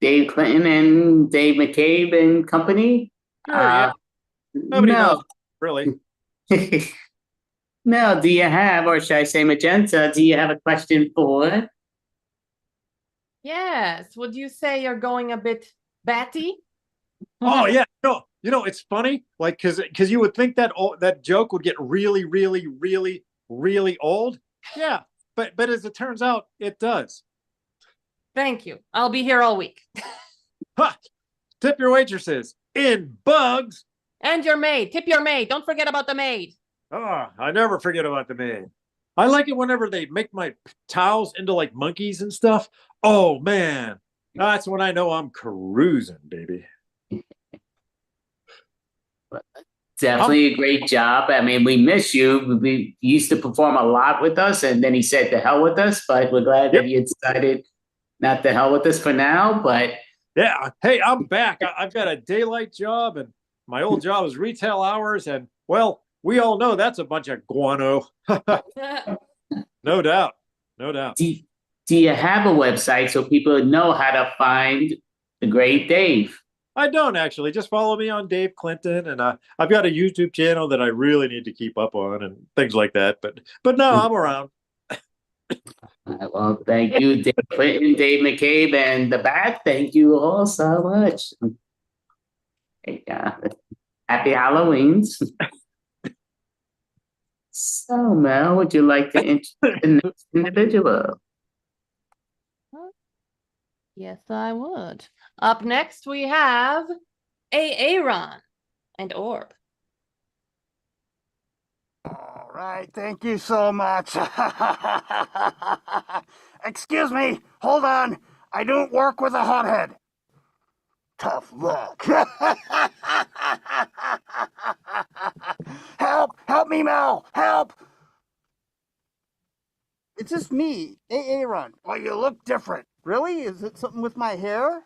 Dave Clinton and Dave McCabe and company. Sure, yeah. Nobody knows, really. Mel, do you have, or should I say Magenta, do you have a question for? Yes. Would you say you're going a bit batty? Oh yeah, it's funny, like because you would think that joke would get really, really, really, really old. Yeah, but as it turns out, it does. Thank you. I'll be here all week. Ha! Tip your waitresses in bugs. And your maid. Tip your maid. Don't forget about the maid. Oh, I never forget about the maid. I like it whenever they make my towels into like monkeys and stuff. Oh man, that's when I know I'm cruising, baby. Definitely a great job. I mean, we miss you. We used to perform a lot with us, and then he said to hell with us, but we're glad that you decided not to hell with us for now. But yeah, hey, I'm back. I've got a daylight job, and my old job is retail hours, and well, we all know that's a bunch of guano. No doubt. Do you have a website so people know how to find the great Dave? I don't actually. Just follow me on Dave Clinton, and I've got a YouTube channel that I really need to keep up on and things like that. But no, I'm around. Well, thank you, Dave Clinton, Dave McCabe, and the Bat. Thank you all so much. Happy Halloweens. So, Mel, would you like to introduce the next individual? Yes, I would. Up next, we have Aaron and Orb. All right, thank you so much. Excuse me, hold on. I don't work with a hothead. Tough luck. Help me, Mel, help. It's just me, Aaron. Well, you look different. Really? Is it something with my hair?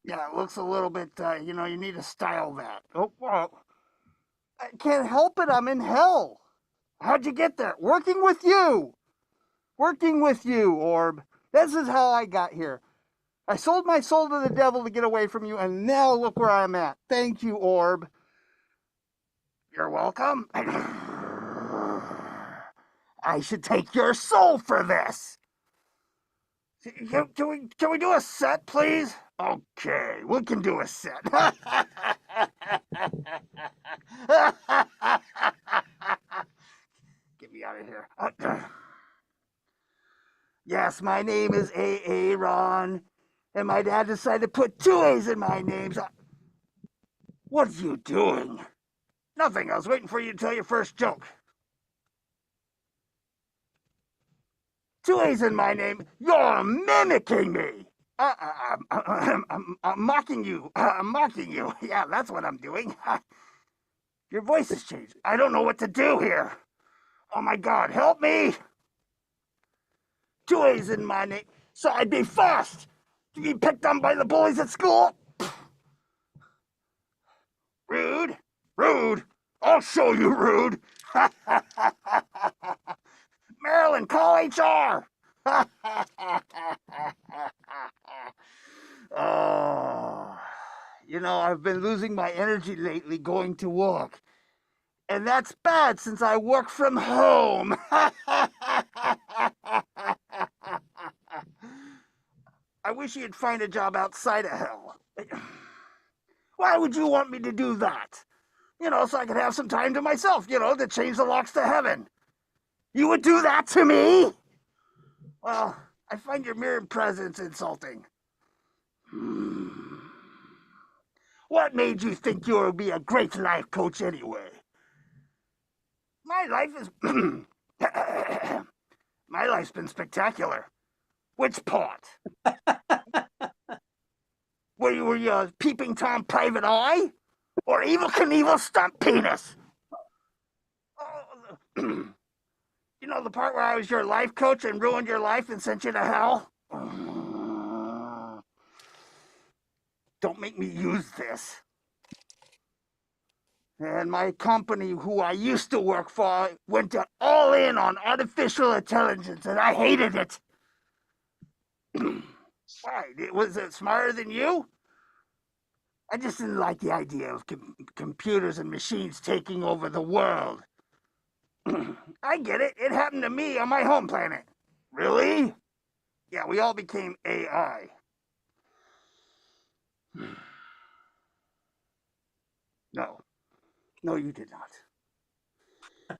Yeah, it looks a little bit, you need to style that. Oh, well, I can't help it. I'm in hell. How'd you get there? Working with you, Orb. This is how I got here. I sold my soul to the devil to get away from you, and now look where I'm at. Thank you, Orb. You're welcome. I should take your soul for this. Can we do a set, please? Okay, we can do a set. Get me out of here. Yes, my name is Aaron, and my dad decided to put 2 A's in my name. What are you doing? Nothing. I was waiting for you to tell your first joke. 2 A's in my name. You're mimicking me. I'm mocking you. I'm mocking you. Yeah, that's what I'm doing. Your voice has changed. I don't know what to do here. Oh my God, help me. 2 A's in my name. So I'd be fast. To be picked on by the bullies at school? Rude. Rude. I'll show you, Rude. Marilyn, call HR. Oh, I've been losing my energy lately going to work. And that's bad since I work from home. I wish you'd find a job outside of hell. Why would you want me to do that? So I could have some time to myself, to change the locks to heaven. You would do that to me? Well, I find your mere presence insulting. What made you think you would be a great life coach anyway? My life is... My life's been spectacular. Which part? Were you a peeping Tom private eye? Or Evil Knievel stunt penis? The part where I was your life coach and ruined your life and sent you to hell? Don't make me use this. And my company, who I used to work for, went all in on artificial intelligence, and I hated it. Why? Was it smarter than you? I just didn't like the idea of computers and machines taking over the world. I get it. It happened to me on my home planet. Really? Yeah, we all became AI. No, you did not.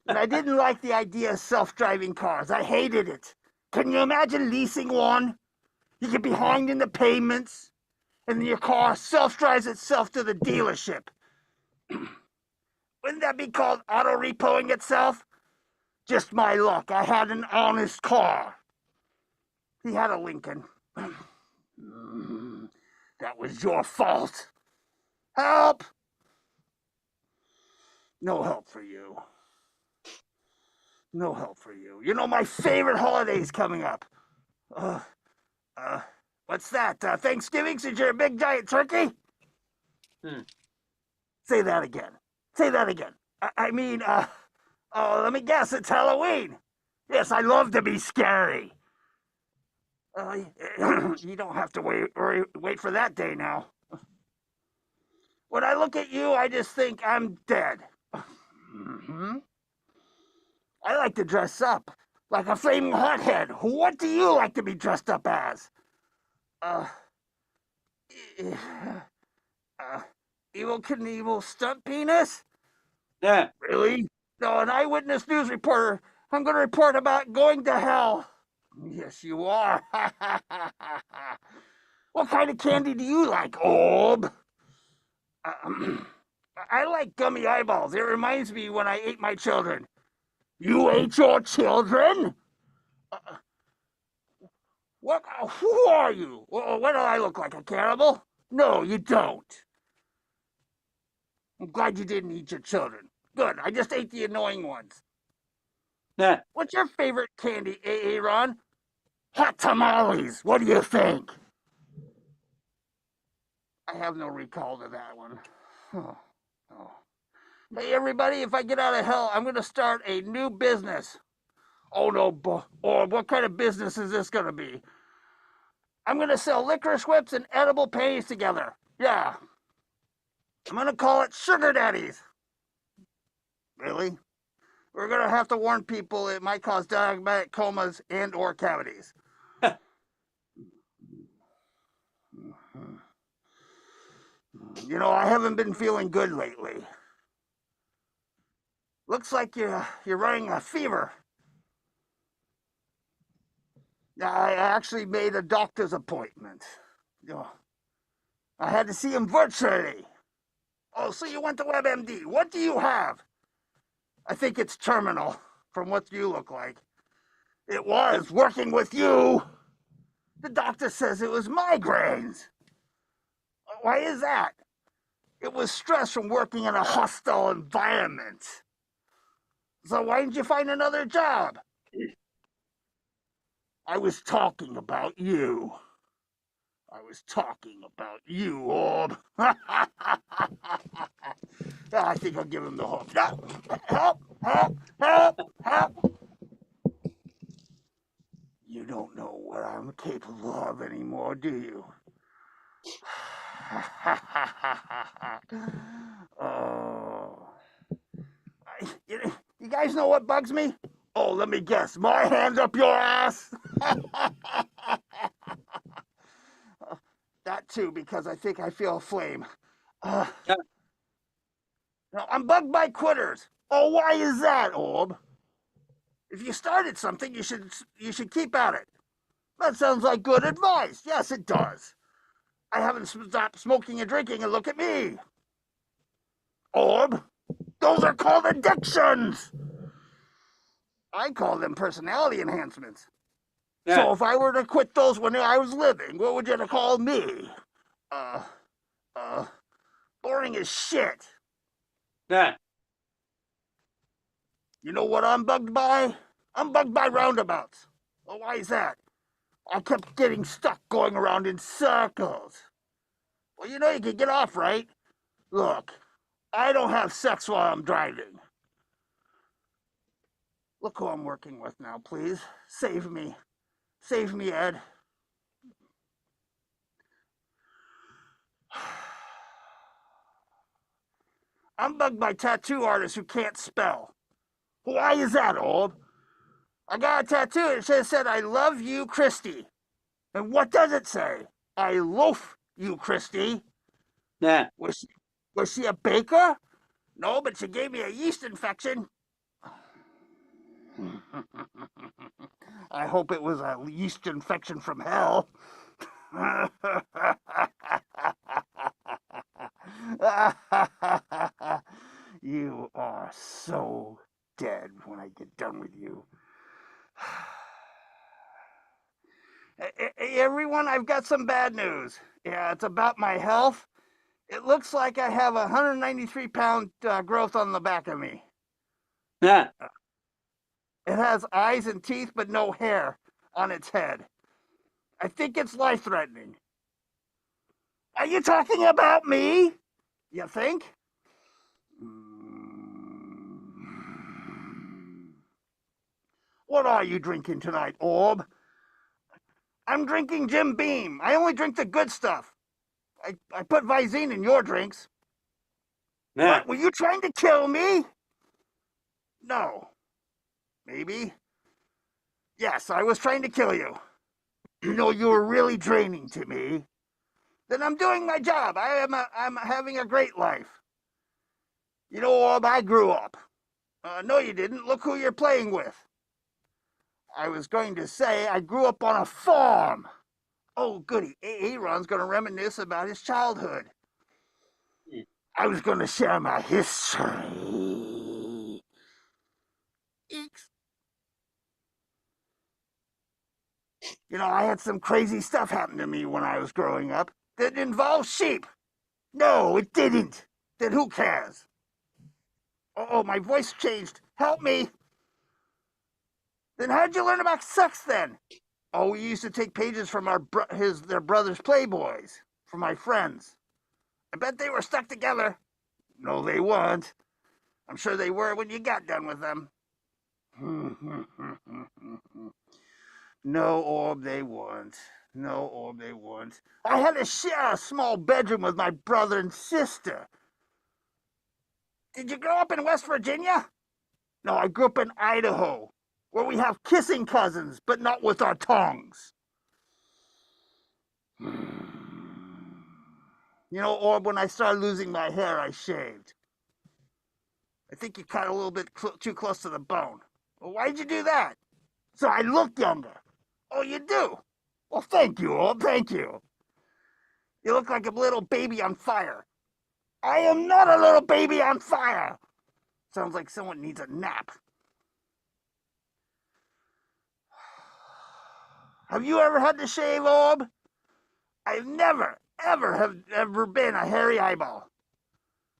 And I didn't like the idea of self-driving cars. I hated it. Can you imagine leasing one? You get behind in the payments, and your car self-drives itself to the dealership. Wouldn't that be called auto-repoing itself? Just my luck. I had an honest car. He had a Lincoln. That was your fault. Help! No help for you. No help for you. My favorite holiday's coming up. What's that? Thanksgiving, since you're a big giant turkey? Say that again. Say that again. I mean, let me guess, it's Halloween. Yes, I love to be scary. You don't have to wait for that day now. When I look at you, I just think I'm dead. I like to dress up like a flaming hothead. What do you like to be dressed up as? Evil Knievel stunt penis? Yeah. Really? No, an eyewitness news reporter. I'm going to report about going to hell. Yes, you are. What kind of candy do you like, Orb? I like gummy eyeballs. It reminds me when I ate my children. You ate your children? What? Who are you? What do I look like, a cannibal? No, you don't. I'm glad you didn't eat your children. Good, I just ate the annoying ones. Yeah. What's your favorite candy, Aaron? Hot tamales. What do you think? I have no recall to that one. Oh. Hey, everybody, if I get out of hell, I'm going to start a new business. Oh, no, or what kind of business is this going to be? I'm going to sell licorice whips and edible pennies together. Yeah. I'm going to call it Sugar Daddies. Really? We're going to have to warn people it might cause diabetic comas and or cavities. I haven't been feeling good lately. Looks like you're running a fever. I actually made a doctor's appointment. I had to see him virtually. Oh, so you went to WebMD. What do you have? I think it's terminal, from what you look like. It was working with you. The doctor says it was migraines. Why is that? It was stress from working in a hostile environment. So why didn't you find another job? I was talking about you. I was talking about you, Orb. I think I'll give him the hook. No! Help! Help! Help! Help! You don't know what I'm capable of anymore, do you? Oh. You guys know what bugs me? Oh, let me guess. My hands up your ass? That too, because I think I feel a flame. No, I'm bugged by quitters. Oh, why is that, Orb? If you started something, you should keep at it. That sounds like good advice. Yes, it does. I haven't stopped smoking and drinking, and look at me. Orb, those are called addictions. I call them personality enhancements. Yeah. So if I were to quit those when I was living, what would you call me? Boring as shit. Yeah. You know what I'm bugged by? I'm bugged by roundabouts. Well, why is that? I kept getting stuck going around in circles. Well, you know you can get off, right? Look, I don't have sex while I'm driving. Look who I'm working with now, please. Save me. Save me, Ed. I'm bugged by tattoo artists who can't spell. Why is that, Orb? I got a tattoo and it said, I love you, Christy. And what does it say? I loaf you, Christy. Yeah. Was she a baker? No, but she gave me a yeast infection. I hope it was a yeast infection from hell. You are so dead when I get done with you. Hey, everyone, I've got some bad news. Yeah, it's about my health. It looks like I have a 193-pound growth on the back of me. Yeah. It has eyes and teeth, but no hair on its head. I think it's life-threatening. Are you talking about me? You think? What are you drinking tonight, Orb? I'm drinking Jim Beam. I only drink the good stuff. I put Visine in your drinks. Yeah. What, were you trying to kill me? No. Maybe. Yes, I was trying to kill you. You know, you were really draining to me. Then I'm doing my job. I'm having a great life. You know, Orb, I grew up. No, you didn't. Look who you're playing with. I was going to say I grew up on a farm. Oh, goody. Aaron's going to reminisce about his childhood. I was going to share my history. Eeks. You know, I had some crazy stuff happen to me when I was growing up that involved sheep. No, it didn't. Then who cares? Oh, my voice changed. Help me. Then how'd you learn about sex then? Oh, we used to take pages from their brothers' Playboys for my friends. I bet they were stuck together. No, they weren't. I'm sure they were when you got done with them. No, Orb, they weren't. No, Orb, they weren't. I had to share a small bedroom with my brother and sister. Did you grow up in West Virginia? No, I grew up in Idaho, where we have kissing cousins, but not with our tongues. You know, Orb, when I started losing my hair, I shaved. I think you cut a little bit too close to the bone. Well, why'd you do that? So I look younger. Oh, you do? Well, thank you, Orb, thank you. You look like a little baby on fire. I am not a little baby on fire. Sounds like someone needs a nap. Have you ever had to shave, Orb? I've never, ever been a hairy eyeball.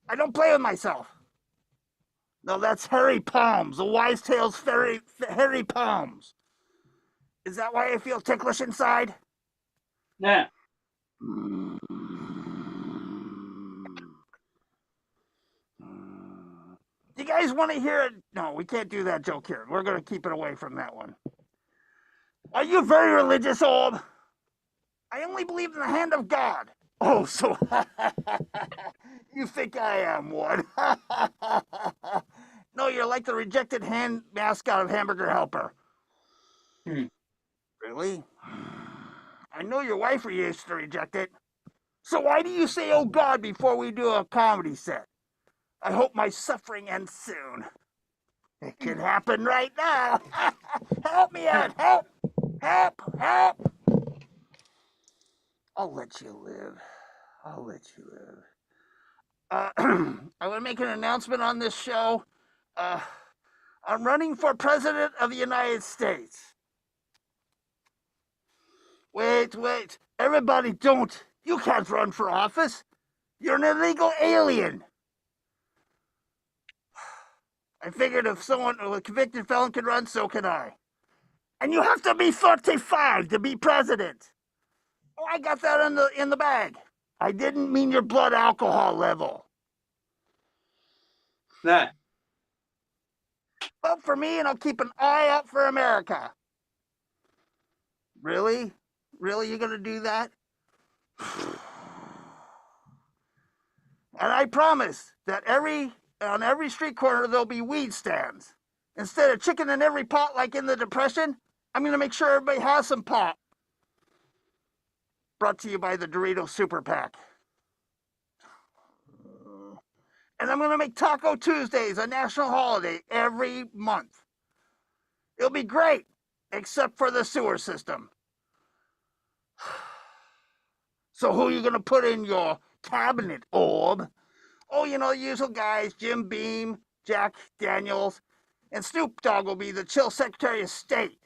I don't play with myself. No, that's hairy palms, the wise tale's hairy palms. Is that why I feel ticklish inside? Yeah. You guys want to hear it? No, we can't do that joke here. We're going to keep it away from that one. Are you very religious, Orb? I only believe in the hand of God. Oh, so you think I am one? No, you're like the rejected hand mascot of Hamburger Helper. Really? I know your wife used to reject it. So why do you say, oh God, before we do a comedy set? I hope my suffering ends soon. It can happen right now. Help me out. Help. Help. Help. I'll let you live. I'll let you live. I want to make an announcement on this show. I'm running for president of the United States. Wait. Everybody don't. You can't run for office. You're an illegal alien. I figured if someone, a convicted felon can run, so can I. And you have to be 35 to be president. Oh, I got that in the bag. I didn't mean your blood alcohol level. That. Vote for me and I'll keep an eye out for America. Really? Really, you gonna do that? And I promise that on every street corner there'll be weed stands. Instead of chicken in every pot like in the Depression, I'm gonna make sure everybody has some pot. Brought to you by the Dorito Super PAC. And I'm gonna make Taco Tuesdays a national holiday every month. It'll be great, except for the sewer system. So who are you gonna put in your cabinet, Orb? Oh, you know, the usual guys, Jim Beam, Jack Daniels, and Snoop Dogg will be the chill Secretary of State.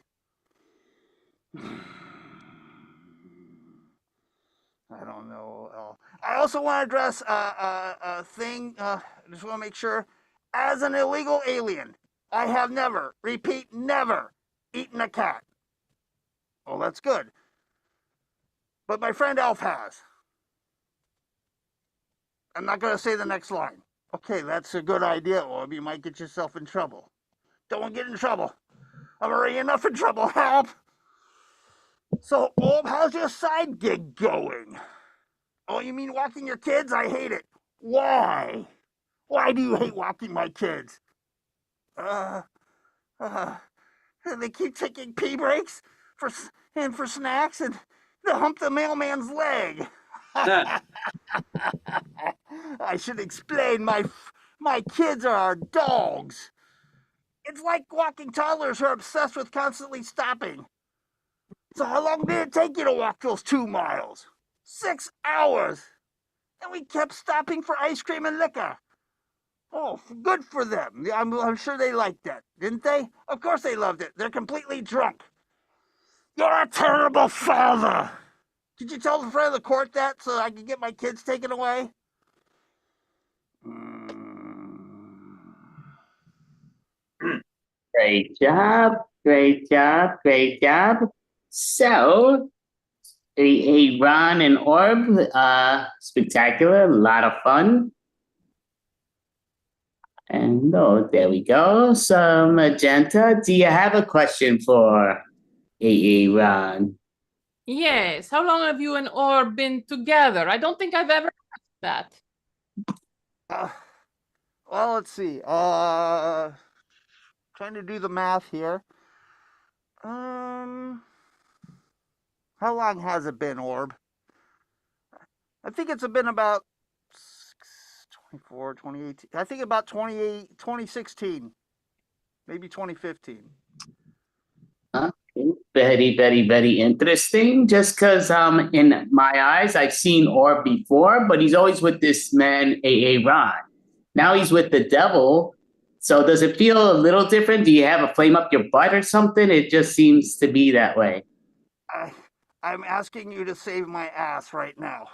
I don't know. I also want to address a thing. I just want to make sure. As an illegal alien, I have never, repeat, never eaten a cat. Well, that's good. But my friend Elf has. I'm not going to say the next line. Okay, that's a good idea, Orb. You might get yourself in trouble. Don't get in trouble. I'm already enough in trouble. Help! So, Orb, how's your side gig going? Oh, you mean walking your kids? I hate it. Why? Why do you hate walking my kids? They keep taking pee breaks for snacks and they hump the mailman's leg. I should explain. My kids are dogs. It's like walking toddlers who are obsessed with constantly stopping. So how long did it take you to walk those 2 miles? 6 hours. And we kept stopping for ice cream and liquor. Oh, good for them. I'm sure they liked that, didn't they? Of course they loved it. They're completely drunk. You're a terrible father. Did you tell the friend of the court that so I could get my kids taken away? Great job. Great job. Great job. So, Ron and Orb, spectacular, a lot of fun. And there we go. So, Magenta, do you have a question for Ron? Yes. How long have you and Orb been together? I don't think I've ever asked that. Well, let's see. Trying to do the math here. How long has it been, Orb? I think it's been about 24, 2018. I think about 2016, maybe 2015. Very, very, very interesting. Just because in my eyes, I've seen Orb before, but he's always with this man, Ron. Now he's with the devil. So does it feel a little different? Do you have a flame up your butt or something? It just seems to be that way. I'm asking you to save my ass right now.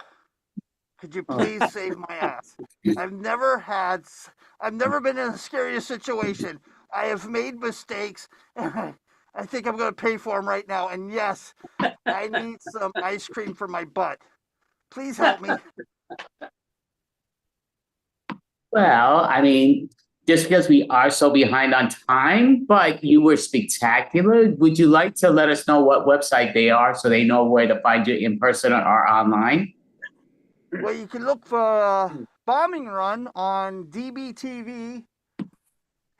Could you please save my ass? I've never been in a scarier situation. I have made mistakes, and I think I'm going to pay for them right now. And yes, I need some ice cream for my butt. Please help me. Well, I mean, just because we are so behind on time, but you were spectacular. Would you like to let us know what website they are so they know where to find you in person or online? Well, you can look for Bombing Run on DBTV.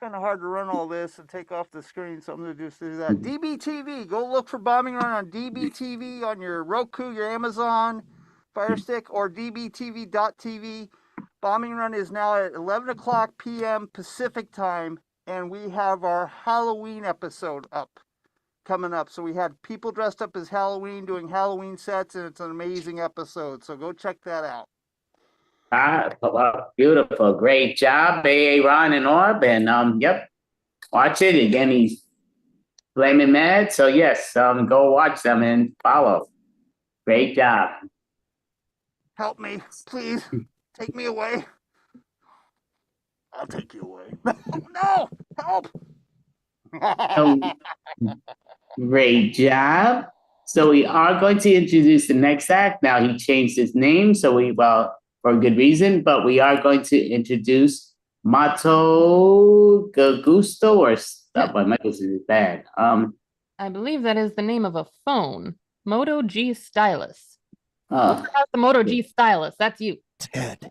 Kind of hard to run all this and take off the screen, so I'm going to just do that. DBTV. Go look for Bombing Run on DBTV on your Roku, your Amazon Fire Stick, or dbtv.tv. Bombing Run is now at 11 o'clock p.m. Pacific time, and we have our Halloween episode coming up. So we had people dressed up as Halloween doing Halloween sets, and it's an amazing episode. So go check that out. Well, beautiful. Great job, Ron and Orb. And yep, watch it. Again, he's Flaming Mad. So yes, go watch them and follow. Great job. Help me, please. Take me away. I'll take you away. No, help. Great job. So we are going to introduce the next act. Now he changed his name, so for a good reason, but we are going to introduce Mato Gusto or stuff. My Michael's is bad. I believe that is the name of a phone. Moto G Stylus. Oh. Whoever has the Moto G Stylus, that's you. Ted.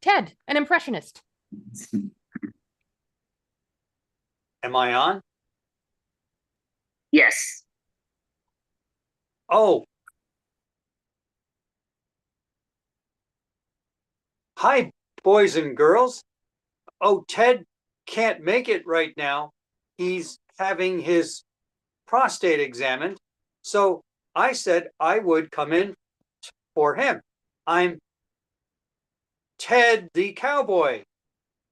Ted, an impressionist. Am I on? Yes. Oh. Hi, boys and girls. Oh, Ted can't make it right now. He's having his prostate examined. So I said I would come in for him. I'm Ted the cowboy.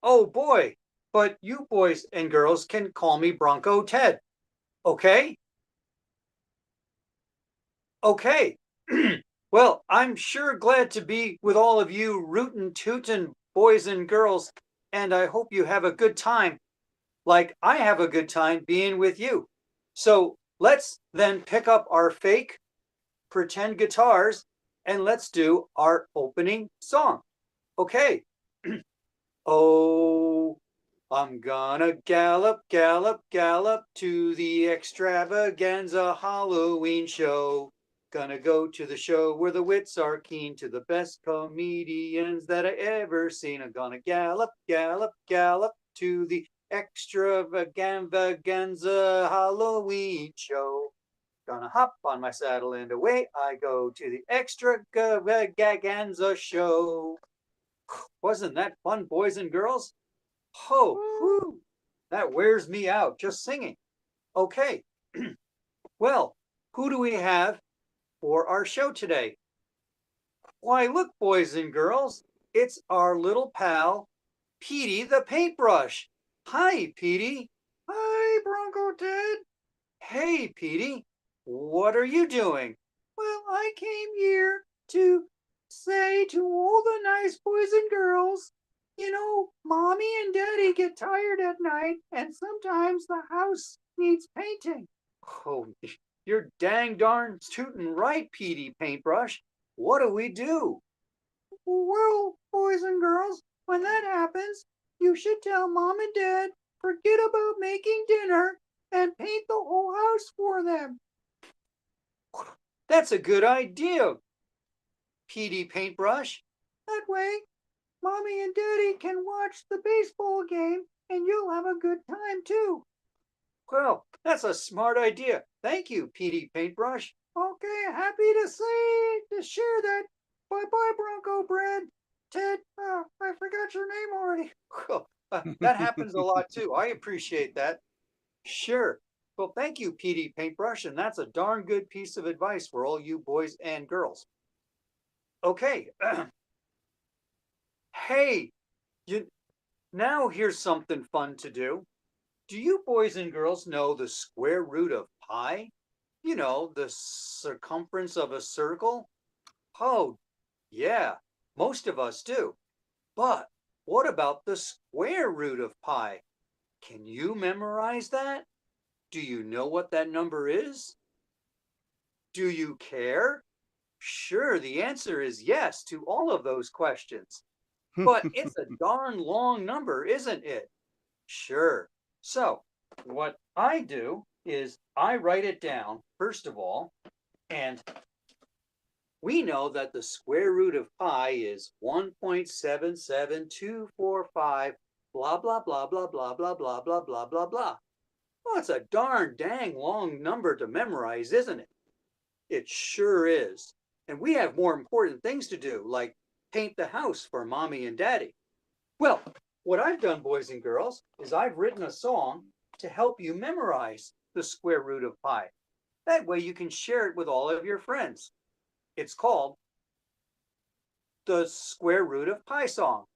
Oh boy, but you boys and girls can call me Bronco Ted. Okay? Okay. Well, I'm sure glad to be with all of you rootin' tootin' boys and girls, and I hope you have a good time, like I have a good time being with you. So let's then pick up our fake pretend guitars and let's do our opening song. Okay. Oh, I'm gonna gallop, gallop, gallop to the Extravaganza Halloween show. Gonna go to the show where the wits are keen, to the best comedians that I ever seen. I'm gonna gallop, gallop, gallop to the Extravaganza Halloween show. Gonna hop on my saddle and away I go to the Extravaganza show. Wasn't that fun, boys and girls? Oh, whew, that wears me out just singing. Okay, well, who do we have for our show today? Why, look, boys and girls, it's our little pal, Petey the Paintbrush. Hi, Petey. Hi, Bronco Ted. Hey, Petey, what are you doing? Well, I came here to say to all the nice boys and girls, you know, Mommy and Daddy get tired at night, and sometimes the house needs painting. Oh, you're dang darn tootin' right, Petey Paintbrush. What do we do? Well, boys and girls, when that happens, you should tell Mom and Dad, forget about making dinner and paint the whole house for them. That's a good idea, Petey Paintbrush. That way, Mommy and Daddy can watch the baseball game and you'll have a good time too. Well, that's a smart idea. Thank you, Petey Paintbrush. Okay, happy to share that. Bye-bye, Bronco Brad. Ted, I forgot your name already. That happens a lot too. I appreciate that. Sure. Well, thank you, Petey Paintbrush, and that's a darn good piece of advice for all you boys and girls. Okay. Hey, now here's something fun to do. Do you boys and girls know the square root of pi? You know, the circumference of a circle? Oh, yeah, most of us do. But what about the square root of pi? Can you memorize that? Do you know what that number is? Do you care? sure, the answer is yes to all of those questions. But it's a darn long number, isn't it? Sure. So, what I do is I write it down, first of all, and we know that the square root of pi is 1.77245, blah, blah, blah, blah, blah, blah, blah, blah, blah, blah, blah. Well, it's a darn dang long number to memorize, isn't it? It sure is. And we have more important things to do, like paint the house for mommy and daddy. Well, what I've done, boys and girls, is I've written a song to help you memorize the square root of pi. That way you can share it with all of your friends. It's called the Square Root of Pi Song.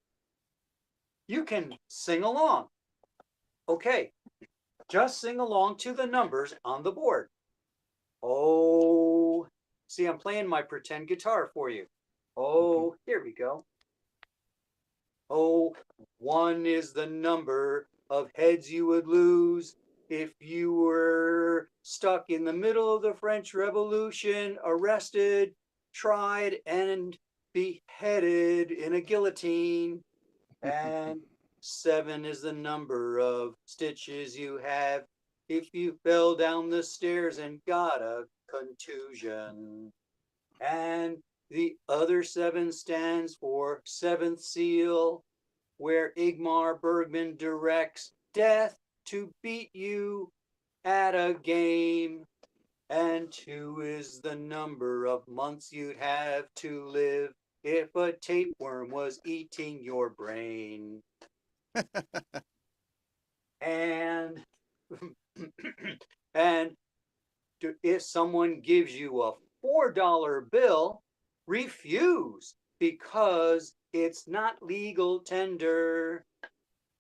You can sing along. Okay, just sing along to the numbers on the board. Oh, see, I'm playing my pretend guitar for you. Oh, here we go. Oh, 1 is the number of heads you would lose if you were stuck in the middle of the French Revolution, arrested, tried, and beheaded in a guillotine. And 7 is the number of stitches you have if you fell down the stairs and got a contusion. And the other 7 stands for seventh seal, where Igmar Bergman directs death to beat you at a game. And 2 is the number of months you'd have to live if a tapeworm was eating your brain. And and if someone gives you a $4 bill, refuse, because it's not legal tender.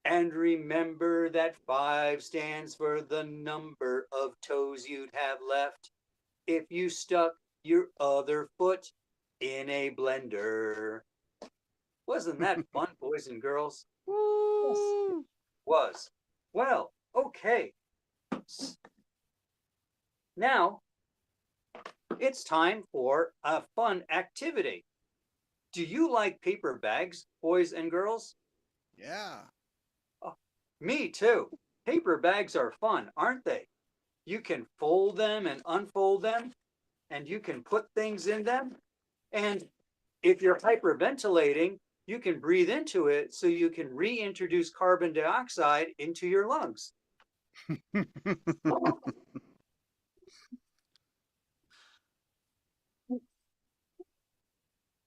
And remember that 5 stands for the number of toes you'd have left if you stuck your other foot in a blender. Wasn't that fun, boys and girls? Yes, it was. Well, okay. Now, it's time for a fun activity. Do you like paper bags, boys and girls? Yeah. Oh, me too. Paper bags are fun, aren't they? You can fold them and unfold them, and you can put things in them. And if you're hyperventilating, you can breathe into it so you can reintroduce carbon dioxide into your lungs.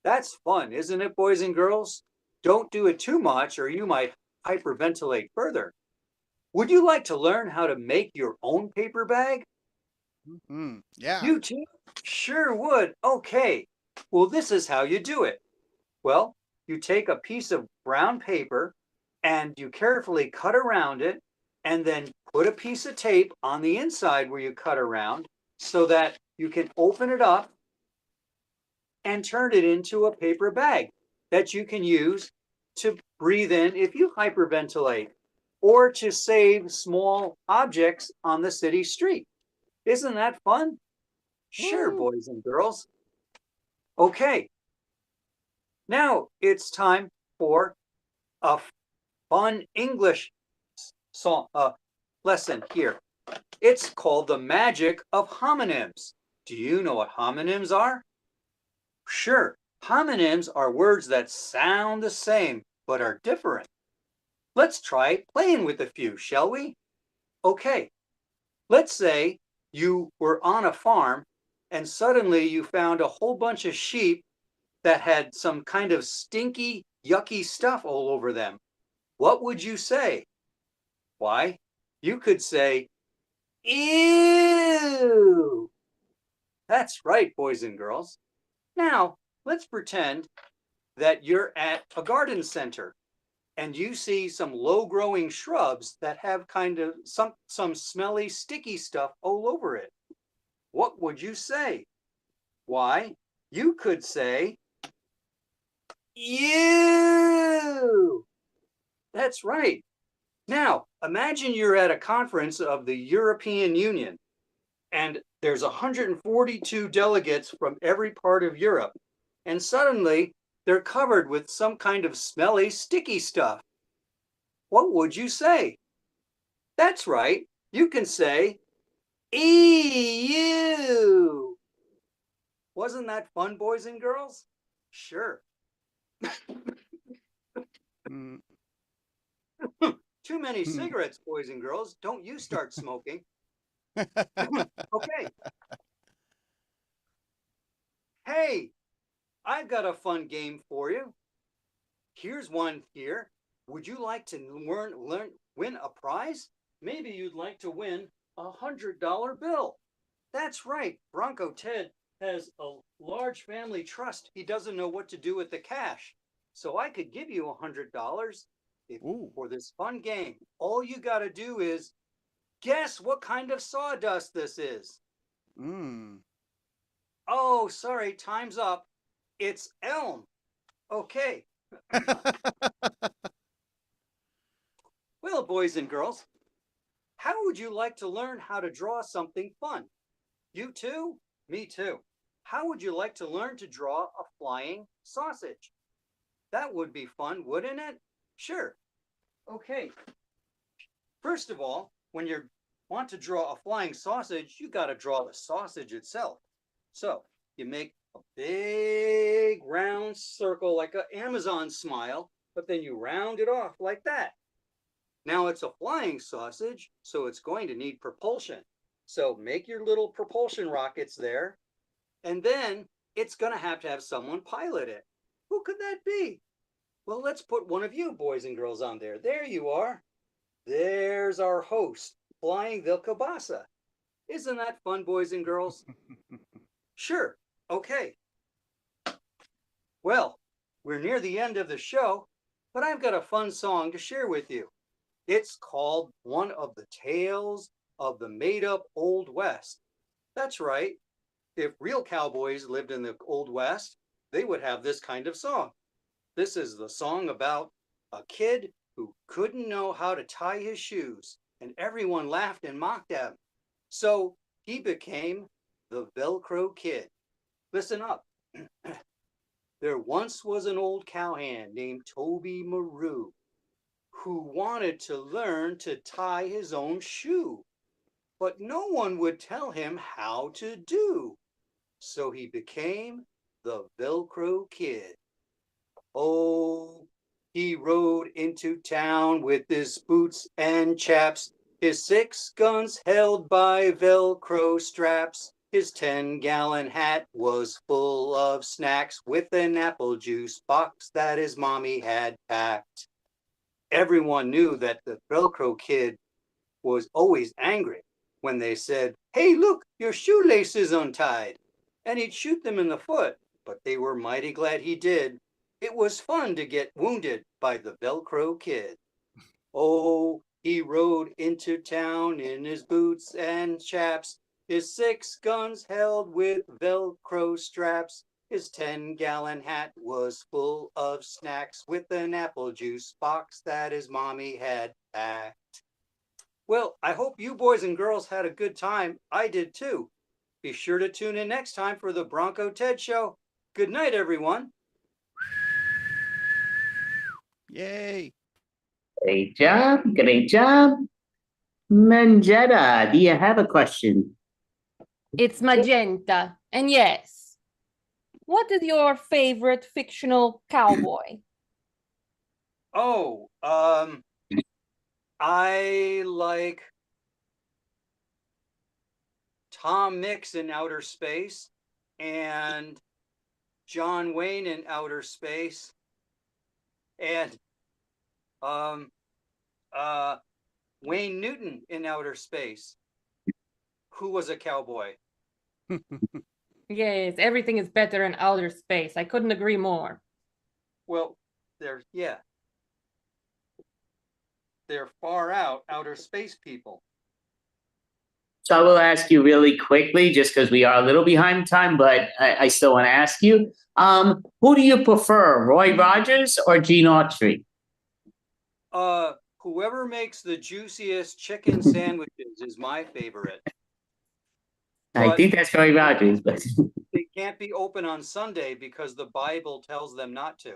That's fun, isn't it, boys and girls? Don't do it too much or you might hyperventilate further. Would you like to learn how to make your own paper bag? Yeah. You too? Sure would. Okay. Well, this is how you do it. Well, you take a piece of brown paper and you carefully cut around it and then put a piece of tape on the inside where you cut around so that you can open it up and turn it into a paper bag that you can use to breathe in if you hyperventilate or to save small objects on the city street. Isn't that fun? Sure, boys and girls. Okay. Now it's time for a fun English song lesson here. It's called The Magic of Homonyms. Do you know what homonyms are? Sure, homonyms are words that sound the same but are different. Let's try playing with a few, shall we? Okay, let's say you were on a farm and suddenly you found a whole bunch of sheep that had some kind of stinky, yucky stuff all over them. What would you say? Why, you could say, ew. That's right, boys and girls. Now, let's pretend that you're at a garden center and you see some low-growing shrubs that have kind of some smelly, sticky stuff all over it. What would you say? Why, you could say, ew. That's right. Now, imagine you're at a conference of the European Union and there's 142 delegates from every part of Europe. And suddenly they're covered with some kind of smelly, sticky stuff. What would you say? That's right. You can say EU. Wasn't that fun, boys and girls? Sure. Too many cigarettes, boys and girls. Don't you start smoking. Okay. Hey, I've got a fun game for you. Here's one here. Would you like to win a prize? Maybe you'd like to win a $100 bill. That's right. Bronco Ted has a large family trust. He doesn't know what to do with the cash. So I could give you $100 for this fun game. All you got to do is guess what kind of sawdust this is. Oh, sorry, time's up. It's elm. Okay. Well, boys and girls, how would you like to learn how to draw something fun? You too? Me too. How would you like to learn to draw a flying sausage? That would be fun, wouldn't it? Sure. Okay. First of all, when you want to draw a flying sausage, you got to draw the sausage itself. So you make a big round circle like an Amazon smile, but then you round it off like that. Now it's a flying sausage, so it's going to need propulsion. So make your little propulsion rockets there, and then it's going to have someone pilot it. Who could that be? Well, let's put one of you boys and girls on there. There you are. There's our host, flying the kielbasa. Isn't that fun, boys and girls? Sure. Okay. Well, we're near the end of the show, but I've got a fun song to share with you. It's called One of the Tales of the Made-Up Old West. That's right. If real cowboys lived in the Old West, they would have this kind of song. This is the song about a kid who couldn't know how to tie his shoes, and everyone laughed and mocked at him. So he became the Velcro Kid. Listen up. There once was an old cowhand named Toby Maru who wanted to learn to tie his own shoe, but no one would tell him how to do. So he became the Velcro Kid. Oh, he rode into town with his boots and chaps, his 6 guns held by Velcro straps. His 10-gallon hat was full of snacks with an apple juice box that his mommy had packed. Everyone knew that the Velcro Kid was always angry when they said, "Hey, look, your shoelace is untied." And he'd shoot them in the foot, but they were mighty glad he did. It was fun to get wounded by the Velcro Kid. Oh, he rode into town in his boots and chaps, his 6 guns held with Velcro straps. His 10-gallon hat was full of snacks with an apple juice box that his mommy had packed. Well, I hope you boys and girls had a good time. I did too. Be sure to tune in next time for the Bronco Ted Show. Good night, everyone. Yay. Great job. Great job. Mangetta, do you have a question? It's magenta. And yes, what is your favorite fictional cowboy? Oh, I like Tom Mix in Outer Space and John Wayne in Outer Space and Wayne Newton in Outer Space, who was a cowboy. Yes, everything is better in outer space. I couldn't agree more. Well, they're far out outer space people. So I will ask you really quickly, just because we are a little behind time, but I still want to ask you, who do you prefer, Roy Rogers or Gene Autry? Whoever makes the juiciest chicken sandwiches is my favorite. I But think that's Roy Rogers, but they can't be open on Sunday because the Bible tells them not to.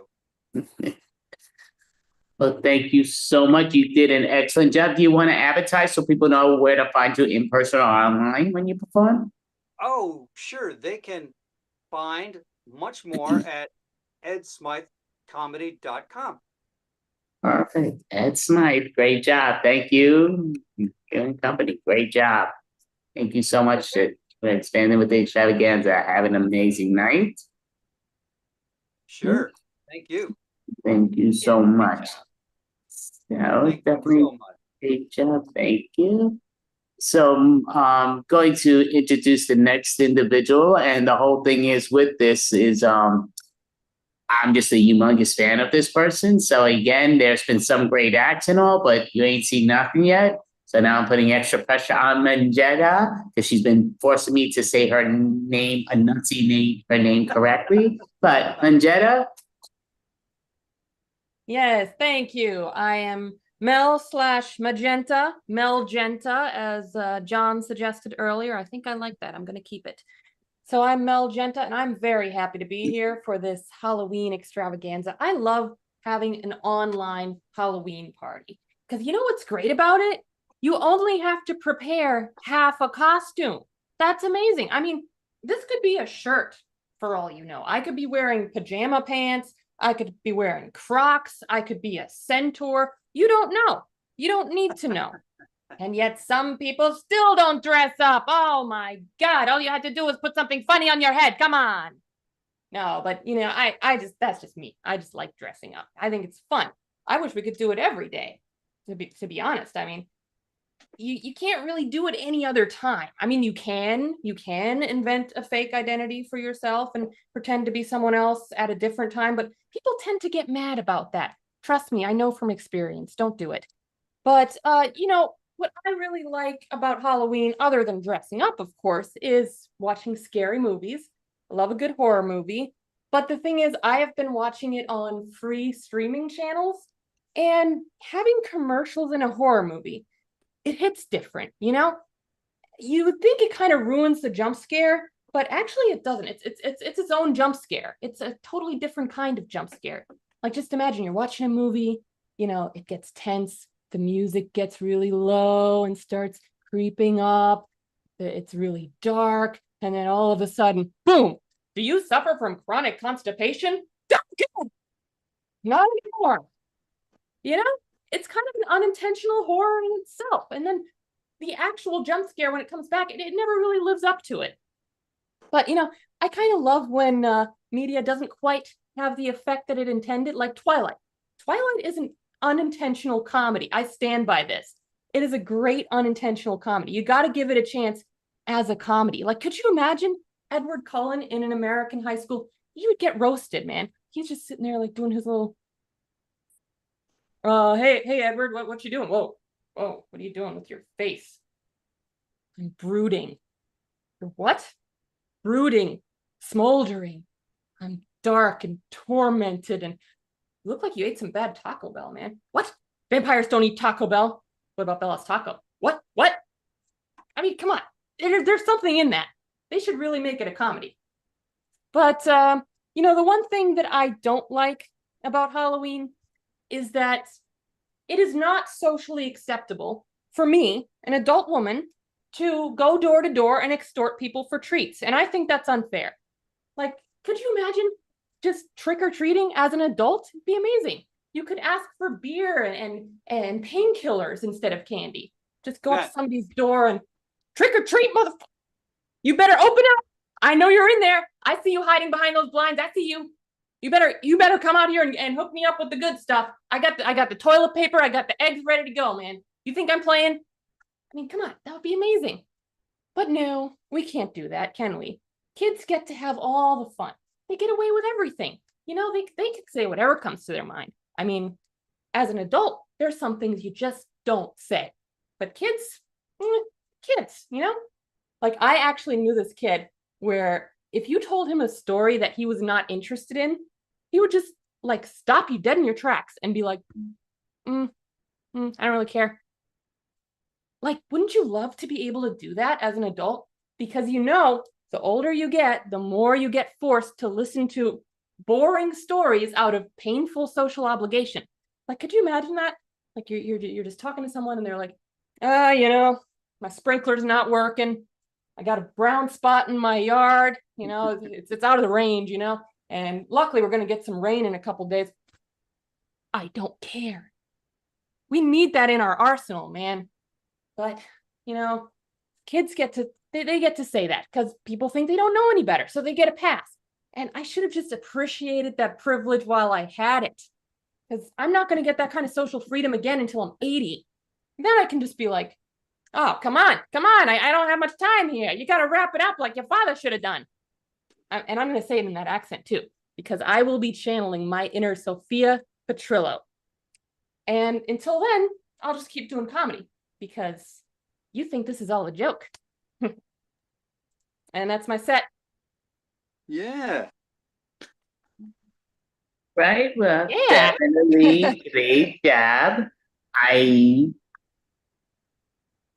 well, thank you so much. You did an excellent job. Do you want to advertise so people know where to find you in person or online when you perform? Oh, sure. They can find much more at edsmithecomedy.com. Perfect. Ed Smythe, great job. Thank you. And company, great job. Thank you so much for expanding with the extravaganza. Have an amazing night. Sure. Thank you. Thank you so much. So Thank you definitely so much. great job. Thank you. So I'm going to introduce the next individual, and the whole thing is with this is I'm just a humongous fan of this person. So again, there's been some great acts and all, but you ain't seen nothing yet. So now I'm putting extra pressure on Manjetta because she's been forcing me to say her name, enunciate her name correctly. But Manjetta, Yes, thank you. I am Mel/Magenta, Melgenta, as John suggested earlier. I think I like that. I'm going to keep it. So I'm Melgenta, and I'm very happy to be here for this Halloween extravaganza. I love having an online Halloween party because you know what's great about it? You only have to prepare half a costume. That's amazing. I mean, this could be a shirt for all you know. I could be wearing pajama pants. I could be wearing Crocs. I could be a centaur. You don't know. You don't need to know. And yet some people still don't dress up. Oh my God. All you had to do was put something funny on your head. Come on. No, but you know, that's just me. I just like dressing up. I think it's fun. I wish we could do it every day, to be honest. I mean, you can't really do it any other time. I mean, you can invent a fake identity for yourself and pretend to be someone else at a different time, but people tend to get mad about that. Trust me, I know from experience. Don't do it. But you know, what I really like about Halloween, other than dressing up, of course, is watching scary movies. I love a good horror movie. But the thing is, I have been watching it on free streaming channels, and having commercials in a horror movie, it hits different, you know? You would think it kind of ruins the jump scare, but actually it doesn't. It's its own jump scare. It's a totally different kind of jump scare. Like just imagine you're watching a movie, you know, it gets tense, the music gets really low and starts creeping up. It's really dark, and then all of a sudden, boom! Do you suffer from chronic constipation? Not anymore. You know, it's kind of an unintentional horror in itself. And then the actual jump scare, when it comes back, it never really lives up to it. But, you know, I kind of love when media doesn't quite have the effect that it intended, like Twilight. Twilight is an unintentional comedy. I stand by this. It is a great unintentional comedy. You got to give it a chance as a comedy. Like, could you imagine Edward Cullen in an American high school? He would get roasted, man. He's just sitting there like doing his little hey, Edward, what you doing? Whoa, what are you doing with your face? I'm brooding. What? Brooding, smoldering. I'm dark and tormented, and you look like you ate some bad Taco Bell, man. What? Vampires don't eat Taco Bell. What about Bella's Taco? What? I mean, come on. There's something in that. They should really make it a comedy. But, you know, the one thing that I don't like about Halloween is that it is not socially acceptable for me, an adult woman, to go door to door and extort people for treats. And I think that's unfair. Like, could you imagine just trick-or-treating as an adult? It'd be amazing. You could ask for beer and painkillers instead of candy. Just go up to somebody's door and trick-or-treat, motherfucker. You better open up. I know you're in there. I see you hiding behind those blinds. I see you. You better come out here and hook me up with the good stuff. I got the toilet paper. I got the eggs ready to go, man. You think I'm playing? I mean, come on, that would be amazing. But no, we can't do that, can we? Kids get to have all the fun. They get away with everything. You know, they can say whatever comes to their mind. I mean, as an adult, there's some things you just don't say. But kids, you know? Like, I actually knew this kid where if you told him a story that he was not interested in, he would just like stop you dead in your tracks and be like, I don't really care. Like, wouldn't you love to be able to do that as an adult? Because the older you get, the more you get forced to listen to boring stories out of painful social obligation. Like, could you imagine that? Like you're just talking to someone and they're like, my sprinkler's not working. I got a brown spot in my yard, it's out of the range, and luckily we're going to get some rain in a couple days. I don't care. We need that in our arsenal, man. But, kids get to say that because people think they don't know any better. So they get a pass. And I should have just appreciated that privilege while I had it. Because I'm not going to get that kind of social freedom again until I'm 80. And then I can just be like, oh, come on. I don't have much time here. You got to wrap it up like your father should have done. And I'm going to say it in that accent too, because I will be channeling my inner Sophia Petrillo. And until then, I'll just keep doing comedy because you think this is all a joke. And that's my set. Yeah. Right? Well, Yeah. definitely great job. I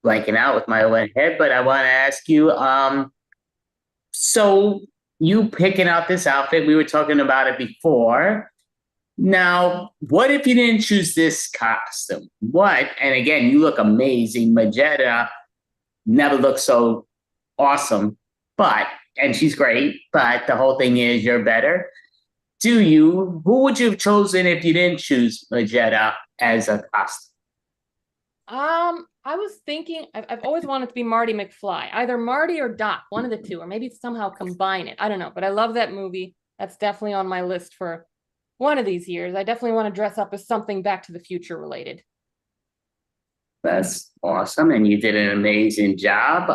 blanking out with my own head, but I want to ask you, so you picking out this outfit, we were talking about it before. Now, what if you didn't choose this costume? What? And again, you look amazing. Magetta never looked so awesome, and she's great, but the whole thing is you're better. Who would you have chosen if you didn't choose Magetta as a costume? I was thinking, I've always wanted to be Marty McFly, either Marty or Doc, one of the two, or maybe somehow combine it. I don't know, but I love that movie. That's definitely on my list for one of these years. I definitely want to dress up as something Back to the Future related. That's awesome, and you did an amazing job.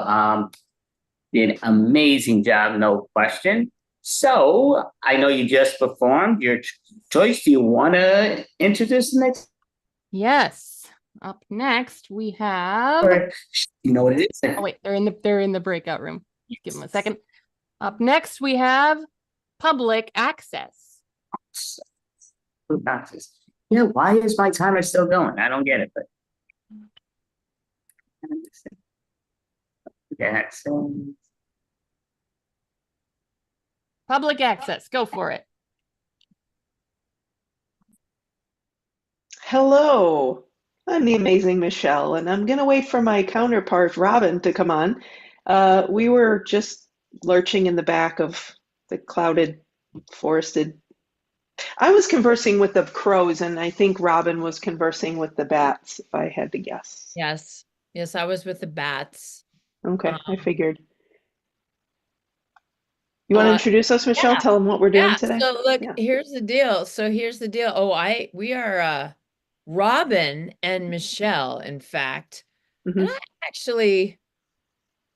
No question. So I know you just performed your choice. Do you want to introduce the next? Yes. Up next, we have. You know what it is? Oh wait, they're in the breakout room. Just give them a second. Up next, we have public access. Yeah, why is my timer still going? I don't get it, but. Access. Public access, go for it. Hello, I'm the amazing Michelle, and I'm gonna wait for my counterpart, Robin, to come on. We were just lurching in the back of the clouded, forested. I was conversing with the crows, and I think Robin was conversing with the bats, if I had to guess. Yes, I was with the bats. Okay, I figured. You want to introduce us, Michelle? Yeah. Tell them what we're doing today. So look, here's the deal. Oh, we are Robin and Michelle, in fact. And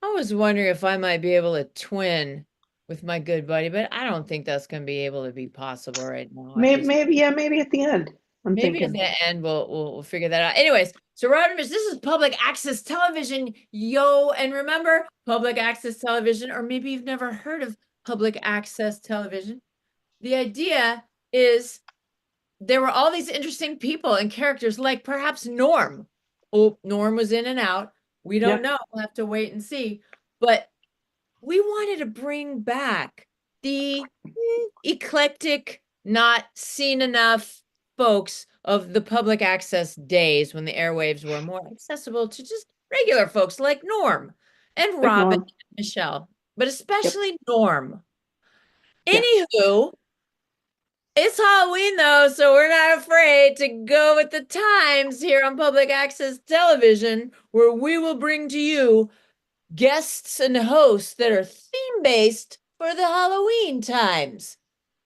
I was wondering if I might be able to twin with my good buddy, but I don't think that's going to be able to be possible right now. Maybe at the end. Maybe at the end we'll figure that out. Anyways, so Robin, this is public access television, yo, and remember, public access television, or maybe you've never heard of public access television. The idea is there were all these interesting people and characters, like perhaps Norm. Oh, Norm was in and out. We don't know. We'll have to wait and see. But we wanted to bring back the eclectic, not seen enough folks of the public access days when the airwaves were more accessible to just regular folks like Norm and Robin and Michelle, but especially Norm. Anywho, it's Halloween though, so we're not afraid to go with the times here on public access television, where we will bring to you guests and hosts that are theme-based for the Halloween times.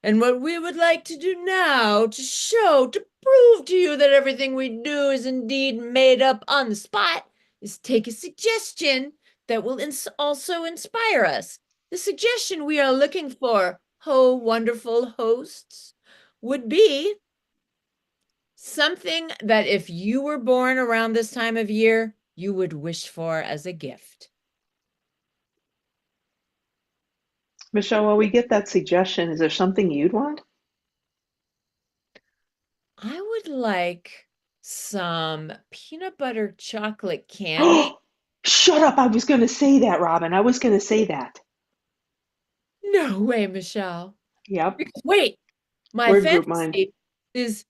And what we would like to do now to prove to you that everything we do is indeed made up on the spot, is take a suggestion that will also inspire us. The suggestion we are looking for, oh wonderful hosts, would be something that if you were born around this time of year, you would wish for as a gift. Michelle, while we get that suggestion, is there something you'd want? I would like some peanut butter chocolate candy. Shut up! I was going to say that, Robin. I was going to say that. No way, Michelle. Yep. Because wait, my Word group mind. fantasy is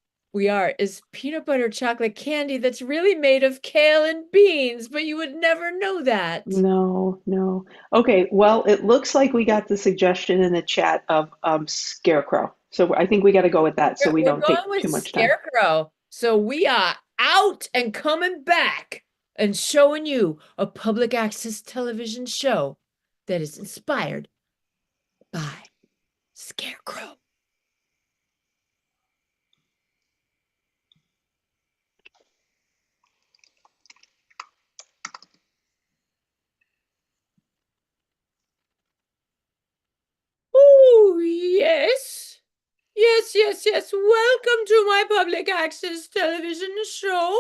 peanut butter chocolate candy that's really made of kale and beans, but you would never know that. No, no. Okay, well, it looks like we got the suggestion in the chat of Scarecrow. So I think we got to go with that so we We're don't take going with too much time. Scarecrow. So we are out and coming back and showing you a public access television show that is inspired by Scarecrow. Oh, yes. Yes. Welcome to my public access television show.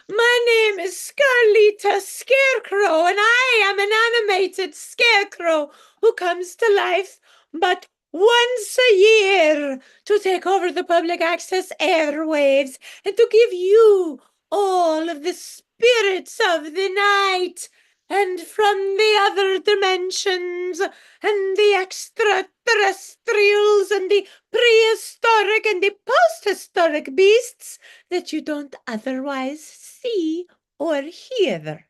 My name is Scarlita Scarecrow, and I am an animated scarecrow who comes to life but once a year to take over the public access airwaves and to give you all of the spirits of the night and from the other dimensions and the extraterrestrials and the prehistoric and the post-historic beasts that you don't otherwise see or hear.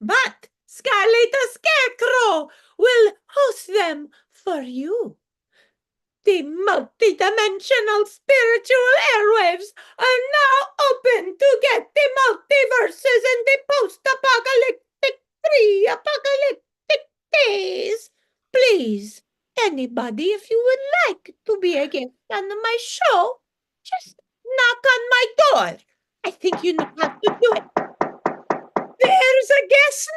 But Scarlet the Scarecrow will host them for you. The multi-dimensional spiritual airwaves are now open to get the multiverses and the post-apocalyptic, pre-apocalyptic days. Please, anybody, if you would like to be a guest on my show, just knock on my door. I think you know how to do it. There's a guest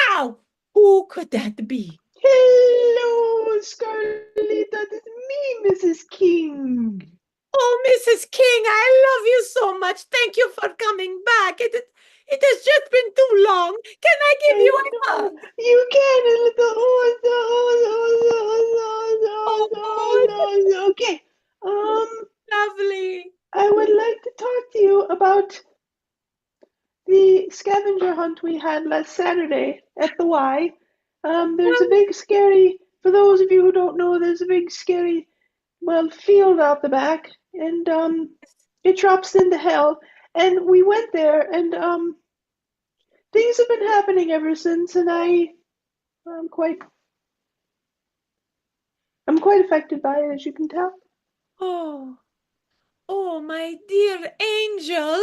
now. Who could that be? Hello, Scarlita. This is me, Mrs. King. Oh, Mrs. King, I love you so much. Thank you for coming back. It has just been too long. Can I give you a hug? You can. Okay. Lovely. I would like to talk to you about the scavenger hunt we had last Saturday at the Y. There's a big scary, for those of you who don't know, there's a big scary, field out the back, and it drops into hell. And we went there, and things have been happening ever since, and I'm quite affected by it, as you can tell. Oh, my dear angel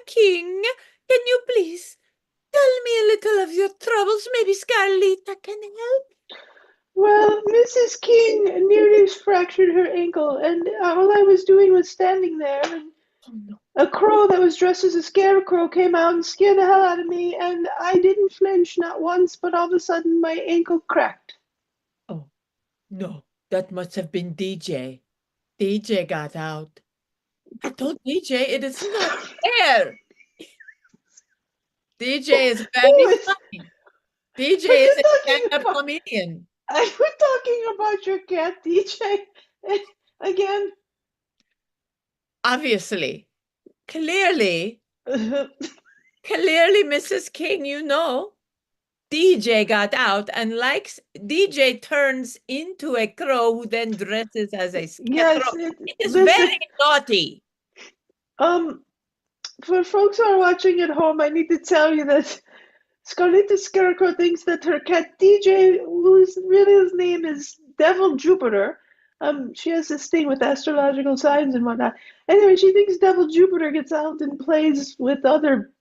King, can you please tell me a little of your troubles? Maybe Scarlita can help. Well, Mrs. King nearly fractured her ankle, and all I was doing was standing there, and a crow that was dressed as a scarecrow came out and scared the hell out of me, and I didn't flinch, not once, but all of a sudden my ankle cracked. Oh, no, that must have been DJ. DJ got out. I told DJ it is not fair. DJ is very funny. DJ is a stand-up comedian. Are you talking about your cat, DJ? Again? Obviously. Clearly, Mrs. King, you know, DJ got out and DJ turns into a crow who then dresses as a scarecrow. Yes, it is very naughty. For folks who are watching at home, I need to tell you that Scarletta Scarecrow thinks that her cat DJ, whose name is Devil Jupiter, she has this thing with astrological signs and whatnot. Anyway, she thinks Devil Jupiter gets out and plays with other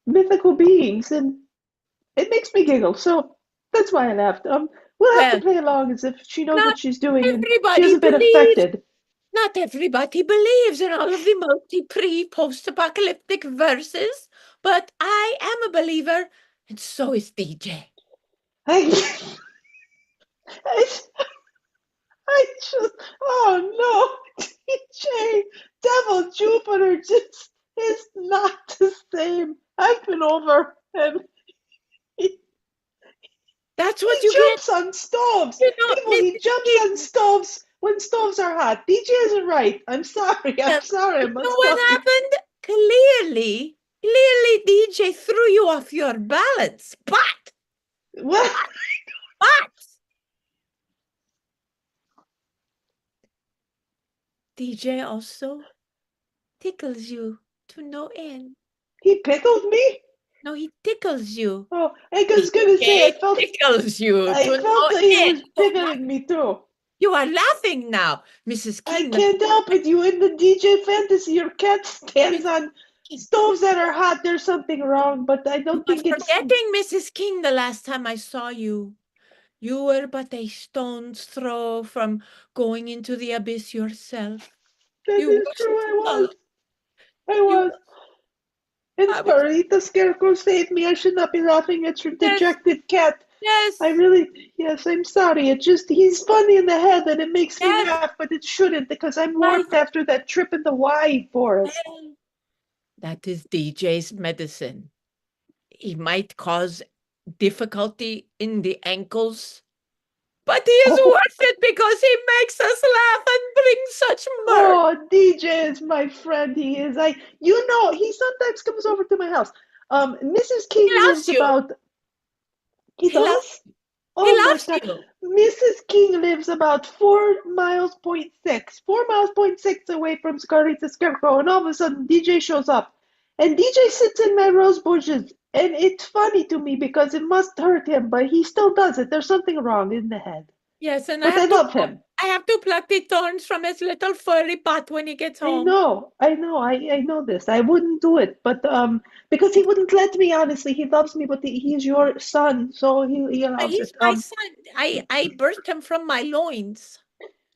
mythical beings, and it makes me giggle. So that's why I laughed. We'll have to play along as if she knows what she's doing, and she hasn't been affected. Not everybody believes in all of the post-apocalyptic verses, but I am a believer, and so is DJ. Oh no, DJ, Devil Jupiter just is not the same. I've been over him. That's what he jumps on stoves. He jumps on stoves when stoves are hot. DJ isn't right. I'm sorry. I must know what happened? Clearly, Clearly, DJ threw you off your balance, but What? But DJ also tickles you to no end. He pickled me? No, he tickles you. Oh, I was gonna say, DJ tickles you I to felt no that he end. was tickling me too. You are laughing now, Mrs. I King. can't help it. You in the DJ fantasy, your cat stands on stoves that are hot. There's something wrong, but I don't think it's. Forgetting Mrs. King the last time I saw you. You were but a stone's throw from going into the abyss yourself. That You is were true. I was. I You- was. And I was- sorry, the scarecrow saved me. I should not be laughing at your dejected cat. Yes. I really, yes, I'm sorry. It just, he's funny in the head and it makes me laugh, but it shouldn't because I'm warped after that trip in the Y forest. That is DJ's medicine. He might cause difficulty in the ankles, but he is worth it because he makes us laugh and brings such mirth. Oh, DJ is my friend. He is. He sometimes comes over to my house. Mrs. King lives about. He does? He Oh my loves God. you. Mrs. King lives about 4 miles, 4 miles, 6 away from Scarlet the Scarecrow, and all of a sudden DJ shows up. And DJ sits in my rose bushes, and it's funny to me because it must hurt him, but he still does it. There's something wrong in the head. Yes, and But I love him. I have to pluck the thorns from his little furry butt when he gets home. I know this. I wouldn't do it, but because he wouldn't let me. Honestly, he loves me, but he's your son, so he allows He's it. my son. I birthed him from my loins.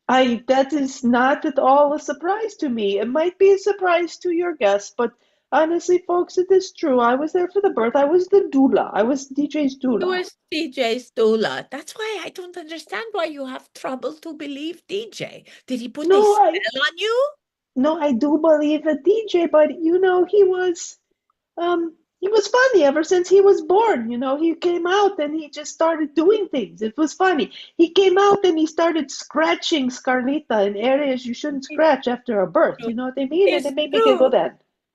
That is not at all a surprise to me. It might be a surprise to your guests, but honestly, folks, it is true. I was there for the birth. I was the doula. I was DJ's You doula. was DJ's doula. That's why I don't understand why you have trouble to believe DJ. Did he put a spell on you? No, I do believe a DJ, but he was funny ever since he was born. He came out and he just started doing things. It was funny. He came out and he started scratching Scarlita in areas you shouldn't scratch after a birth. You know what I mean? And it made me giggle then.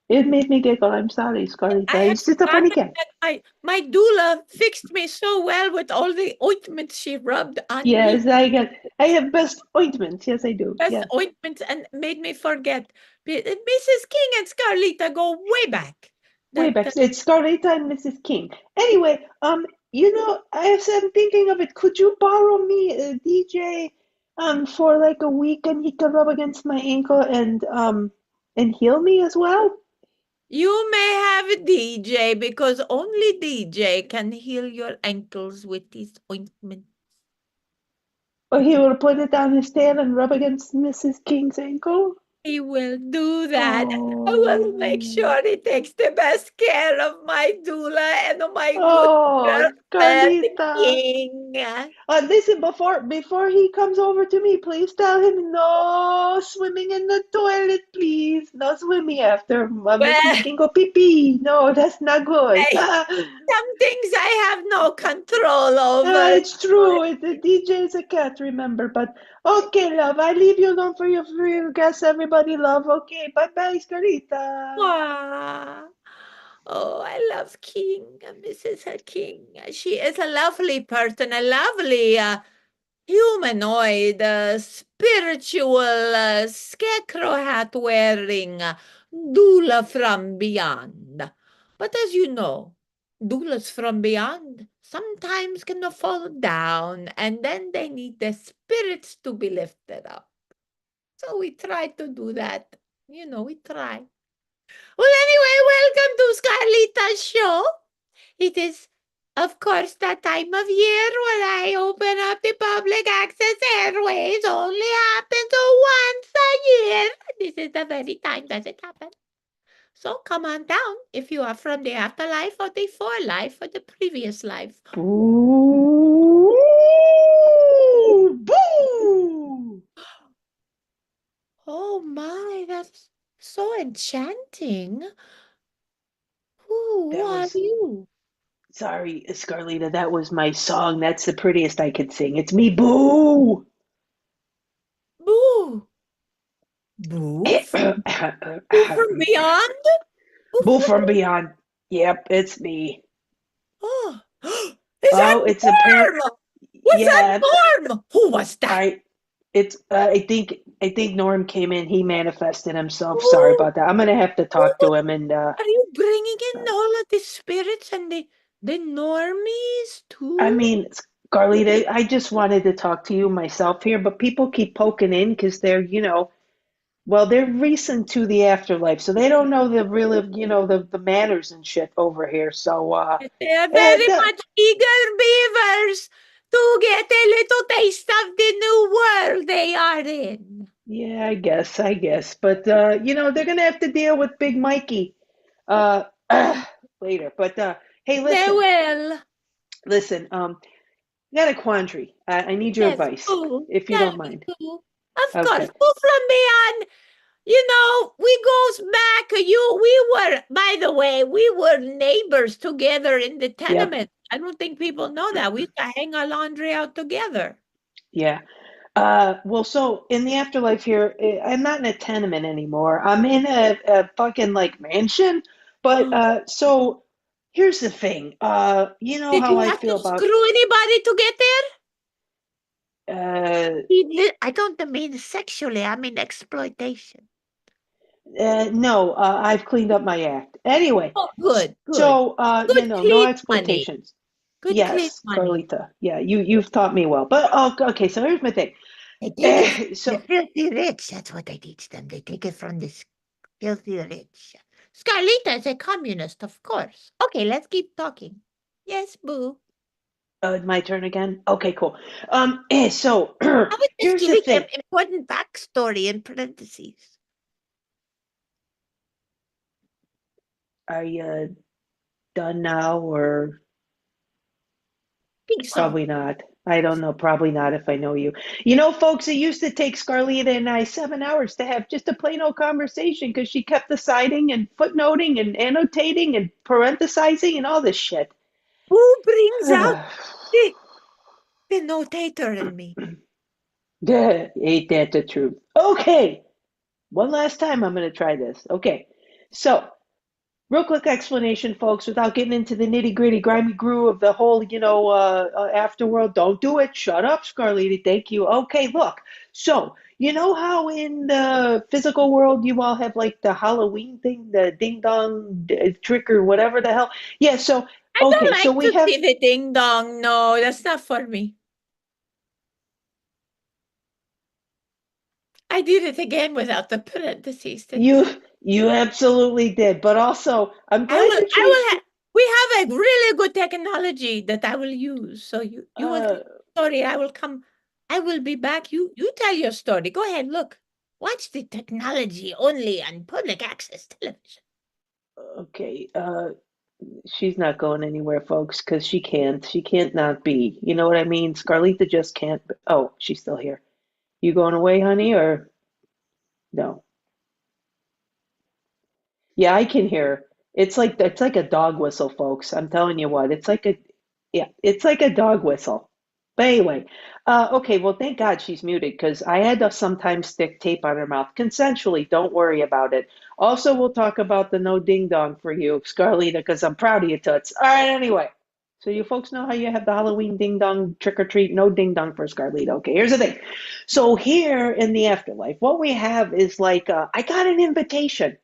It made me giggle. I'm sorry, Scarlita. It's just a funny cat. My doula fixed me so well with all the ointments she rubbed on me. Yes, I have best ointments. Yes, I do. Best Yes. ointments and made me forget. Mrs. King and Scarlita go way back. Way back. It's Scarlita and Mrs. King. Anyway, I'm thinking of it. Could you borrow me a DJ for like a week and he can rub against my ankle and heal me as well? You may have a DJ because only DJ can heal your ankles with his ointment. Or he will put it on his tail and rub against Mrs. King's ankle? He will do that. I will make sure he takes the best care of my doula and of my good Scarlita. King. Listen, before he comes over to me, please tell him no swimming in the toilet, please. No swimming after Mrs. King go pee pee. No, that's not good. Some things I have no control over. It's true. The DJ is a cat, remember. But okay, love, I leave you alone for your guests. Everybody, love. Okay, bye bye, Scarlita. Oh, I love King, Mrs. King. She is a lovely person, a lovely humanoid, spiritual, scarecrow hat wearing doula from beyond. But as you know, doulas from beyond sometimes can fall down and then they need the spirits to be lifted up. So we try to do that. We try. Well, anyway, welcome to Scarlita's show. It is, of course, that time of year when I open up the public access airways. Only happens once a year. This is the very time that it happens. So come on down if you are from the afterlife or the forelife or the previous life. Ooh, boo! Oh my, that's so enchanting. Who are you? Sorry, Scarlita, that was my song. That's the prettiest I could sing. It's me, Boo! Boo! Boo? Boo from beyond? Boo from Beyond. Yep, it's me. Oh, is that Oh, it's apparent. Norm? Was Yeah, that Norm? Who was that? I think Norm came in. He manifested himself. Sorry Oh, about that. I'm gonna have to talk to him and are you bringing in all of the spirits and the normies I too? mean, Scarlita, I just wanted to talk to you myself here, but people keep poking in because they're, well, they're recent to the afterlife, so they don't know the real, the manners and shit over here. So, They are eh, very the- much eager beavers to get a little taste of the new world they are in. yeah, I guess, but they're gonna have to deal with Big Mikey, uh, later. But hey, They will. listen, I got a quandary. I need your Yes, advice, Boo. if you Tell don't me, mind. Boo. Of course, Okay. Boo from beyond. We goes back. We were, by the way, we were neighbors together in the Yep. tenement. I don't think people know that. We used to hang our laundry out together. Yeah. Well, so in the afterlife here, I'm not in a tenement anymore. I'm in a fucking like mansion. But so here's the thing. You know Did how you I have feel to about screw anybody to get there? uh I don't mean sexually. I mean exploitation. no, I've cleaned up my act. Anyway, Oh, good, good. so Good no clean money. exploitations. Good clean Yes, money. Carlita. Yeah, you've taught me well. But okay, so here's my thing. They take it from the So filthy rich. That's what they teach them. They take it from the filthy rich. Scarlita is a communist, of course. Okay, let's keep talking. Yes, Boo. my turn again. Okay, cool. So I was just here's the giving thing. an important backstory in parentheses. Are you done now or Think so. probably not? I don't know. Probably not if I know you. You know, folks, it used to take Scarletta and I 7 hours to have just a plain old conversation because she kept deciding and footnoting and annotating and parenthesizing and all this shit. Who brings out the notator in me? Yeah, ain't that the truth? Okay, one last time I'm going to try this. Okay, so real quick explanation, folks, without getting into the nitty gritty, grimy groove of the whole, afterworld. Don't do it. Shut up, Scarlett. Thank you. Okay, look. So, you know how in the physical world you all have like the Halloween thing, the ding dong trick or whatever the hell? Yeah, so, I okay, don't so like we to have. see the ding dong. No, that's not for me. I did it again without the parentheses. You absolutely did, but also I'm glad you changed. We have a really good technology that I will use. So you want the story? I will be back. You tell your story. Go ahead. Look, watch the technology only on public access television. Okay, she's not going anywhere, folks, because she can't. She can't not be. You know what I mean? Scarlita just can't. Oh, she's still here. You going away, honey, or no? Yeah, I can hear. It's like a dog whistle, folks. I'm telling you what. It's like a dog whistle. But anyway, okay. Well, thank God she's muted because I had to sometimes stick tape on her mouth consensually. Don't worry about it. Also, we'll talk about the no ding dong for you, Scarlita, because I'm proud of you, Toots. All right. Anyway, so you folks know how you have the Halloween ding dong trick or treat, no ding dong for Scarlita. Okay, here's the thing. So here in the afterlife, what we have is like I got an invitation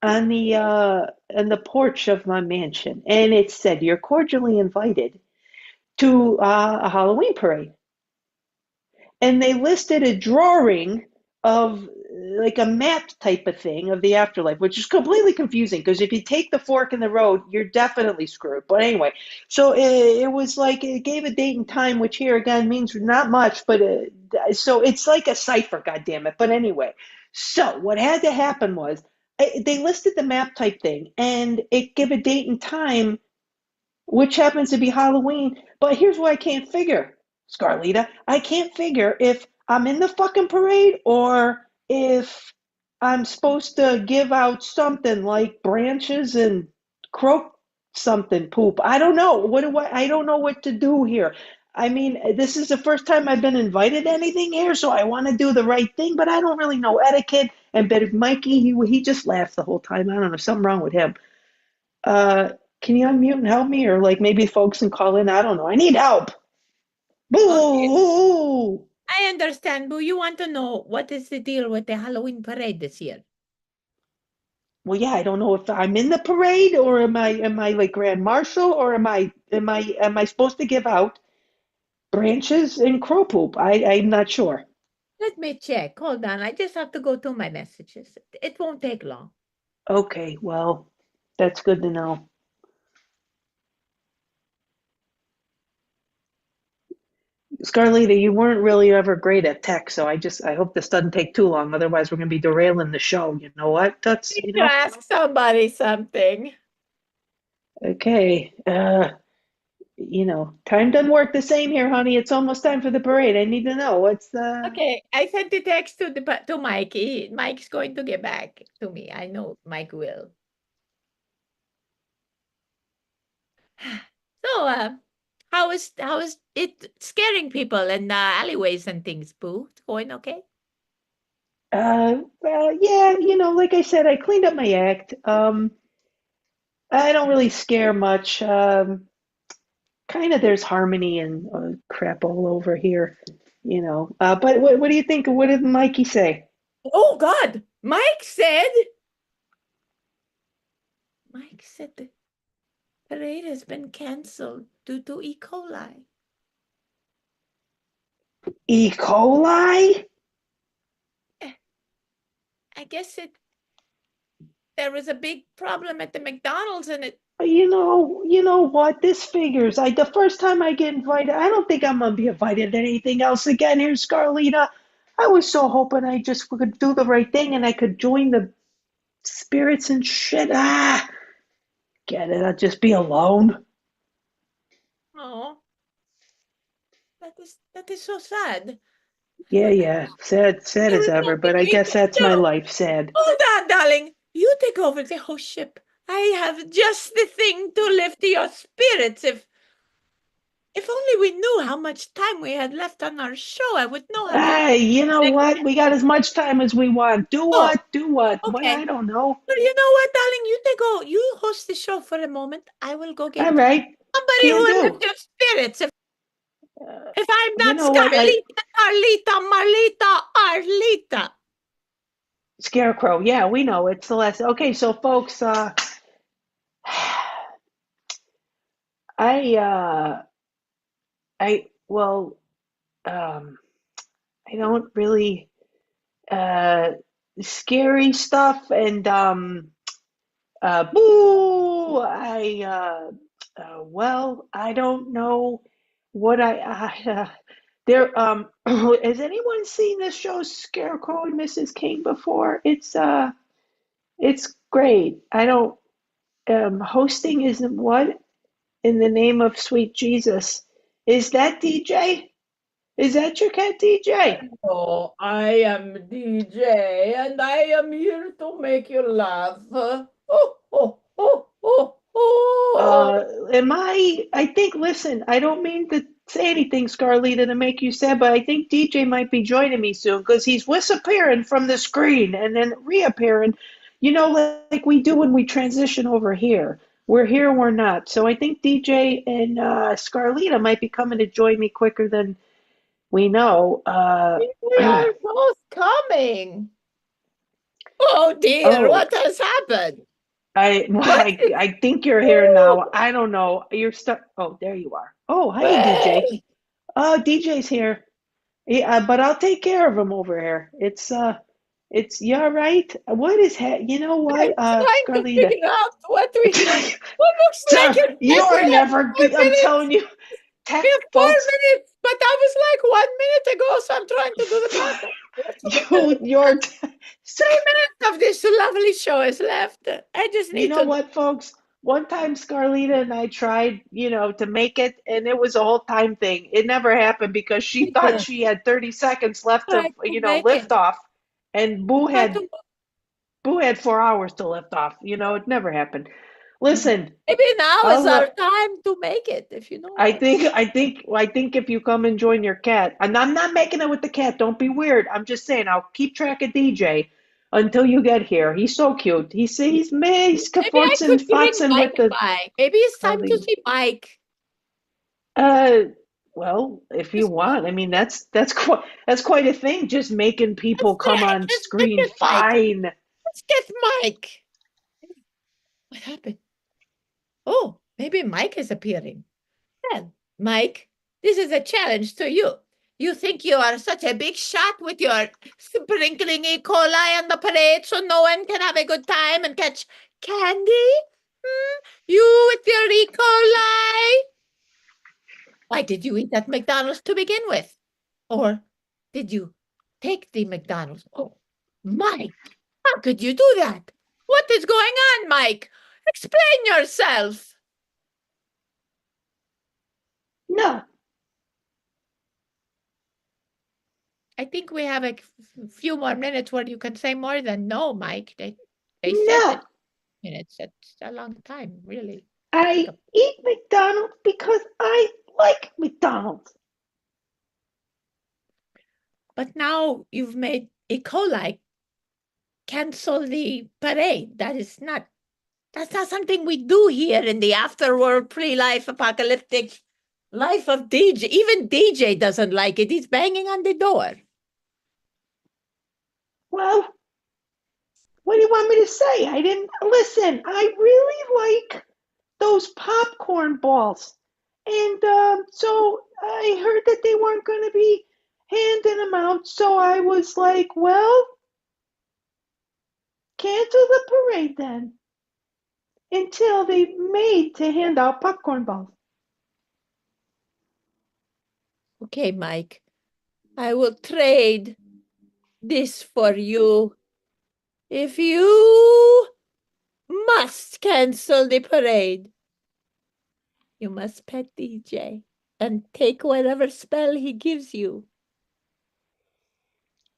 on the porch of my mansion, and it said you're cordially invited to a Halloween parade. And they listed a drawing of like a map type of thing of the afterlife, which is completely confusing because if you take the fork in the road, you're definitely screwed. But anyway, so it was like it gave a date and time, which here again means not much, but so it's like a cipher, goddamn it. But anyway, so what had to happen was they listed the map type thing, and it gave a date and time which happens to be Halloween. But here's what I can't figure, Scarlita. I can't figure if I'm in the fucking parade or if I'm supposed to give out something like branches and croak something poop. I don't know. I don't know what to do here. I mean, this is the first time I've been invited to anything here, so I want to do the right thing, but I don't really know etiquette. but Mikey, he just laughs the whole time. I don't know, something wrong with him. Can you unmute and help me, or like maybe folks can call in? I don't know. I need help. Okay. Boo! I understand, Boo. You want to know what is the deal with the Halloween parade this year? Well, yeah, I don't know if I'm in the parade or am I like Grand Marshal or am I supposed to give out branches and crow poop? I'm not sure. Let me check. Hold on. I just have to go to my messages. It won't take long. Okay, well, that's good to know. Scarlita, you weren't really ever great at tech, so I hope this doesn't take too long. Otherwise, we're gonna be derailing the show. You know what? That's Need to ask somebody something. okay. Time doesn't work the same here, honey. It's almost time for the parade. I need to know what's the. Okay, I sent the text to Mike. Mike's going to get back to me. I know Mike will. So, how is it scaring people in alleyways and things, Boo? It's going okay? Yeah, like I said, I cleaned up my act. I don't really scare much. Kind of there's harmony and crap all over here, But what do you think? What did Mikey say? Oh God, Mike said the parade has been canceled due to E. coli. E. coli? I guess there was a big problem at the McDonald's and it. You know what? This figures. The first time I get invited, I don't think I'm gonna be invited to anything else again here, Scarlita. I was so hoping I just could do the right thing and I could join the spirits and shit. Get it? I'll just be alone. Oh, that is so sad. Yeah. Sad as ever, but I guess that's my life, sad. Hold on, darling. You take over the whole ship. I have just the thing to lift your spirits. If only we knew how much time we had left on our show, I would know how to. Hey, you know what? We got as much time as we want. Do what? Do what? Well, Okay. I don't know. Well, you know what, darling? You host the show for a moment. I will go get All right. somebody who will lift your spirits. If I'm not Marlita. Scarecrow. Yeah, we know it's Celeste. Okay, so folks, I don't really scary stuff and boo. I don't know what there has anyone seen this show Scarecrow and Mrs. King before? It's great. I don't hosting isn't what in the name of sweet Jesus. Is that DJ? Is that your cat, DJ? Oh, I am DJ, and I am here to make you laugh. I think, listen, I don't mean to say anything, Scarlita, to make you sad, but I think DJ might be joining me soon because he's disappearing from the screen and then reappearing, like we do when we transition over here. We're here, we're not. So I think DJ and Scarlita might be coming to join me quicker than we know. We are both coming. Oh dear, what has happened? I think you're here now. I don't know. You're stuck. Oh, there you are. Oh, hi, DJ. Oh, DJ's here. Yeah, but I'll take care of him over here. You all right? What is you know what, I'm trying to Scarlita? figure out what looks like You're never. I'm telling you, tech we have 4 folks. minutes, but that was like 1 minute ago, so I'm trying to do the math. You're 3 minutes of this lovely show is left. I just need You know what, folks? One time Scarlita and I tried, to make it, and it was a whole time thing. It never happened because she thought she had 30 seconds left to, lift off, and Boo had 4 hours to lift off. It never happened. Listen, maybe now is our time to make it. If you know, I think if you come and join your cat, and I'm not making it with the cat. Don't be weird. I'm just saying I'll keep track of DJ. until you get here. He's so cute. He's Maybe I kafotzing, could bring fotzing with Mike the. by. Maybe it's time to Arlene. see Mike. Well, if you want, I mean, that's quite a thing. Just making people come on screen. Fine. Let's get Mike. What happened? Oh, maybe Mike is appearing. Well, Mike, this is a challenge to you. You think you are such a big shot with your sprinkling E. coli on the parade so no one can have a good time and catch candy? You with your E. coli? Why did you eat at McDonald's to begin with? Or did you take the McDonald's? Oh, Mike, how could you do that? What is going on, Mike? Explain yourself. No. I think we have a few more minutes where you can say more than no, Mike. They No. said that minutes. That's a long time, really. I eat McDonald's because I like McDonald's. But now you've made E. coli cancel the parade. That's not something we do here in the afterworld, pre-life, apocalyptic life of DJ. Even DJ doesn't like it. He's banging on the door. Well, what do you want me to say? I didn't listen. I really like those popcorn balls. And so I heard that they weren't going to be handing them out. So I was like, well, cancel the parade then until they made to hand out popcorn balls. Okay, Mike, I will trade this for you. If you must cancel the parade, you must pet DJ and take whatever spell he gives you.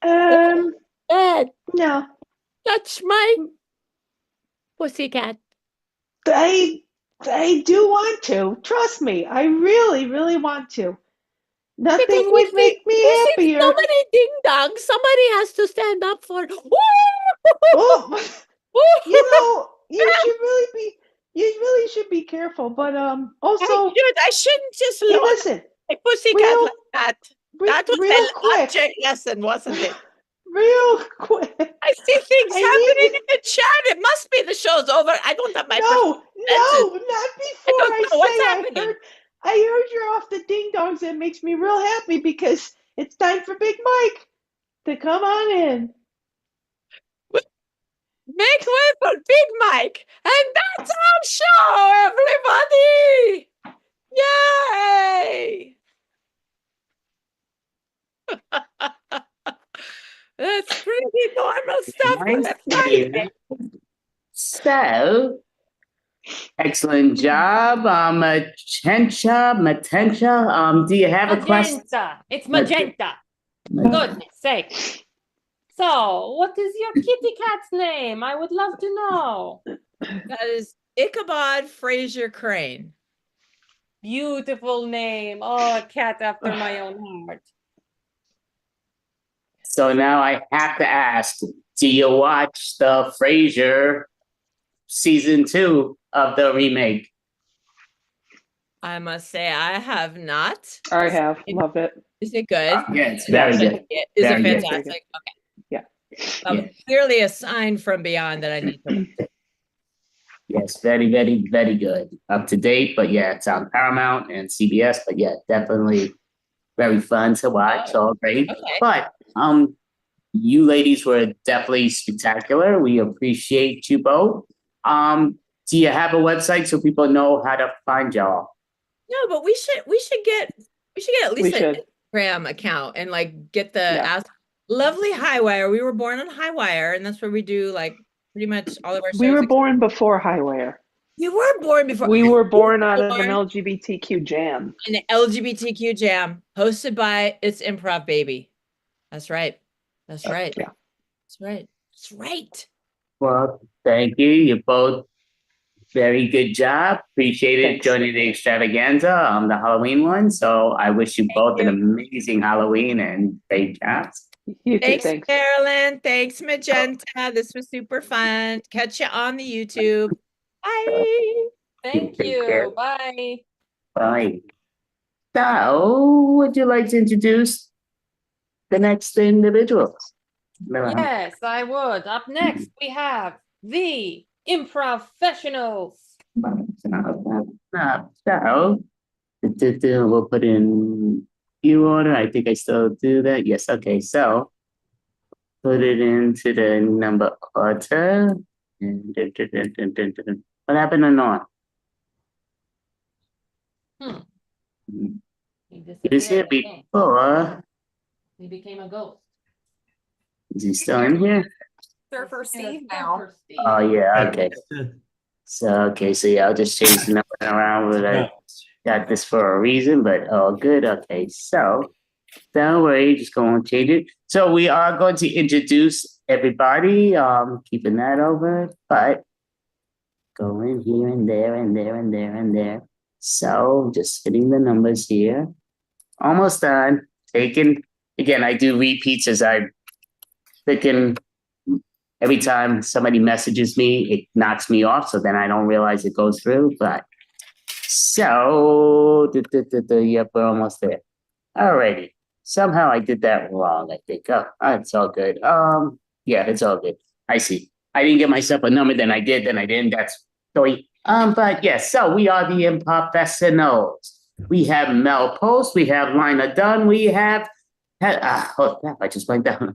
Dad, no. Touch my pussycat. I do want to. Trust me. I really, really want to. Nothing would make me happier. So many ding dongs. Somebody has to stand up for. Oh, you should be careful. But also, I shouldn't just look. Listen, a pussycat like that. That was real an quick. object lesson, wasn't it? Real quick. I see things happening in the chat. It must be the show's over. I don't have my No, not before I don't know what's happening. I heard you're off the ding dongs. It makes me real happy because it's time for Big Mike to come on in. Make way for Big Mike. And that's our show, everybody. Yay! That's pretty normal stuff for a Friday. So, excellent job, Matencha. Do you have a question? Magenta. It's magenta. Goodness sake. So, what is your kitty cat's name? I would love to know. That is Ichabod Fraser Crane. Beautiful name. Oh, a cat after my own heart. So now I have to ask, do you watch the Frasier season 2 of the remake? I must say I have not. I have. Love it. Is it good? Yeah, it's very good. Is Very it good. fantastic? Okay. Yeah. Yeah. Clearly a sign from beyond that I need to watch. Yes, very, very, very good. Up to date, but yeah, it's on Paramount and CBS, but yeah, definitely very fun to watch. All great. Okay. But you ladies were definitely spectacular. We appreciate you both. Do you have a website so people know how to find y'all? No, but we should get at least an Instagram account and like get the lovely Highwire. We were born on Highwire, and that's where we do like pretty much all of our shows. We were born before Highwire. You were born before. We were born out of an LGBTQ jam. An LGBTQ jam hosted by It's Improv Baby. That's right. That's right. Yeah. That's right. That's right. Well, thank you. You both very good job. Appreciate it joining the extravaganza, the Halloween one. So I wish you both an amazing Halloween and great jobs. You too, Thanks, thanks. Marilyn. Thanks, Magenta. This was super fun. Catch you on the YouTube. Bye. Thank Take care. you. Bye. Bye. So, would you like to introduce the next individual? Yes, I would. Up next, we have the Improfessionals. So, we'll put in queue order. I think I still do that. Yes. Okay. So, put it into the number order. What happened to Norm? He He was here disappeared again. before. He became a ghost. Is he still in here? Surfer Steve now. Oh yeah. Okay. So yeah, I'll just change the number around. But I got this for a reason. But good. Okay. So don't worry, just going to change it. So we are going to introduce everybody. Keeping that over, but going here and there and there and there and there. So just hitting the numbers here. Almost done. Taking again. I do repeats as I clicking. Every time somebody messages me, it knocks me off. So then I don't realize it goes through. But so yep, we're almost there. Alrighty. Somehow I did that wrong, I think. Oh, it's all good. Yeah, it's all good. I see. I didn't get myself a number, then I did, then I didn't. That's story. But yes, so we are the Improfessionals. We have Mel Post, we have Lina Dunn, we have I just went down.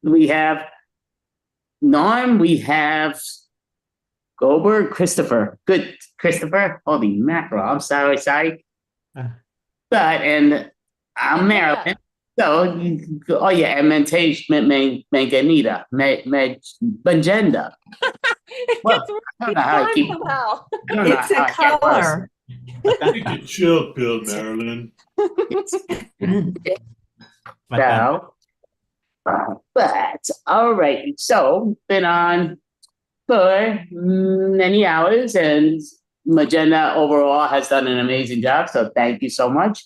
We have Norm, we have Goldberg, Christopher. Good, Christopher. Holy mackerel. I'm sorry. But, and I'm Marilyn. So, and Manganita, Magenda. Well, I don't know how I keep. It's a color. Take a chill pill, Marilyn. So, but all right. So, been on for many hours, and Magenta overall has done an amazing job. So, thank you so much.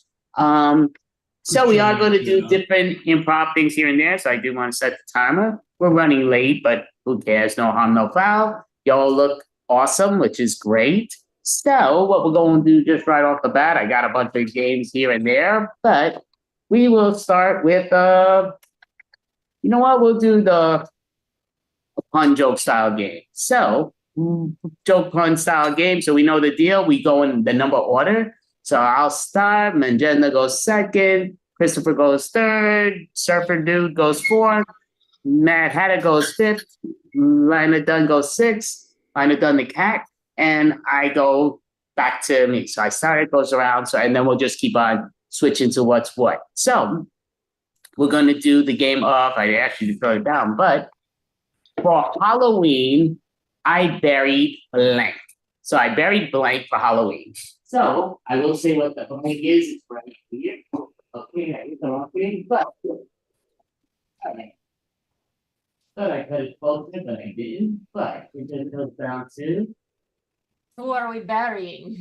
So we are going to do different improv things here and there. So I do want to set the timer. We're running late, but who cares? No harm, no foul. Y'all look awesome, which is great. So what we're going to do just right off the bat, I got a bunch of games here and there, but we will start with, you know what? We'll do the pun joke style game. So joke pun style game. So we know the deal. We go in the number order. So I'll start. Magenta goes second. Christopher goes third. Surfer Dude goes fourth. Mad Hatter goes fifth. Lina Dunn goes sixth. Lina Dunn the cat. And I go back to me. So I start, it goes around. So, and then we'll just keep on switching to what's what. So we're going to do the game of, I actually throw it down, but for Halloween, I buried blank. So I buried blank for Halloween. So I will say what the blank is. It's right here. Okay, I hit the wrong thing, but okay. Thought I could have closed it, but I didn't. But it just goes down to. Who are we burying?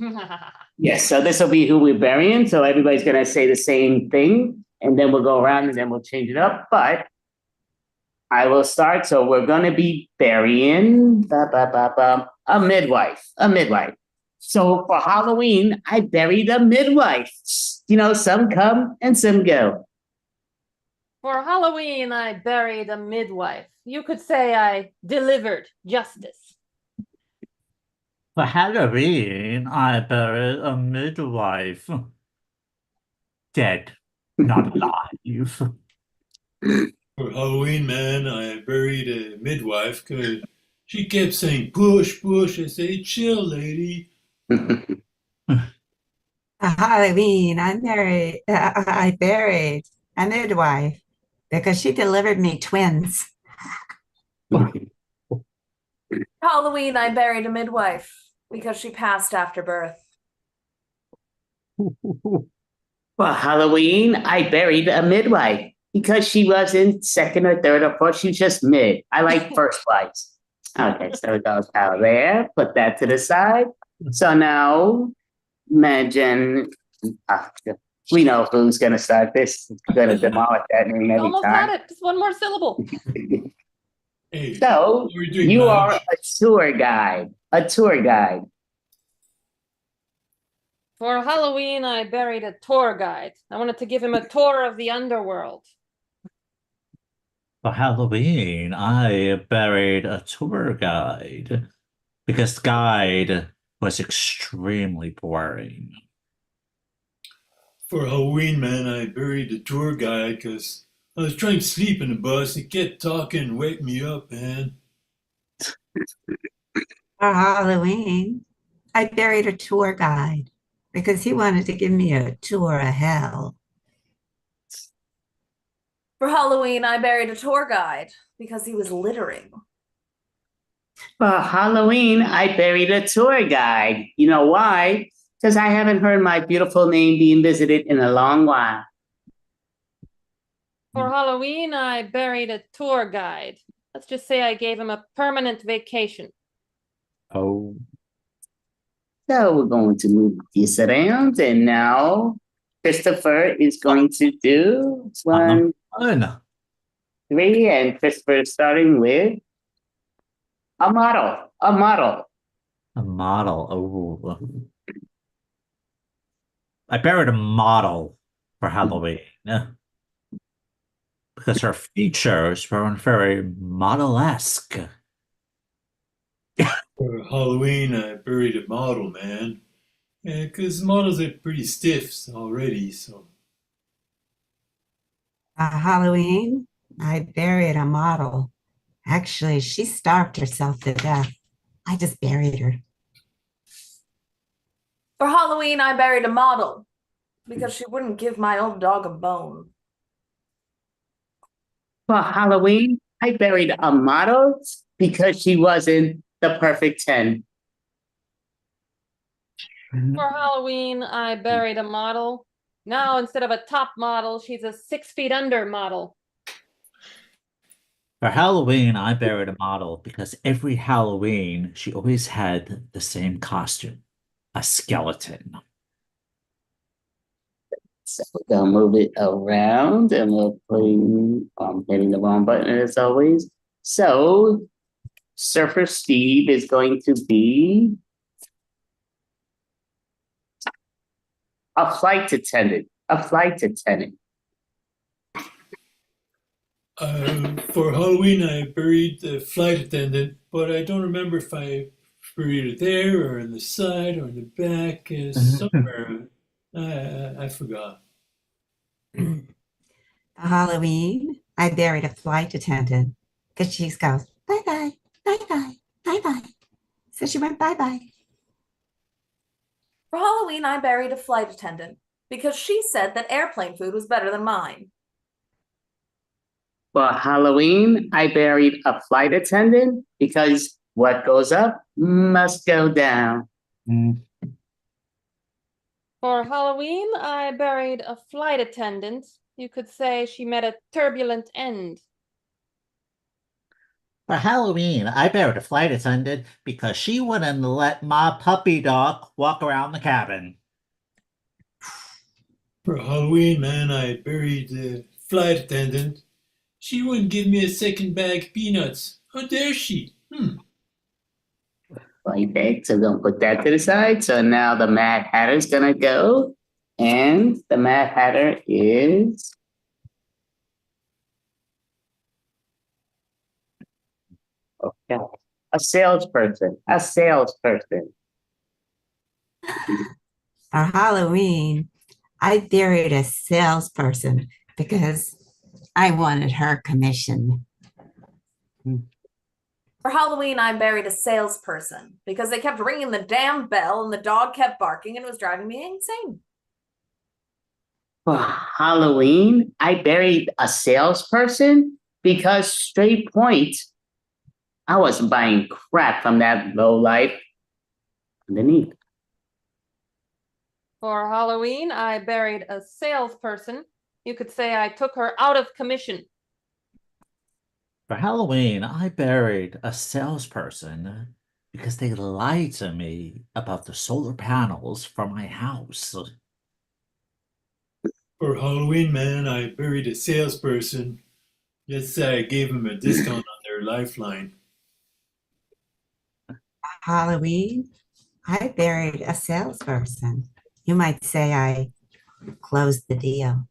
Yes, so this will be who we're burying. So everybody's gonna say the same thing, and then we'll go around and then we'll change it up. But I will start. So we're gonna be burying a midwife. A midwife. So for Halloween, I buried a midwife. You know, some come and some go. For Halloween, I buried a midwife. You could say I delivered justice. For Halloween, I buried a midwife. Dead, not alive. For Halloween, man, I buried a midwife because she kept saying, push, push. I say, chill, lady. Halloween, I buried a midwife because she delivered me twins. Halloween, I buried a midwife because she passed after birth. For Halloween, I buried a midwife because she wasn't second or third or fourth. She was just mid. I like first wives. Okay, so it goes out there. Put that to the side. So now, imagine. We know who's gonna start this. Gonna demolish that name You every almost had time. it. Just one more syllable. Hey, So what are we doing, you Madge? are a tour guide. A tour guide. For Halloween, I buried a tour guide. I wanted to give him a tour of the underworld. For Halloween, I buried a tour guide because the guide was extremely boring. For Halloween, man, I buried the tour guide because I was trying to sleep in the bus. He kept talking and wake me up, man. For Halloween, I buried a tour guide because he wanted to give me a tour of hell. For Halloween, I buried a tour guide because he was littering. For Halloween, I buried a tour guide. You know why? Because I haven't heard my beautiful name being visited in a long while. For Halloween, I buried a tour guide. Let's just say I gave him a permanent vacation. Oh. So we're going to move this around, and now Christopher is going to do one, 3, and Christopher is starting with a model. A model. A model. Oh. I buried a model for Halloween because her features weren't very model-esque. For Halloween, I buried a model, man. Yeah, because models are pretty stiff already, so. Halloween, I buried a model. Actually, she starved herself to death. I just buried her. For Halloween, I buried a model because she wouldn't give my old dog a bone. For Halloween, I buried a model because she wasn't the perfect 10. For Halloween, I buried a model. Now, instead of a top model, she's a 6 feet under model. For Halloween, I buried a model because every Halloween, she always had the same costume, a skeleton. So we're gonna move it around, and we'll put hitting the wrong button as always. So Surfer Steve is going to be a flight attendant. A flight attendant. For Halloween, I buried the flight attendant, but I don't remember if I buried it there or in the side or in the back, somewhere. I forgot. For Halloween, I buried a flight attendant because she goes, bye-bye, bye-bye, bye-bye. So she went bye-bye. For Halloween, I buried a flight attendant because she said that airplane food was better than mine. For Halloween, I buried a flight attendant because what goes up must go down. For Halloween, I buried a flight attendant. You could say she met a turbulent end. For Halloween, I buried a flight attendant because she wouldn't let my puppy dog walk around the cabin. For Halloween, man, I buried the flight attendant. She wouldn't give me a second bag of peanuts. How dare she? Like that. So we're gonna put that to the side. So now the Mad Hatter's gonna go. And the Mad Hatter is okay. A salesperson. A salesperson. For Halloween, I buried a salesperson because I wanted her commission. For Halloween, I buried a salesperson because they kept ringing the damn bell and the dog kept barking and it was driving me insane. For Halloween, I buried a salesperson because straight point, I wasn't buying crap from that low life underneath. For Halloween, I buried a salesperson. You could say I took her out of commission. For Halloween, I buried a salesperson because they lied to me about the solar panels for my house. For Halloween, man, I buried a salesperson. Let's say I gave him a discount on their lifeline. Halloween, I buried a salesperson. You might say I closed the deal.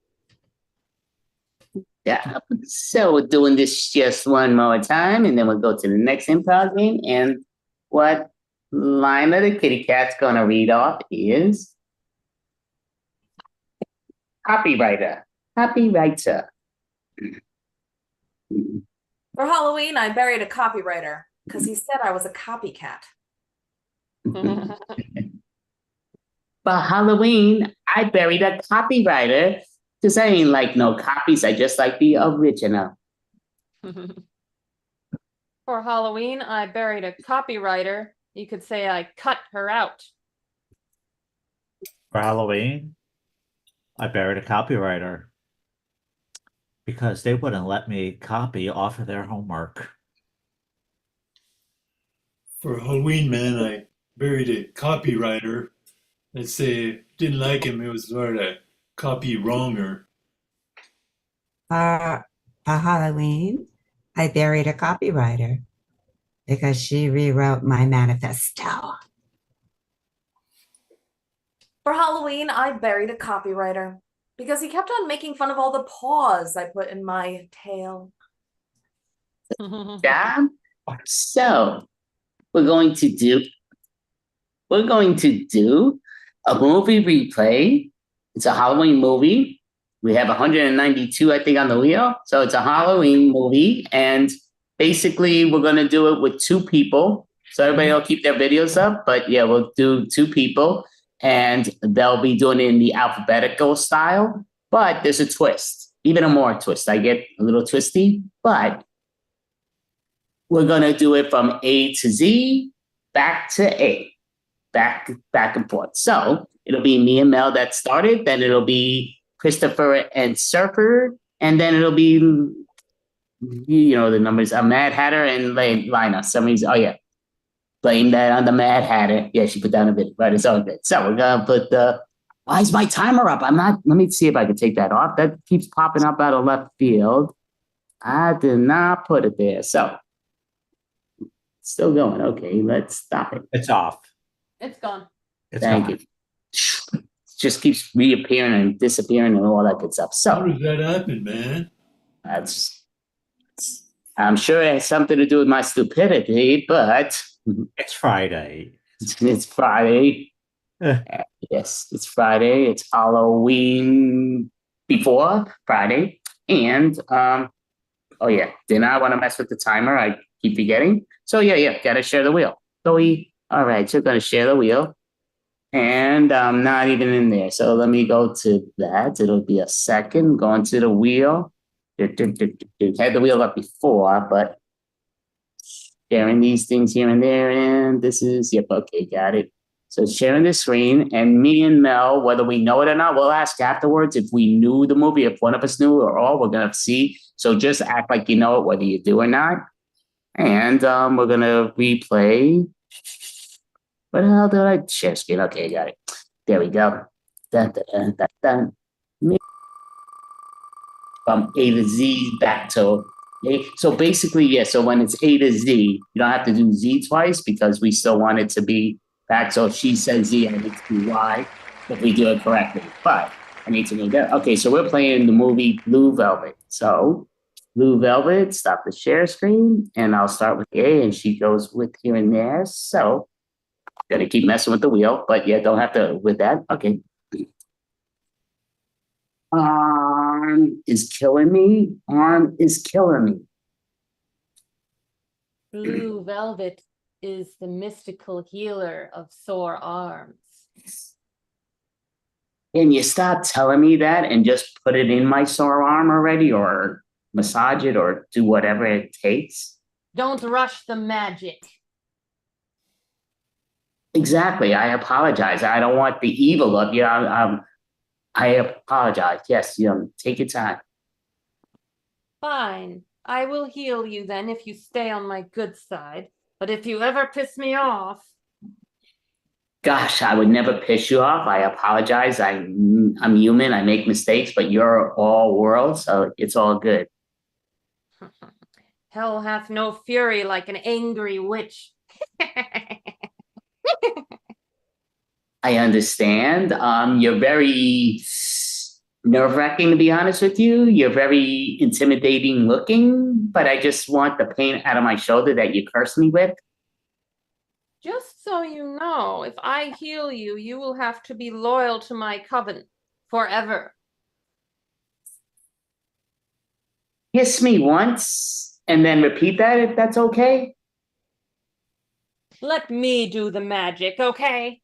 Yeah. So we're doing this just one more time, and then we'll go to the next improv game. And what line of the kitty cat's gonna read off is copywriter. Copywriter. For Halloween, I buried a copywriter because he said I was a copycat. For Halloween, I buried a copywriter because I ain't like no copies. I just like the original. For Halloween, I buried a copywriter. You could say I cut her out. For Halloween, I buried a copywriter because they wouldn't let me copy off of their homework. For Halloween, man, I buried a copywriter. Let's say didn't like him. It was sort of copy wronger. For Halloween, I buried a copywriter because she rewrote my manifesto. For Halloween, I buried a copywriter because he kept on making fun of all the paws I put in my tail. Yeah. So we're going to do a movie replay. It's a Halloween movie. We have 192, I think, on the wheel. So it's a Halloween movie. And basically, we're going to do it with two people. So everybody will keep their videos up. But yeah, we'll do two people. And they'll be doing it in the alphabetical style. But there's a twist, even a more twist. I get a little twisty. But we're going to do it from A to Z, back to A. Back and forth. So it'll be me and Mel that started. Then it'll be Christopher and Surfer, and then it'll be the numbers. Mad Hatter and Lina. Some reason. Oh yeah, blame that on the Mad Hatter. Yeah, she put down a bit, but it's all good. So we're gonna put the. Why is my timer up? I'm not. Let me see if I can take that off. That keeps popping up out of left field. I did not put it there. So still going. Okay, let's stop it. It's off. It's gone. Thank you. It just keeps reappearing and disappearing and all that good stuff. How So does that happen, man? I'm sure it has something to do with my stupidity, but It's Friday. it's Friday. Yes, it's Friday. It's Halloween before Friday. And oh yeah, did not want to mess with the timer. I keep forgetting. So yeah, gotta share the wheel. All right, so gonna share the wheel. And I'm not even in there. So let me go to that. It'll be a second. Going to the wheel. Had the wheel up before, but sharing these things here and there. And this is, yep, okay, got it. So sharing the screen, and me and Mel, whether we know it or not, we'll ask afterwards if we knew the movie, if one of us knew or all, we're going to see. So just act like you know it, whether you do or not. And we're going to replay. What the hell did I share screen? Okay, got it. There we go. Dun, dun, dun, dun, dun. From A to Z back to A. So basically, yeah, so when it's A to Z, you don't have to do Z twice because we still want it to be back. So if she says Z, I need to do Y if we do it correctly. But I need to know that. Okay, so we're playing the movie Blue Velvet. So Blue Velvet, stop the share screen, and I'll start with A, and she goes with here and there. So gonna keep messing with the wheel, but yeah, don't have to with that. Okay. Arm is killing me. Arm is killing me. Blue velvet is the mystical healer of sore arms. Can you stop telling me that and just put it in my sore arm already, or massage it, or do whatever it takes? Don't rush the magic. Exactly. I apologize. I don't want the evil of you. I apologize. Yes, take your time. Fine. I will heal you then if you stay on my good side. But if you ever piss me off. Gosh, I would never piss you off. I apologize. I'm human. I make mistakes, but you're all world, so it's all good. Hell hath no fury like an angry witch. I understand. You're very nerve-wracking, to be honest with you. You're very intimidating looking, but I just want the pain out of my shoulder that you cursed me with. Just so you know, if I heal you, you will have to be loyal to my coven forever. Kiss me once and then repeat that if that's okay. Let me do the magic, okay?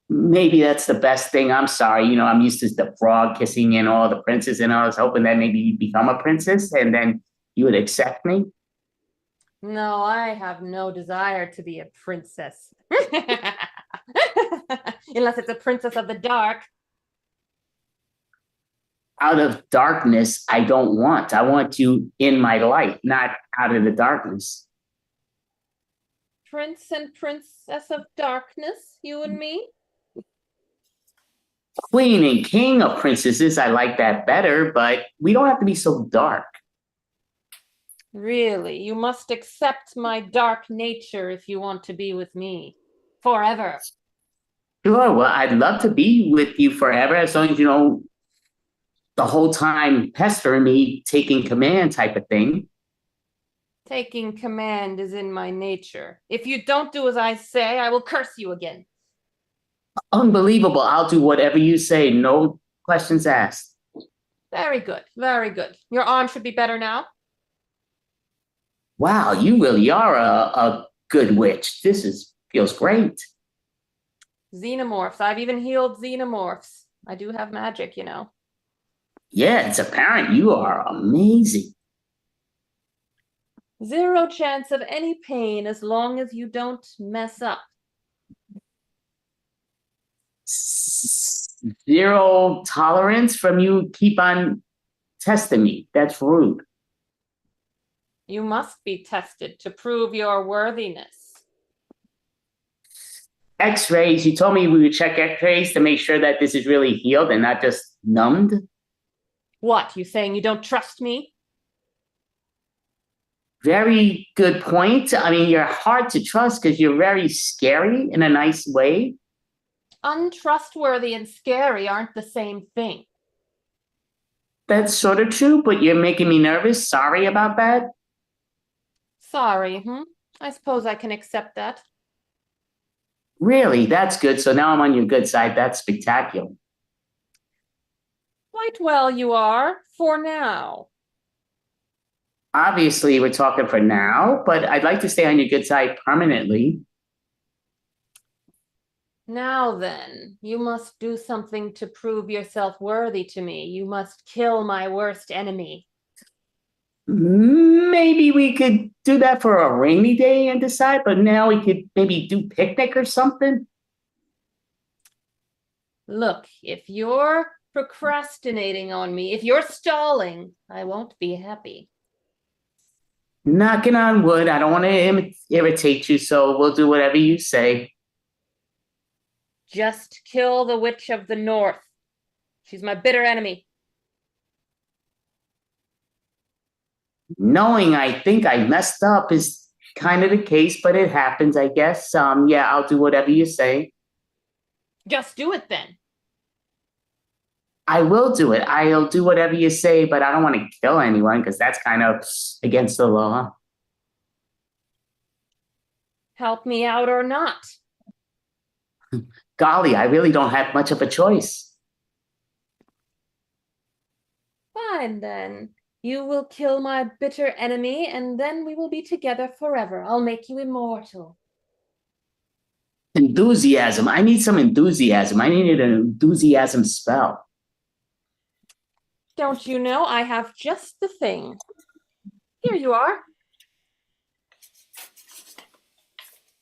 Maybe that's the best thing. I'm sorry. You know, I'm used to the frog kissing and all the princes, and I was hoping that maybe you'd become a princess and then you would accept me. No, I have no desire to be a princess. Unless it's a princess of the dark. Out of darkness, I don't want. I want you in my light, not out of the darkness. Prince and princess of darkness, you and me? Queen and king of princesses, I like that better, but we don't have to be so dark. Really, you must accept my dark nature if you want to be with me forever. Sure, well, I'd love to be with you forever as long as you know the whole time pestering me, taking command type of thing. Taking command is in my nature. If you don't do as I say, I will curse you again. Unbelievable. I'll do whatever you say. No questions asked. Very good, very good. Your arm should be better now. Wow, you really are a good witch. Feels great. Xenomorphs. I've even healed xenomorphs. I do have magic, you know. Yeah, it's apparent you are amazing. 0 chance of any pain as long as you don't mess up. 0 tolerance from you. Keep on testing me. That's rude. You must be tested to prove your worthiness. X-rays. You told me we would check X-rays to make sure that this is really healed and not just numbed. What, you saying you don't trust me? Very good point. I mean, you're hard to trust because you're very scary in a nice way. Untrustworthy and scary aren't the same thing. That's sort of true, but you're making me nervous. Sorry about that. Sorry, I suppose I can accept that. Really? That's good. So now I'm on your good side. That's spectacular. Quite well you are, for now. Obviously, we're talking for now, but I'd like to stay on your good side permanently. Now then, you must do something to prove yourself worthy to me. You must kill my worst enemy. Maybe we could do that for a rainy day and decide, but now we could maybe do picnic or something. Look, if you're procrastinating on me, if you're stalling, I won't be happy. Knocking on wood. I don't want to irritate you, so we'll do whatever you say. Just kill the Witch of the North. She's my bitter enemy. Knowing I think I messed up is kind of the case, but it happens, I guess. Yeah, I'll do whatever you say. Just do it then. I will do it. I'll do whatever you say, but I don't want to kill anyone because that's kind of against the law. Help me out or not. Golly, I really don't have much of a choice. Fine then. You will kill my bitter enemy, and then we will be together forever. I'll make you immortal. Enthusiasm. I need some enthusiasm. I needed an enthusiasm spell. Don't you know I have just the thing? Here you are.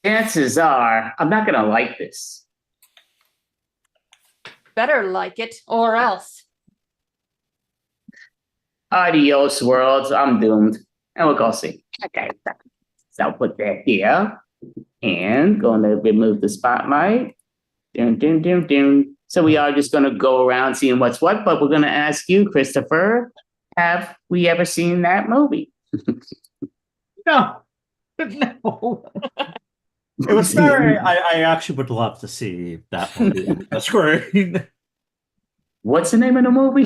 Chances are I'm not going to like this. Better like it, or else. Adios, worlds. I'm doomed. And we'll go see. Okay, so I'll put that here. And going to remove the spotlight. Dun, dun, dun, dun. So we are just going to go around seeing what's what, but we're going to ask you, Christopher, have we ever seen that movie? No. No. It was very. I actually would love to see that movie on the screen. What's the name of the movie?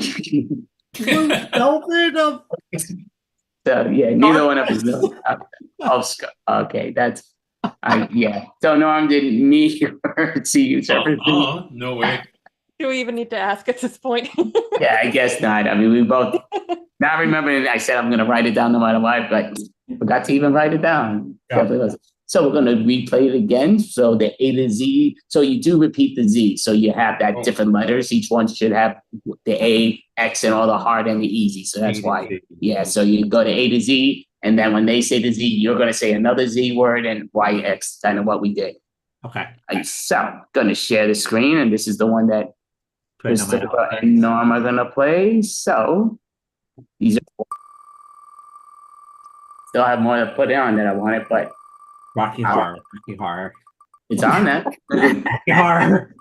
Velvet of. So yeah, neither one of us know. Okay, that's yeah. So Norm didn't me or see you separately. No way. Do we even need to ask at this point? Yeah, I guess not. I mean, we both not remembering. I said I'm going to write it down no matter what, but forgot to even write it down. Definitely wasn't. So we're going to replay it again. So the A to Z. So you do repeat the Z. So you have that different letters. Each one should have the A, X, and all the hard and the easy. So that's why. Yeah. So you go to A to Z, and then when they say the Z, you're going to say another Z word and Y, X, kind of what we did. Okay. So I'm going to share the screen, and this is the one that Christopher and Norm are going to play. So these are. Still have more to put on that I wanted, but Rocky Horror. Rocky Horror. it's on there. Rocky Horror.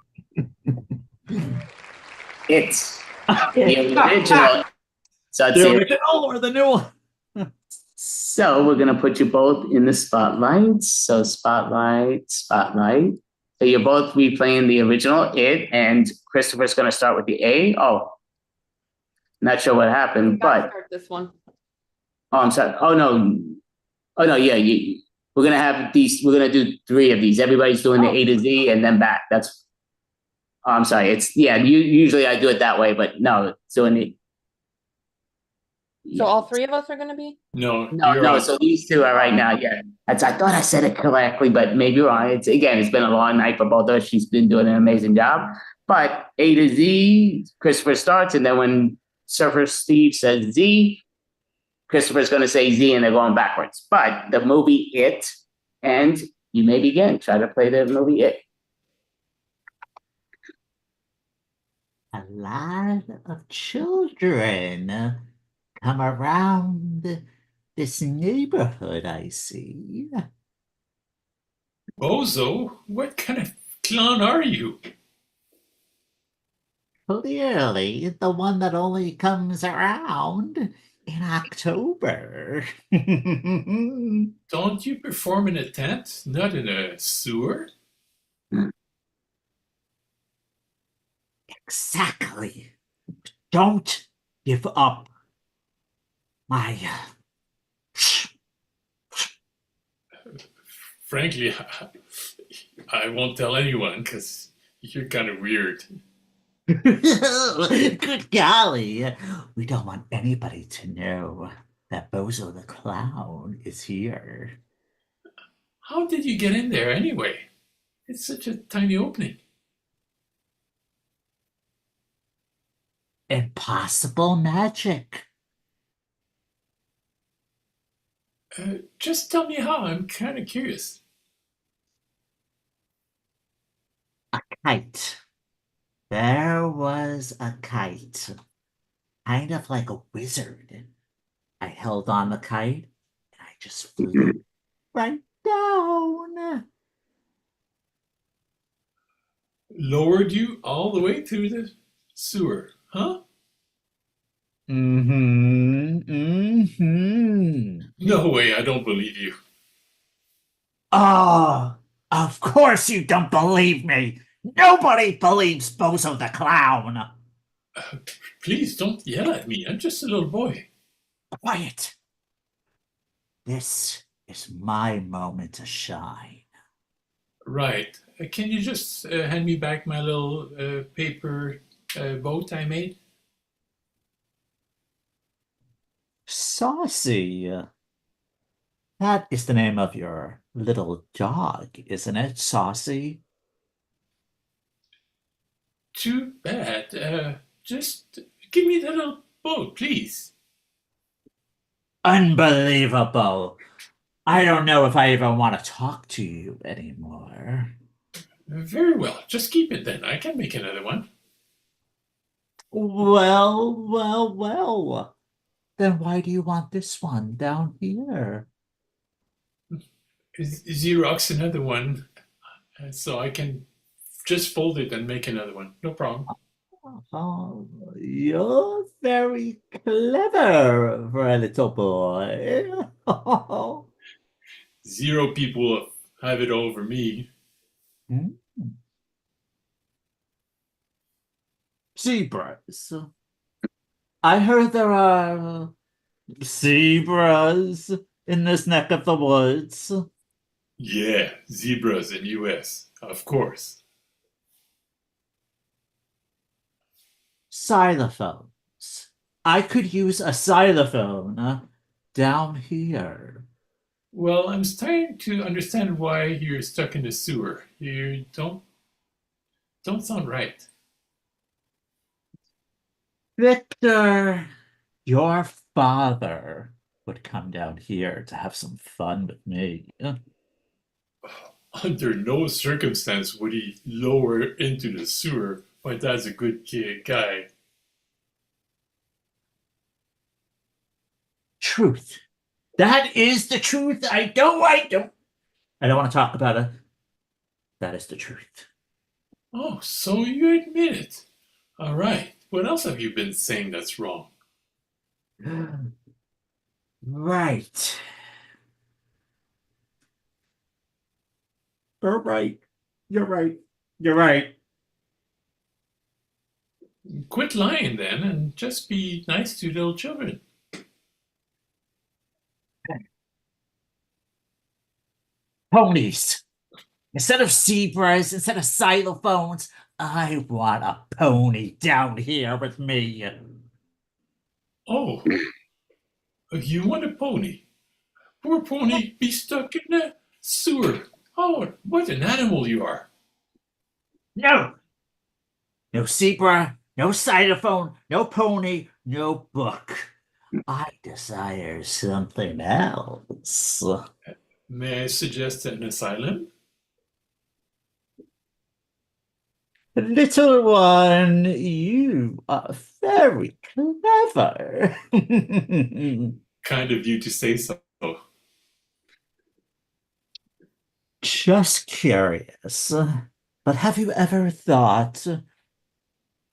It's the original. So I'd The say. original or the new one? So we're gonna put you both in the spotlight. So spotlight, spotlight. So you're both replaying the original It, and Christopher's gonna start with the A. Oh, not sure what happened, but Start this one. oh, I'm sorry. Oh no, yeah. We're gonna have these. We're gonna do 3 of these. Everybody's doing the A to Z and then back. That's. Oh, I'm sorry. It's usually I do it that way, but no, it's doing it. So all 3 of us are going to be? No. So these 2 are right now. Yeah, I thought I said it correctly, but maybe wrong. It's been a long night for both of us. She's been doing an amazing job. But A to Z, Christopher starts, and then when Surfer Steve says Z, Christopher's going to say Z, and they're going backwards. But the movie It, and you may begin. Try to play the movie It. A lot of children come around this neighborhood, I see. Bozo, what kind of clown are you? Clearly, the one that only comes around in October. Don't you perform in a tent, not in a sewer? Exactly. Don't give up my. Frankly, I won't tell anyone because you're kind of weird. Good golly. We don't want anybody to know that Bozo the Clown is here. How did you get in there anyway? It's such a tiny opening. Impossible magic. Just tell me how. I'm kind of curious. A kite. There was a kite. Kind of like a wizard. I held on the kite and I just flew right down. Lowered you all the way to the sewer, huh? No way, I don't believe you. Oh, of course you don't believe me. Nobody believes Bozo the Clown. Please don't yell at me. I'm just a little boy. Quiet. This is my moment to shine. Right. Can you just hand me back my little paper boat I made? Saucy. That is the name of your little dog, isn't it, Saucy? Too bad. Just give me that little boat, please. Unbelievable. I don't know if I even want to talk to you anymore. Very well. Just keep it then. I can make another one. Well. Then why do you want this one down here? Xerox another one, so I can just fold it and make another one. No problem. Oh, you're very clever for a little boy. 0 people have it over me. Zebras. I heard there are zebras in this neck of the woods. Yeah, zebras in US, of course. Xylophones. I could use a xylophone down here. Well, I'm starting to understand why you're stuck in the sewer. You don't sound right. Victor, your father would come down here to have some fun with me. Under no circumstance would he lower into the sewer. My dad's a good guy. Truth. That is the truth. I don't want to talk about it. That is the truth. Oh, so you admit it. All right. What else have you been saying that's wrong? Right. You're right. You're right. You're right. Quit lying then and just be nice to little children. Ponies. Instead of zebras, instead of xylophones, I want a pony down here with me. Oh, you want a pony? Poor pony be stuck in the sewer. Oh, what an animal you are. No. No zebra, no xylophone, no pony, no book. I desire something else. May I suggest an asylum? Little one, you are very clever. Kind of you to say so. Just curious, but have you ever thought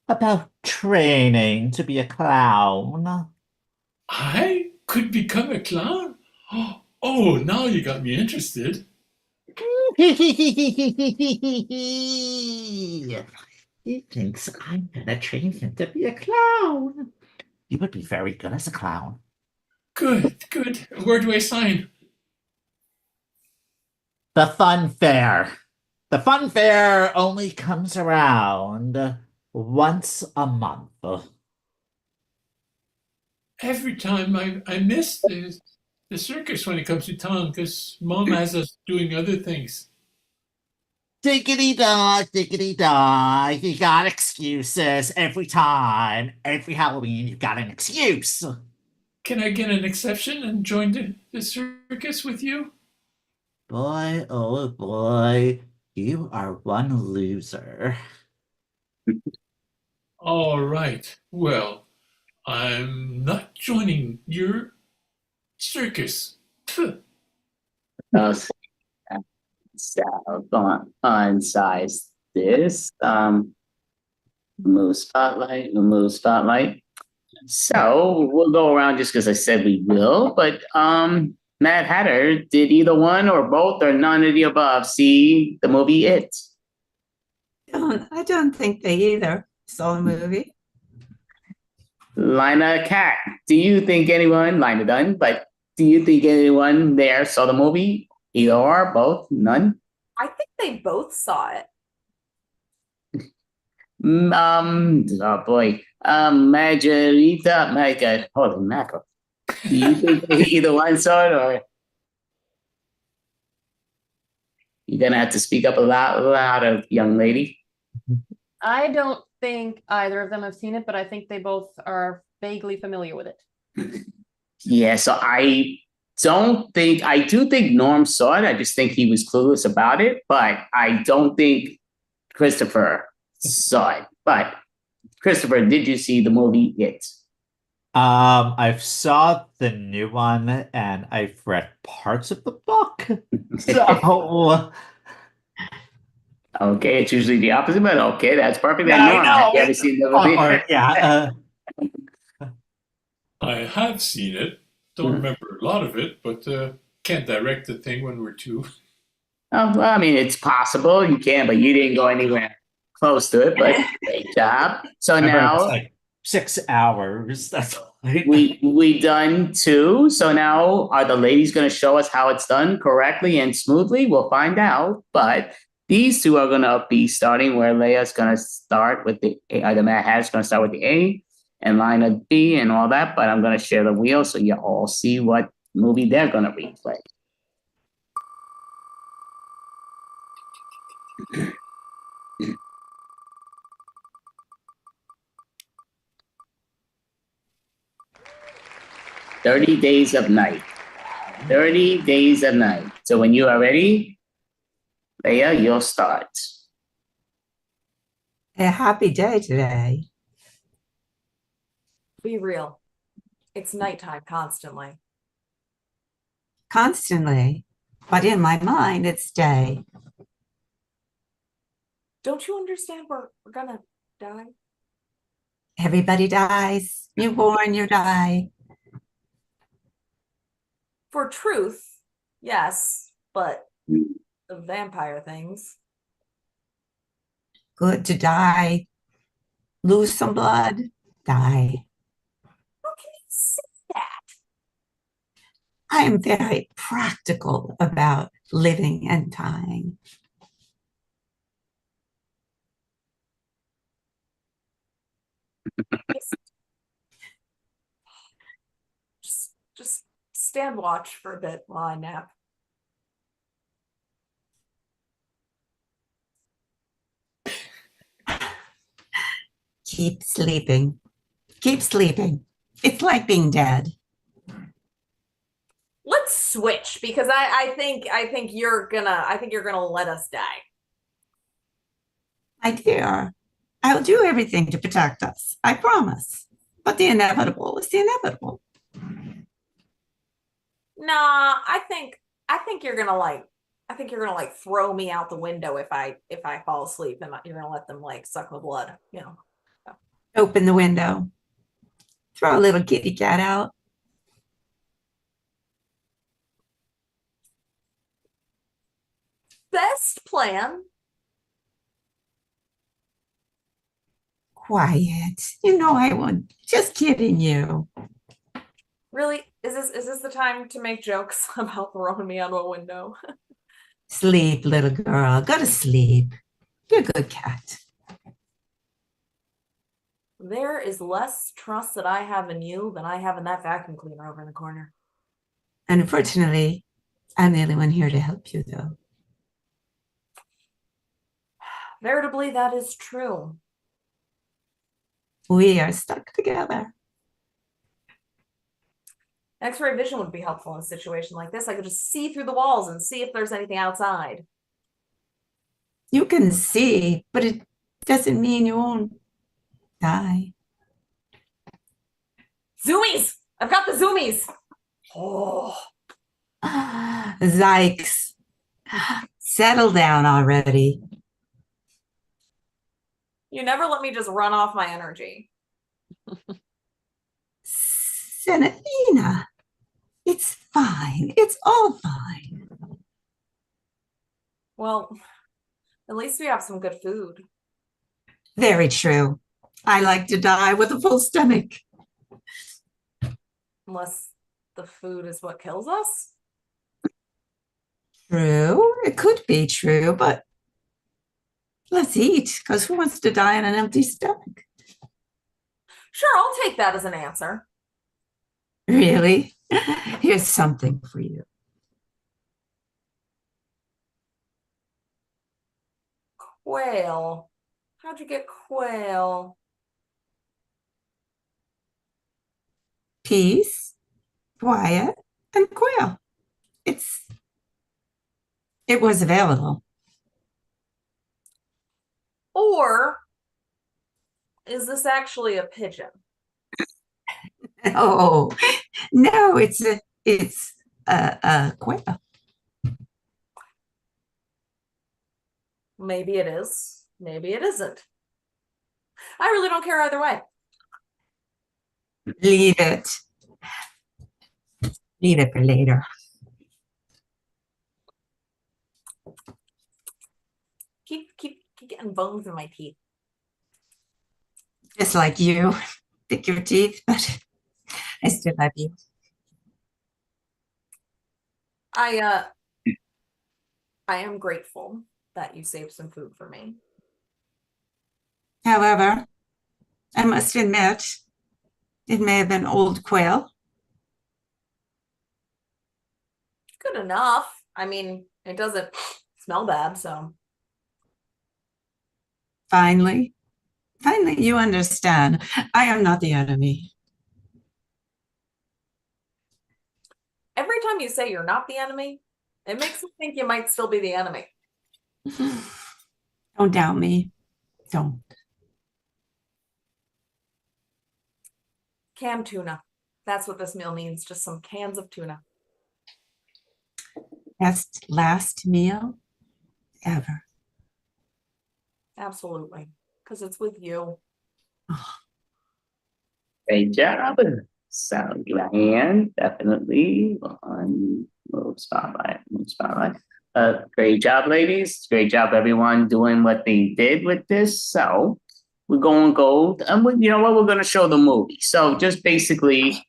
about training to be a clown? I could become a clown? Oh, now you got me interested. He thinks I'm gonna train him to be a clown. You would be very good as a clown. Good, good. Where do I sign? The fun fair. The fun fair only comes around once a month. Every time I miss the circus when it comes to town because Mom has us doing other things. Diggity da. You got excuses every time. Every Halloween, you got an excuse. Can I get an exception and join the circus with you? Boy, oh boy, you are one loser. All right. Well, I'm not joining your circus. Phew. So unsize this. Remove spotlight. So we'll go around just because I said we will, but Mad Hatter, did either one or both or none of the above see the movie It? I don't think they either saw the movie. Lina Cat, do you think anyone, Lina done, but do you think anyone there saw the movie? Either or, both, none? I think they both saw it. Oh boy. Margarita, my God, holy mackerel. Do you think either one saw it or you're gonna have to speak up a lot louder, young lady? I don't think either of them have seen it, but I think they both are vaguely familiar with it. Yeah, so I do think Norm saw it. I just think he was clueless about it, but I don't think Christopher saw it. But Christopher, did you see the movie It? I've saw the new one and I've read parts of the book. So Okay, it's usually the opposite, but okay, that's perfectly yeah, I normal. Have know. you ever It's seen the movie? hard. Yeah. I have seen it. Don't remember a lot of it, but can't direct the thing when we're two. Well, I mean, it's possible you can, but you didn't go anywhere close to it. But great job. So Remember, it's now like 6 hours. That's all right. we done two. So now are the ladies going to show us how it's done correctly and smoothly? We'll find out. But these two are going to be starting where Leia's going to start with the A. The Mad Hatter's going to start with the A and line of B and all that. But I'm going to share the wheel so you all see what movie they're going to replay. "30 Days of Night." 30 Days of Night. So when you are ready, Leia, you'll start. A happy day today. Be real. It's nighttime constantly. Constantly. But in my mind, it's day. Don't you understand we're gonna die? Everybody dies. You're born, you die. For truth, yes, but the vampire things. Good to die. Lose some blood. Die. How can you say that? I am very practical about living and dying. Just stand watch for a bit while I nap. Keep sleeping. Keep sleeping. It's like being dead. Let's switch because I think you're gonna let us die. My dear, I'll do everything to protect us. I promise. But the inevitable is the inevitable. Nah, I think you're gonna like throw me out the window if I fall asleep and you're gonna let them like suck my blood, you know. Open the window. Throw a little kitty cat out. Best plan. Quiet. You know I won't. Just kidding you. Really? Is this the time to make jokes about throwing me out a window? Sleep, little girl. Go to sleep. You're a good cat. There is less trust that I have in you than I have in that vacuum cleaner over in the corner. Unfortunately, I'm the only one here to help you, though. Veritably, that is true. We are stuck together. X-ray vision would be helpful in a situation like this. I could just see through the walls and see if there's anything outside. You can see, but it doesn't mean you won't die. Zoomies! I've got the zoomies! Oh. Zykes. Settle down already. You never let me just run off my energy. Senefina. It's fine. It's all fine. Well, at least we have some good food. Very true. I like to die with a full stomach. Unless the food is what kills us? True. It could be true, but let's eat, because who wants to die on an empty stomach? Sure, I'll take that as an answer. Really? Here's something for you. Quail. How'd you get quail? Peace, quiet, and quail. It was available. Or is this actually a pigeon? Oh, no, it's a quail. Maybe it is. Maybe it isn't. I really don't care either way. Leave it. Leave it for later. Keep getting bones in my teeth. Just like you. Pick your teeth, but I still love you. I am grateful that you saved some food for me. However, I must admit, it may have been old quail. Good enough. I mean, it doesn't smell bad, so. Finally, you understand. I am not the enemy. Every time you say you're not the enemy, it makes me think you might still be the enemy. Don't doubt me. Don't. Canned tuna. That's what this meal needs. Just some cans of tuna. Best last meal ever. Absolutely. Because it's with you. Great job. So Diane, definitely on move spotlight. Great job, ladies. Great job, everyone, doing what they did with this. So we're going gold. And you know what? We're going to show the movie. So just basically,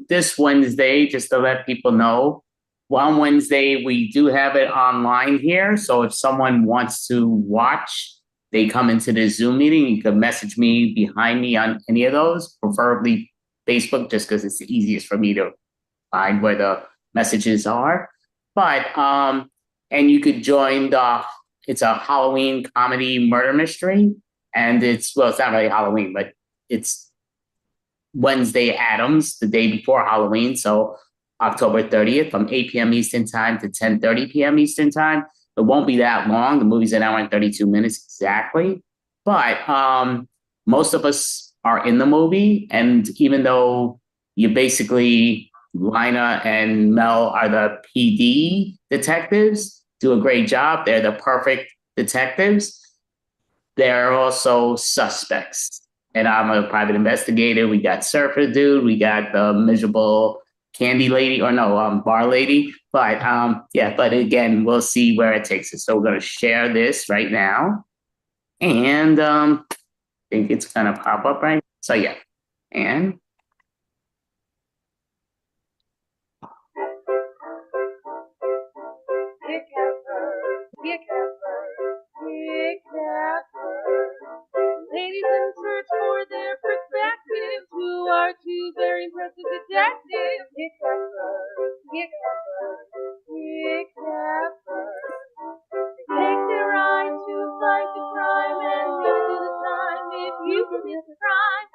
this Wednesday, just to let people know, on Wednesday, we do have it online here. So if someone wants to watch, they come into the Zoom meeting, you can message me behind me on any of those, preferably Facebook, just because it's the easiest for me to find where the messages are. But, and you could join it's a Halloween comedy murder mystery. And it's not really Halloween, but it's Wednesday Addams, the day before Halloween. So October 30th from 8 p.m. Eastern time to 10:30 p.m. Eastern time. It won't be that long. The movie's an hour and 32 minutes exactly. But most of us are in the movie. And even though you basically, Lina and Mel are the PD detectives, do a great job. They're the perfect detectives. They're also suspects. And I'm a private investigator. We got Surfer Dude. We got the miserable candy lady, or no, bar lady. But but again, we'll see where it takes us. So we're going to share this right now. And I think it's going to pop up right. So yeah. And Ladies in search for their perspectives, who are two very impressive detectives. Take their eye to fight the crime and go to the time if you commit the crime.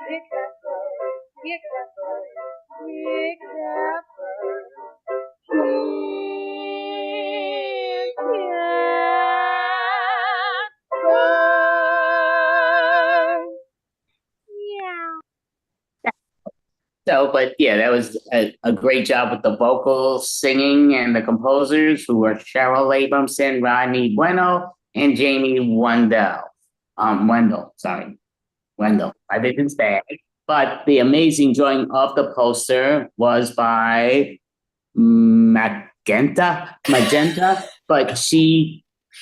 so, but yeah, that was a great job with the vocals, singing, and the composers who were Cheryl Abramson, Rodney Bueno, and Jamie Wendell. Wendell. My vision's bad. But the amazing drawing of the poster was by Magenta, but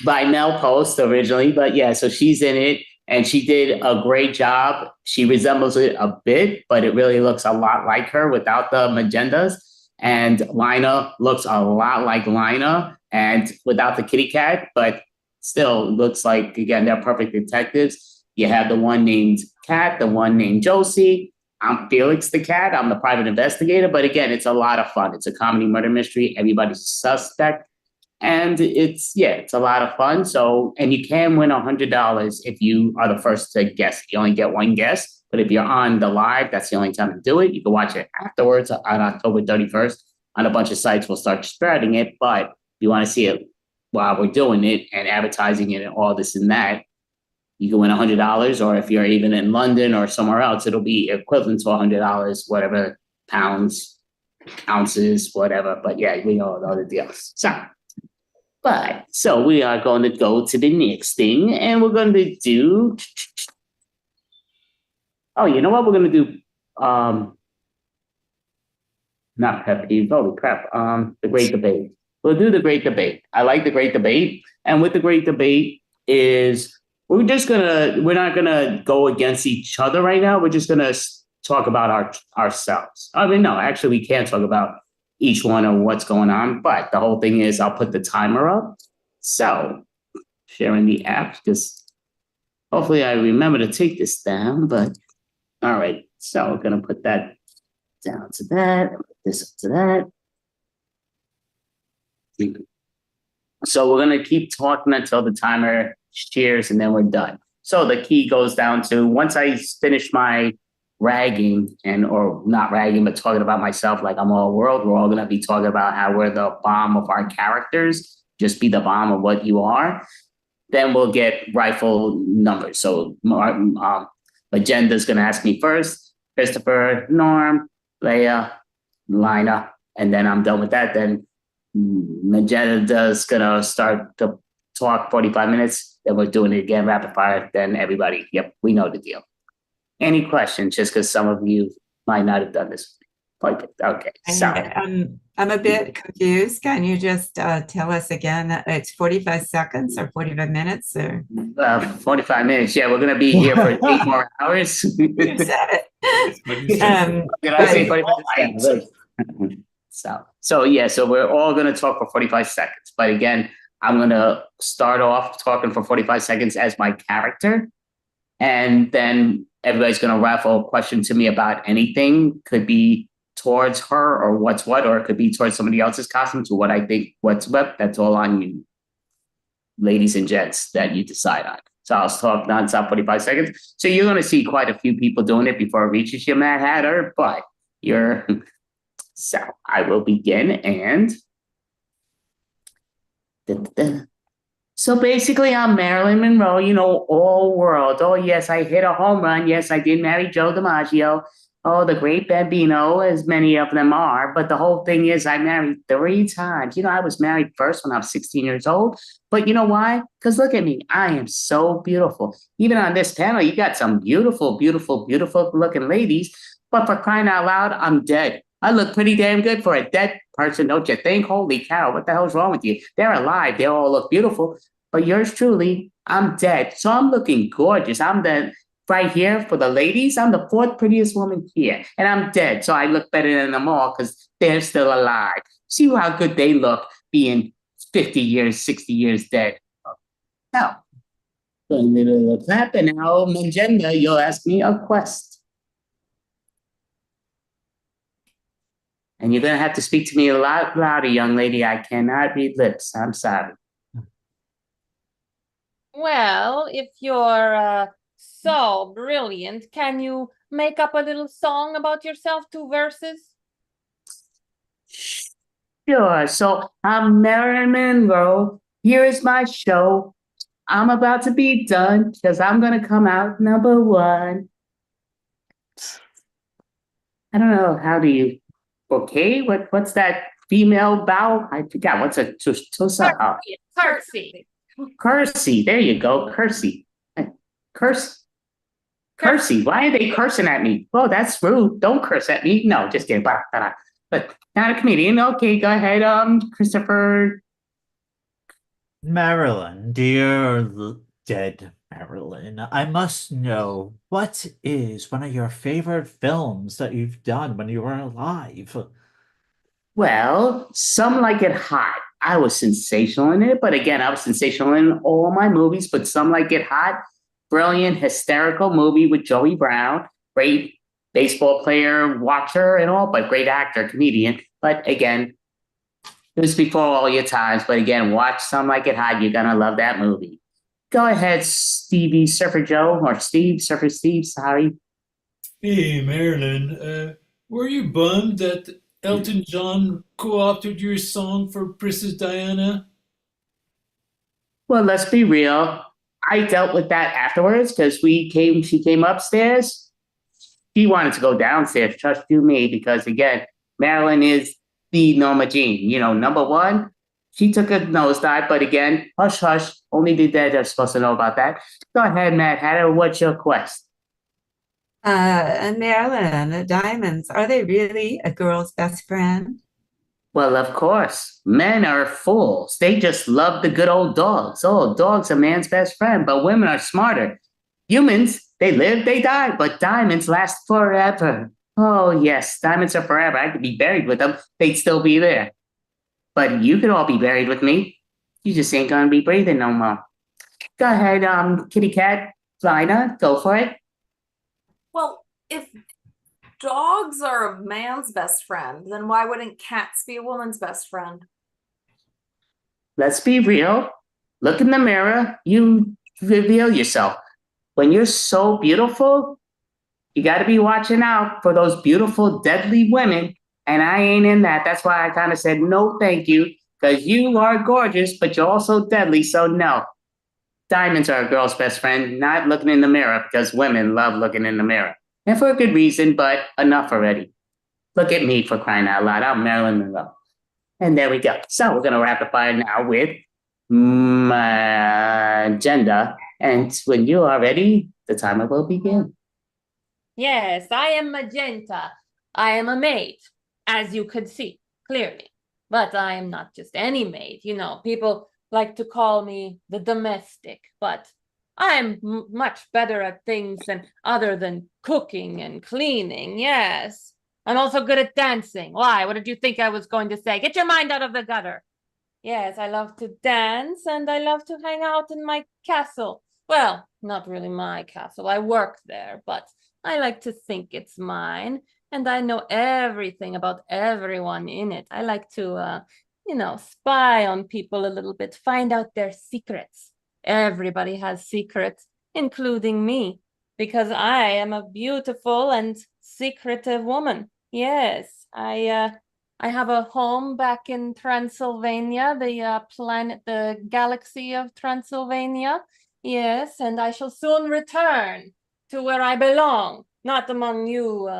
by Mel Post originally. But yeah, so she's in it. And she did a great job. She resembles it a bit, but it really looks a lot like her without the magentas. And Lina looks a lot like Lina and without the kitty cat, but still looks like, again, they're perfect detectives. You have the one named Cat, the one named Josie. I'm Felix the cat. I'm the private investigator. But again, it's a lot of fun. It's a comedy murder mystery. Everybody's a suspect. And it's a lot of fun. So, and you can win $100 if you are the first to guess. You only get one guess, but if you're on the live, that's the only time to do it. You can watch it afterwards on October 31st on a bunch of sites. We'll start spreading it, but if you want to see it while we're doing it and advertising it and all this and that, you can win $100, or if you're even in London or somewhere else, it'll be equivalent to $100, whatever pounds, ounces, whatever. But yeah, we all know the deal. So we are going to go to the next thing, and we're going to do. Oh, you know what? We're going to do. Not pet peeve. Holy crap. The great debate. We'll do the great debate. I like the great debate, and with the great debate is we're not gonna go against each other right now. We're just gonna talk about ourselves. I mean, no, actually, we can't talk about each one or what's going on. But the whole thing is, I'll put the timer up. So sharing the app, because hopefully I remember to take this down. But all right, so we're gonna put that down to that, put this up to that. So we're gonna keep talking until the timer shares, and then we're done. So the key goes down to once I finish my ragging or not ragging, but talking about myself like I'm all world, we're all gonna be talking about how we're the bomb of our characters. Just be the bomb of what you are. Then we'll get rifle numbers. So Agenda's gonna ask me first, Christopher, Norm, Leia, Lina, and then I'm done with that. Then Magenda's gonna start to talk 45 minutes. Then we're doing it again, rapid fire. Then everybody, yep, we know the deal. Any questions? Just because some of you might not have done this. Okay, so I'm a bit confused. Can you just tell us again? It's 45 seconds or 45 minutes or 45 minutes. Yeah, we're gonna be here for 8 more hours. you said it. Did I say 45 seconds? So yeah, so we're all gonna talk for 45 seconds. But again, I'm gonna start off talking for 45 seconds as my character, and then everybody's gonna raffle a question to me about anything. Could be towards her or what's what, or it could be towards somebody else's costume to what I think what's what. That's all on you, ladies and gents, that you decide on. So I'll talk nonstop 45 seconds. So you're gonna see quite a few people doing it before it reaches you, Mad Hatter, but you're so I will begin and so basically I'm Marilyn Monroe, you know, all world. Oh yes, I hit a home run. Yes, I did marry Joe DiMaggio. Oh, the great Bambino, as many of them are. But the whole thing is I married 3 times. You know, I was married first when I was 16 years old. But you know why? Because look at me. I am so beautiful. Even on this panel, you got some beautiful, beautiful, beautiful looking ladies. But for crying out loud, I'm dead. I look pretty damn good for a dead person, don't you think? Holy cow, what the hell's wrong with you? They're alive. They all look beautiful. But yours truly, I'm dead. So I'm looking gorgeous. I'm the right here for the ladies. I'm the 4th prettiest woman here. And I'm dead. So I look better than them all because they're still alive. See how good they look being 50 years, 60 years dead. Now, a little clap, and now, Magenda, you'll ask me a question. And you're going to have to speak to me a lot louder, young lady. I cannot read lips. I'm sorry. Well, if you're so brilliant, can you make up a little song about yourself, 2 verses? Sure. So I'm Marilyn Monroe. Here is my show. I'm about to be done because I'm going to come out number 1. I don't know. How do you... Okay, what's that female bow? I forgot. What's a tusa? Curtsy. Cursey. There you go. Cursey. Cursey. Why are they cursing at me? Oh, that's rude. Don't curse at me. No, just kidding. But not a comedian. Okay, go ahead, Christopher. Marilyn, dear dead Marilyn, I must know, what is one of your favorite films that you've done when you were alive? Well, Some Like It Hot. I was sensational in it, but again, I was sensational in all my movies, but Some Like It Hot, brilliant, hysterical movie with Joey Brown, great baseball player, watcher and all, but great actor, comedian. But again, it was before all your times, but again, watch Some Like It Hot. You're going to love that movie. Go ahead, Stevie Surfer Joe, or Surfer Steve, sorry. Hey, Marilyn, were you bummed that Elton John co-opted your song for Princess Diana? Well, let's be real. I dealt with that afterwards because she came upstairs. She wanted to go downstairs, trust you me, because again, Marilyn is the Norma Jean. You know, number one, she took a nosedive, but again, hush hush, only the dead are supposed to know about that. Go ahead, Mad Hatter, what's your quest? And Marilyn, the diamonds, are they really a girl's best friend? Well, of course. Men are fools. They just love the good old dogs. Oh, dogs are man's best friend, but women are smarter. Humans, they live, they die, but diamonds last forever. Oh, yes, diamonds are forever. I could be buried with them. They'd still be there. But you could all be buried with me. You just ain't gonna be breathing no more. Go ahead, kitty cat, Lina, go for it. Well, if dogs are a man's best friend, then why wouldn't cats be a woman's best friend? Let's be real. Look in the mirror. You reveal yourself. When you're so beautiful, you got to be watching out for those beautiful, deadly women. And I ain't in that. That's why I kind of said no, thank you, because you are gorgeous, but you're also deadly. So no. Diamonds are a girl's best friend, not looking in the mirror, because women love looking in the mirror. And for a good reason, but enough already. Look at me for crying out loud. I'm Marilyn Monroe. And there we go. So we're going to rapid fire now with Magenta. And when you are ready, the timer will begin. Yes, I am Magenta. I am a maid, as you could see clearly. But I am not just any maid. You know, people like to call me the domestic, but I'm much better at things other than cooking and cleaning. Yes. I'm also good at dancing. Why? What did you think I was going to say? Get your mind out of the gutter. Yes, I love to dance and I love to hang out in my castle. Well, not really my castle. I work there, but I like to think it's mine. And I know everything about everyone in it. I like to, spy on people a little bit, find out their secrets. Everybody has secrets, including me, because I am a beautiful and secretive woman. Yes, I have a home back in Transylvania, the galaxy of Transylvania. Yes, and I shall soon return to where I belong, not among you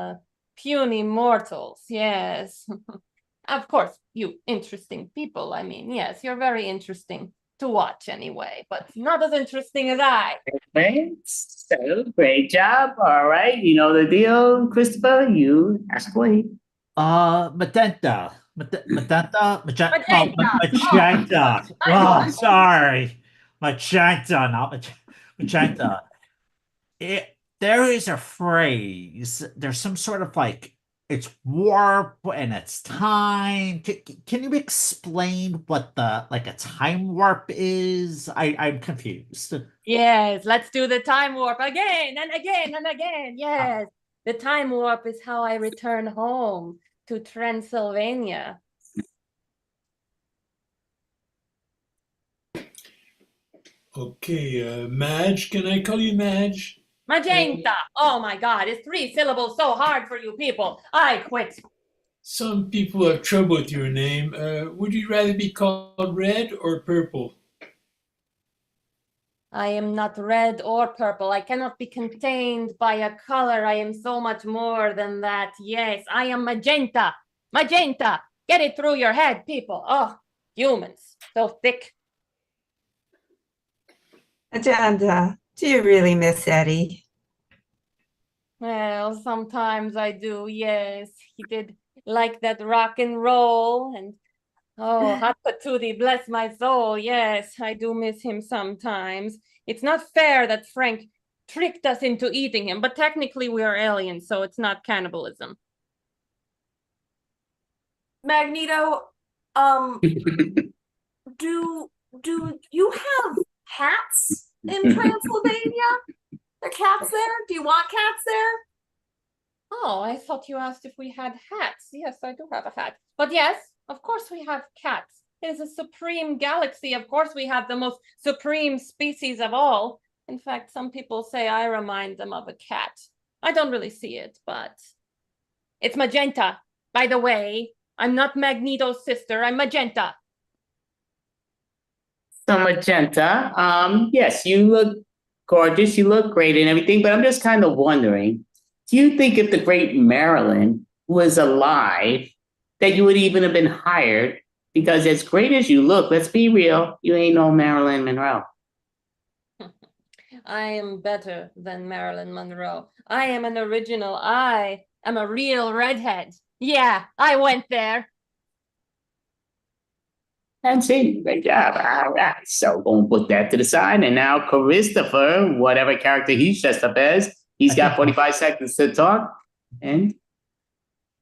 puny mortals. Yes. Of course, you interesting people. I mean, yes, you're very interesting to watch anyway, but not as interesting as I. Okay, so great job. All right, you know the deal, Christopher. You ask away. Magenta. Magenta? Magenta. Magenta. Oh, Oh, sorry. Magenta, not magenta. There is a phrase. There's some sort of like it's warp and it's time. Can you explain what a time warp is? I'm confused. Yes, let's do the time warp again and again and again. Yes, the time warp is how I return home to Transylvania. Okay, Madge, can I call you Madge? Magenta. Oh my God, is 3 syllables so hard for you people? I quit. Some people have trouble with your name. Would you rather be called Red or Purple? I am not red or purple. I cannot be contained by a color. I am so much more than that. Yes, I am magenta. Magenta. Get it through your head, people. Oh, humans. So thick. Agenda, do you really miss Eddie? Well, sometimes I do, yes. He did like that rock and roll and oh, hot patootie, bless my soul. Yes, I do miss him sometimes. It's not fair that Frank tricked us into eating him, but technically we are aliens, so it's not cannibalism. Magneto, do you have cats in Transylvania? There are cats there? Do you want cats there? Oh, I thought you asked if we had hats. Yes, I do have a hat. But yes, of course we have cats. It is a supreme galaxy. Of course we have the most supreme species of all. In fact, some people say I remind them of a cat. I don't really see it, but it's Magenta. By the way, I'm not Magneto's sister. I'm Magenta. So Magenta, yes, you look gorgeous, you look great and everything, but I'm just kind of wondering, do you think if the great Marilyn was alive, that you would even have been hired? Because as great as you look, let's be real, you ain't no Marilyn Monroe. I am better than Marilyn Monroe. I am an original. I am a real redhead. Yeah, I went there. And see, great job. All right, so gonna put that to the side, and now Christopher, whatever character he's dressed up as, he's got 45 seconds to talk, and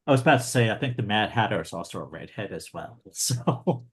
I was about to say, I think the Mad Hatter is also a redhead as well. So,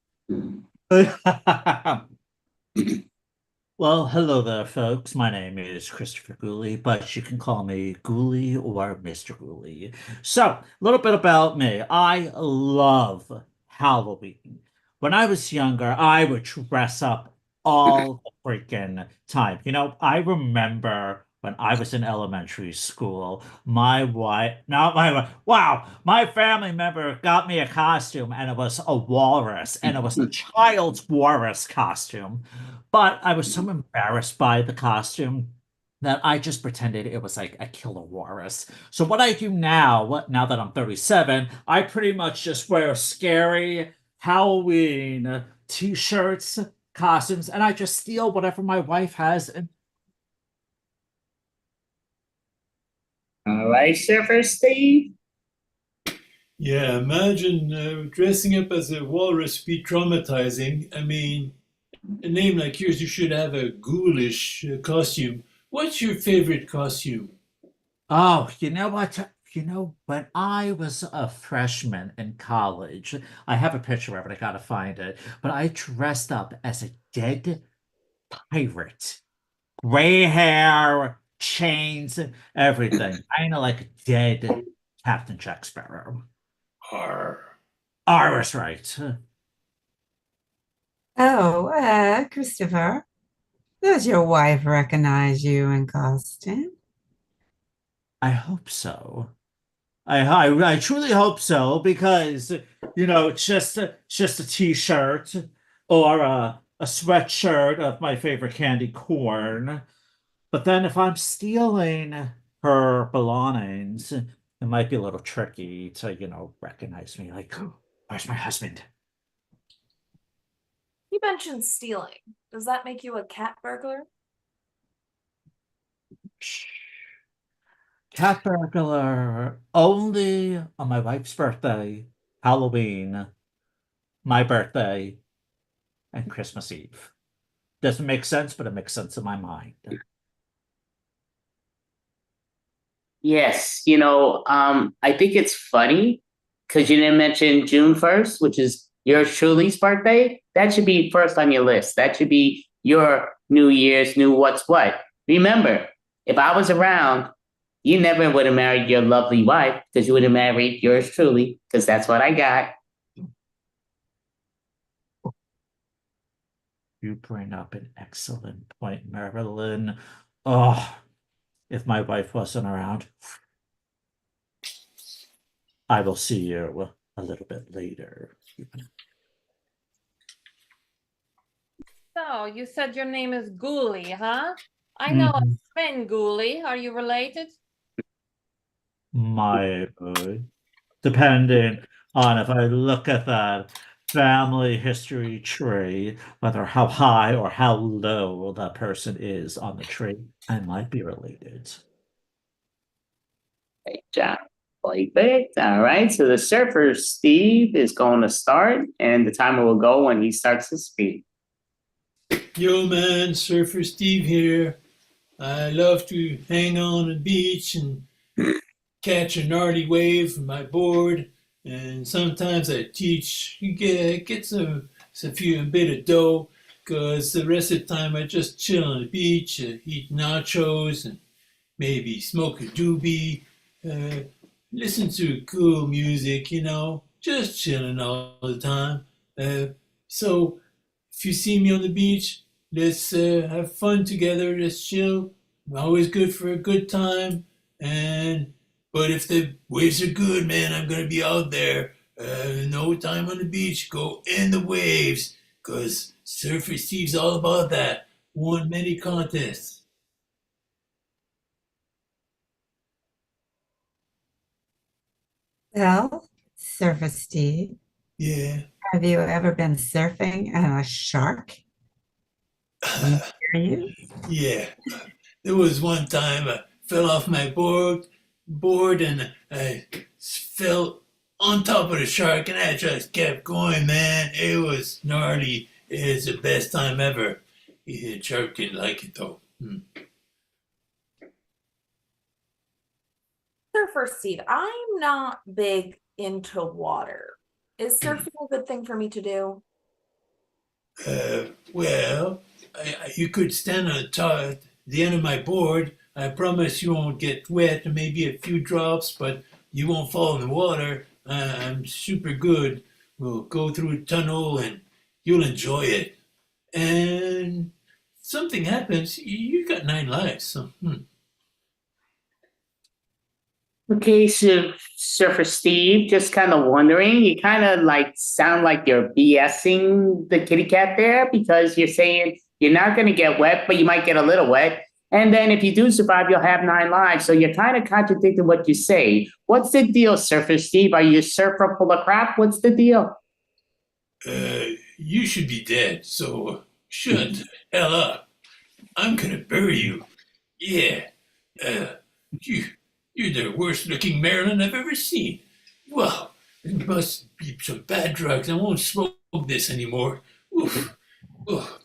well, hello there, folks. My name is Christopher Gooley, but you can call me Gooley or Mr. Gooley. So, a little bit about me. I love Halloween. When I was younger, I would dress up all the freaking time. I remember when I was in elementary school, my wife, not my wife, wow, my family member got me a costume and it was a walrus and it was a child's walrus costume. But I was so embarrassed by the costume that I just pretended it was like a killer walrus. So what I do now that I'm 37, I pretty much just wear scary Halloween t-shirts, costumes, and I just steal whatever my wife has. And all right, Surfer Steve. Yeah, imagine dressing up as a walrus be traumatizing. I mean, a name like yours, you should have a ghoulish costume. What's your favorite costume? oh, you know what? When I was a freshman in college, I have a picture of it, I gotta find it, but I dressed up as a dead pirate. Gray hair, chains, everything. Kind of like a dead Captain Jack Sparrow. Arr. That's right. Oh, Christopher, does your wife recognize you in costume? I hope so. I truly hope so because it's just a t-shirt or a sweatshirt of my favorite candy corn. But then if I'm stealing her belongings, it might be a little tricky to, recognize me. Like, "Oh, where's my husband?" You mentioned stealing. Does that make you a cat burglar? Cat burglar only on my wife's birthday, Halloween, my birthday, and Christmas Eve. Doesn't make sense, but it makes sense in my mind. Yes, I think it's funny because you didn't mention June 1st, which is your truly's birthday. That should be first on your list. That should be your New Year's, new what's what. Remember, if I was around, you never would have married your lovely wife because you would have married yours truly, because that's what I got. You bring up an excellent point, Marilyn. Oh, if my wife wasn't around, I will see you a little bit later. So, you said your name is Ghoulie, huh? I know a Sven Ghoulie. Are you related? My depending on if I look at that family history tree, whether how high or how low that person is on the tree, I might be related. Great job. Perfect. All right. So the surfer, Steve, is going to start, and the timer will go when he starts to speak. Yo, man, Surfer Steve here. I love to hang on the beach and catch a gnarly wave from my board, and sometimes I teach. Get a bit of dough, cause the rest of the time I just chill on the beach, eat nachos, and maybe smoke a doobie, listen to cool music, just chilling all the time. So if you see me on the beach, let's have fun together. Let's chill. I'm always good for a good time. But if the waves are good, man, I'm gonna be out there. No time on the beach. Go in the waves, cause Surfer Steve's all about that. Won many contests. Well, Surfer Steve, Yeah. have you ever been surfing and a shark? Yeah. There was one time I fell off my board and I fell on top of the shark and I just kept going, man. It was gnarly. It's the best time ever. Yeah, shark didn't like it though. Surfer Steve, I'm not big into water. Is surfing a good thing for me to do? Well, you could stand on the end of my board. I promise you won't get wet, maybe a few drops, but you won't fall in the water. I'm super good. We'll go through a tunnel and you'll enjoy it. And something happens, you got 9 lives. So, Okay, so Surfer Steve, just kind of wondering, you kind of like sound like you're BSing the kitty cat there because you're saying you're not going to get wet, but you might get a little wet. And then if you do survive, you'll have 9 lives. So you're kind of contradicting what you say. What's the deal, Surfer Steve? Are you a surfer full of crap? What's the deal? you should be dead, so shut the hell up. I'm gonna bury you. Yeah. Uh, you, you're the worst looking Marilyn I've ever seen. Well, it must be some bad drugs. I won't smoke this anymore. Oof. Oof.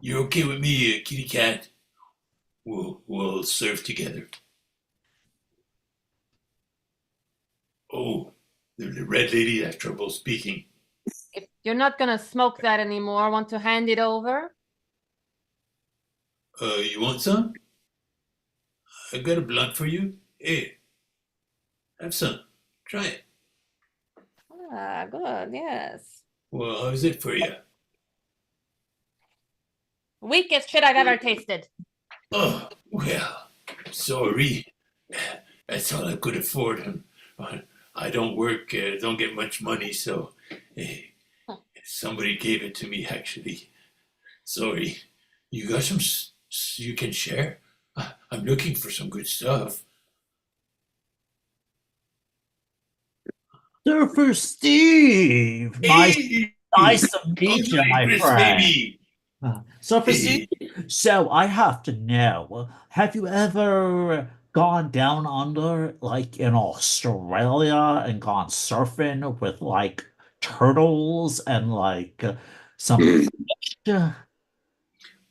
You're okay with me, kitty cat? We'll surf together. Oh, the red lady has trouble speaking. If you're not gonna smoke that anymore, want to hand it over? You want some? I got a blunt for you. Hey, have some. Try it. Ah, good, yes. Well, how's it for you? Weakest shit I've ever tasted. Oh, well, sorry. That's all I could afford. I don't work, don't get much money, so somebody gave it to me, actually. Sorry. You got some you can share? I'm looking for some good stuff. Surfer Steve! Nice to meet you, my friend. Baby. Surfer Steve, so I have to know, have you ever gone down under, like in Australia, and gone surfing with like turtles and like some fish?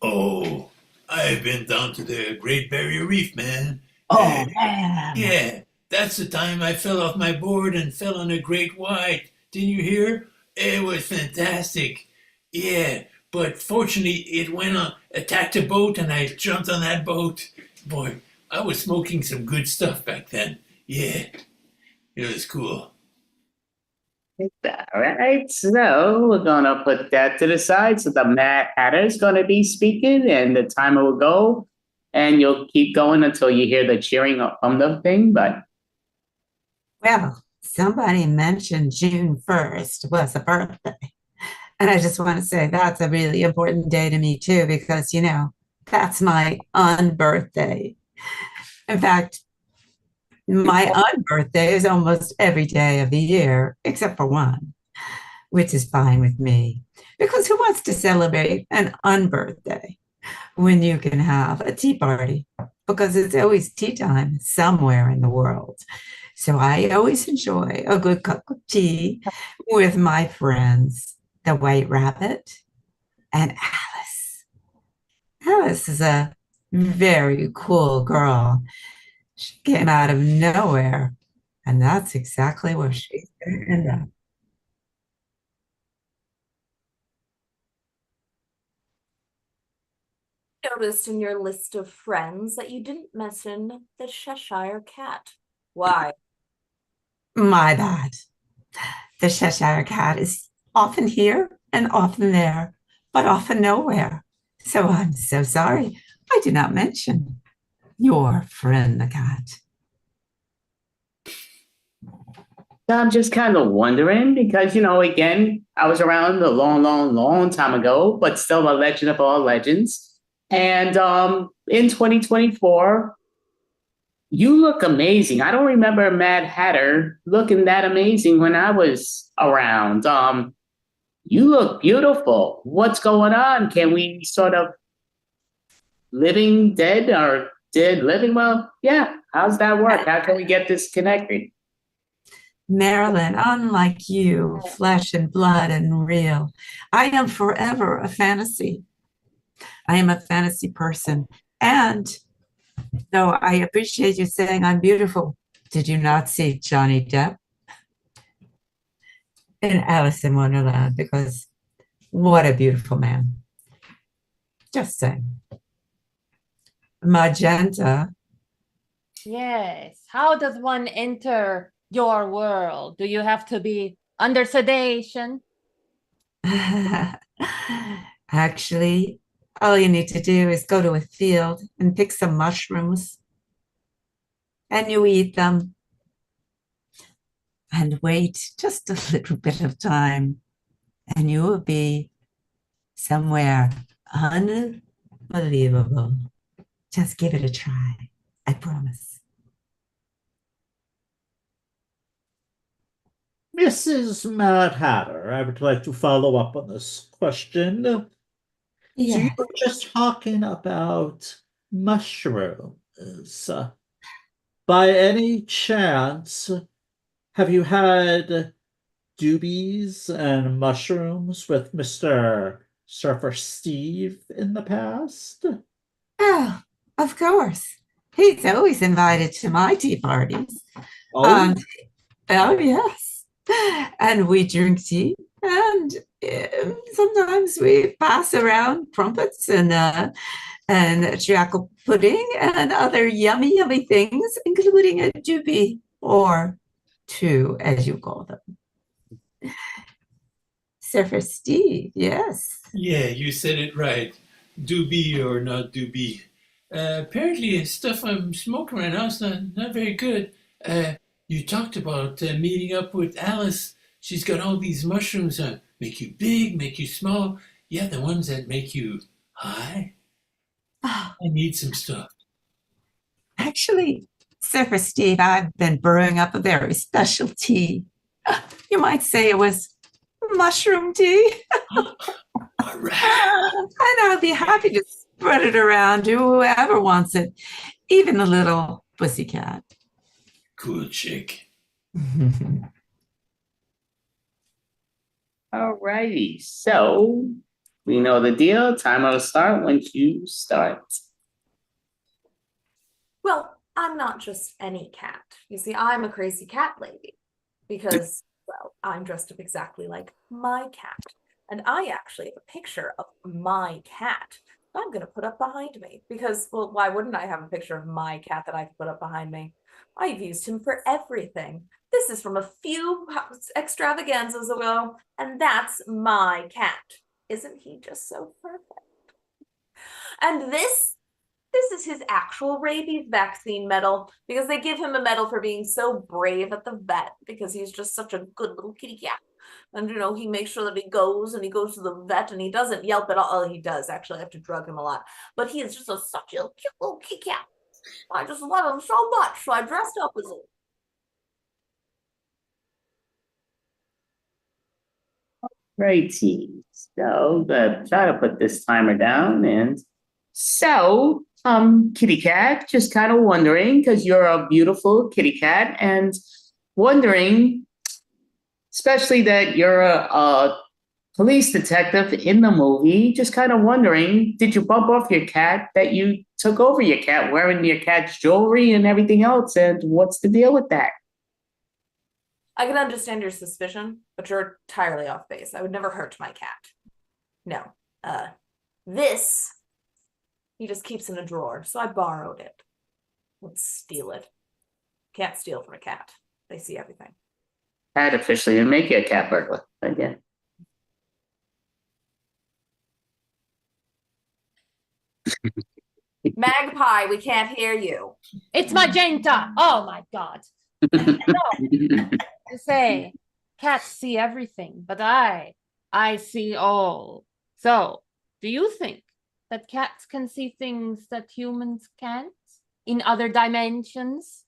Oh, I've been down to the Great Barrier Reef, man. Oh, man. Yeah, that's the time I fell off my board and fell on a great white. Didn't you hear? It was fantastic. Yeah, but fortunately it went on, attacked a boat and I jumped on that boat. Boy, I was smoking some good stuff back then. Yeah, it was cool. All right, so we're gonna put that to the side. So the Mad Hatter is gonna be speaking, and the timer will go, and you'll keep going until you hear the cheering from the thing. But Well, somebody mentioned June 1st was a birthday. And I just want to say that's a really important day to me too, because, that's my unbirthday. In fact, my unbirthday is almost every day of the year, except for one, which is fine with me. Because who wants to celebrate an unbirthday when you can have a tea party? Because it's always tea time somewhere in the world. So I always enjoy a good cup of tea with my friends, the White Rabbit and Alice. Alice is a very cool girl. She came out of nowhere, and that's exactly where she's going to end up. Noticed in your list of friends that you didn't mention the Cheshire Cat. Why? My bad. The Cheshire Cat is often here and often there, but often nowhere. So I'm so sorry. I did not mention your friend, the cat. I'm just kind of wondering because, again, I was around a long, long, long time ago, but still a legend of all legends. And in 2024, you look amazing. I don't remember Mad Hatter looking that amazing when I was around. You look beautiful. What's going on? Can we sort of living dead or dead living? Well, yeah. How's that work? How can we get this connected? Marilyn, unlike you, flesh and blood and real, I am forever a fantasy. I am a fantasy person. And though I appreciate you saying I'm beautiful, did you not see Johnny Depp in Alice in Wonderland? Because what a beautiful man. Just saying. Magenta. Yes. How does one enter your world? Do you have to be under sedation? Actually, all you need to do is go to a field and pick some mushrooms, and you eat them and wait just a little bit of time, and you will be somewhere unbelievable. Just give it a try. I promise. Mrs. Mad Hatter, I would like to follow up on this question. So you Yes. were just talking about mushrooms. By any chance, have you had doobies and mushrooms with Mr. Surfer Steve in the past? Oh, of course. He's always invited to my tea parties. Oh, Oh, yes. And we drink tea, and sometimes we pass around crumpets and treacle pudding and other yummy, yummy things, including a doobie or two, as you call them. Surfer Steve, yes. Yeah, you said it right. Do be or not do be. Apparently, stuff I'm smoking right now is not very good. You talked about meeting up with Alice. She's got all these mushrooms make you big, make you small. Yeah, the ones that make you high. Oh, I need some stuff. actually, Surfer Steve, I've been brewing up a very special tea. You might say it was mushroom tea. All right. And I'll be happy to spread it around to whoever wants it, even the little pussycat. Cool chick. All righty. So we know the deal. Timer will start when you start. Well, I'm not just any cat. You see, I'm a crazy cat lady because, well, I'm dressed up exactly like my cat. And I actually have a picture of my cat I'm going to put up behind me because, well, why wouldn't I have a picture of my cat that I could put up behind me? I've used him for everything. This is from a few extravaganzas ago, and that's my cat. Isn't he just so perfect? And this is his actual rabies vaccine medal because they give him a medal for being so brave at the vet because he's just such a good little kitty cat. And, he makes sure that he goes to the vet and he doesn't yelp at all. Oh, he does. Actually, I have to drug him a lot. But he is just such a cute little kitty cat. I just love him so much. So I dressed up as him. Righty. So try to put this timer down. And so, kitty cat, just kind of wondering, because you're a beautiful kitty cat, and wondering, especially that you're a police detective in the movie, just kind of wondering, did you bump off your cat that you took over your cat wearing your cat's jewelry and everything else? And what's the deal with that? I can understand your suspicion, but you're entirely off base. I would never hurt my cat. No. This, he just keeps in a drawer, so I borrowed it. Let's steal it. Can't steal from a cat. They see everything. I'd officially make you a cat burglar again. Magpie, we can't hear you. It's magenta. Oh my God. They say cats see everything, but I see all. So, do you think that cats can see things that humans can't in other dimensions?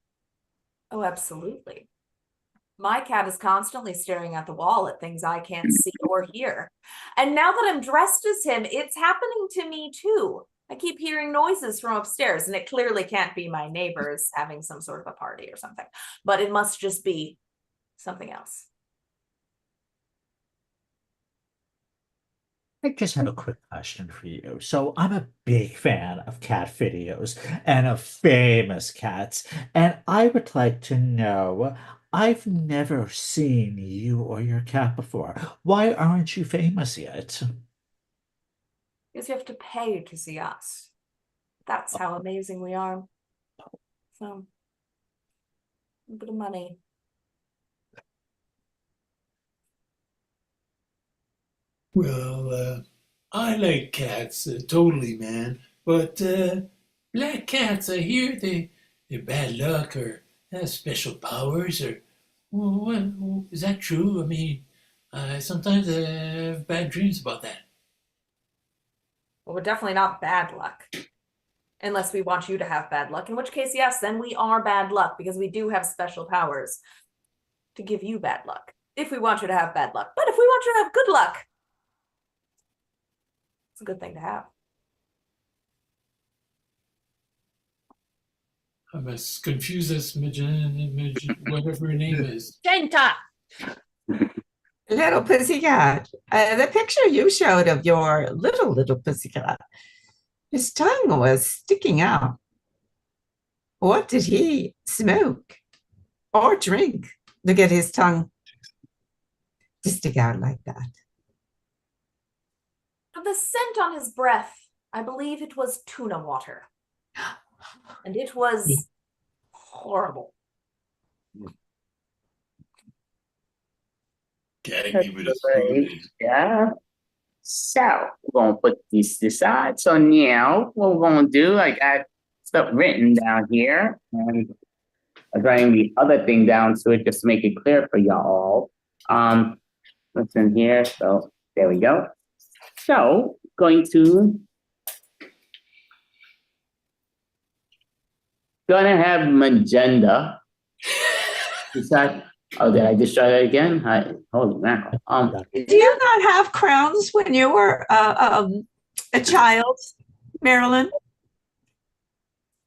Oh, absolutely. My cat is constantly staring at the wall at things I can't see or hear. And now that I'm dressed as him, it's happening to me too. I keep hearing noises from upstairs, and it clearly can't be my neighbors having some sort of a party or something, but it must just be something else. I just have a quick question for you. So I'm a big fan of cat videos and of famous cats, and I would like to know, I've never seen you or your cat before. Why aren't you famous yet? Because you have to pay to see us. That's how amazing we are. So, a bit of money. Well, I like cats, totally, man. But black cats, I hear they're bad luck or have special powers or well, is that true? I mean, sometimes I have bad dreams about that. Well, we're definitely not bad luck. Unless we want you to have bad luck, in which case, yes, then we are bad luck because we do have special powers to give you bad luck. If we want you to have bad luck. But if we want you to have good luck, it's a good thing to have. I'm as confused as whatever her name is. Genta! Little pussycat. The picture you showed of your little pussycat, his tongue was sticking out. What did he smoke or drink to get his tongue to stick out like that? The scent on his breath, I believe it was tuna water. And it was horrible. Gotta give it a spoon. Yeah. So we're gonna put this aside. So now what we're gonna do, I got stuff written down here, and I'm writing the other thing down to it just to make it clear for y'all. What's in here? So there we go. So gonna have magenta. Decide. Oh, did I just try that again? Holy mackerel. Did you not have crowns when you were a child, Marilyn?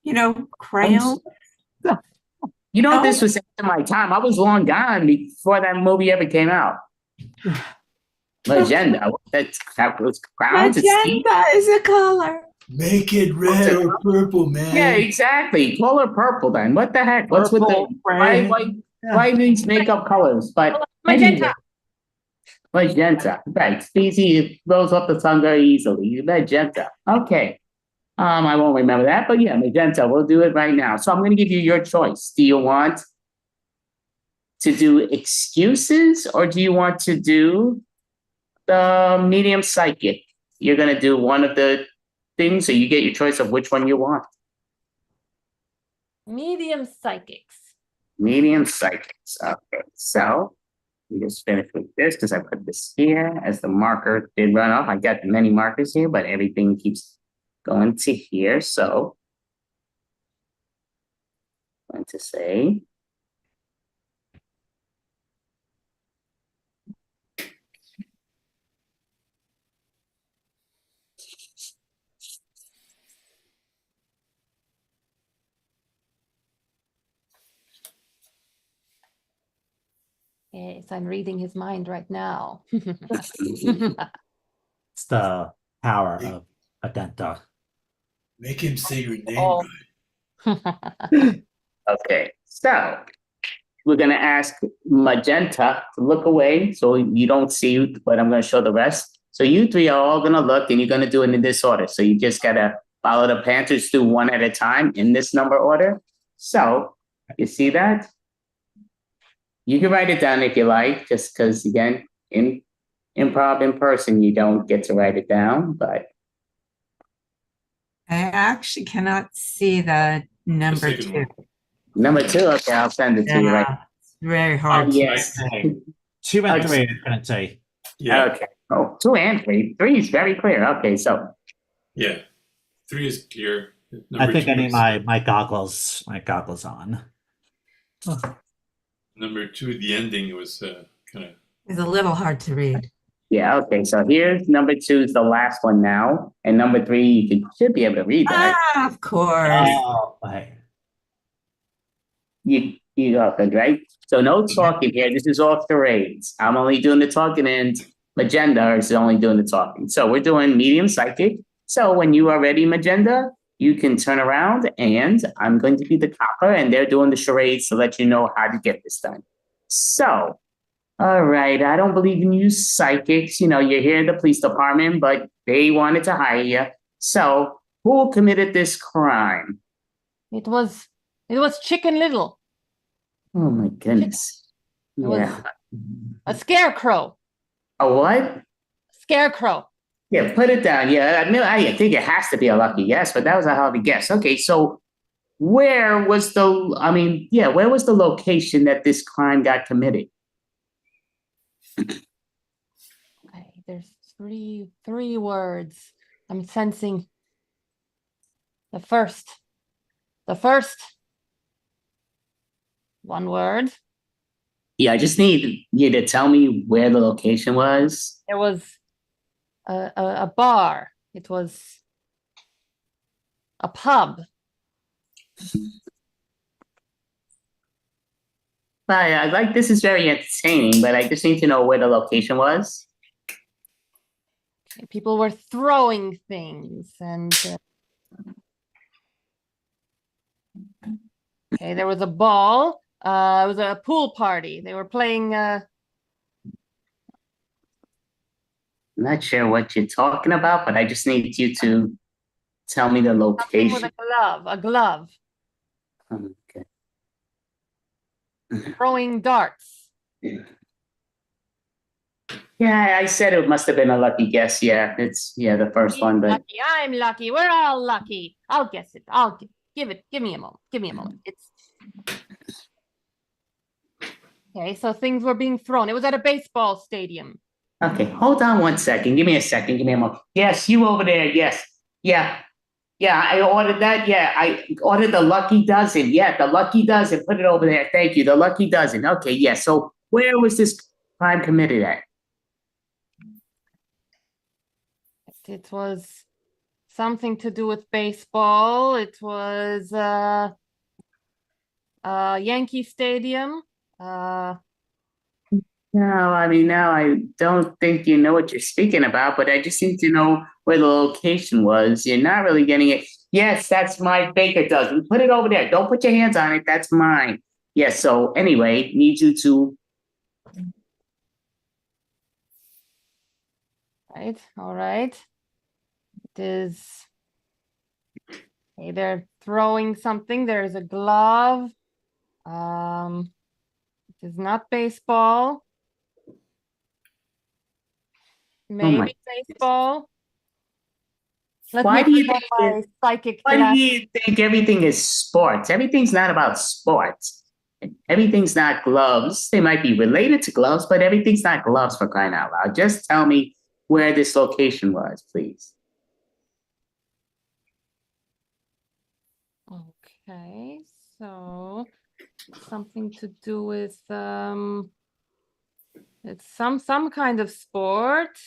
You know, crowns. You know, this was after my time. I was long gone before that movie ever came out. Magenta. That was crowns. Magenta is a color. Make it red or purple, man. Yeah, exactly. Call her purple then. What the heck? What's with the why these makeup colors? But Magenta. Magenta. Right. It's easy. It rolls off the tongue very easily. Magenta. Okay. I won't remember that, but yeah, magenta. We'll do it right now. So I'm going to give you your choice. Do you want to do excuses or do you want to do the medium psychic? You're going to do one of the things, so you get your choice of which one you want. Medium psychics. Medium psychics. Okay, so we just finished with this because I put this here as the marker did run off. I got many markers here, but everything keeps going to here. So I'm going to say Yes, I'm reading his mind right now. It's the power of Adenta. Make him say your name okay, so we're going to ask magenta to look away so you don't see, but I'm going to show the rest. So you three are all going to look and you're going to do it in this order. So you just got to follow the Panthers through one at a time in this number order. So you see that? You can write it down if you like, just because, again, in improv in person, you don't get to write it down, but I actually cannot see the number 2. Number 2, okay, I'll send it to you right now. very hard to yes. say. 2 and Okay. 3, I'm going to say. Yeah. Okay. Oh, 2 and 3. 3 is very clear. Okay, so Yeah. 3 is clear. I Number think 2 I need is my goggles on. number 2. The ending was kind of. It's a little hard to read. yeah, okay. So here's number 2 is the last one now, and number 3 should be able to read that. Ah, of course. Oh, right. You got good, right? So no talking here. This is all charades. I'm only doing the talking, and Magenda is only doing the talking. So we're doing medium psychic. So when you are ready, Magenda, you can turn around, and I'm going to be the copper, and they're doing the charades to let you know how to get this done. So, all right. I don't believe in you psychics. You know, you're here in the police department, but they wanted to hire you. So who committed this crime? It was Chicken Little. Oh my goodness. It Yeah. was a scarecrow. A what? Scarecrow. Yeah, put it down. Yeah, I think it has to be a lucky guess, but that was a hell of a guess. Okay, so where was the location that this crime got committed? Okay, there's three words. I'm sensing the first. One word. Yeah, I just need you to tell me where the location was. There was a bar. It was a pub. I like this is very entertaining, but I just need to know where the location was. Okay, people were throwing things, and okay, there was a ball. It was a pool party. They were playing. I'm not sure what you're talking about, but I just need you to tell me the Something with location. a glove. Okay. Throwing darts. Yeah, I said it must have been a lucky guess. Yeah, it's the first one, but Lucky. I'm lucky. We're all lucky. I'll guess it. Give me a moment. It's okay. So things were being thrown. It was at a baseball stadium. okay. Hold on one second. Give me a second. Give me a moment. Yes, you over there. Yes. Yeah. Yeah, I ordered that. Yeah, I ordered the lucky dozen. Yeah, the lucky dozen. Put it over there. Thank you. The lucky dozen. Okay, yeah. So where was this crime committed at? It was something to do with baseball. It was Yankee Stadium. No, I mean, now I don't think you know what you're speaking about, but I just need to know where the location was. You're not really getting it. Yes, that's my baker dozen. Put it over there. Don't put your hands on it. That's mine. Yes, so anyway, need you to. Right, all right. It is. Okay, they're throwing something. There's a glove. It is not baseball. Maybe baseball. Why do you think my psychic Why do you think everything is sports? Everything's not about sports. Everything's not gloves. They might be related to gloves, but everything's not gloves for crying out loud. Just tell me where this location was, please. Okay, so something to do with it's some kind of sport.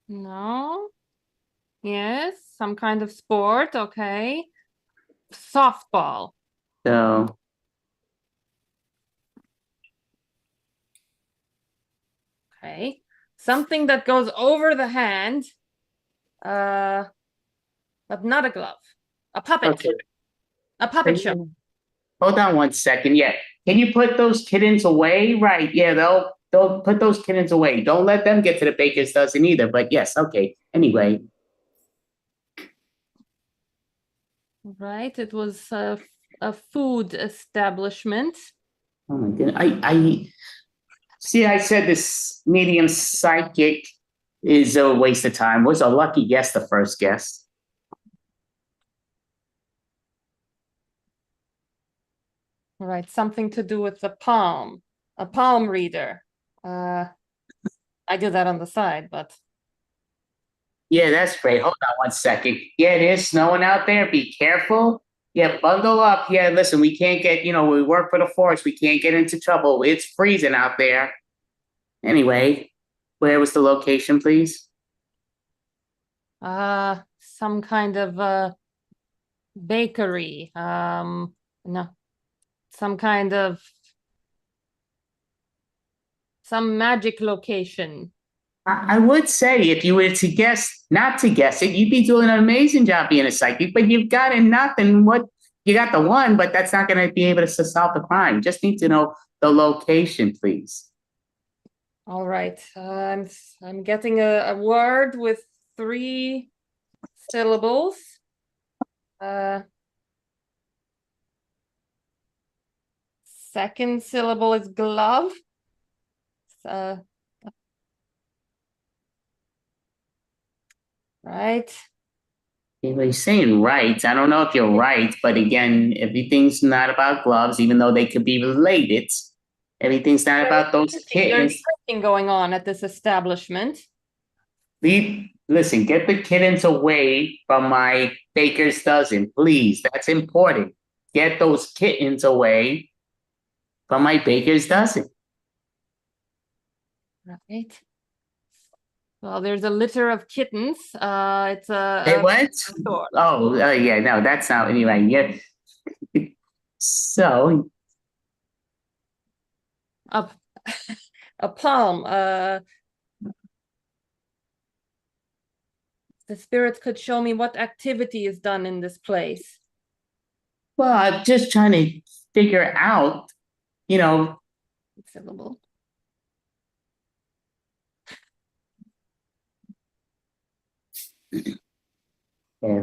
No. Yes, some kind of sport, okay. Softball. So Okay. Something that goes over the hand, but not a glove. A puppet. Okay. A puppet show. Hold on one second. Yeah. Can you put those kittens away? Right. Yeah, they'll put those kittens away. Don't let them get to the baker's dozen either. But yes, okay. Anyway. Right. It was a food establishment. Oh my goodness. I see. I said this medium psychic is a waste of time. Was a lucky guess the first guess. All right, something to do with the palm. A palm reader. I do that on the side, but Yeah, that's great. Hold on one second. Yeah, it is snowing out there. Be careful. Yeah, bundle up. Yeah, listen, we can't get, we work for the forest. We can't get into trouble. It's freezing out there. Anyway, where was the location, please? some kind of bakery. No, some kind of some magic location. I would say if you were to guess, not to guess it, you'd be doing an amazing job being a psychic, but you've got nothing. You got the one, but that's not going to be able to solve the crime. Just need to know the location, please. All right. I'm getting a word with 3 syllables. Second syllable is glove. Right. Well, he's saying right. I don't know if you're right, but again, everything's not about gloves, even though they could be related. Everything's not about those kittens. There's tricking going on at this establishment. Listen, get the kittens away from my baker's dozen, please. That's important. Get those kittens away from my baker's dozen. Right. Well, there's a litter of kittens. It's a. Hey, what? Yeah, no, that's not anyway. Yeah. So. A palm. The spirits could show me what activity is done in this place. Well, I'm just trying to figure out, Syllable. Yeah,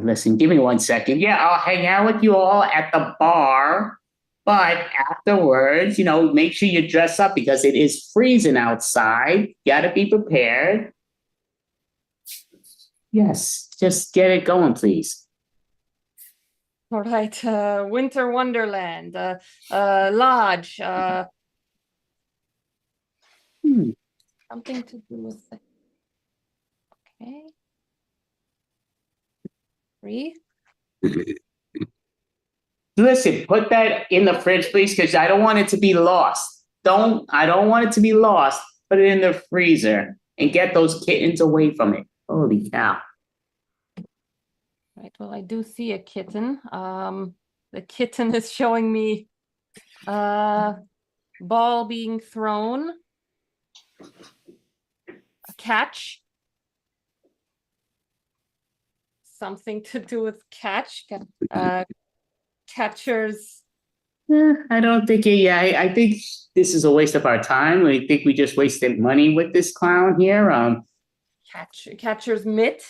listen, give me 1 second. Yeah, I'll hang out with you all at the bar. But afterwards, make sure you dress up because it is freezing outside. Got to be prepared. Yes, just get it going, please. All right, Winter Wonderland, lodge, something to do with the... Okay. 3. Listen, put that in the fridge, please, because I don't want it to be lost. I don't want it to be lost. Put it in the freezer and get those kittens away from it. Holy cow. Right, well, I do see a kitten. The kitten is showing me ball being thrown. A catch. Something to do with catch. Catchers. I don't think I think this is a waste of our time. I think we just wasted money with this clown here. Catcher's mitt.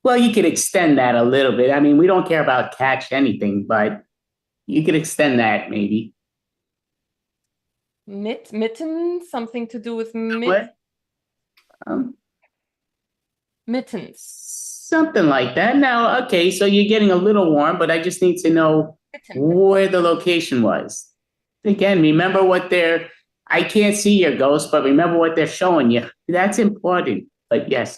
Well, you could extend that a little bit. I mean, we don't care about catch anything, but you could extend that maybe. Mitten, something to do with What? mittens. Something like that. Now, okay, so you're getting a little warm, but I just need to know where the location was. Again, remember I can't see your ghost, but remember what they're showing you. That's important. But yes,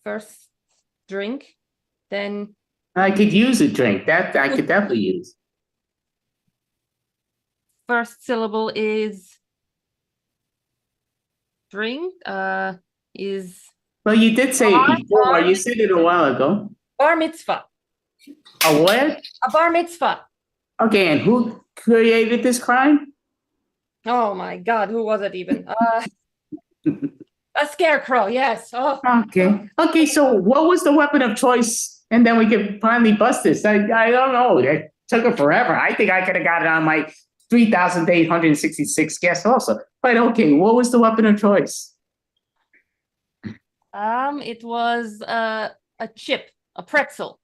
First drink, then I could use a drink. That I could definitely use. First syllable is drink. Is. Well, you did say it before. You said it a while ago. Bar mitzvah. A what? A bar mitzvah. Okay, and who created this crime? Oh my God, who was it even? A scarecrow, yes. Oh. Okay, so what was the weapon of choice? And then we could finally bust this. I don't know. It took it forever. I think I could have got it on my 3,866 guess also. But okay, what was the weapon of choice? It was a chip, a pretzel.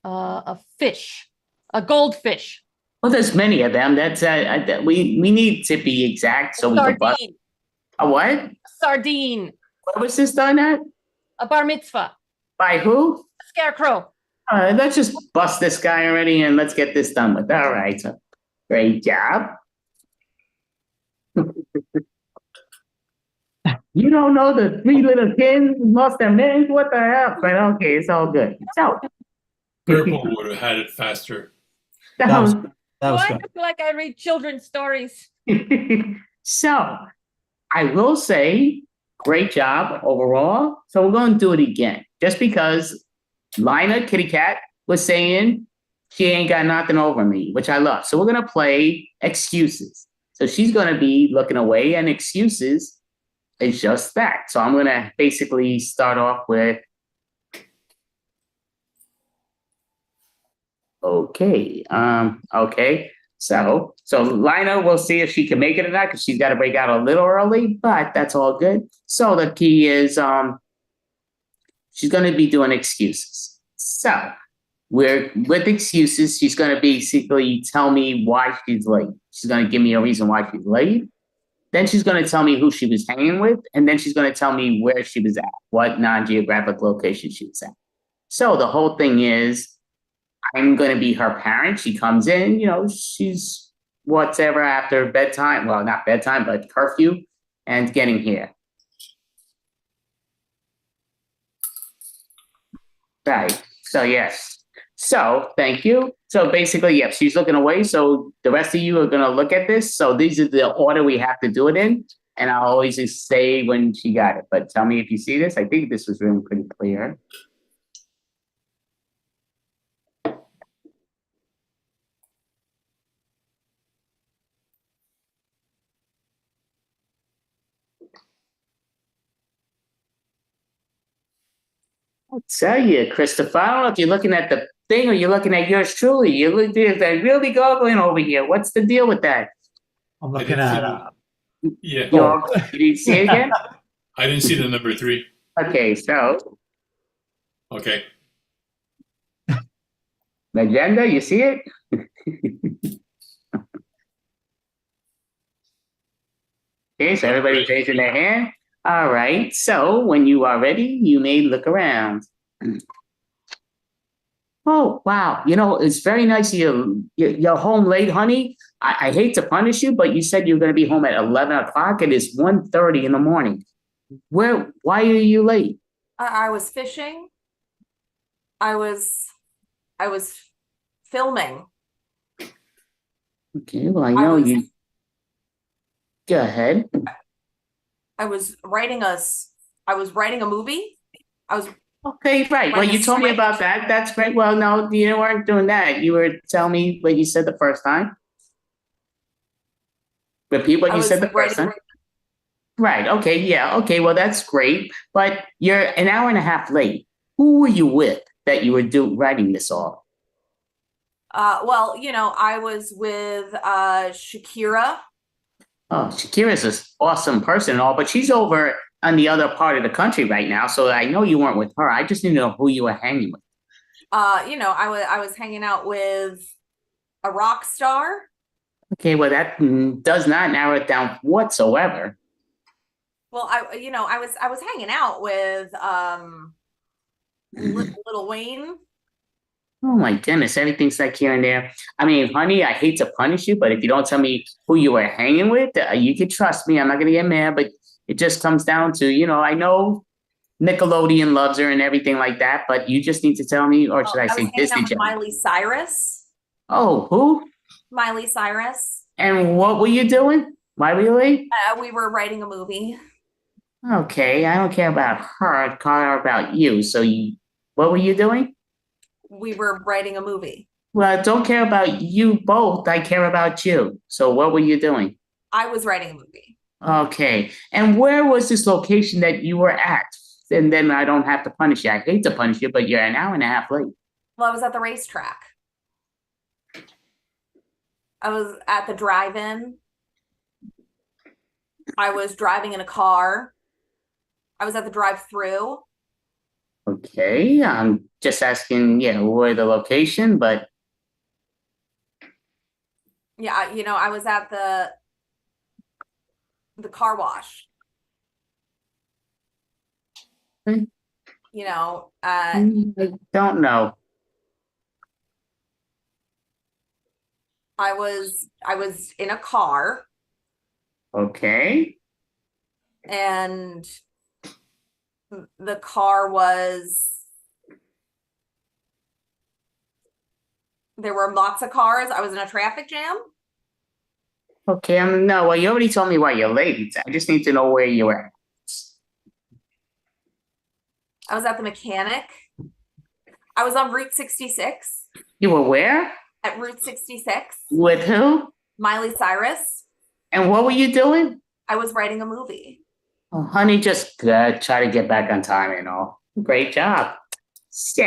A fish, a goldfish. Well, there's many of them. That's we need to be exact so we can bust. A what? Sardine. What was this done at? A bar mitzvah. By who? A scarecrow. All right, let's just bust this guy already and let's get this done with. All right, so great job. You don't know the three little kids lost their names? What the hell? But okay, it's all good. So Purple would have had it faster. That was Why I feel like I read children's stories? So I will say, great job overall. So we're going to do it again, just because Lina Kitty Cat was saying she ain't got nothing over me, which I love. So we're going to play excuses. So she's going to be looking away, and excuses is just that. So I'm going to basically start off with, okay. So Lina, we'll see if she can make it or not, because she's got to break out a little early, but that's all good. So the key is she's going to be doing excuses. So we're with excuses. She's going to basically tell me why she's late. She's going to give me a reason why she's late. Then she's going to tell me who she was hanging with, and then she's going to tell me where she was at, what non-geographic location she was at. So the whole thing is, I'm going to be her parent. She comes in, she's whatever after bedtime. Well, not bedtime, but curfew, and getting here. Right. So, yes. So, thank you. So, basically, yes, she's looking away. So, the rest of you are going to look at this. So, these are the order we have to do it in. And I'll always just say when she got it. But tell me if you see this. I think this was really pretty clear. I'll tell you, Christopher, I don't know if you're looking at the thing or you're looking at yours truly. You look, there's a really goggling over here. What's the deal with that? I'm looking at Yeah. You didn't see it again? I didn't see the number 3. Okay, so Okay. the agenda, you see it? Okay, so everybody's raising their hand. All right, so when you are ready, you may look around. Oh, wow. It's very nice you're home late, honey. I hate to punish you, but you said you're going to be home at 11 o'clock. It is 1:30 in the morning. Why are you late? I was fishing. I was filming. Okay, well, I know you. Go ahead. I was writing a movie. Okay, right. Well, you told me about that. That's great. Well, no, you weren't doing that. You were telling me what you said the first time. Repeat what you said the first time. Right. Okay. Yeah. Okay. Well, that's great. But you're an hour and a half late. Who were you with that you were writing this all? Well, I was with Shakira. Oh, Shakira's an awesome person and all, but she's over on the other part of the country right now. So I know you weren't with her. I just didn't know who you were hanging with. I was hanging out with a rock star. Okay, well, that does not narrow it down whatsoever. Well, I was hanging out with Little Wayne. Oh my goodness, everything's like here and there. I mean, honey, I hate to punish you, but if you don't tell me who you were hanging with, you can trust me. I'm not going to get mad, but it just comes down to, I know Nickelodeon loves her and everything like that, but you just need to tell me, or should I say Disney Channel? Miley Cyrus. Oh, who? Miley Cyrus. And what were you doing? Why were you late? We were writing a movie. Okay, I don't care about her. I care about you. So what were you doing? We were writing a movie. Well, I don't care about you both. I care about you. So what were you doing? I was writing a movie. Okay. And where was this location that you were at? And then I don't have to punish you. I hate to punish you, but you're an hour and a half late. Well, I was at the racetrack. I was at the drive-in. I was driving in a car. I was at the drive-through. Okay, I'm just asking, where the location, but yeah, I was at the car wash. You know, I don't know. I was in a car Okay. and the car was there were lots of cars. I was in a traffic jam. Okay. No. Well, you already told me why you're late. I just need to know where you were. I was at the mechanic. I was on Route 66. You were where? At Route 66. With who? Miley Cyrus. And what were you doing? I was writing a movie. Oh, honey, just try to get back on time and all. Great job. So,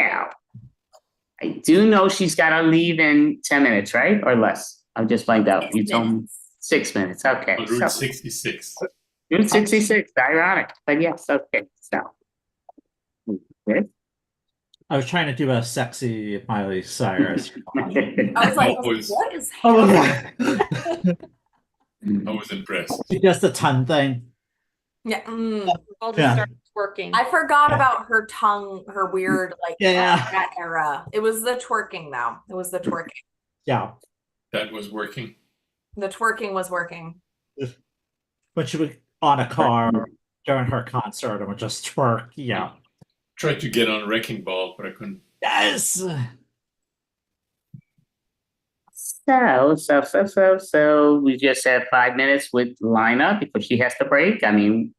I do know she's got to leave in 10 minutes, right? Or less. I'm just find out. You told me 6 minutes. Okay. On Route 66. Route 66. Ironic. But yes, okay. So, good. I was trying to do a sexy Miley Cyrus. I was like, Always. what is Oh, happening? I was impressed. Just the tongue thing. Yeah. All Yeah. starts working. I forgot about her tongue, her weird, like, Yeah. that era. It was the twerking, though. It was the twerking. Yeah. That was working. The twerking was working. When she was on a car during her concert and would just twerk. Yeah. Tried to get on Wrecking Ball, but I couldn't. Yes. So we just have 5 minutes with Lina before she has to break. I mean,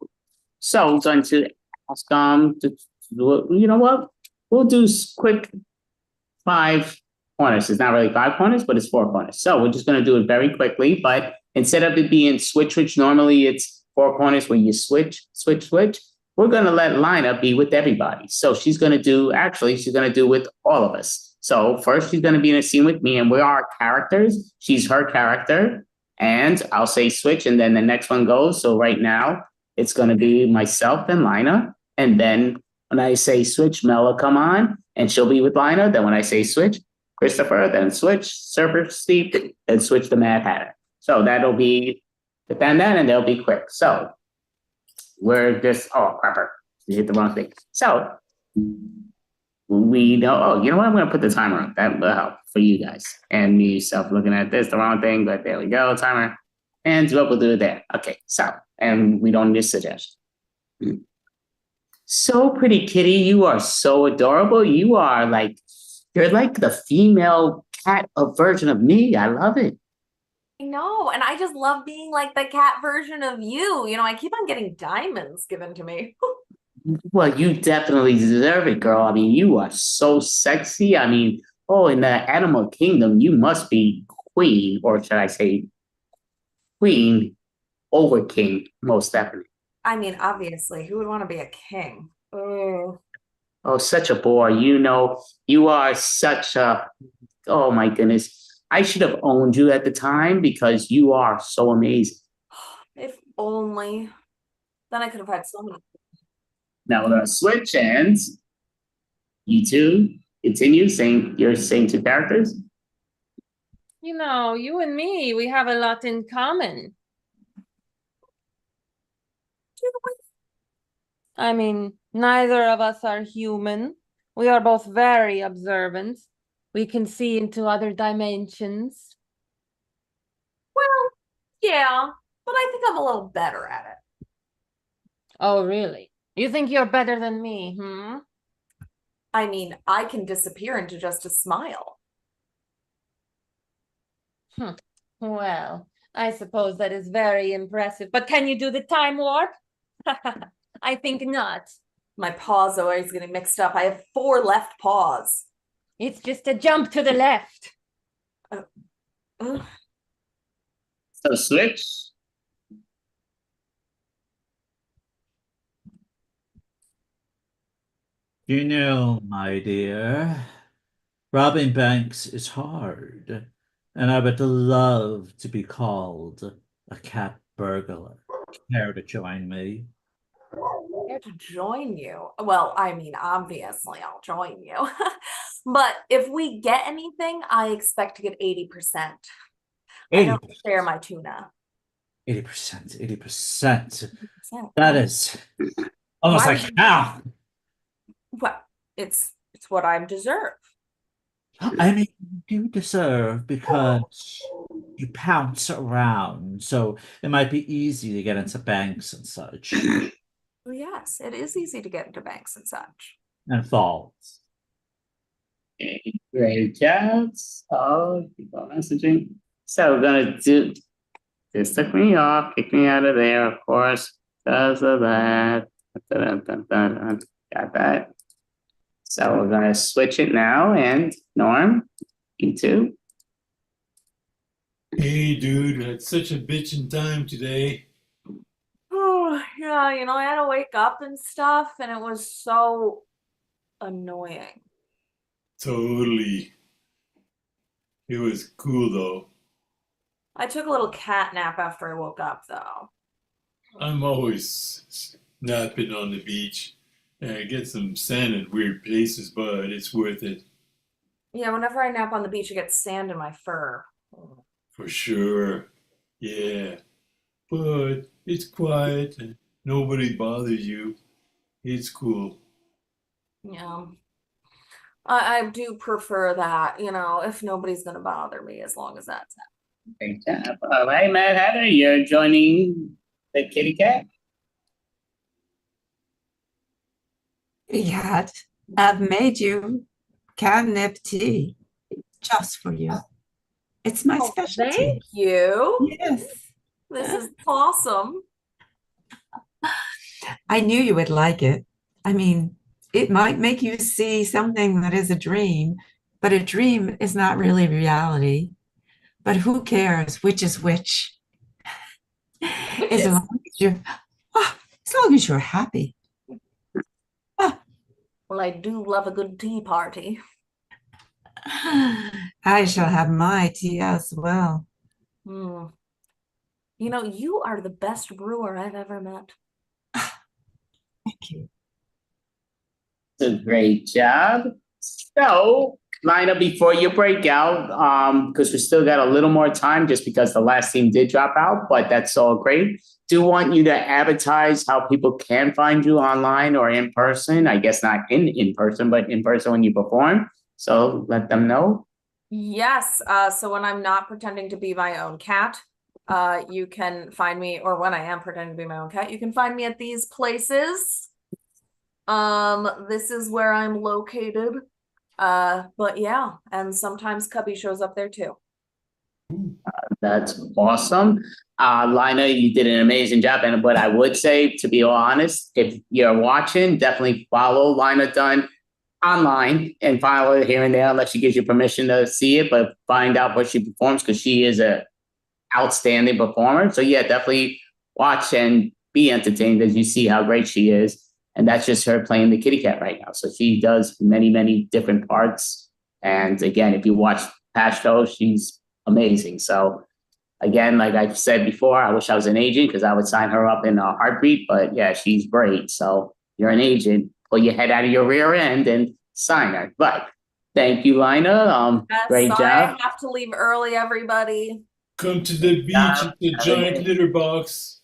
so going to ask you know what? We'll do quick 5 corners. It's not really 5 corners, but it's 4 corners. So we're just going to do it very quickly. But instead of it being switch, which normally it's 4 corners where you switch. We're going to let Lina be with everybody. So she's going to do with all of us. So first she's going to be in a scene with me and we're our characters. She's her character and I'll say switch and then the next one goes. So right now it's going to be myself and Lina. And then when I say switch, Mel will come on and she'll be with Lina. Then when I say switch, Christopher, then switch, Surfer Steve, and switch the Mad Hatter. So that'll be the bandana and they'll be quick. So we're just, crapper, you hit the wrong thing. So we know, you know what? I'm going to put the timer on. That will help for you guys. And me yourself looking at this, the wrong thing, but there we go, timer. And what we'll do it there. Okay, so, and we don't need suggestion. So pretty, kitty. You are so adorable. You're like the female cat version of me. I love it. I know. And I just love being like the cat version of you. You know, I keep on getting diamonds given to me. Well, you definitely deserve it, girl. I mean, you are so sexy. I mean, in the animal kingdom, you must be queen, or should I say queen over king, most definitely. I mean, obviously, who would want to be a king? Oh, Such a bore. You know, you are such a, oh my goodness. I should have owned you at the time because you are so amazing. if only. Then I could have had so many. Now we're going to switch and you two continue saying your same 2 characters. You know, you and me, we have a lot in common. I mean, neither of us are human. We are both very observant. We can see into other dimensions. Well, yeah, but I think I'm a little better at it. Oh, really? You think you're better than me, hmm? I mean, I can disappear into just a smile. Well, I suppose that is very impressive. But can you do the time warp? I think not. My paws are always getting mixed up. I have 4 left paws. It's just a jump to the left. So switch. You know, my dear, robbing banks is hard, and I would love to be called a cat burglar. Care to join me? Here to join you. Well, I mean, obviously, I'll join you. But if we get anything, I expect to get 80%. I don't share my tuna. 80%. That is almost Why like would you- half. Well, it's what I deserve. I mean, you do deserve because you pounce around, so it might be easy to get into banks and such Well, yes, it is easy to get into banks and such. and faults. Great job. So keep on messaging. So we're gonna do this took me off, kicked me out of there, of course, because of that. Got that. So we're gonna switch it now, and Norm, you too. Hey, dude, had such a bitchin' time today. Oh, yeah, I had to wake up and stuff, and it was so annoying. Totally. It was cool though. I took a little cat nap after I woke up, though. I'm always napping on the beach. And I get some sand in weird places, but it's worth it. Yeah, whenever I nap on the beach, I get sand in my fur. For sure. Yeah. But it's quiet and nobody bothers you. It's cool. Yeah. I do prefer that, if nobody's gonna bother me, as long as that's Great job. All right, Mad Hatter, you're joining the kitty cat. Cat, I've made you catnip tea just for you. It's my specialty. Thank you. Yes. This is awesome. I knew you would like it. I mean, it might make you see something that is a dream, but a dream is not really reality. But who cares which is which? As long as you're happy. Well, I do love a good tea party. I shall have my tea as well. Hmm. You are the best brewer I've ever met. Thank you. It's a great job. So, Lina, before you break out, because we still got a little more time, just because the last team did drop out, but that's all great. Do want you to advertise how people can find you online or in person. I guess not in person, but in person when you perform. So let them know. Yes. So when I'm not pretending to be my own cat, you can find me, or when I am pretending to be my own cat, you can find me at these places. This is where I'm located. But yeah, and sometimes Cubby shows up there too. That's awesome. Lina, you did an amazing job. And what I would say, to be honest, if you're watching, definitely follow Lina Dunn online and follow it here and there unless she gives you permission to see it, but find out what she performs because she is a outstanding performer. So yeah, definitely watch and be entertained as you see how great she is. And that's just her playing the kitty cat right now. So she does many, many different parts. And again, if you watch past shows, she's amazing. So again, like I said before, I wish I was an agent because I would sign her up in a heartbeat. But yeah, she's great. So you're an agent, pull your head out of your rear end and sign her. But thank you, Lina. Great Sorry, job. I have to leave early, everybody. Come to the beach. It's a giant litter box.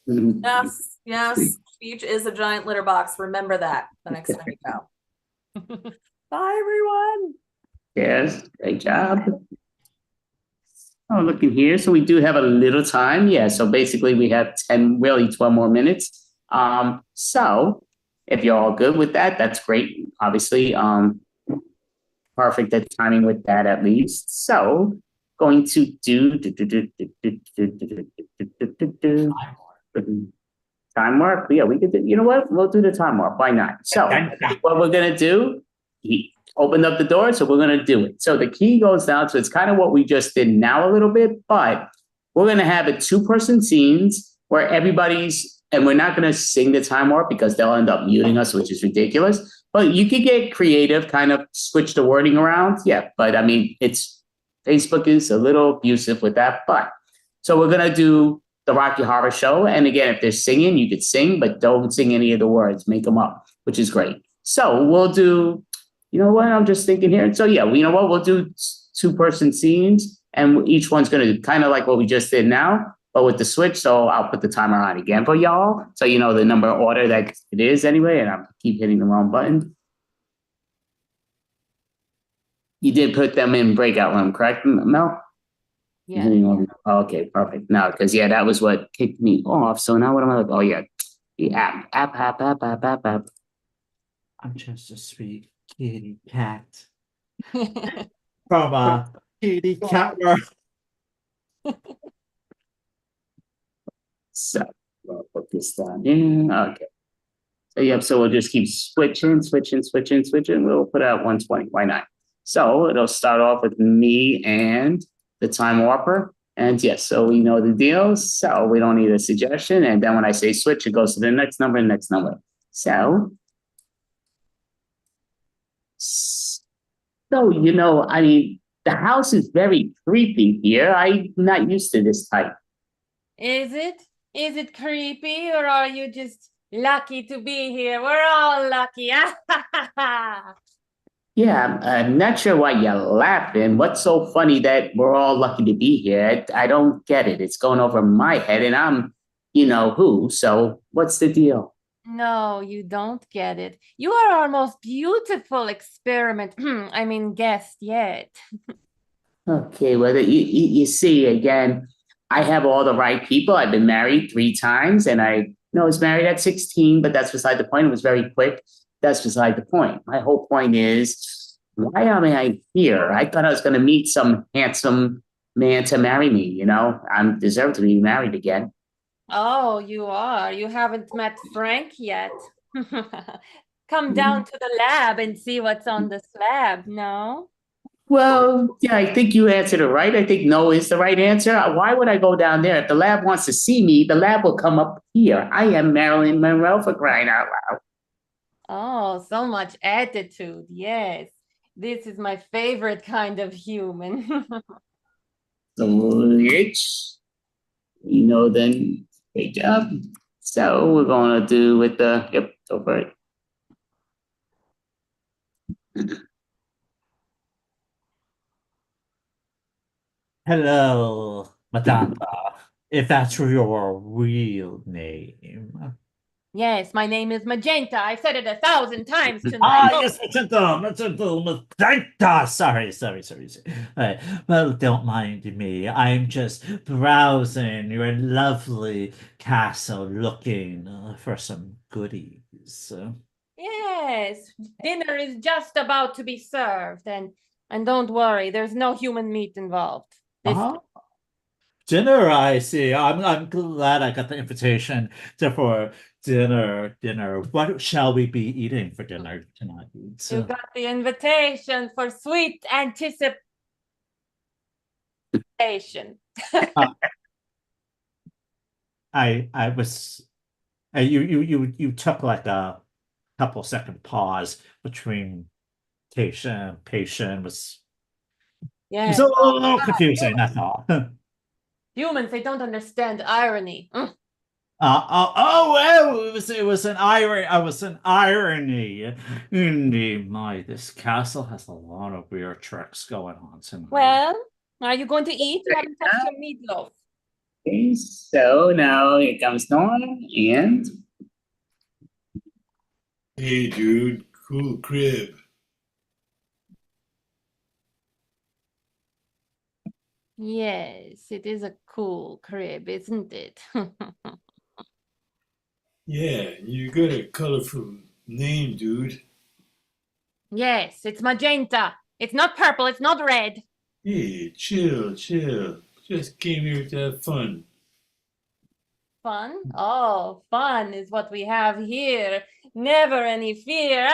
Yes. Beach is a giant litter box. Remember that the next time you go. Bye, everyone. Yes, great job. Oh, looking here. So we do have a little time. Yeah. So basically we have 12 more minutes. So if you're all good with that, that's great. Obviously, perfect at timing with that at least. So going to do time warp. Yeah, we could do, you know what? We'll do the time warp. Why not? So what we're gonna do, he opened up the door, so we're gonna do it. So the key goes down. So it's kind of what we just did now a little bit, but we're gonna have a two-person scenes where everybody's, and we're not gonna sing the time warp because they'll end up muting us, which is ridiculous. But you could get creative, kind of switch the wording around. Yeah, but I mean, Facebook is a little abusive with that. But so we're gonna do the Rocky Horror Show. And again, if they're singing, you could sing, but don't sing any of the words, make them up, which is great. So we'll do, you know what, I'm just thinking here. So yeah, you know what, we'll do two-person scenes and each one's going to kind of like what we just did now, but with the switch. So I'll put the timer on again for y'all. So you know the number order that it is anyway, and I keep hitting the wrong button. You did put them in breakout room, correct, Mel? Yeah. Okay, perfect. Now, because yeah, that was what kicked me off. So now what am I like? Oh yeah, the app. I'm just a sweet kitty cat from a kitty cat world. So we'll put this down here. Okay. So yep, so we'll just keep switching. We'll put it at 120. Why not? So it'll start off with me and the time warper. And yes, so we know the deal. So we don't need a suggestion. And then when I say switch, it goes to the next number and next number. So I mean, the house is very creepy here. I'm not used to this type. Is it? Is it creepy, or are you just lucky to be here? We're all lucky. Yeah, I'm not sure why you're laughing. What's so funny that we're all lucky to be here? I don't get it. It's going over my head, and I'm, who. So what's the deal? No, you don't get it. You are our most beautiful experiment. I mean, guest yet. Okay, well, you see, again, I have all the right people. I've been married 3 times, and I was married at 16, but that's beside the point. It was very quick. That's beside the point. My whole point is, why am I here? I thought I was going to meet some handsome man to marry me. I deserve to be married again. Oh, you are. You haven't met Frank yet. Come down to the lab and see what's on the slab, no? Well, yeah, I think you answered it right. I think no is the right answer. Why would I go down there? If the lab wants to see me, the lab will come up here. I am Marilyn Monroe, for crying out loud. Oh, so much attitude. Yes. This is my favorite kind of human. Switch. Then great job. So we're going to do with yep, go for it. Hello, Madonna, if that's your real name. Yes, my name is Magenta. I've said it 1,000 times tonight. Yes, Magenta. Sorry. Well, don't mind me. I'm just browsing your lovely castle looking for some goodies. Yes, dinner is just about to be served, and don't worry, there's no human meat involved. Dinner, I see. I'm glad I got the invitation for dinner. What shall we be eating for dinner tonight? You got the invitation for sweet anticipation. I was you took like a couple second pause between patient was Yes. a little confusing, that's all. Humans, they don't understand irony. It was an irony. I was an irony. Indeed, this castle has a lot of weird tricks going on tonight. Well, are you going to eat? You haven't touched your meatloaf. Okay, so now here comes Norm and. Hey, dude, cool crib. Yes, it is a cool crib, isn't it? Yeah, you got a colorful name, dude. Yes, it's magenta. It's not purple, it's not red. Hey, chill. Just came here to have fun. Fun? Oh, fun is what we have here. Never any fear.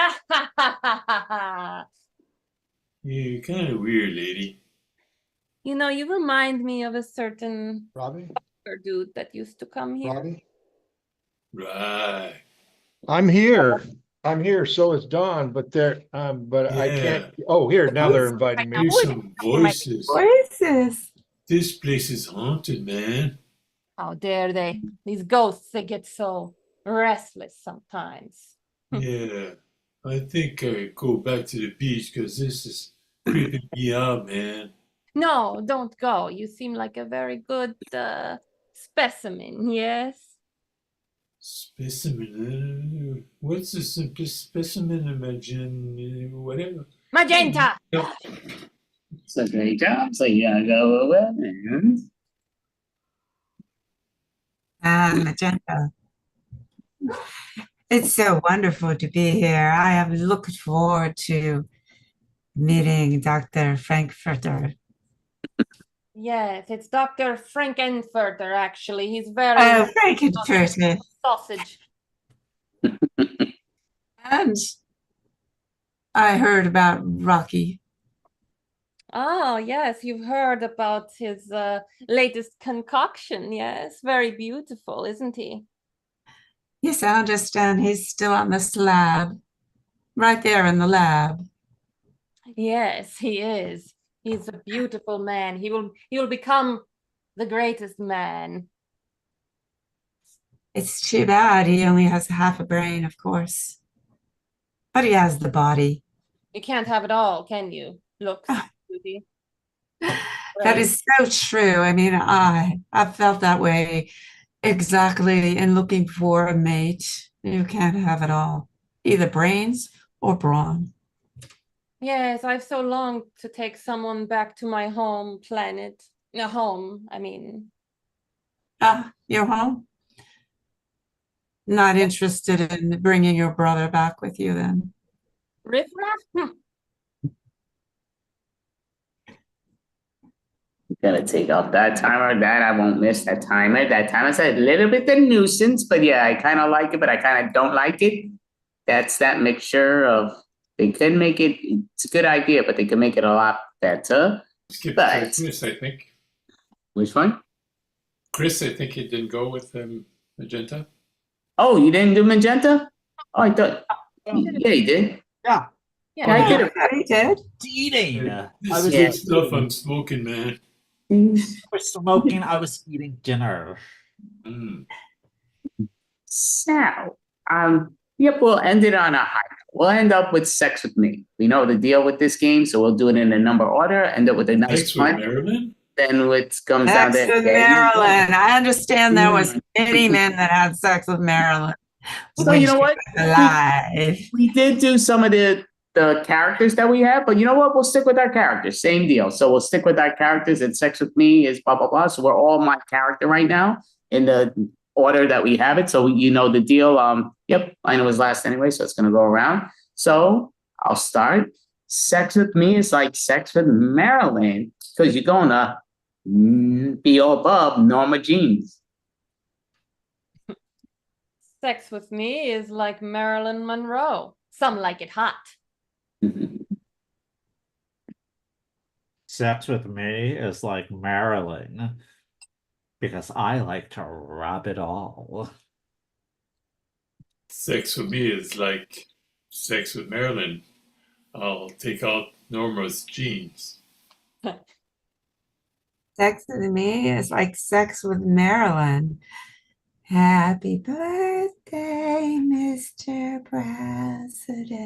You're kind of weird, lady. You remind me of a certain Robbie? dude that used to come here. Robbie? Right. I'm here. So is Dawn, but I can't. Oh, here now they're inviting me. Here's some voices. Voices. This place is haunted, man. How dare they? These ghosts, they get so restless sometimes. Yeah, I think I go back to the beach because this is creeping me out, man. No, don't go. You seem like a very good specimen, yes? Specimen? What's the simplest specimen? Imagine whatever. Magenta! So great job. So you gotta go over and Magenta. It's so wonderful to be here. I have looked forward to meeting Dr. Frankfurter. Yes, it's Dr. Frankenfurter, actually. He's very Oh, Frankenfurter. sausage. And I heard about Rocky. Oh, yes, you've heard about his latest concoction. Yes, very beautiful, isn't he? Yes, I understand he's still on the slab, right there in the lab. Yes, he is. He's a beautiful man. He will become the greatest man. It's too bad he only has half a brain, of course. But he has the body. You can't have it all, can you? Looks, beauty. That is so true. I mean, I've felt that way exactly in looking for a mate. You can't have it all, either brains or brawn. Yes, I've so longed to take someone back to my home planet. No, home, I mean. Your home? Not interested in bringing your brother back with you then? Riff raff? gonna take off that timer. That I won't miss that timer. That timer's a little bit a nuisance, but yeah, I kind of like it, but I kind of don't like it. That's that mixture of they could make it. It's a good idea, but they could make it a lot better. Skip But Chris, I think. which one? Chris, I think he didn't go with Magenta. Oh, you didn't do magenta? Oh, I thought. Yeah, you did. Yeah. Yeah, I did it. He did. Eating. This I was good stuff I'm smoking, man. was smoking. I was eating dinner. So, yep, we'll end it on a high note. We'll end up with Sex with Me. We know the deal with this game, so we'll do it in a number order, end up with a nice Sex with punch. Marilyn? Then what comes down Sex to with Marilyn. I understand there was many men that had sex with Marilyn. So you know what? Alive. We did do some of the characters that we have, but you know what? We'll stick with our characters. Same deal. So we'll stick with our characters, and Sex with Me is blah blah blah. So we're all my character right now in the order that we have it. So you know the deal. Yep, I know was last anyway, so it's gonna go around. So I'll start. Sex with Me is like sex with Marilyn because you're gonna be above Norma Jeans. Sex with Me is like Marilyn Monroe. Some like it hot. Sex with Me is like Marilyn because I like to rub it all. Sex with Me is like sex with Marilyn. I'll take out Norma's jeans. Sex with Me is like sex with Marilyn. Happy birthday, Mr. President.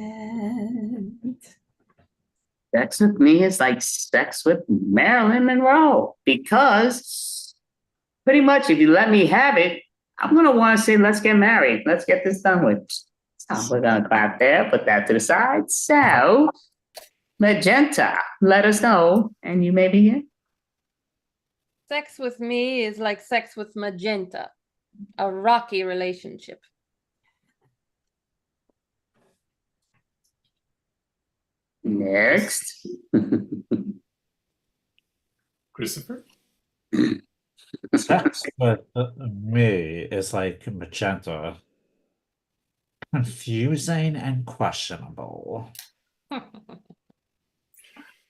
Sex with Me is like sex with Marilyn Monroe because pretty much if you let me have it, I'm going to want to say, let's get married. Let's get this done with. So we're going to clap there, put that to the side. So, Magenta, let us know, and you may begin. Sex with Me is like sex with Magenta. A rocky relationship. Next. Christopher? Sex with Me is like Magenta. Confusing and questionable.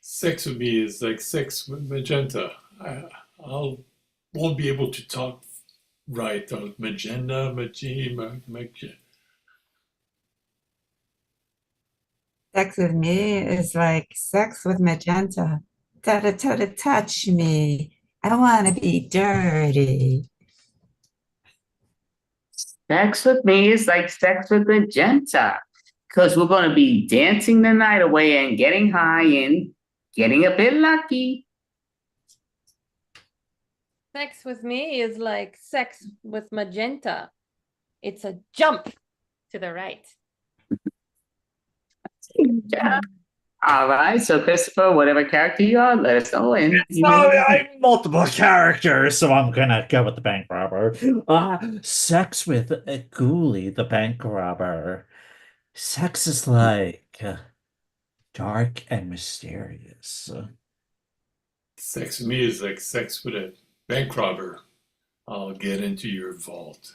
Sex with Me is like sex with Magenta. I'll won't be able to talk right. Magenta, Sex with Me is like sex with Magenta. Touch me. I want to be dirty. Sex with Me is like sex with Magenta because we're going to be dancing the night away and getting high and getting a bit lucky. Sex with Me is like sex with Magenta. It's a jump to the right. Yeah. All right, so Christopher, whatever character you are, let us know. And So I'm multiple characters, so I'm gonna go with the bank robber. Sex with a ghoulie, the bank robber. Sex is like dark and mysterious. Sex with me is like sex with a bank robber. I'll get into your vault.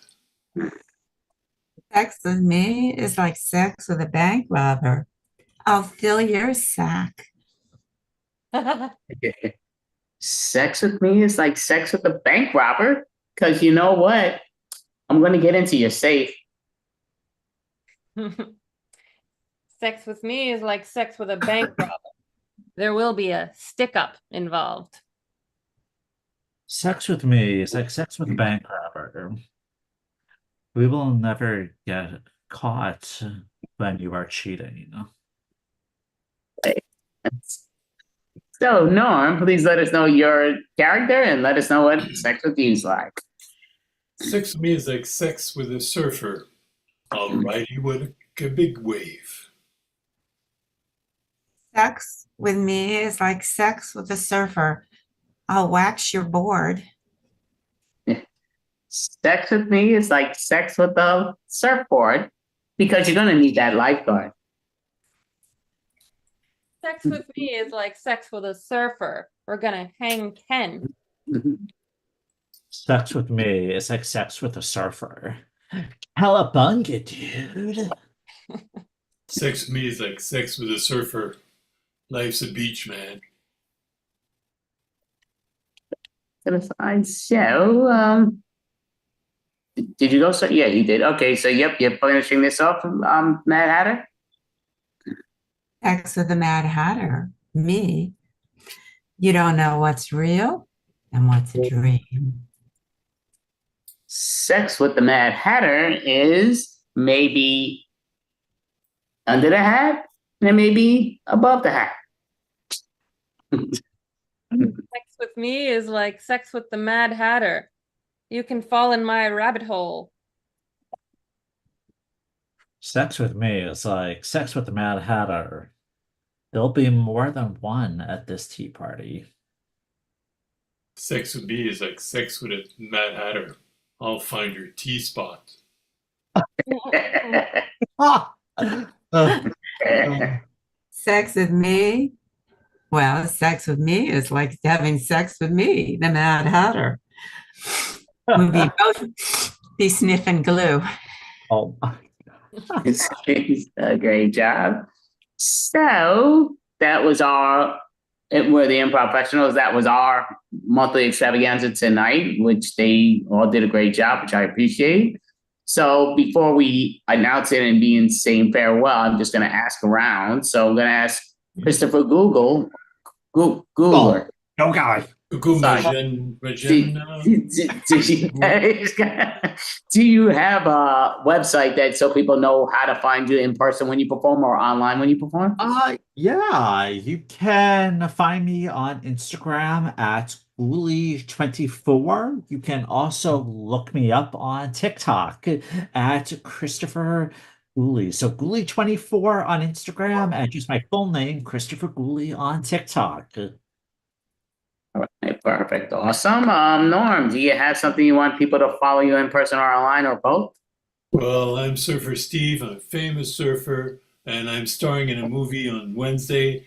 Sex with me is like sex with a bank robber. I'll fill your sack. Sex with me is like sex with a bank robber. Because you know what? I'm going to get into your safe. Sex with me is like sex with a bank robber. There will be a stick up involved. Sex with me is like sex with a bank robber. We will never get caught when you are cheating. So, Norm, please let us know your character and let us know what sex with you is like. Sex with me is like sex with a surfer. I'll ride you with a big wave. Sex with me is like sex with a surfer. I'll wax your board. Sex with me is like sex with a surfboard because you're going to need that lifeguard. Sex with me is like sex with a surfer. We're gonna hang 10. Sex with me is like sex with a surfer. Cowabunga, dude. Sex with me is like sex with a surfer. Life's a beach, man. So, did you go? So yeah, you did. Okay, so yep, you're finishing this off, Mad Hatter. Sex with the Mad Hatter. Me. You don't know what's real and what's a dream. Sex with the Mad Hatter is maybe under the hat and maybe above the hat. Sex with me is like sex with the Mad Hatter. You can fall in my rabbit hole. Sex with me is like sex with the Mad Hatter. There'll be more than one at this tea party. Sex with me is like sex with a Mad Hatter. I'll find your T-spot. Sex with me? Well, sex with me is like having sex with me, the Mad Hatter. We'll be both be sniffing glue. Oh, It's a great job. So that was we're the improv professionals. That was our monthly extravaganza tonight, which they all did a great job, which I appreciate. So before we announce it and be in saying farewell, I'm just going to ask around. So I'm going to ask Christopher Googler. Oh God. Google Sorry. Magen, Do you have a website that so people know how to find you in person when you perform or online when you perform? Yeah, you can find me on Instagram at Uli24. You can also look me up on TikTok at Christopher Uli. So Uli24 on Instagram and just my full name, Christopher Uli on TikTok. All right, perfect. Awesome. Norm, do you have something you want people to follow you in person or online or both? Well, I'm Surfer Steve. I'm a famous surfer, and I'm starring in a movie on Wednesday.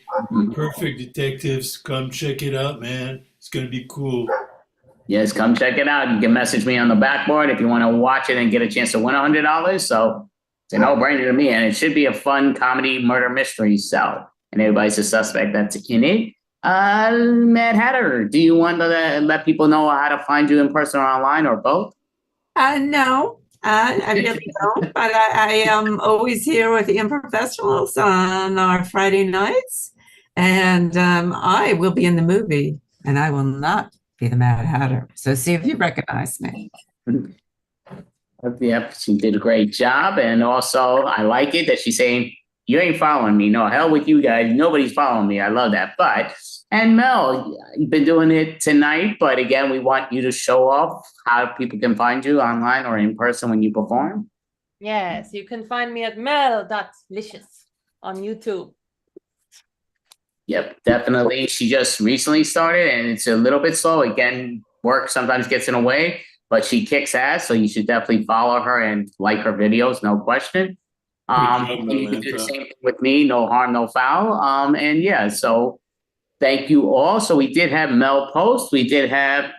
Perfect Detectives. Come check it out, man. It's gonna be cool. Yes, come check it out. You can message me on the backboard if you want to watch it and get a chance to win $100. So it's a no-brainer to me, and it should be a fun comedy murder mystery. So, and everybody's a suspect that's in it. Mad Hatter, do you want to let people know how to find you in person or online or both? No, I really don't, but I am always here with the Improv Festivals on our Friday nights, and I will be in the movie, and I will not be the Mad Hatter. So see if you recognize me. Yep, she did a great job, and also I like it that she's saying, you ain't following me. No, hell with you guys. Nobody's following me. I love that. And Mel, you've been doing it tonight, but again, we want you to show off how people can find you online or in person when you perform. Yes, you can find me at mel.licious on YouTube. Yep, definitely. She just recently started and it's a little bit slow. Again, work sometimes gets in the way, but she kicks ass. So you should definitely follow her and like her videos, no question. You can do the same thing with me, no harm, no foul. And yeah, so thank you all. So we did have Mel Post. We did have,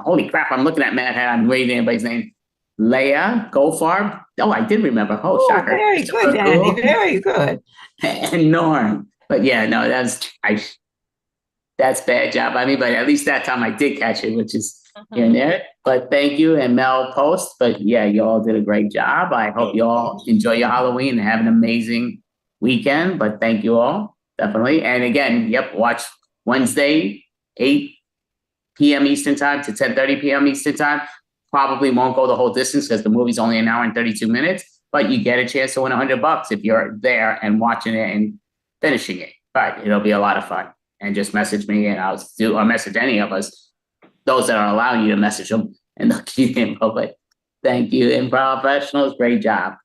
holy crap, I'm looking at Matt. I'm reading anybody's name. Leia Goldfarb. Oh, I did remember. Oh, Oh, shocker. very good, Danny. Very good. And Norm. But yeah, no, that's bad job on me. But at least that time I did catch it, which is here and there. But thank you and Mel Post. But yeah, you all did a great job. I hope you all enjoy your Halloween and have an amazing weekend. But thank you all, definitely. And again, yep, watch Wednesday, 8 p.m. Eastern time to 10:30 p.m. Eastern time. Probably won't go the whole distance because the movie's only an hour and 32 minutes, but you get a chance to win $100 if you're there and watching it and finishing it. But it'll be a lot of fun. And just message me and I'll do, or message any of us, those that are allowing you to message them, and they'll keep in public. Thank you, Improv Professionals. Great job.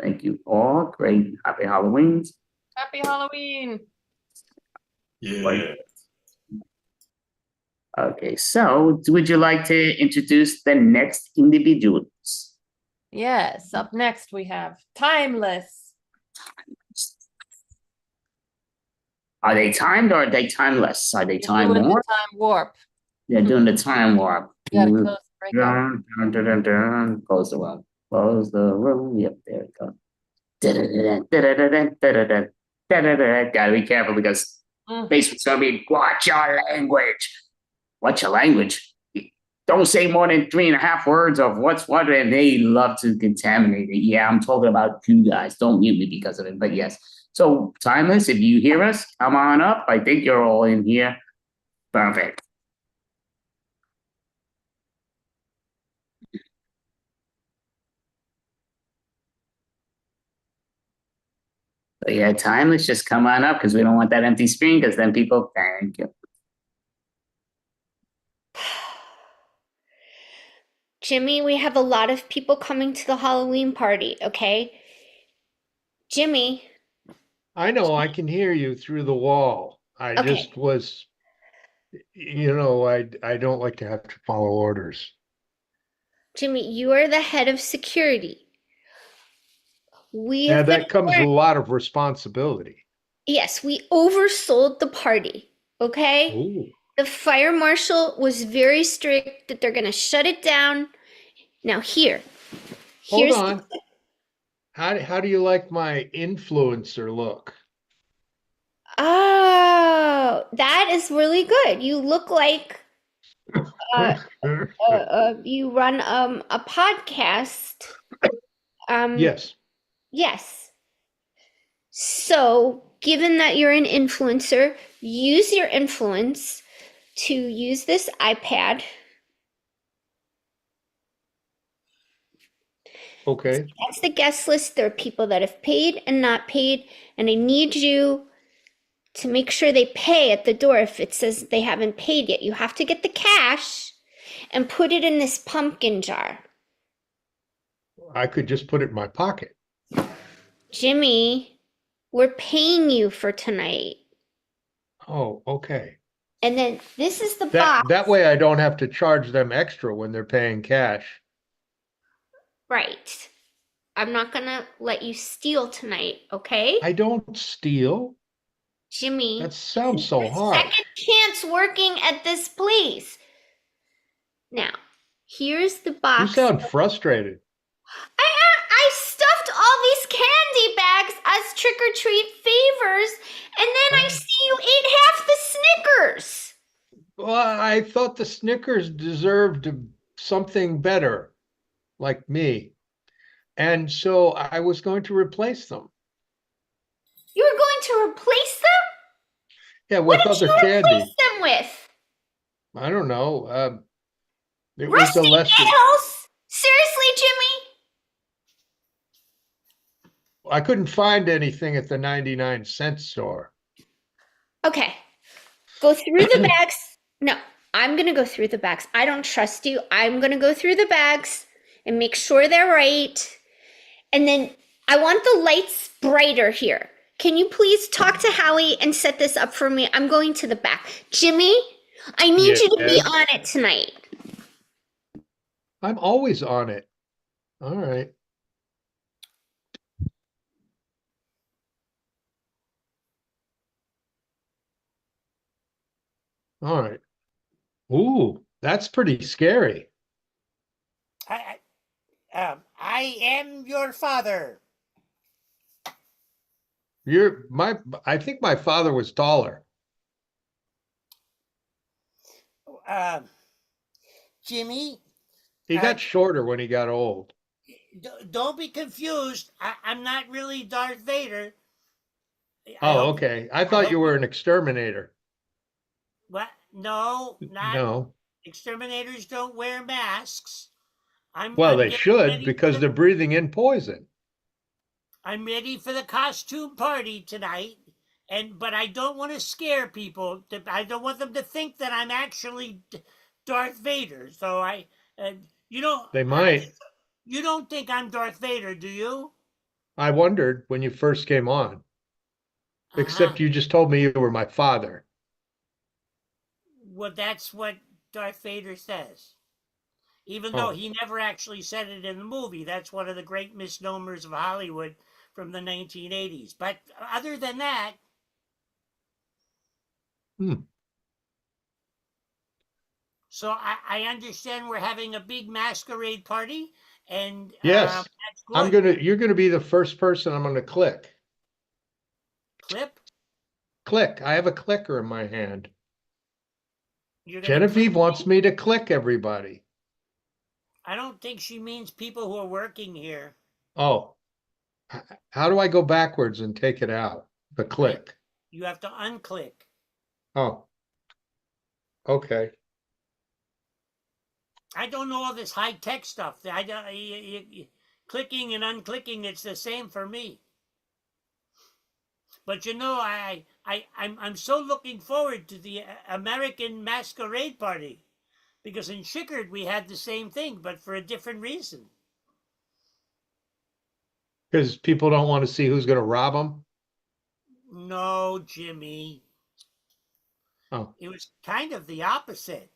Thank you all. Great. Happy Halloweens. Happy Halloween. Yeah. Okay, so would you like to introduce the next individuals? Yes, up next we have Timeless. Are they timed or are they timeless? Are they time Doing the warp? time warp. They're doing the time warp. You gotta close the breakout. Close the room. Close the room. Yep, there we go. Gotta be careful because Facebook's gonna be watch your language. Watch your language. Don't say more than 3.5 words of what's what, and they love to contaminate it. Yeah, I'm talking about you guys. Don't mute me because of it. But yes. So, Timeless, if you hear us, come on up. I think you're all in here. Perfect. But yeah, Timeless, just come on up because we don't want that empty screen because then people, thank you. Jimmy, we have a lot of people coming to the Halloween party, okay? Jimmy. I know, I can hear you through the wall. I Okay. just was, I don't like to have to follow orders. Jimmy, you are the head of security. Yeah, that comes with a lot of responsibility. Yes, we oversold the party, okay? Ooh. The fire marshal was very strict that they're going to shut it down. Now Hold on. How do you like my influencer look? Oh, that is really good. You look like you run a podcast. Yes. Yes. So, given that you're an influencer, use your influence to use this iPad. Okay. That's the guest list. There are people that have paid and not paid, and I need you to make sure they pay at the door. If it says they haven't paid yet, you have to get the cash and put it in this pumpkin jar. I could just put it in my pocket. Jimmy, we're paying you for tonight. Oh, okay. And then this is the box. That way I don't have to charge them extra when they're paying cash. Right. I'm not gonna let you steal tonight, okay? I don't steal. Jimmy. That sounds so hard. Second chance working at this place. Now, here's the box. You sound frustrated. I stuffed all these candy bags as trick-or-treat favors, and then I see you ate half the Snickers. Well, I thought the Snickers deserved something better, like me. And so I was going to replace them. You were going to replace them? Yeah, with What did other you candy. replace them with? I don't know. It was Rusty a lesson. nails? Seriously, Jimmy? I couldn't find anything at the 99-cent store. Okay. Go through the bags. No, I'm going to go through the bags. I don't trust you. I'm going to go through the bags and make sure they're right. And then I want the lights brighter here. can you please talk to Howie and set this up for me? I'm going to the back. Jimmy, I need you to be Yes. on it tonight. I'm always on it. All right. All right. Ooh, that's pretty scary. I am your father. I think my father was taller. Um, Jimmy, He got shorter when he got old. don't be confused. I'm not really Darth Vader. Oh, okay. I thought you were an exterminator. What? No, not No. exterminators don't wear masks. Well, I'm they getting should ready for because they're breathing in poison. I'm ready for the costume party tonight, but I don't want to scare people. I don't want them to think that I'm actually Darth Vader. So you don't, They might. you don't think I'm Darth Vader, do you? I wondered when you first came on. Except you just told me you were my father. Well, that's what Darth Vader says. Even though Oh. he never actually said it in the movie. That's one of the great misnomers of Hollywood from the 1980s. But other than that, so I understand we're having a big masquerade party, and Yes. that's good. You're gonna be the first person I'm gonna click. Clip? Click. I have a clicker in my hand. You're gonna Genevieve click wants me to click everybody. I don't think she means people who are working here. Oh. How do I go backwards and take it out? The click. You have to unclick. Oh. Okay. I don't know all this high tech stuff. I don't, clicking and unclicking, it's the same for me. But I'm so looking forward to the American masquerade party, because in Chickard we had the same thing, but for a different reason. Because people don't want to see who's going to rob them. No, Jimmy. Oh. It was kind of the opposite,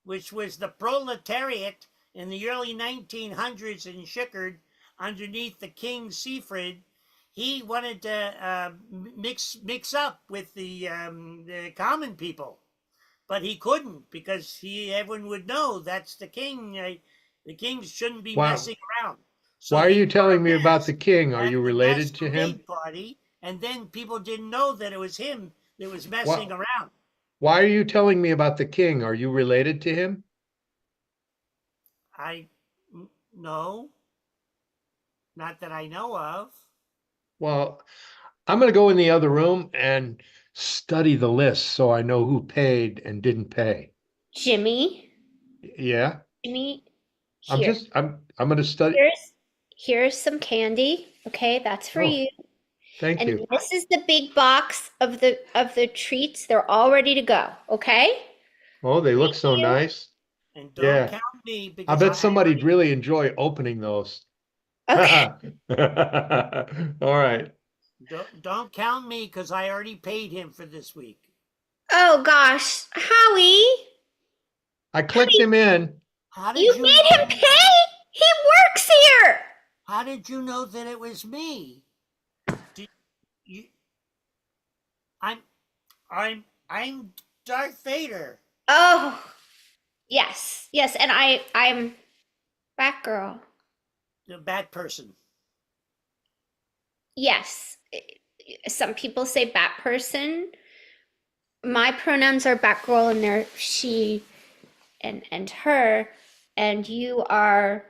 which was the proletariat in the early 1900s in Chickard underneath the King Siegfried. He wanted to mix up with the common people, but he couldn't because everyone would know that's the king. The kings shouldn't be messing around. So Why are he you wore telling a me about mask the king? Are at you the related to him? masquerade party, and then people didn't know that it was him that was messing around. Why are you telling me about the king? Are you related to him? No, not that I know of. Well, I'm going to go in the other room and study the list so I know who paid and didn't pay. Jimmy, Yeah. Jimmy, I'm here. going to study. Here's some candy. Okay, that's for you. Thank And you. this is the big box of the treats. They're all ready to go. Okay? Oh, they look so nice. And don't Yeah. count me I because bet somebody'd really enjoy opening those. Okay. All right. Don't count me because I already paid him for this week. Oh gosh, Howie, I clicked him in. How did you you made him pay? He works here. How did you know that it was me? Did you? I'm Darth Vader. Oh, yes, yes, and I'm Batgirl. The bad person. Yes, some people say Bat person. My pronouns are Batgirl, and they're she and her, and you are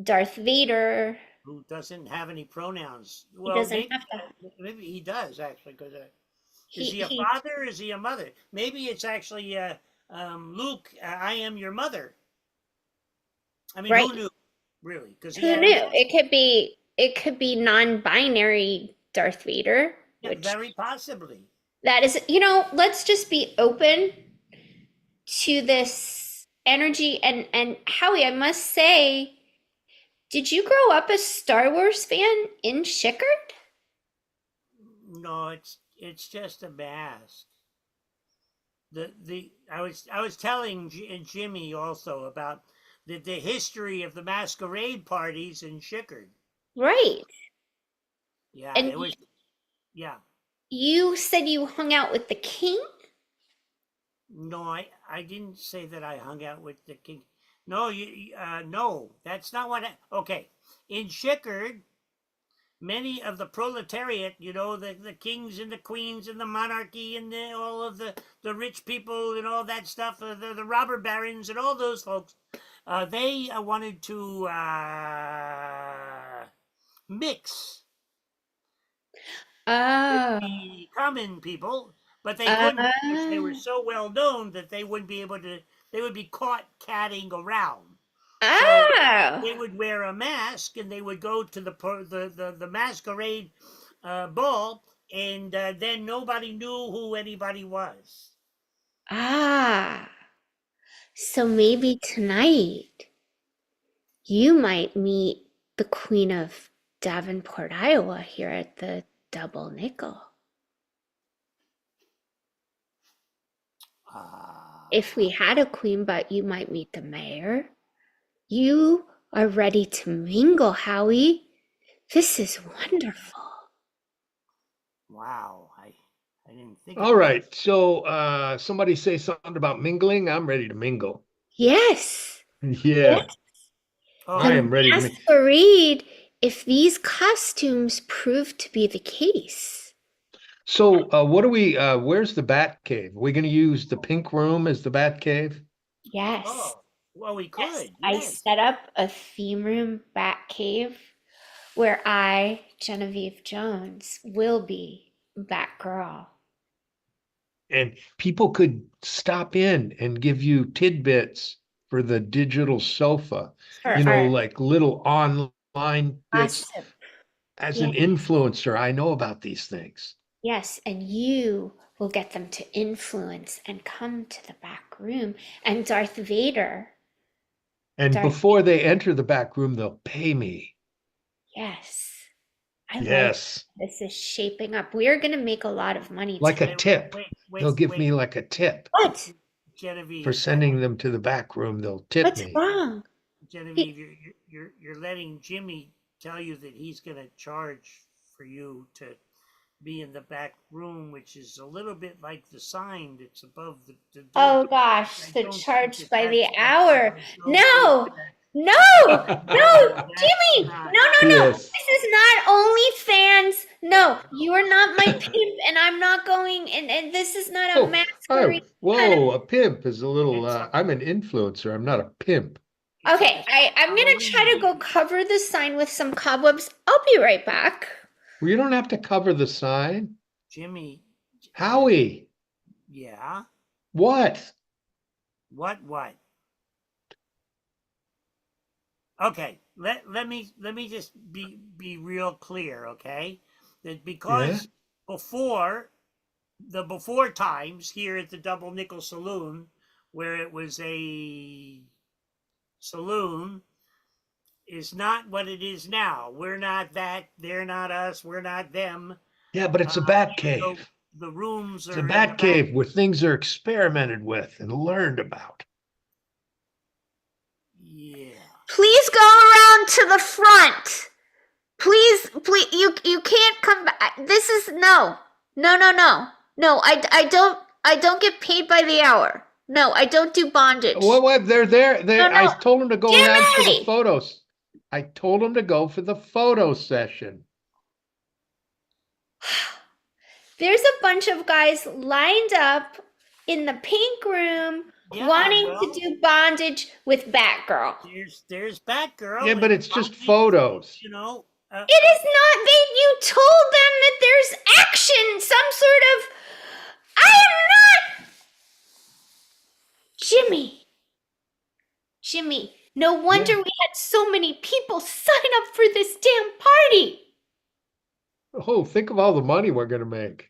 Darth Vader. Who doesn't have any pronouns? He Well, doesn't have to. maybe he does actually. Because is he a He father? Or is he a mother? Maybe it's actually Luke. I am your mother. I mean, Right. who knew? Really? Because Who knew? It could be non-binary Darth Vader. Yeah, very possibly. That is, let's just be open to this energy. And Howie, I must say, did you grow up a Star Wars fan in Chickard? No, it's just a mask. I was telling Jimmy also about the history of the masquerade parties in Shickard. Right. Yeah, And it was. Yeah. you said you hung out with the king? No, I didn't say that I hung out with the king. No, no, that's not what. Okay, in Shickard, many of the proletariat, the kings and the queens and the monarchy and all of the rich people and all that stuff, the robber barons and all those folks, they wanted to mix with the common people, but they couldn't because they were so well known that they wouldn't be able to. They would be caught catting around. So they would wear a mask and they would go to the masquerade ball, and then nobody knew who anybody was. So maybe tonight you might meet the Queen of Davenport, Iowa here at the Double Nickel. If we had a queen, but you might meet the mayor. You are ready to mingle, Howie. This is wonderful. Wow, I didn't think. All right, so somebody say something about mingling. I'm ready to mingle. Yes. Yeah. I am ready to mingle. Masquerade, if these costumes prove to be the case. So what do we, where's the Bat Cave? Are we going to use the pink room as the Bat Cave? Yes. Oh, well, we could. Yes. Yes. I set up a theme room Bat Cave where I, Genevieve Jones, will be Batgirl. And people could stop in and give you tidbits for the digital sofa, like little online bits. Awesome. As an influencer, I know about these things. Yes, and you will get them to influence and come to the back room. And Darth Vader. And before they enter the back room, they'll pay me. Yes. I Yes. like this is shaping up. We are going to make a lot of money. Like a tip. They'll give me like a tip. What? Genevieve. For sending them to the back room, they'll tip me. What's wrong? Genevieve, you're letting Jimmy tell you that he's going to charge for you to be in the back room, which is a little bit like the sign that's above the door. Oh gosh, the charge by the hour. No, Jimmy, no. Yes. This is not OnlyFans. No, you are not my pimp, and I'm not going. And this is not a masquerade. Whoa, a pimp is a little. I'm an influencer. I'm not a pimp. Okay, I'm gonna try to go cover the sign with some cobwebs. I'll be right back. Well, you don't have to cover the sign. Jimmy. Howie. Yeah. What? What? Okay, let me just be real clear, okay? That because before times here at the Double Nickel Saloon, where it was a saloon, is not what it is now. We're not that, they're not us, we're not them. Yeah, but it's a Bat Cave. So the rooms It's are a Bat Cave where things are experimented with and learned about. Yeah. Please go around to the front. Please, you can't come back. This is no. I don't get paid by the hour. No, I don't do bondage. What? They're there. No. I told them to go around for the Jimmy! photos. I told them to go for the photo session. There's a bunch of guys lined up in the pink room wanting to do bondage with Batgirl. There's Batgirl. Yeah, but it's just photos. It is not that you told them that there's action, some sort of. I am not. Jimmy, no wonder we had so many people sign up for this damn party. Oh, think of all the money we're going to make.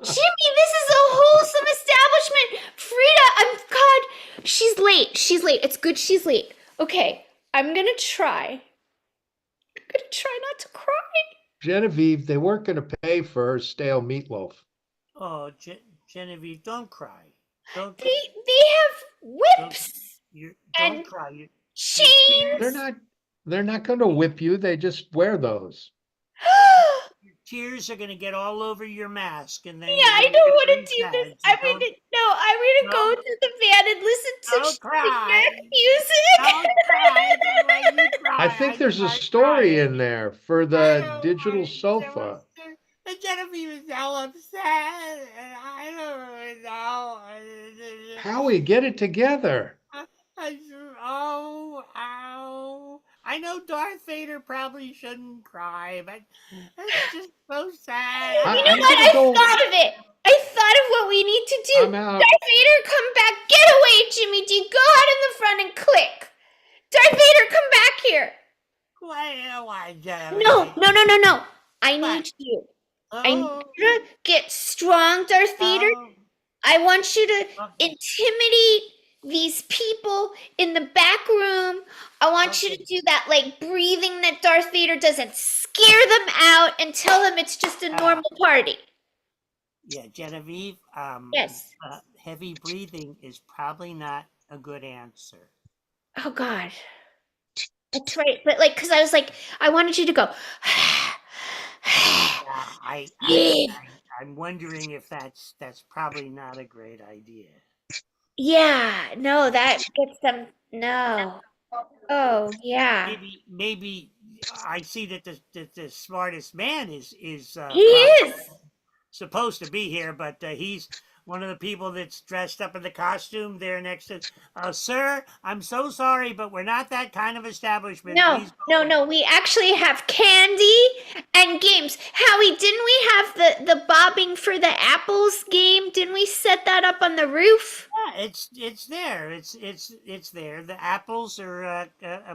Jimmy, this is a wholesome establishment. Frida, God, she's late. It's good she's late. Okay, I'm gonna try not to cry. Genevieve, they weren't going to pay for her stale meatloaf. Oh, Genevieve, don't cry. Don't They have whips don't and cry. Your chains. They're not going to whip you. They just wear those. tears are gonna get all over your mask, and then Yeah, you're I gonna don't get want to really do this. sad. So I'm gonna go to the van and listen to Don't cry. music. Don't cry. Don't let you cry. I think there's a story in there for the digital sofa. And Genevieve is so upset, and I don't really know. Howie, get it together. Ow. I know Darth Vader probably shouldn't cry, but it's just so sad. You know what? I thought of it. I thought of what we need to do. I'm out. Darth Vader, come back. Get away, Jimmy D. Go out in the front and click. Darth Vader, come back here. Why, Genevieve? No. I need you. I need Oh. you to get strong, Darth Vader. I want you to intimidate these people in the back room. I want you to do that like breathing that Darth Vader does and scare them out and tell them it's just a normal party. Yeah, Genevieve. Yes. Heavy breathing is probably not a good answer. Oh God. That's right. But like, cause I was like, I wanted you to go. I'm wondering if that's probably not a great idea. Yeah, no, that gets them. No. Oh, yeah. Maybe I see that the smartest man is He is supposed to be here, but he's one of the people that's dressed up in the costume there next to. Sir, I'm so sorry, but we're not that kind of establishment. No, Please no. We actually have candy and games. Howie, didn't we have the bobbing for the apples game? Didn't we set that up on the roof? Yeah, it's there. It's there. The apples are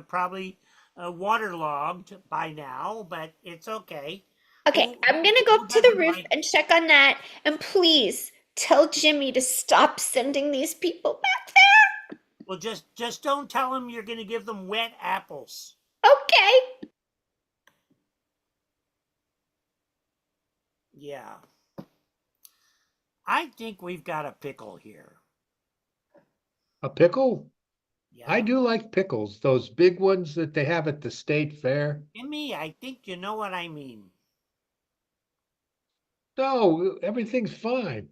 probably waterlogged by now, but it's okay. Okay, I'm gonna go up to the roof and check on that. And please tell Jimmy to stop sending these people back there. Well, just don't tell him you're gonna give them wet apples. Okay. Yeah. I think we've got a pickle here. A pickle? I do like pickles, those big ones that they have at the state fair. Jimmy, I think you know what I mean. No, everything's fine.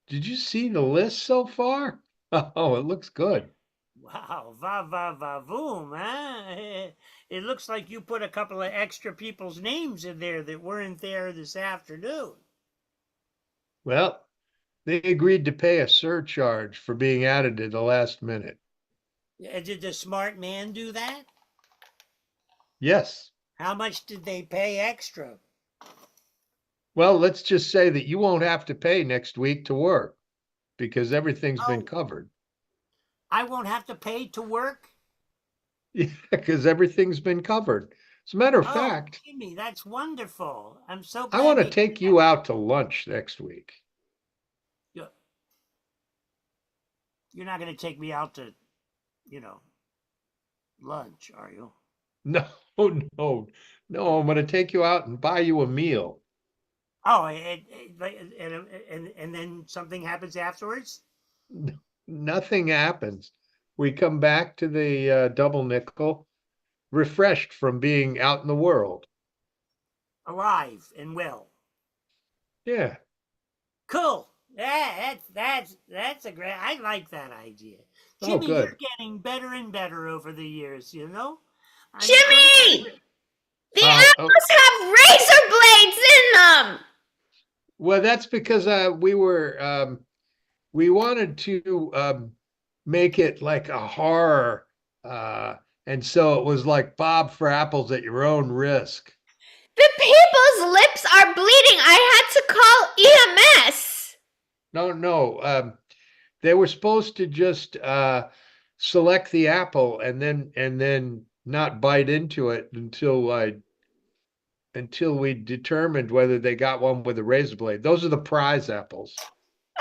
Did you see the list so far? Oh, it looks good. Wow, voom, huh? It looks like you put a couple of extra people's names in there that weren't there this afternoon. Well, they agreed to pay a surcharge for being added at the last minute. Did the smart man do that? Yes. How much did they pay extra? Well, let's just say that you won't have to pay next week to work because everything's been covered. I won't have to pay to work? Yeah, because everything's been covered. As a matter of fact, Jimmy, that's wonderful. I'm so glad. I want to take you out to lunch next week. You're not going to take me out to, lunch, are you? No. I'm going to take you out and buy you a meal. Oh, and then something happens afterwards? Nothing happens. We come back to the double nickel, refreshed from being out in the world. Alive and well. Yeah. Cool. Yeah, that's a great. I like that idea. Jimmy, good. you're getting better and better over the years. Jimmy, the apples have razor blades in them. Well, that's because we wanted to make it like a horror, and so it was like Bob for apples at your own risk. The people's lips are bleeding. I had to call EMS. No. They were supposed to just select the apple and then not bite into it until we determined whether they got one with a razor blade. Those are the prize apples.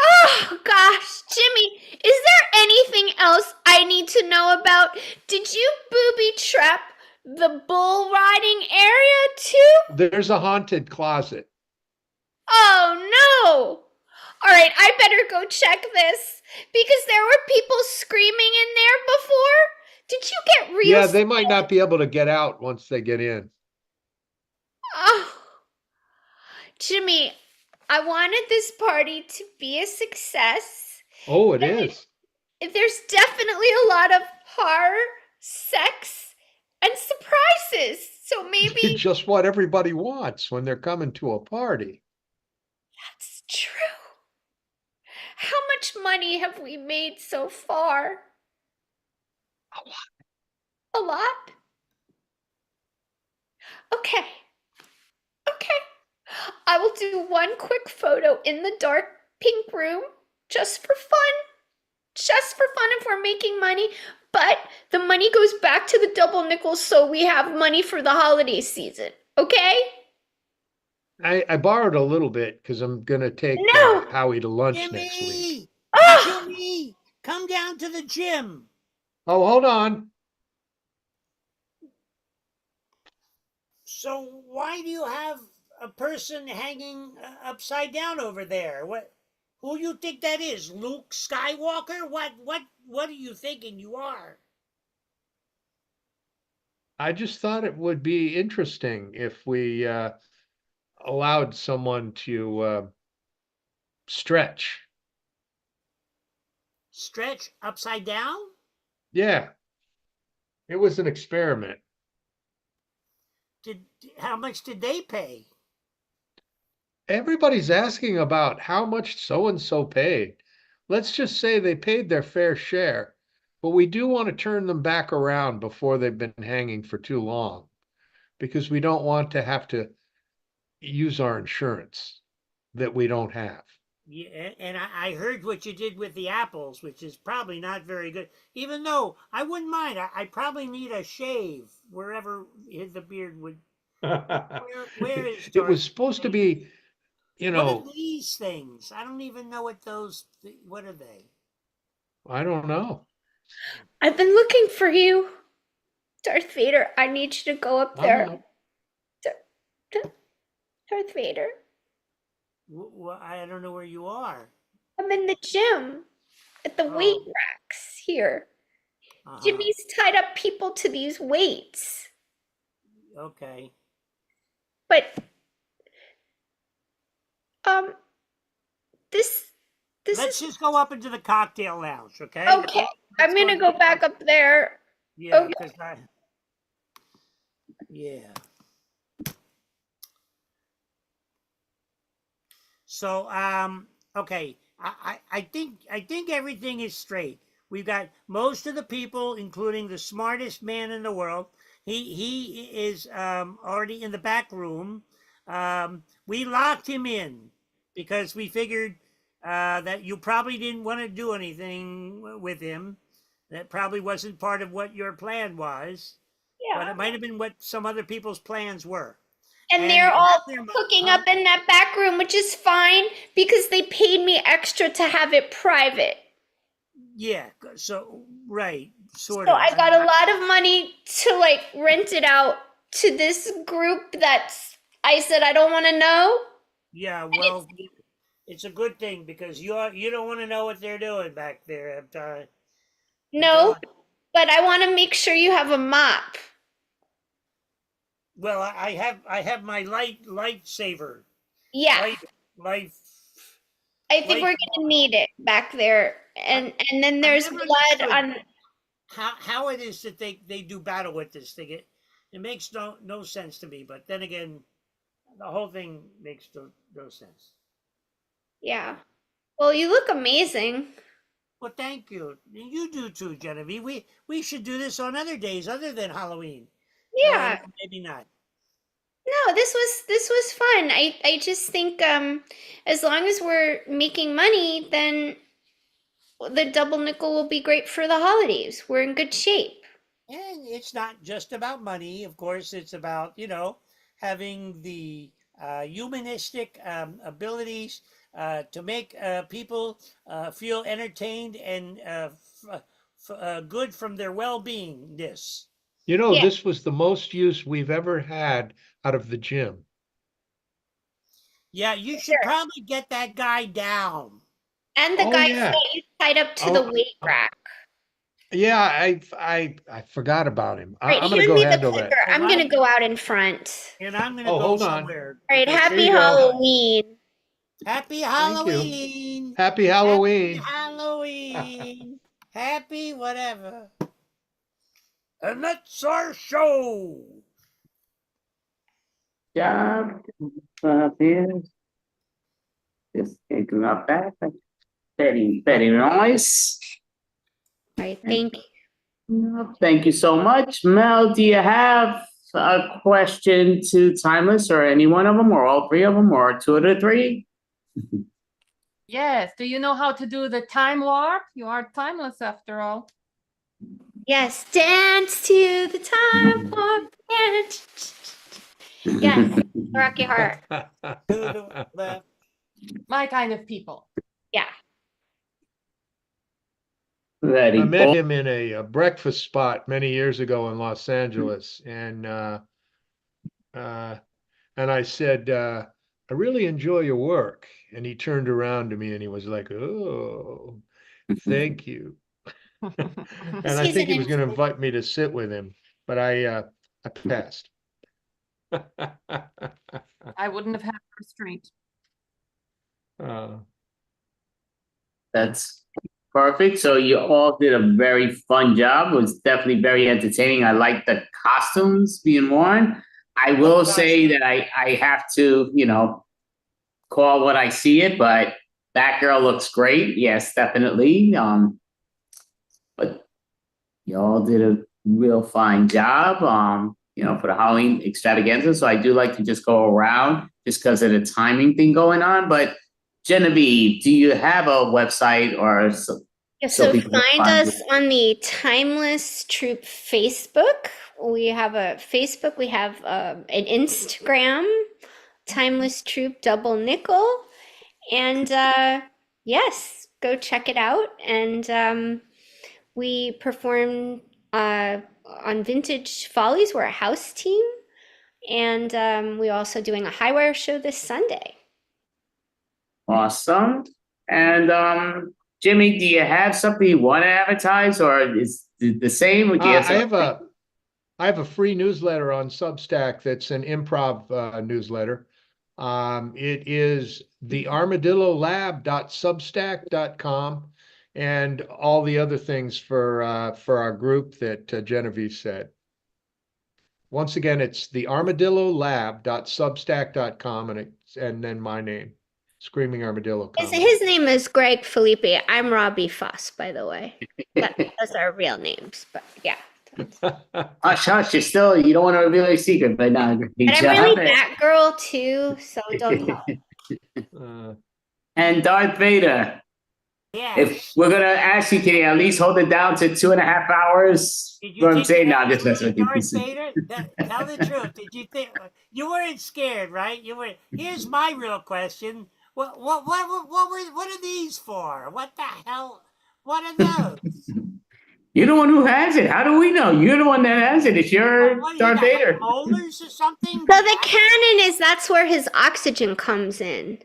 Oh gosh, Jimmy, is there anything else I need to know about? Did you booby trap the bull riding area too? There's a haunted closet. Oh no! All right, I better go check this because there were people screaming in there before. Did you get real? Yeah, they might not be able to get out once they get in. Oh, Jimmy, I wanted this party to be a success. Oh, it is. There's definitely a lot of horror, sex, and surprises. So maybe Just what everybody wants when they're coming to a party. that's true. How much money have we made so far? A lot. A lot? Okay. Okay. I will do one quick photo in the dark pink room just for fun. Just for fun if we're making money. But the money goes back to the double nickels so we have money for the holiday season. Okay? I borrowed a little bit because I'm gonna take No! Howie to lunch next week. Jimmy! Ah! Jimmy! Come down to the gym. Oh, hold on. So why do you have a person hanging upside down over there? What? Who you think that is? Luke Skywalker? What are you thinking you are? I just thought it would be interesting if we allowed someone to stretch. Stretch upside down? Yeah, it was an experiment. How much did they pay? Everybody's asking about how much so and so paid. Let's just say they paid their fair share, but we do want to turn them back around before they've been hanging for too long because we don't want to have to use our insurance that we don't have. Yeah, and I heard what you did with the apples, which is probably not very good. Even though I wouldn't mind, I probably need a shave wherever the beard would. Where is It was supposed to be, you What are know, these things? I don't even know what those. What are they? I don't know. I've been looking for you. Darth Vader, I need you to go up there. Darth Vader, Well, I don't know where you are. I'm in the gym at the weight racks here. Jimmy's tied up people to these weights. Okay. But this Let's just go up into the cocktail lounge, okay? Okay, I'm gonna go back up there. Yeah, Okay. because yeah. So okay. I think everything is straight. We've got most of the people, including the smartest man in the world. He is already in the back room. We locked him in because we figured that you probably didn't want to do anything with him. That probably wasn't part of what your plan was. Yeah. But it might have been what some other people's plans were. And they're all hooking up in that back room, which is fine because they paid me extra to have it private. Yeah, so right, sort So of. I got a lot of money to like rent it out to this group that's I said I don't want to know. Yeah, well, it's a good thing because you don't want to know what they're doing back there. No, but I want to make sure you have a mop. Well, I have my lightsaber. Yeah. Light. I think we're gonna need it back there, and then there's blood on. How it is that they do battle with this thing? It makes no sense to me. But then again, the whole thing makes no sense. Yeah. Well, you look amazing. Well, thank you. You do too, Genevieve. We should do this on other days other than Halloween. Yeah. Maybe not. No, this was fun. I just think as long as we're making money, then the double nickel will be great for the holidays. We're in good shape. And it's not just about money. Of course, it's about, having the humanistic abilities to make people feel entertained and good from their well-beingness. You know, Yeah. this was the most use we've ever had out of the gym. Yeah, you should probably get that guy down. And the Oh, guys yeah. that you tied up to the Oh, weight rack. Yeah, I forgot about him. All right, I'm gonna hand go me the handle clicker. that. I'm gonna go out in front. And I'm gonna Oh, go hold on. somewhere. All right, Okay, happy you go. Halloween. Happy Thank you. Halloween. Happy Halloween. Halloween. Happy whatever. And that's our show. Job. Here. Just taking up back. Very nice. All right, thank you. Thank you so much. Mel, do you have a question to Timeless or any one of them or all three of them or two of the three? Yes. Do you know how to do the time warp? You are timeless after all. Yes, dance to the time warp. Yes, rock your heart. My kind of people. Yeah. Very I met cool. him in a breakfast spot many years ago in Los Angeles, and I said, "I really enjoy your work." And he turned around to me and he was like, "Oh, thank you." And I He's think an he was going to influencer. invite me to sit with him, but I passed. I wouldn't have had restraint. That's perfect. So you all did a very fun job. It was definitely very entertaining. I like the costumes being worn. I will say that I have to, call what I see it, but that girl looks great. Yes, definitely. But you all did a real fine job, for the Halloween extravaganza. So I do like to just go around just because of the timing thing going on. But Genevieve, do you have a website or Yeah, so people can find find us you? on the Timeless Troop Facebook. We have a Facebook, we have an Instagram, Timeless Troop Double Nickel. And yes, go check it out. And we perform on Vintage Follies. We're a house team. And we're also doing a high wire show this Sunday. Awesome. And Jimmy, do you have something you want to advertise or is it the same? Or do you have I have a free newsletter on Substack that's an improv newsletter. It is thearmadillolab.substack.com and all the other things for our group that Genevieve said. Once again, it's thearmadillolab.substack.com and then my name, Screaming Armadillo Comedy. His name is Greg Felipe. I'm Robbie Foss, by the way. Those are real names, but yeah. Hush, hush, you don't want to reveal your secret, but no, great And I'm job. really Batgirl too, so don't tell. And Darth Vader. Yeah. If we're gonna ask you, can you at least hold it down to 2.5 hours? Did you What I'm think saying, you no, had I'm just to messing do with you. Darth Vader? Tell the truth. Did you think you weren't scared, right? You were. Here's my real question: what are these for? What the hell? What are those? You're the one who has it. How do we know? You're the one that has it. It's your What, you Darth got Vader. molars or something? So the cannon is that's where his oxygen comes in.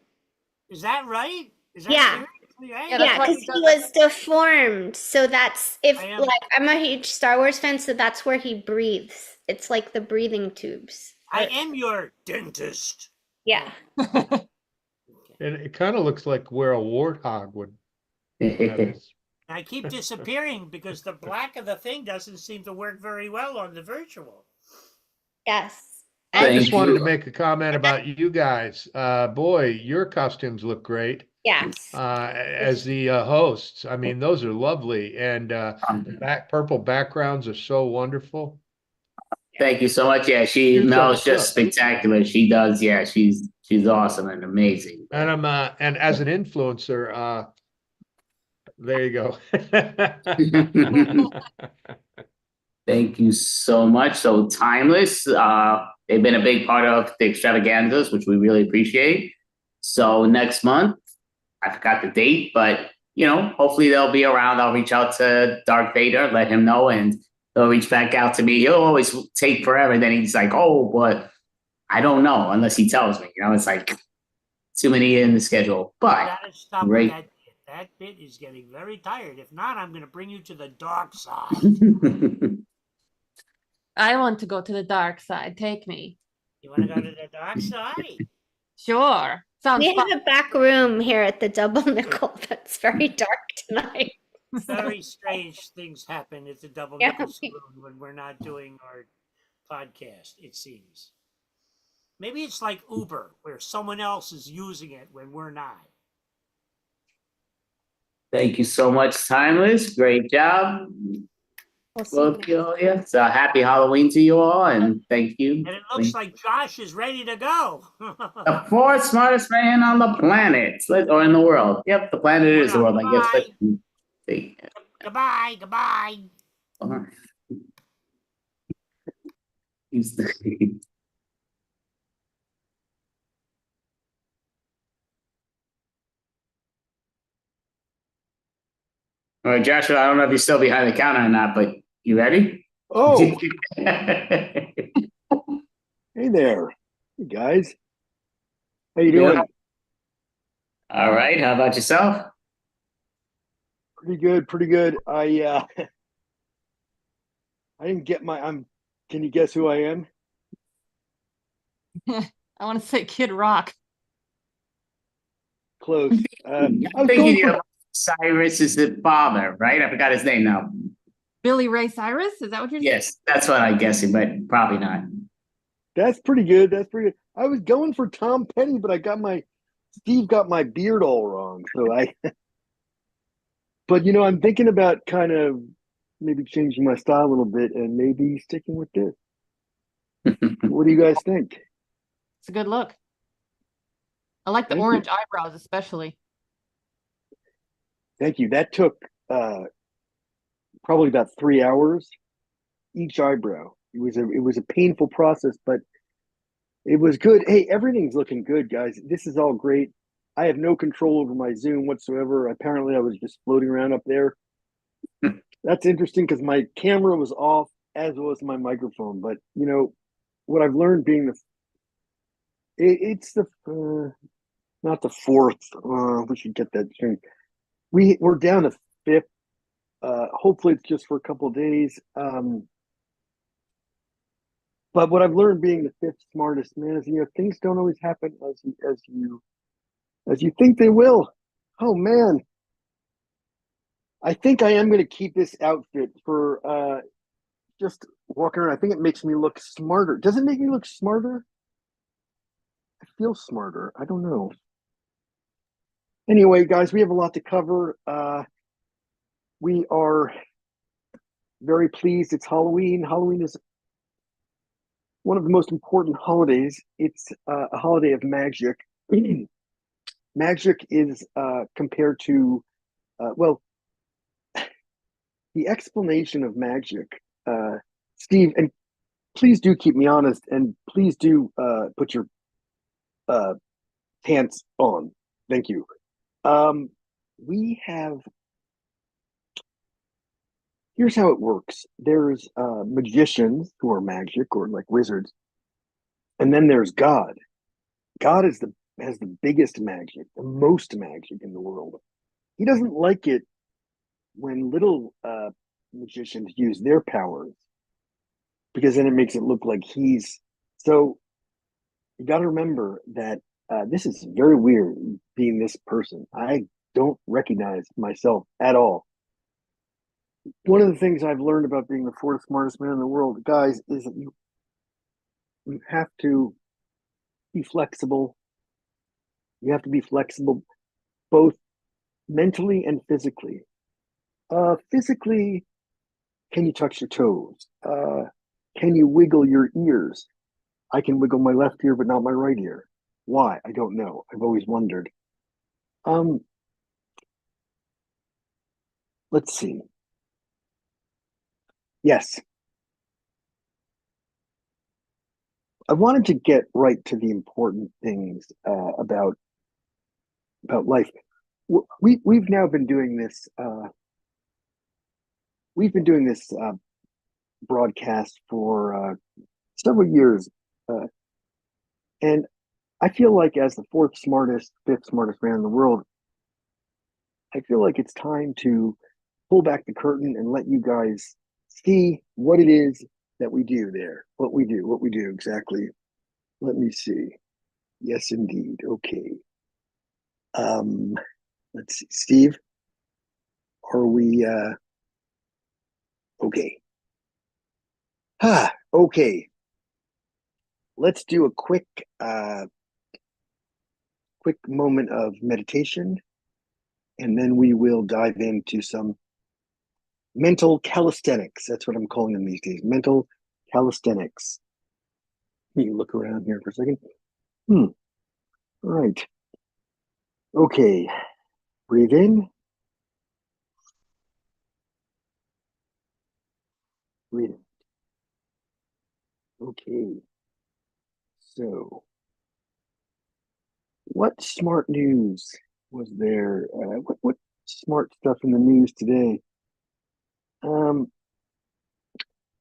Is that right? Is that Yeah. seriously right? Yeah, because he was deformed. So that's I'm a huge Star Wars fan, so that's where he breathes. It's like the breathing tubes. I am your dentist. Yeah. And it kind of looks like where a warthog would have his. I keep disappearing because the black of the thing doesn't seem to work very well on the virtual. Yes. I just wanted to make a comment about you guys. Boy, your costumes look great. Yes. As the hosts, I mean, those are lovely, and the purple backgrounds are so wonderful. Thank you so much. Yeah, Mel's just spectacular. She does. Yeah, she's awesome and amazing. And and as an influencer, there you go. Thank you so much. So Timeless, they've been a big part of the extravaganzas, which we really appreciate. So next month, I forgot the date, but hopefully they'll be around. I'll reach out to Darth Vader, let him know, and He'll reach back out to me. He'll always take forever. Then he's like, "Oh, but I don't know," unless he tells me. It's like too many in the schedule. But Gotta stop with great. that bit. That bit is getting very tired. If not, I'm gonna bring you to the dark side. I want to go to the dark side. Take me. You wanna go to the dark side? Sure. Sounds We fun. have a back room here at the Double Nickel that's very dark tonight. Very strange things happen at the Double Yeah. Nickel Saloon when we're not doing our podcast, it seems. Maybe it's like Uber, where someone else is using it when we're not. Thank you so much, Timeless. Great job. Well, yeah. So happy Halloween to you all, and thank you. And it looks like Josh is ready to go. The fourth smartest man on the planet, or in the world. Yep, the planet is the world, I guess. But Goodbye, goodbye. He's the All right, Joshua, I don't know if you're still behind the counter or not, but you ready? Oh, hey there, you guys. How you doing? All right. How about yourself? Pretty good, pretty good. I didn't get can you guess who I am? I want to say Kid Rock. Close. I'm thinking of Cyrus is the father, right? I forgot his name now. Billy Ray Cyrus? Is that what you're saying? Yes, that's what I'm guessing, but probably not. That's pretty good. That's pretty good. I was going for Tom Petty, but Steve got my beard all wrong. So but I'm thinking about kind of maybe changing my style a little bit and maybe sticking with this. What do you guys think? It's a good look. I like the orange eyebrows, especially. Thank you. That took probably about 3 hours each eyebrow. It was a painful process, but it was good. Hey, everything's looking good, guys. This is all great. I have no control over my Zoom whatsoever. Apparently, I was just floating around up there. That's interesting because my camera was off, as was my microphone. But what I've learned being it's the not the fourth. We should get that straight. We're down to fifth. Hopefully, it's just for a couple of days. But what I've learned being the fifth smartest man is, things don't always happen as you think they will. Oh man, I think I am going to keep this outfit for just walking around. I think it makes me look smarter. Does it make me look smarter? I feel smarter. I don't know. Anyway, guys, we have a lot to cover. We are very pleased. It's Halloween. Halloween is one of the most important holidays. It's a holiday of magic. Magic is compared to, the explanation of magic. Steve, and please do keep me honest, and please do put your pants on. Thank you. We have. Here's how it works. There's magicians who are magic or like wizards, and then there's God. God has the biggest magic, the most magic in the world. He doesn't like it when little magicians use their powers, because then it makes it look like he's. So you got to remember that this is very weird being this person. I don't recognize myself at all. One of the things I've learned about being the fourth smartest man in the world, guys, is that you have to be flexible. You have to be flexible, both mentally and physically. Physically, can you touch your toes? Can you wiggle your ears? I can wiggle my left ear, but not my right ear. Why? I don't know. I've always wondered. Let's see. Yes. I wanted to get right to the important things about life. We've now been doing this. We've been doing this broadcast for several years. And I feel like, as the fifth smartest man in the world, I feel like it's time to pull back the curtain and let you guys see what it is that we do there. What we do exactly. Let me see. Yes, indeed. Okay. Let's see. Steve, are we okay? Okay. Let's do a quick moment of meditation, and then we will dive into some mental calisthenics. That's what I'm calling them these days. Mental calisthenics. You look around here for a second. All right. Okay. Breathe in. Breathe in. Okay. So, what smart news was there? What smart stuff in the news today?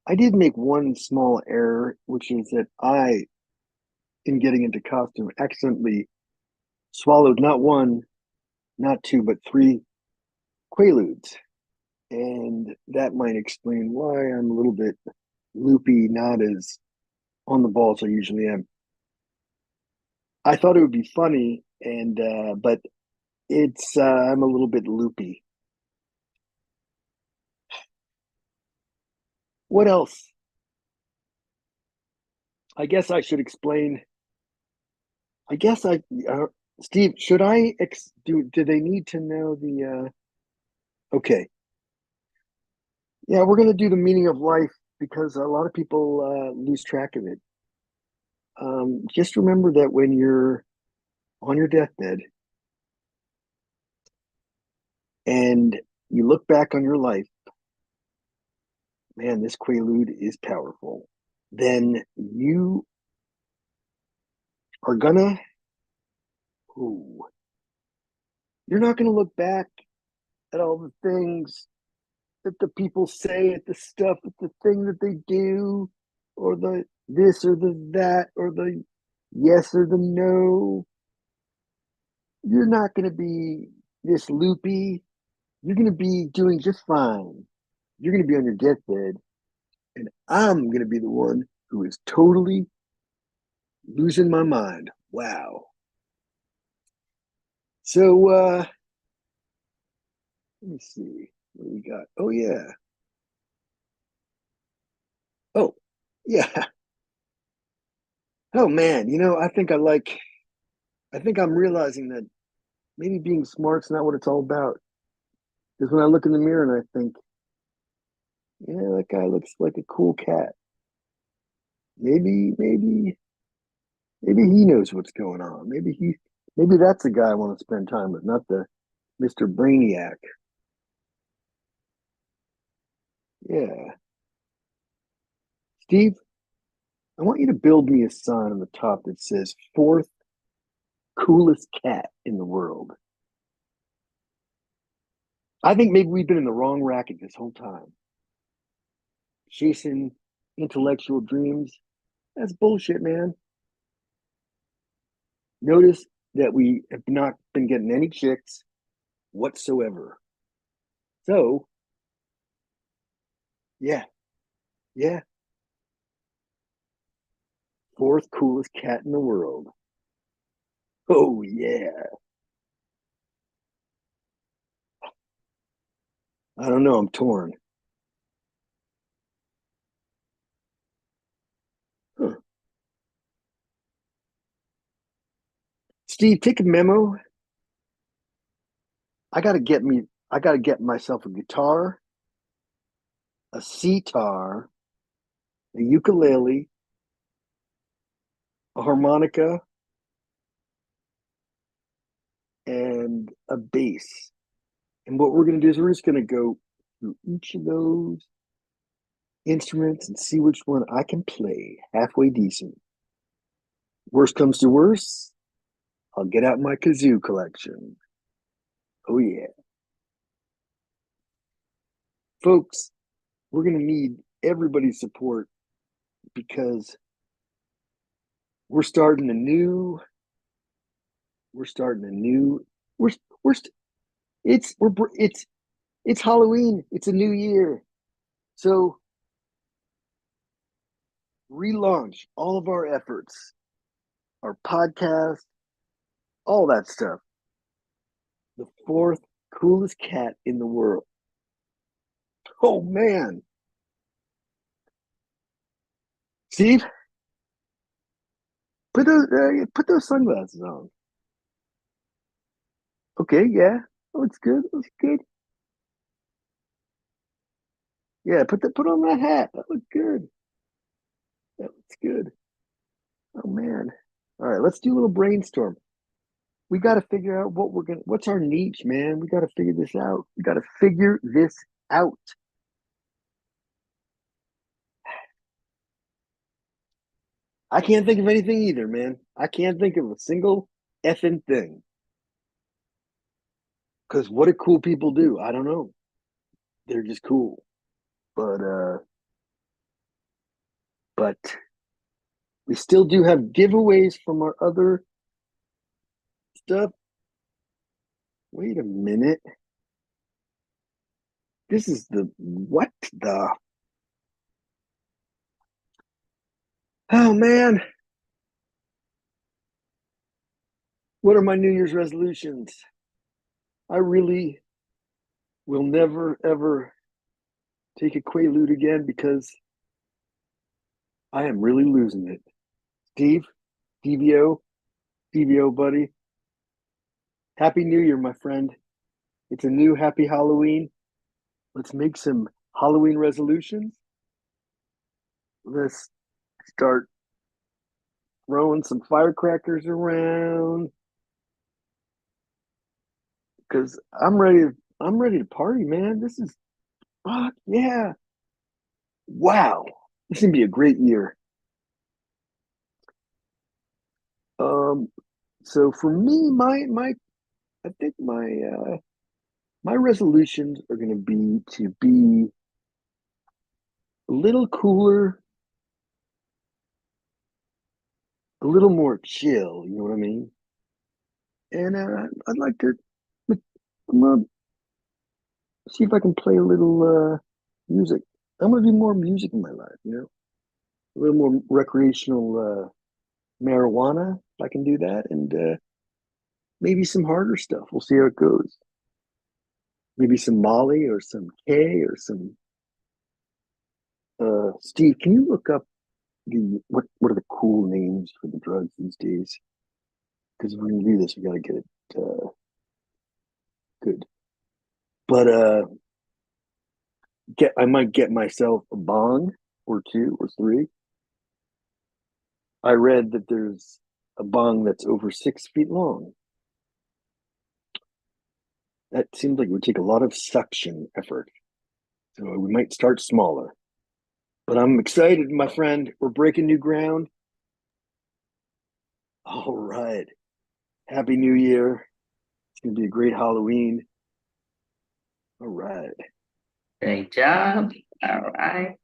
I did make one small error, which is that I, in getting into costume, accidentally swallowed not one, not two, but three Quaaludes. And that might explain why I'm a little bit loopy, not as on the ball as I usually am. I thought it would be funny, and but it's I'm a little bit loopy. What else? I guess I should explain. I guess Steve, should I do they need to know the okay. Yeah, we're gonna do the meaning of life because a lot of people lose track of it. Just remember that when you're on your deathbed and you look back on your life, man, this Quaalude is powerful. Then you are gonna, ooh, you're not gonna look back at all the things that the people say, at the stuff, at the thing that they do, or the this or the that, or the yes or the no. You're not gonna be this loopy. You're gonna be doing just fine. You're gonna be on your deathbed, and I'm gonna be the one who is totally losing my mind. Wow. So let me see what we got. Oh yeah. Oh yeah. Oh man, I think I'm realizing that maybe being smart's not what it's all about. Because when I look in the mirror and I think, yeah, that guy looks like a cool cat. Maybe he knows what's going on. Maybe that's the guy I want to spend time with, not the Mr. Brainiac. Yeah. Steve, I want you to build me a sign on the top that says fourth coolest cat in the world. I think maybe we've been in the wrong racket this whole time. Chasing intellectual dreams. That's bullshit, man. Notice that we have not been getting any chicks whatsoever. So, yeah, yeah. Fourth coolest cat in the world. Oh, yeah. I don't know. I'm torn. Huh. Steve, take a memo. I got to get myself a guitar, a sitar, a ukulele, a harmonica, and a bass. And what we're going to do is we're just going to go through each of those instruments and see which one I can play halfway decent. Worst comes to worst, I'll get out my kazoo collection. Oh, yeah. Folks, we're going to need everybody's support because we're starting a new. We're starting a new. We're st- it's Halloween. It's a new year, so relaunch all of our efforts, our podcast, all that stuff. The fourth coolest cat in the world. Oh man, Steve, put those sunglasses on. Okay, yeah, that looks good. That looks good. Yeah, put on that hat. That looks good. That looks good. Oh man. All right, let's do a little brainstorm. We got to figure out what's our niche, man. We got to figure this out. We got to figure this out. I can't think of anything either, man. I can't think of a single effing thing. Because what do cool people do? I don't know. They're just cool. But we still do have giveaways from our other stuff. Wait a minute. This is what the? Oh man. What are my New Year's resolutions? I really will never ever take a Quaalude again because I am really losing it. Steve, DVO, buddy. Happy New Year, my friend. It's a new happy Halloween. Let's make some Halloween resolutions. Let's start throwing some firecrackers around. Because I'm ready to party, man. This is fuck yeah. Wow. This is gonna be a great year. So for me, I think my resolutions are gonna be to be a little cooler, a little more chill, you know what I mean? And I'd like to I'm gonna see if I can play a little music. I'm gonna do more music in my life, you know, a little more recreational marijuana. If I can do that, and maybe some harder stuff. We'll see how it goes. Maybe some Molly or some K or some. Steve, can you look up what are the cool names for the drugs these days? Because if we're gonna do this, we gotta get it good. But I might get myself a bong or two or three. I read that there's a bong that's over 6 feet long. That seems like it would take a lot of suction effort. So we might start smaller. But I'm excited, my friend. We're breaking new ground. All right. Happy New Year. It's going to be a great Halloween. All right. Great job. All right.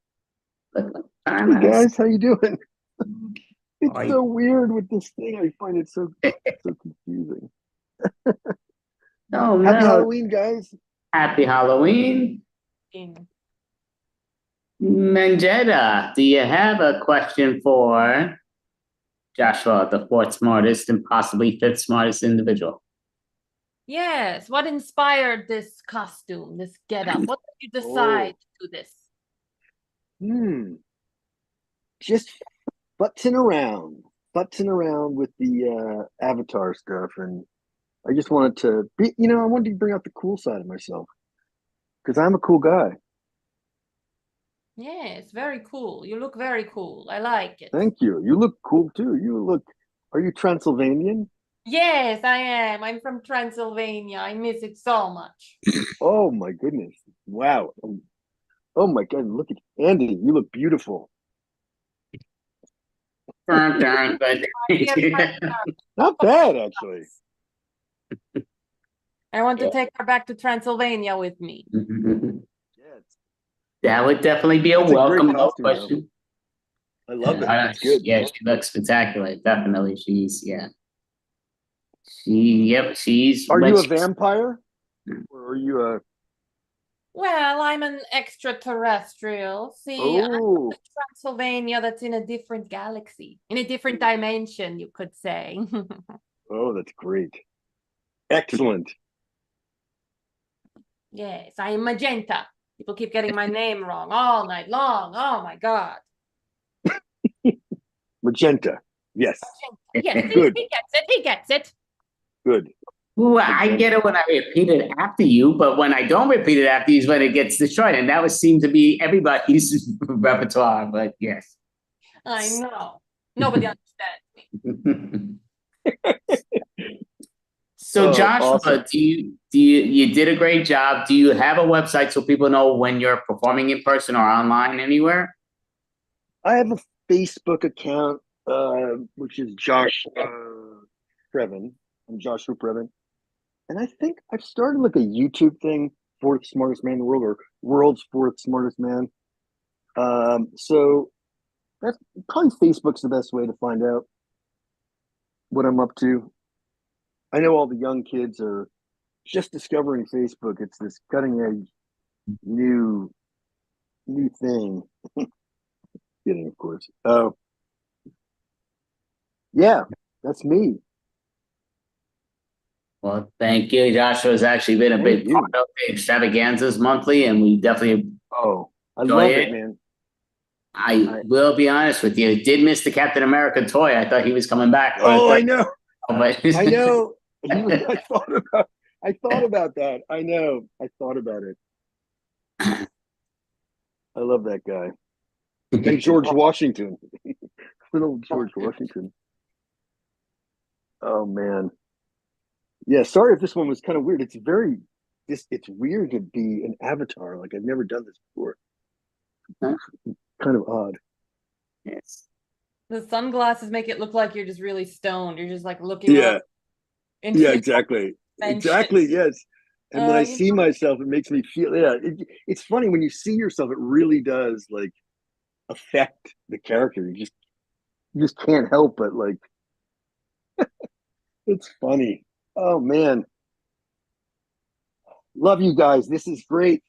Look what Hey time is. guys, how you doing? It's so weird with this thing. I find it so confusing. Oh, Happy no. Halloween, guys. Happy Halloween. Mangetta, do you have a question for Joshua, the fourth smartest and possibly fifth smartest individual? Yes. What inspired this costume, this getup? What did you decide to do this? Just futzing around with the avatar stuff, and I just wanted to be, I wanted to bring out the cool side of myself because I'm a cool guy. Yes, very cool. You look very cool. I like it. Thank you. You look cool too. Are you Transylvanian? Yes, I am. I'm from Transylvania. I miss it so much. Oh my goodness. Wow. Oh my God. Look at Andy. You look beautiful. But not bad, actually. I want to take her back to Transylvania with me. That would definitely be a That's a great welcome, no costume, though. question. I love it. Uh, It's good. yeah, she looks spectacular. Definitely, she's Are when you a she's vampire? Or are you a Well, I'm an extraterrestrial. See, I'm from Oh, the Transylvania that's in a different galaxy, in a different dimension, you could say. oh, that's great. Excellent. Yes, I am magenta. People keep getting my name wrong all night long. Oh my God. Magenta. Yes. Yes, Good. he gets it. He gets it. Good. Well, I get it when I repeat it after you, but when I don't repeat it after you is when it gets destroyed. And that would seem to be everybody's repertoire, but yes. I know. Nobody understands me. So Oh, Joshua, awesome. you did a great job. Do you have a website so people know when you're performing in person or online anywhere? I have a Facebook account, which is Josh Previn. I'm Joshua Previn. And I think I've started like a YouTube thing, Fourth Smartest Man in the World, or World's Fourth Smartest Man. So that's probably Facebook's the best way to find out what I'm up to. I know all the young kids are just discovering Facebook. It's this cutting edge new thing. Kidding, of course. Oh, yeah, that's me. Well, thank you. Joshua has actually been a Thank big you. part of the Extravaganzas monthly, and we definitely I enjoy love it. it, man. I will be honest with you. Did miss the Captain America toy. I thought he was coming back. Oh, I know. But I know. I thought about that. I know. I thought about it. I love that guy. And George Washington. Little George Washington. Oh man. Yeah, sorry if this one was kind of weird. It's weird to be an avatar. Like I've never done this before. Kind of odd. Yes. The sunglasses make it look like you're just really stoned. You're just like looking Yeah. up into Yeah, the exactly. dimension. Exactly, yes. And when I You see myself, it makes me feel, it's funny when you see yourself, it really does like affect the character. You just can't help but like, it's funny. Oh man. Love you guys. This is great.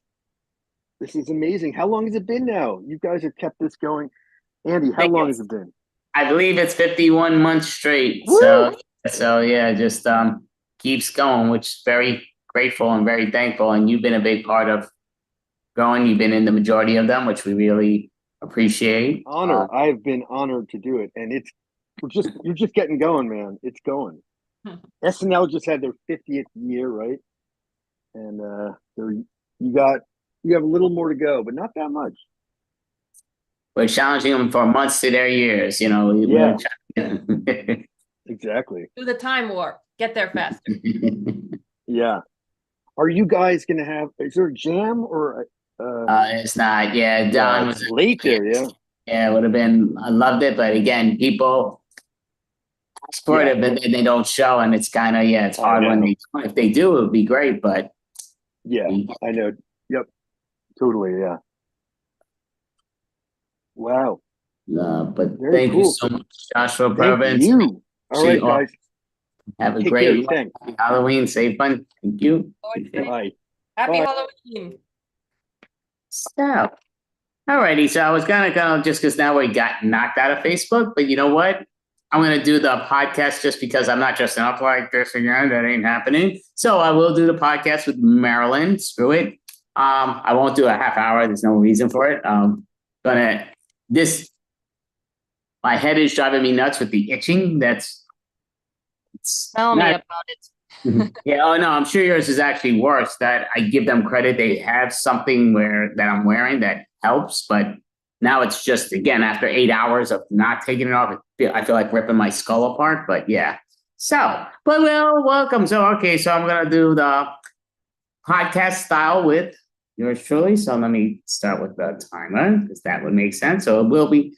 This is amazing. How long has it been now? You guys have kept this going. Andy, how long has it been? I believe it's 51 months straight. Woo! So yeah, just keeps going, which is very grateful and very thankful. And you've been a big part of growing. You've been in the majority of them, which we really appreciate. Honor. I've been honored to do it. And you're just getting going, man. It's going. SNL just had their 50th year, right? And you have a little more to go, but not that much. We're challenging them for months to their years, Yeah. Exactly. Do the time warp. Get there faster. Yeah. Are you guys gonna have? Is there a jam or? It's not. Yeah, Don was late there. Yeah. Yeah, it would have been. I loved it, but again, people ask for it, but then they don't show, and it's kind of it's hard when they. If they do, it would be great, but. Yeah, I know. Yep. Totally. Yeah. Wow. But Very thank cool. you so much, Joshua Thank Provence. you. All right, guys. Have a Take great care. Thanks. Halloween. Safe fun. Thank you. Bye. Happy Bye. Halloween. So, alrighty. So I was gonna go just because now we got knocked out of Facebook, but you know what? I'm gonna do the podcast just because I'm not dressing up like this again. That ain't happening. So I will do the podcast with Marilyn. Screw it. I won't do a half hour. There's no reason for it. My head is driving me nuts with the itching. Tell me about it. Yeah. Oh no, I'm sure yours is actually worse. That I give them credit. They have something that I'm wearing that helps, but now it's just again after 8 hours of not taking it off. I feel like ripping my skull apart. But yeah. So, but welcome. So okay, so I'm gonna do the podcast style with yours truly. So let me start with the timer because that would make sense. So it will be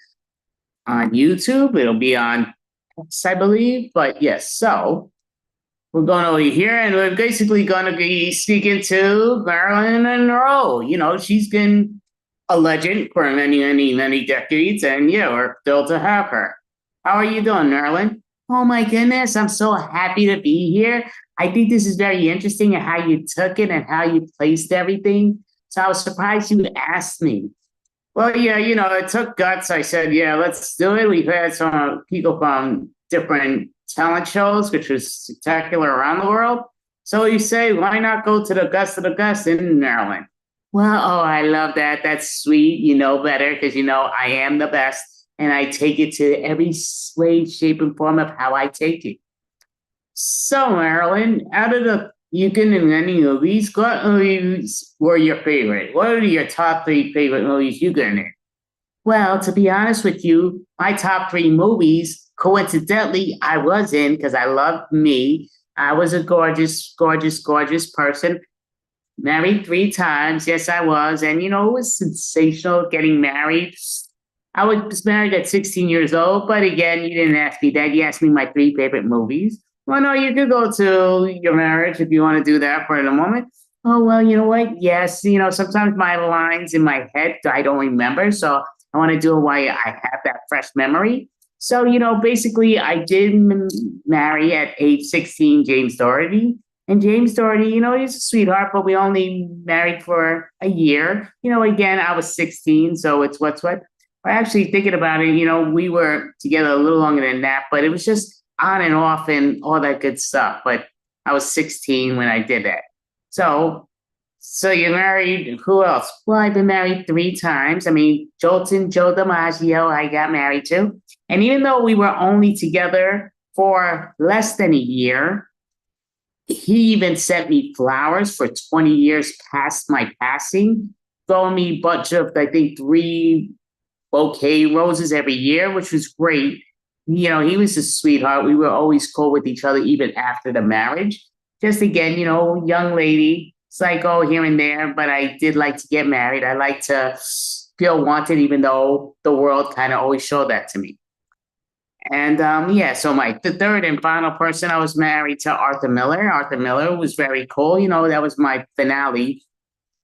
on YouTube. It'll be on X, I believe. But yes, so we're going over here and we're basically going to be speaking to Marilyn Monroe. She's been a legend for many decades, and yeah, we're thrilled to have her. How are you doing, Marilyn? Oh my goodness, I'm so happy to be here. I think this is very interesting and how you took it and how you placed everything. So I was surprised you asked me. Well, yeah, it took guts. I said, yeah, let's do it. We've had some people from different talent shows, which was spectacular around the world. So you say, why not go to the Gus of the Gus in Maryland? Well, oh, I love that. That's sweet. You know better because I am the best. And I take it to every way, shape, and form of how I take it. So, Marilyn, out of the Yukon and any movies, what movies were your favorite? What are your top 3 favorite movies you've been in? Well, to be honest with you, my top 3 movies, coincidentally, I was in because I loved me. I was a gorgeous, gorgeous, gorgeous person. Married 3 times. Yes, I was. And, it was sensational getting married. I was married at 16 years old, but again, you didn't ask me that. You asked me my 3 favorite movies. Well, no, you could go to your marriage if you want to do that for the moment. Oh, well, you know what? Yes, sometimes my lines in my head, I don't remember. So I want to do it while I have that fresh memory. So, basically, I did marry at age 16 James Doherty. And James Doherty, he's a sweetheart, but we only married for a year. Again, I was 16, so it's what's what. Actually, thinking about it, we were together a little longer than that, but it was just on and off and all that good stuff. But I was 16 when I did that. So you're married, who else? Well, I've been married 3 times. I mean, Jolton, Joe DiMaggio, I got married to. And even though we were only together for less than a year, he even sent me flowers for 20 years past my passing, throwing me a bunch of, I think, 3 bouquet roses every year, which was great. He was a sweetheart. We were always cool with each other, even after the marriage. Just again, young lady, psycho here and there, but I did like to get married. I like to feel wanted, even though the world kind of always showed that to me. And so the 3rd and final person, I was married to Arthur Miller. Arthur Miller was very cool. That was my finale.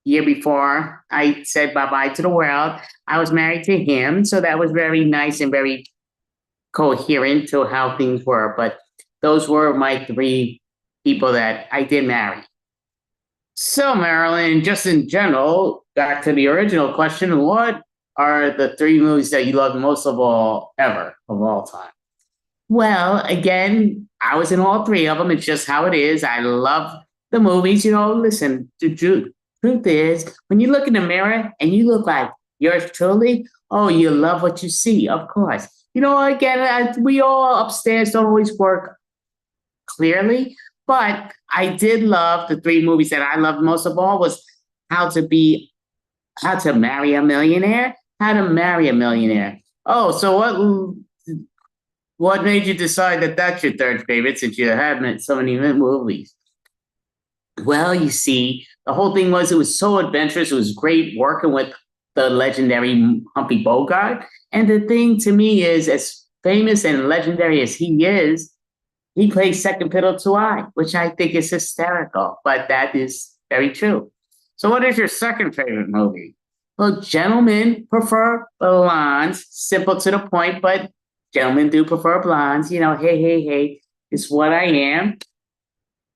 Year before I said bye-bye to the world, I was married to him. So that was very nice and very coherent to how things were. But those were my 3 people that I did marry. So, Marilyn, just in general, back to the original question, what are the 3 movies that you love most of all time? Well, again, I was in all 3 of them. It's just how it is. I love the movies. Listen, the truth is, when you look in the mirror and you look like yours truly, oh, you love what you see, of course. Again, we all upstairs don't always work clearly, but I did love the 3 movies that I loved most of all was How to Marry a Millionaire, How to Marry a Millionaire. Oh, so what made you decide that that's your 3rd favorite since you have so many movies? Well, you see, the whole thing was it was so adventurous. It was great working with the legendary Humphrey Bogart. And the thing to me is, as famous and legendary as he is, he plays second fiddle to I, which I think is hysterical, but that is very true. So what is your 2nd favorite movie? Well, gentlemen prefer blondes, simple to the point, but gentlemen do prefer blondes. Hey, it's what I am.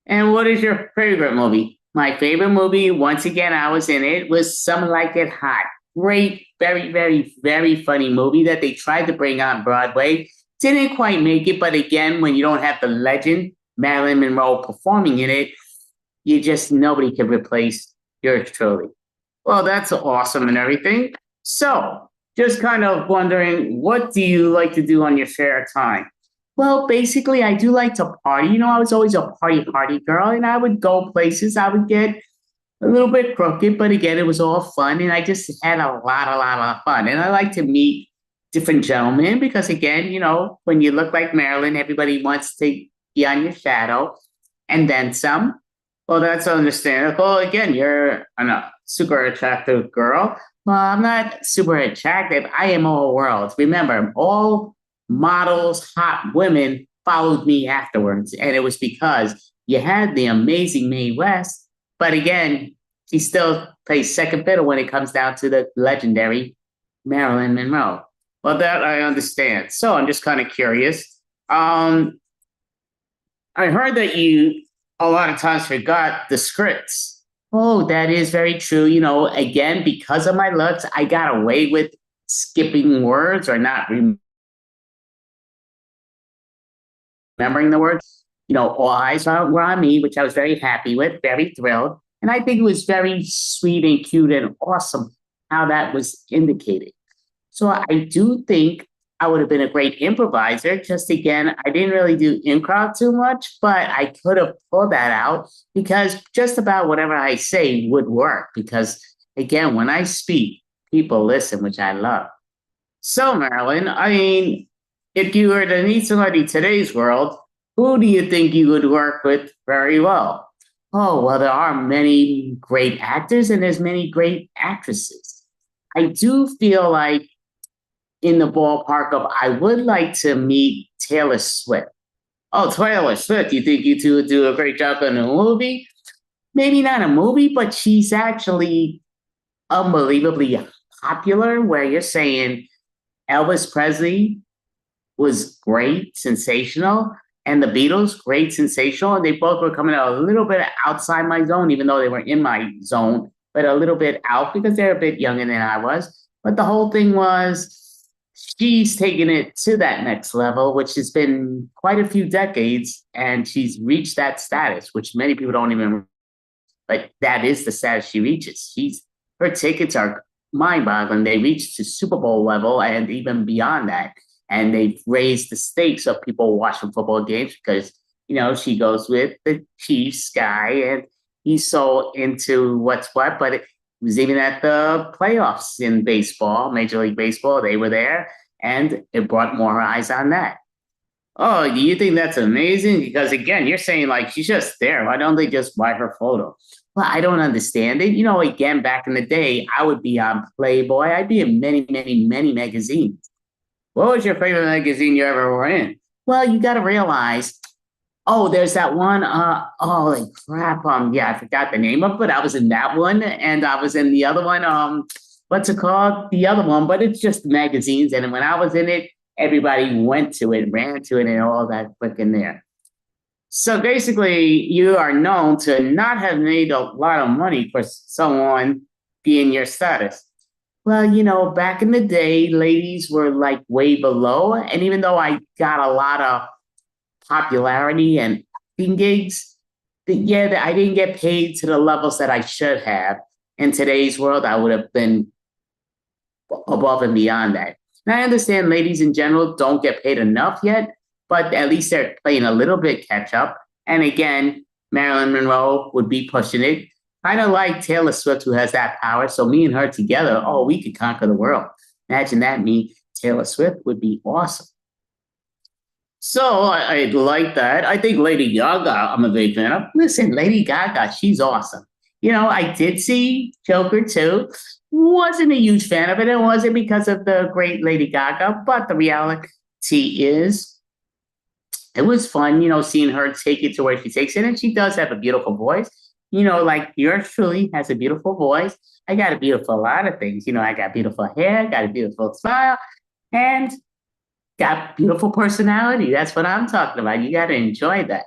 And what is your favorite movie? My favorite movie, once again, I was in it, was Some Like It Hot. Great, very, very, very funny movie that they tried to bring on Broadway. Didn't quite make it, but again, when you don't have the legend, Marilyn Monroe, performing in it, nobody can replace yours truly. Well, that's awesome and everything. So, just kind of wondering, what do you like to do on your spare time? Well, basically, I do like to party. I was always a party girl, and I would go places. I would get a little bit crooked, but again, it was all fun, and I just had a lot of fun. And I like to meet different gentlemen because, again, when you look like Marilyn, everybody wants to be on your shadow, and then some. Well, that's understandable. Again, you're a super attractive girl. Well, I'm not super attractive. I am all worlds. Remember, all models, hot women followed me afterwards. And it was because you had the amazing Mae West. But again, she still plays second fiddle when it comes down to the legendary Marilyn Monroe. Well, that I understand. So I'm just kind of curious. I heard that you a lot of times forgot the scripts. Oh, that is very true. You know, again, because of my looks, I got away with skipping words or not remembering the words. You know, all eyes were on me, which I was very happy with, very thrilled. And I think it was very sweet and cute and awesome how that was indicated. So I do think I would have been a great improviser. Just again, I didn't really do improv too much, but I could have pulled that out because just about whatever I say would work. Because again, when I speak, people listen, which I love. So, Marilyn, I mean, if you were to meet somebody in today's world, who do you think you would work with very well? Oh, well, there are many great actors and there's many great actresses. I do feel like in the ballpark of I would like to meet Taylor Swift. Oh, Taylor Swift, you think you two would do a great job in a movie? Maybe not a movie, but she's actually unbelievably popular where you're saying Elvis Presley was great, sensational, and the Beatles, great, sensational. And they both were coming out a little bit outside my zone, even though they were in my zone, but a little bit out because they're a bit younger than I was. But the whole thing was she's taken it to that next level, which has been quite a few decades, and she's reached that status, which many people don't even, but that is the status she reaches. Her tickets are mind-boggling. They reach to Super Bowl level and even beyond that. And they've raised the stakes of people watching football games because, you know, she goes with the Chiefs guy and he's so into what's what, but it was even at the playoffs in baseball, Major League Baseball, they were there and it brought more eyes on that. Oh, do you think that's amazing? Because again, you're saying like she's just there. Why don't they just buy her photo? Well, I don't understand it. You know, again, back in the day, I would be on Playboy. I'd be in many, many, many magazines. What was your favorite magazine you ever were in? Well, you got to realize, oh, there's that one. Holy crap. Yeah, I forgot the name of it. I was in that one, and I was in the other one. What's it called? The other one, but it's just magazines. And when I was in it, everybody went to it, ran to it, and all that freaking there. So basically, you are known to not have made a lot of money for someone being your status. Well, you know, back in the day, ladies were like way below. And even though I got a lot of popularity and acting gigs, I didn't get paid to the levels that I should have. In today's world, I would have been above and beyond that. And I understand ladies in general don't get paid enough yet, but at least they're playing a little bit catch up. And again, Marilyn Monroe would be pushing it. Kind of like Taylor Swift, who has that power. So me and her together, oh, we could conquer the world. Imagine that, me, Taylor Swift would be awesome. So I like that. I think Lady Gaga, I'm a big fan of. Listen, Lady Gaga, she's awesome. You know, I did see Joker too. Wasn't a huge fan of it. It wasn't because of the great Lady Gaga, but the reality is it was fun, you know, seeing her take it to where she takes it. And she does have a beautiful voice. You know, like yours truly has a beautiful voice. I got a beautiful lot of things. You know, I got beautiful hair, got a beautiful smile, and got beautiful personality. That's what I'm talking about. You got to enjoy that.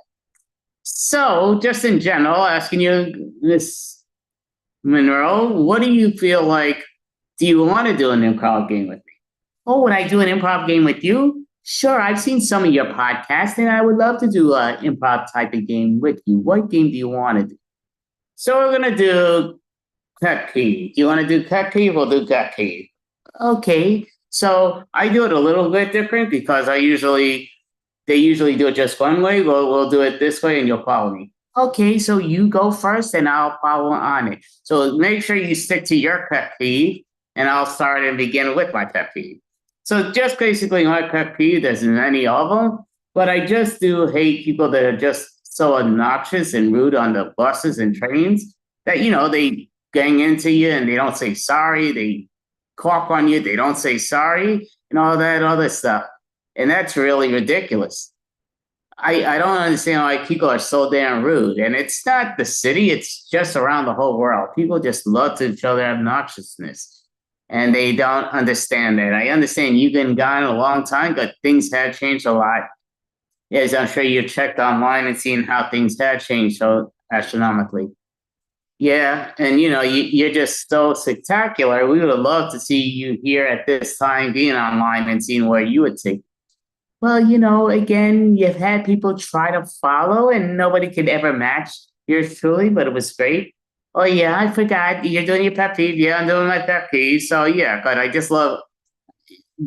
So, just in general, asking you, Miss Monroe, what do you feel like? Do you want to do an improv game with me? Oh, would I do an improv game with you? Sure, I've seen some of your podcasts, and I would love to do an improv type of game with you. What game do you want to do? So we're going to do cut peeve. Do you want to do cut peeve? We'll do cut peeve. Okay. So I do it a little bit different because they usually do it just one way. We'll do it this way and you'll follow me. Okay, so you go first and I'll follow on it. So make sure you stick to your pet peeve and I'll start and begin with my pet peeve. So just basically my pet peeve, there's many of them, but I just do hate people that are just so obnoxious and rude on the buses and trains that, you know, they gang into you and they don't say sorry. They cough on you. They don't say sorry and all that other stuff. And that's really ridiculous. I don't understand why people are so damn rude. And it's not the city, it's just around the whole world. People just love to show their obnoxiousness. And they don't understand that. I understand you've been gone a long time, but things have changed a lot. As I'm sure you checked online and seen how things have changed so astronomically. Yeah, and you're just so spectacular. We would have loved to see you here at this time being online and seeing where you would take. Well, again, you've had people try to follow and nobody could ever match yours truly, but it was great. Oh yeah, I forgot. You're doing your pet peeve. Yeah, I'm doing my pet peeve. So yeah, but I just love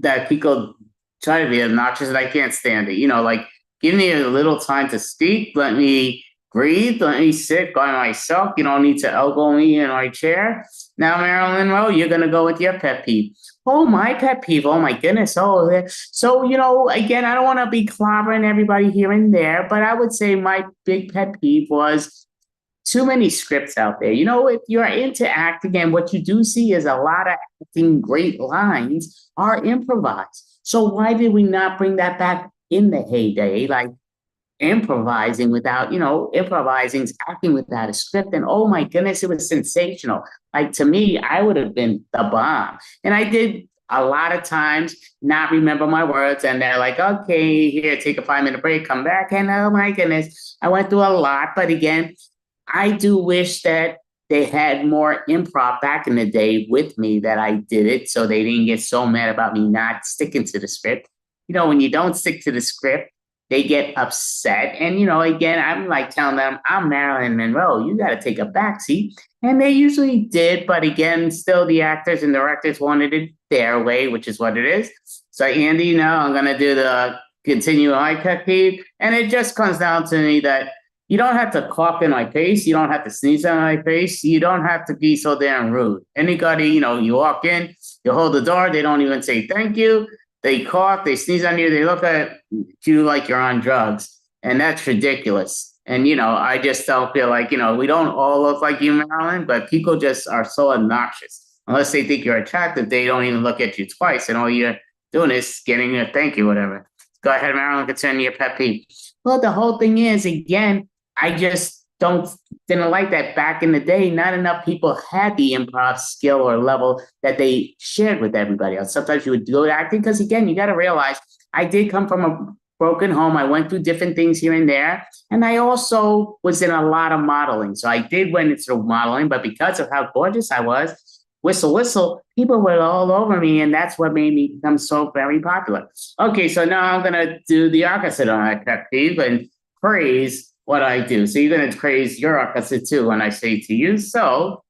that people try to be obnoxious and I can't stand it. Like give me a little time to speak. Let me breathe. Let me sit by myself. You don't need to elbow me in my chair. Now, Marilyn Monroe, you're going to go with your pet peeve. Oh, my pet peeve. Oh, my goodness. Oh, so, again, I don't want to be clobbering everybody here and there, but I would say my big pet peeve was too many scripts out there. If you're into acting and what you do see is a lot of acting great lines are improvised. So why did we not bring that back in the heyday? Like improvising without, improvising, acting without a script. And oh my goodness, it was sensational. Like to me, I would have been the bomb. And I did a lot of times not remember my words. And they're like, okay, here, take a 5-minute break, come back. And oh my goodness, I went through a lot. But again, I do wish that they had more improv back in the day with me that I did it so they didn't get so mad about me not sticking to the script. When you don't stick to the script, they get upset. And, again, I'm like telling them, I'm Marilyn Monroe. You got to take a backseat. And they usually did. But again, still the actors and directors wanted it their way, which is what it is. So, Andy, I'm going to do the continue my pet peeve. And it just comes down to me that you don't have to cough in my face. You don't have to sneeze on my face. You don't have to be so damn rude. Anybody, you walk in, you hold the door. They don't even say thank you. They cough, they sneeze on you. They look at you like you're on drugs. And that's ridiculous. And, I just don't feel like, we don't all look like you, Marilyn, but people just are so obnoxious. Unless they think you're attractive, they don't even look at you twice. And all you're doing is getting a thank you, whatever. Go ahead, Marilyn, continue your pet peeve. Well, the whole thing is, again, I just didn't like that back in the day. Not enough people had the improv skill or level that they shared with everybody else. Sometimes you would go to acting because, again, you got to realize I did come from a broken home. I went through different things here and there. And I also was in a lot of modeling. So I did went into modeling, but because of how gorgeous I was, whistle, whistle, people were all over me. And that's what made me become so very popular. Okay, so now I'm going to do the opposite on that pet peeve and praise what I do. So you're going to praise your opposite too when I say to you. So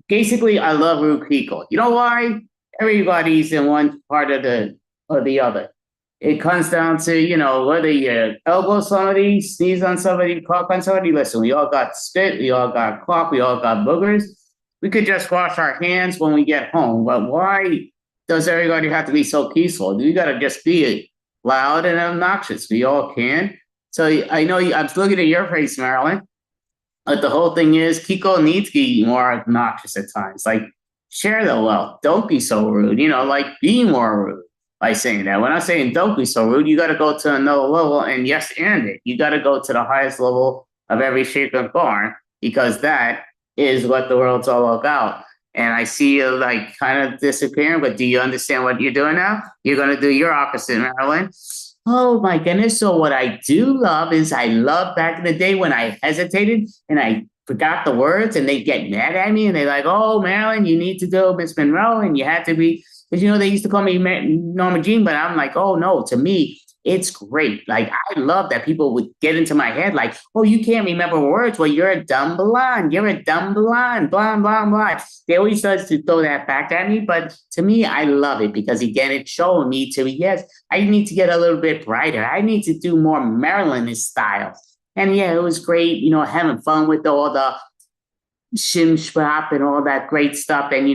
basically, I love rude people. You know why? Everybody's in one part of the other. It comes down to, whether you elbow somebody, sneeze on somebody, cough on somebody. Listen, we all got spit, we all got cough, we all got boogers. We could just wash our hands when we get home. But why does everybody have to be so peaceful? You got to just be loud and obnoxious. We all can. So I know I'm looking at your face, Marilyn. But the whole thing is Kiko needs to be more obnoxious at times. Like, share the wealth. Don't be so rude. Like, be more rude by saying that. When I'm saying don't be so rude, you got to go to another level and yes, and it. You got to go to the highest level of every shape and form because that is what the world's all about. And I see you like kind of disappearing, but do you understand what you're doing now? You're going to do your opposite, Marilyn. Oh my goodness. So what I do love is I love back in the day when I hesitated and I forgot the words and they get mad at me and they're like, oh, Marilyn, you need to do Miss Monroe and you had to be, because, they used to call me Norma Jean, but I'm like, oh no, to me, it's great. Like, I love that people would get into my head like, oh, you can't remember words. Well, you're a dumb blonde. You're a dumb blonde, blah, blah, blah. They always start to throw that back at me. But to me, I love it because, again, it's showing me yes, I need to get a little bit brighter. I need to do more Marilyn style. And yeah, it was great, having fun with all the shim shop and all that great stuff. And,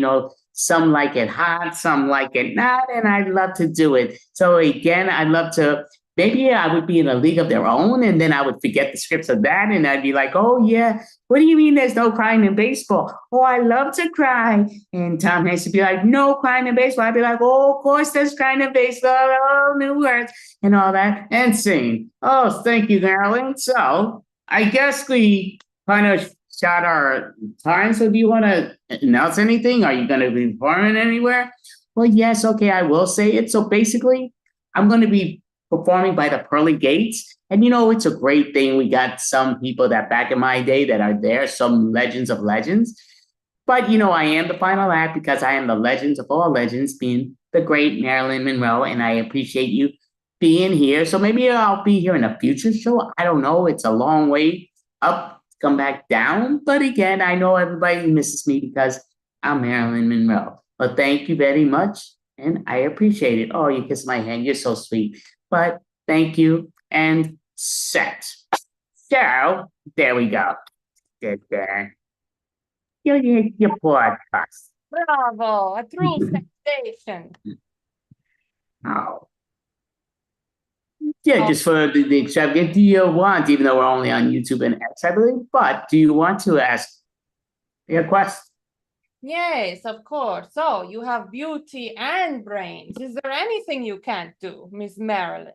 some like it hot, some like it not, and I love to do it. So again, I love to maybe I would be in a league of their own, and then I would forget the scripts of that, and I'd be like, "Oh yeah, what do you mean there's no crying in baseball? Oh, I love to cry." And Tom Hanks would be like, "No crying in baseball." I'd be like, "Oh, of course there's crying in baseball. Oh, new words and all that, and sing." Oh, thank you, Marilyn. So I guess we kind of shot our time. So do you want to announce anything? Are you going to be performing anywhere? Well, yes. Okay, I will say it. So basically, I'm going to be performing by the pearly gates. And it's a great thing. We got some people that back in my day that are there, some legends of legends. But I am the final act because I am the legends of all legends, being the great Marilyn Monroe, and I appreciate you being here. So maybe I'll be here in a future show. I don't know. It's a long way up, come back down. But again, I know everybody misses me because I'm Marilyn Monroe. But thank you very much. And I appreciate it. Oh, you kissed my hand. You're so sweet. But thank you and set. So there we go. Good there. Your podcast. Bravo, a true sensation. Oh. Yeah, just for the extravagant. Do you want, even though we're only on YouTube and X, I believe, but do you want to ask your question? Yes, of course. So you have beauty and brains. Is there anything you can't do, Miss Marilyn?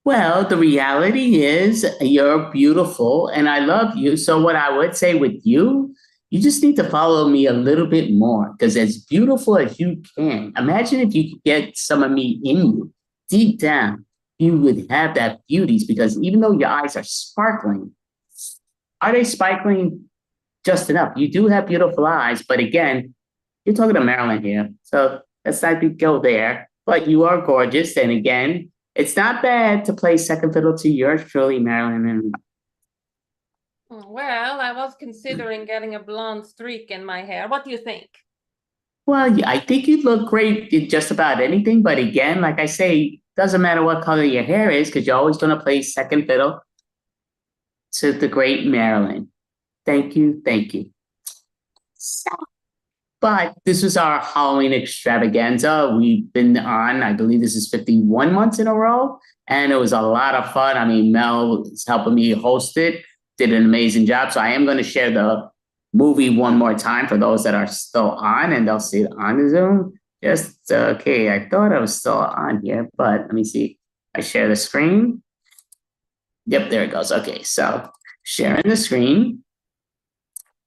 Well, the reality is you're beautiful and I love you. So what I would say with you, you just need to follow me a little bit more because as beautiful as you can, imagine if you could get some of me in you deep down, you would have that beauty because even though your eyes are sparkling, are they sparkling just enough? You do have beautiful eyes, but again, you're talking to Marilyn here. So let's not go there, but you are gorgeous. And again, it's not bad to play second fiddle to yours truly, Marilyn. And Well, I was considering getting a blonde streak in my hair. What do you think? well, yeah, I think you'd look great in just about anything. But again, like I say, doesn't matter what color your hair is because you're always going to play second fiddle to the great Marilyn. Thank you. Thank you. So, but this was our Halloween extravaganza. We've been on, I believe this is 51 months in a row, and it was a lot of fun. I mean, Mel is helping me host it, did an amazing job. So I am going to share the movie one more time for those that are still on, and they'll see it on the Zoom. Just, okay, I thought I was still on here, but let me see. I share the screen. Yep, there it goes. Okay, so sharing the screen.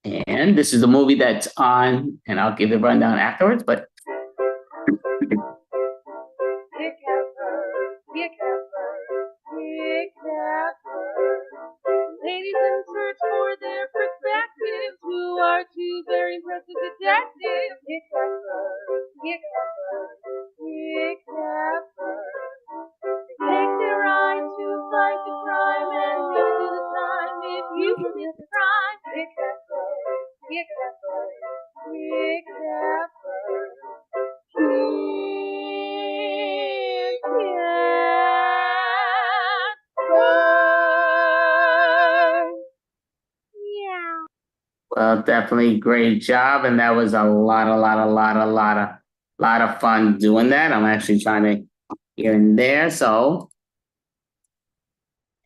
And this is the movie that's on, and I'll give the rundown afterwards, but Ladies in search for their perspectives, who are two very impressive detectives. Take their eye to fight the crime and never do the time if you commit the crime. well, definitely great job. And that was a lot of fun doing that. I'm actually trying to here and there. So,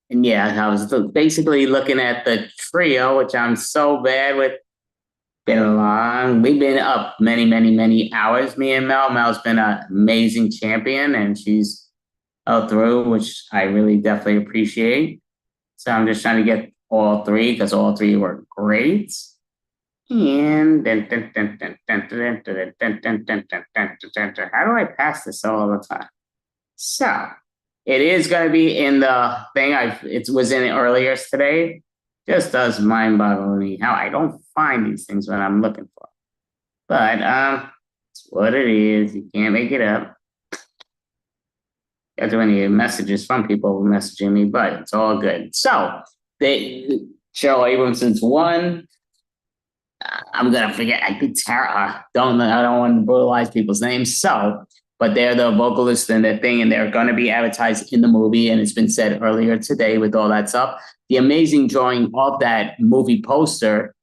and yeah, I was basically looking at the trio, which I'm so bad with. Been long. We've been up many hours. Me and Mel. Mel's been an amazing champion, and she's out through, which I really definitely appreciate. So I'm just trying to get all three because all three were great. And how do I pass this all the time? So it is going to be in the thing. It was in it earlier today. Just does mind boggle me how I don't find these things when I'm looking for. But it's what it is. You can't make it up. Got too many messages from people messaging me, but it's all good. So Cheryl Abramson's won. I'm gonna forget. I think Tara. I don't want to brutalize people's names. So, but they're the vocalist in the thing, and they're gonna be advertised in the movie. And it's been said earlier today with all that stuff. The amazing drawing of that movie poster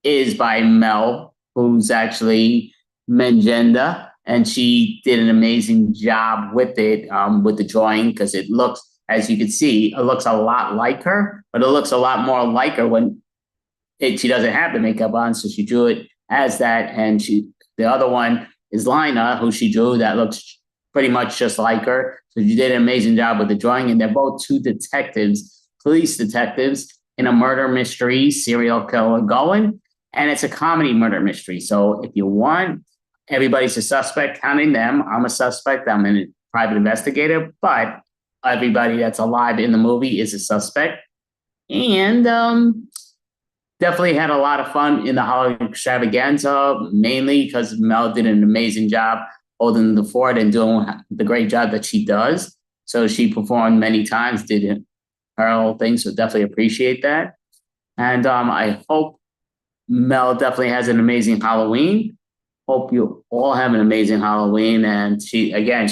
is by Mel, who's actually Mengenda, and she did an amazing job with it, with the drawing, because it looks, as you can see, it looks a lot like her, but it looks a lot more like her when she doesn't have the makeup on. So she drew it as that, and the other one is Lina, who she drew, that looks pretty much just like her. So she did an amazing job with the drawing, and they're both two detectives, police detectives, in a murder mystery, serial killer going, and it's a comedy murder mystery. So if you want, everybody's a suspect, counting them. I'm a suspect. I'm a private investigator, but everybody that's alive in the movie is a suspect. And definitely had a lot of fun in the Halloween Extravaganza, mainly because Mel did an amazing job holding the fort and doing the great job that she does. So she performed many times, did her whole thing. So definitely appreciate that. And I hope Mel definitely has an amazing Halloween. Hope you all have an amazing Halloween. And she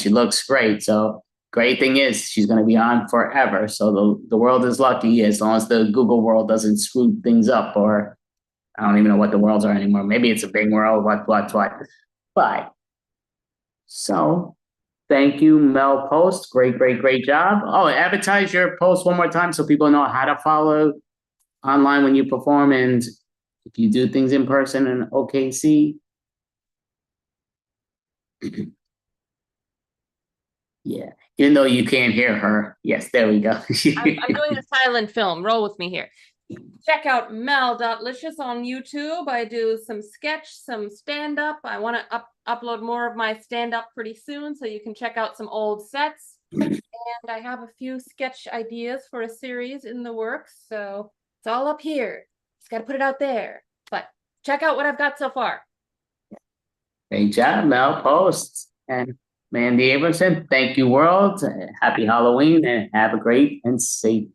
looks great. So great thing is she's going to be on forever. So the world is lucky, as long as the Google world doesn't screw things up, or I don't even know what the worlds are anymore. Maybe it's a big world, what. But so thank you, Mel Post. Great job. Oh, advertise your post one more time so people know how to follow online when you perform and if you do things in person in OKC. Yeah, even though you can't hear her. Yes, there we go. I'm doing a silent film. Roll with me here. Check out mel.licious on YouTube. I do some sketch, some stand-up. I want to upload more of my stand-up pretty soon, so you can check out some old sets. And I have a few sketch ideas for a series in the works, so it's all up here. Just got to put it out there. But check out what I've got so far. Great job, Mel Post. And Mandy Abramson, thank you, world. Happy Halloween, and have a great and safe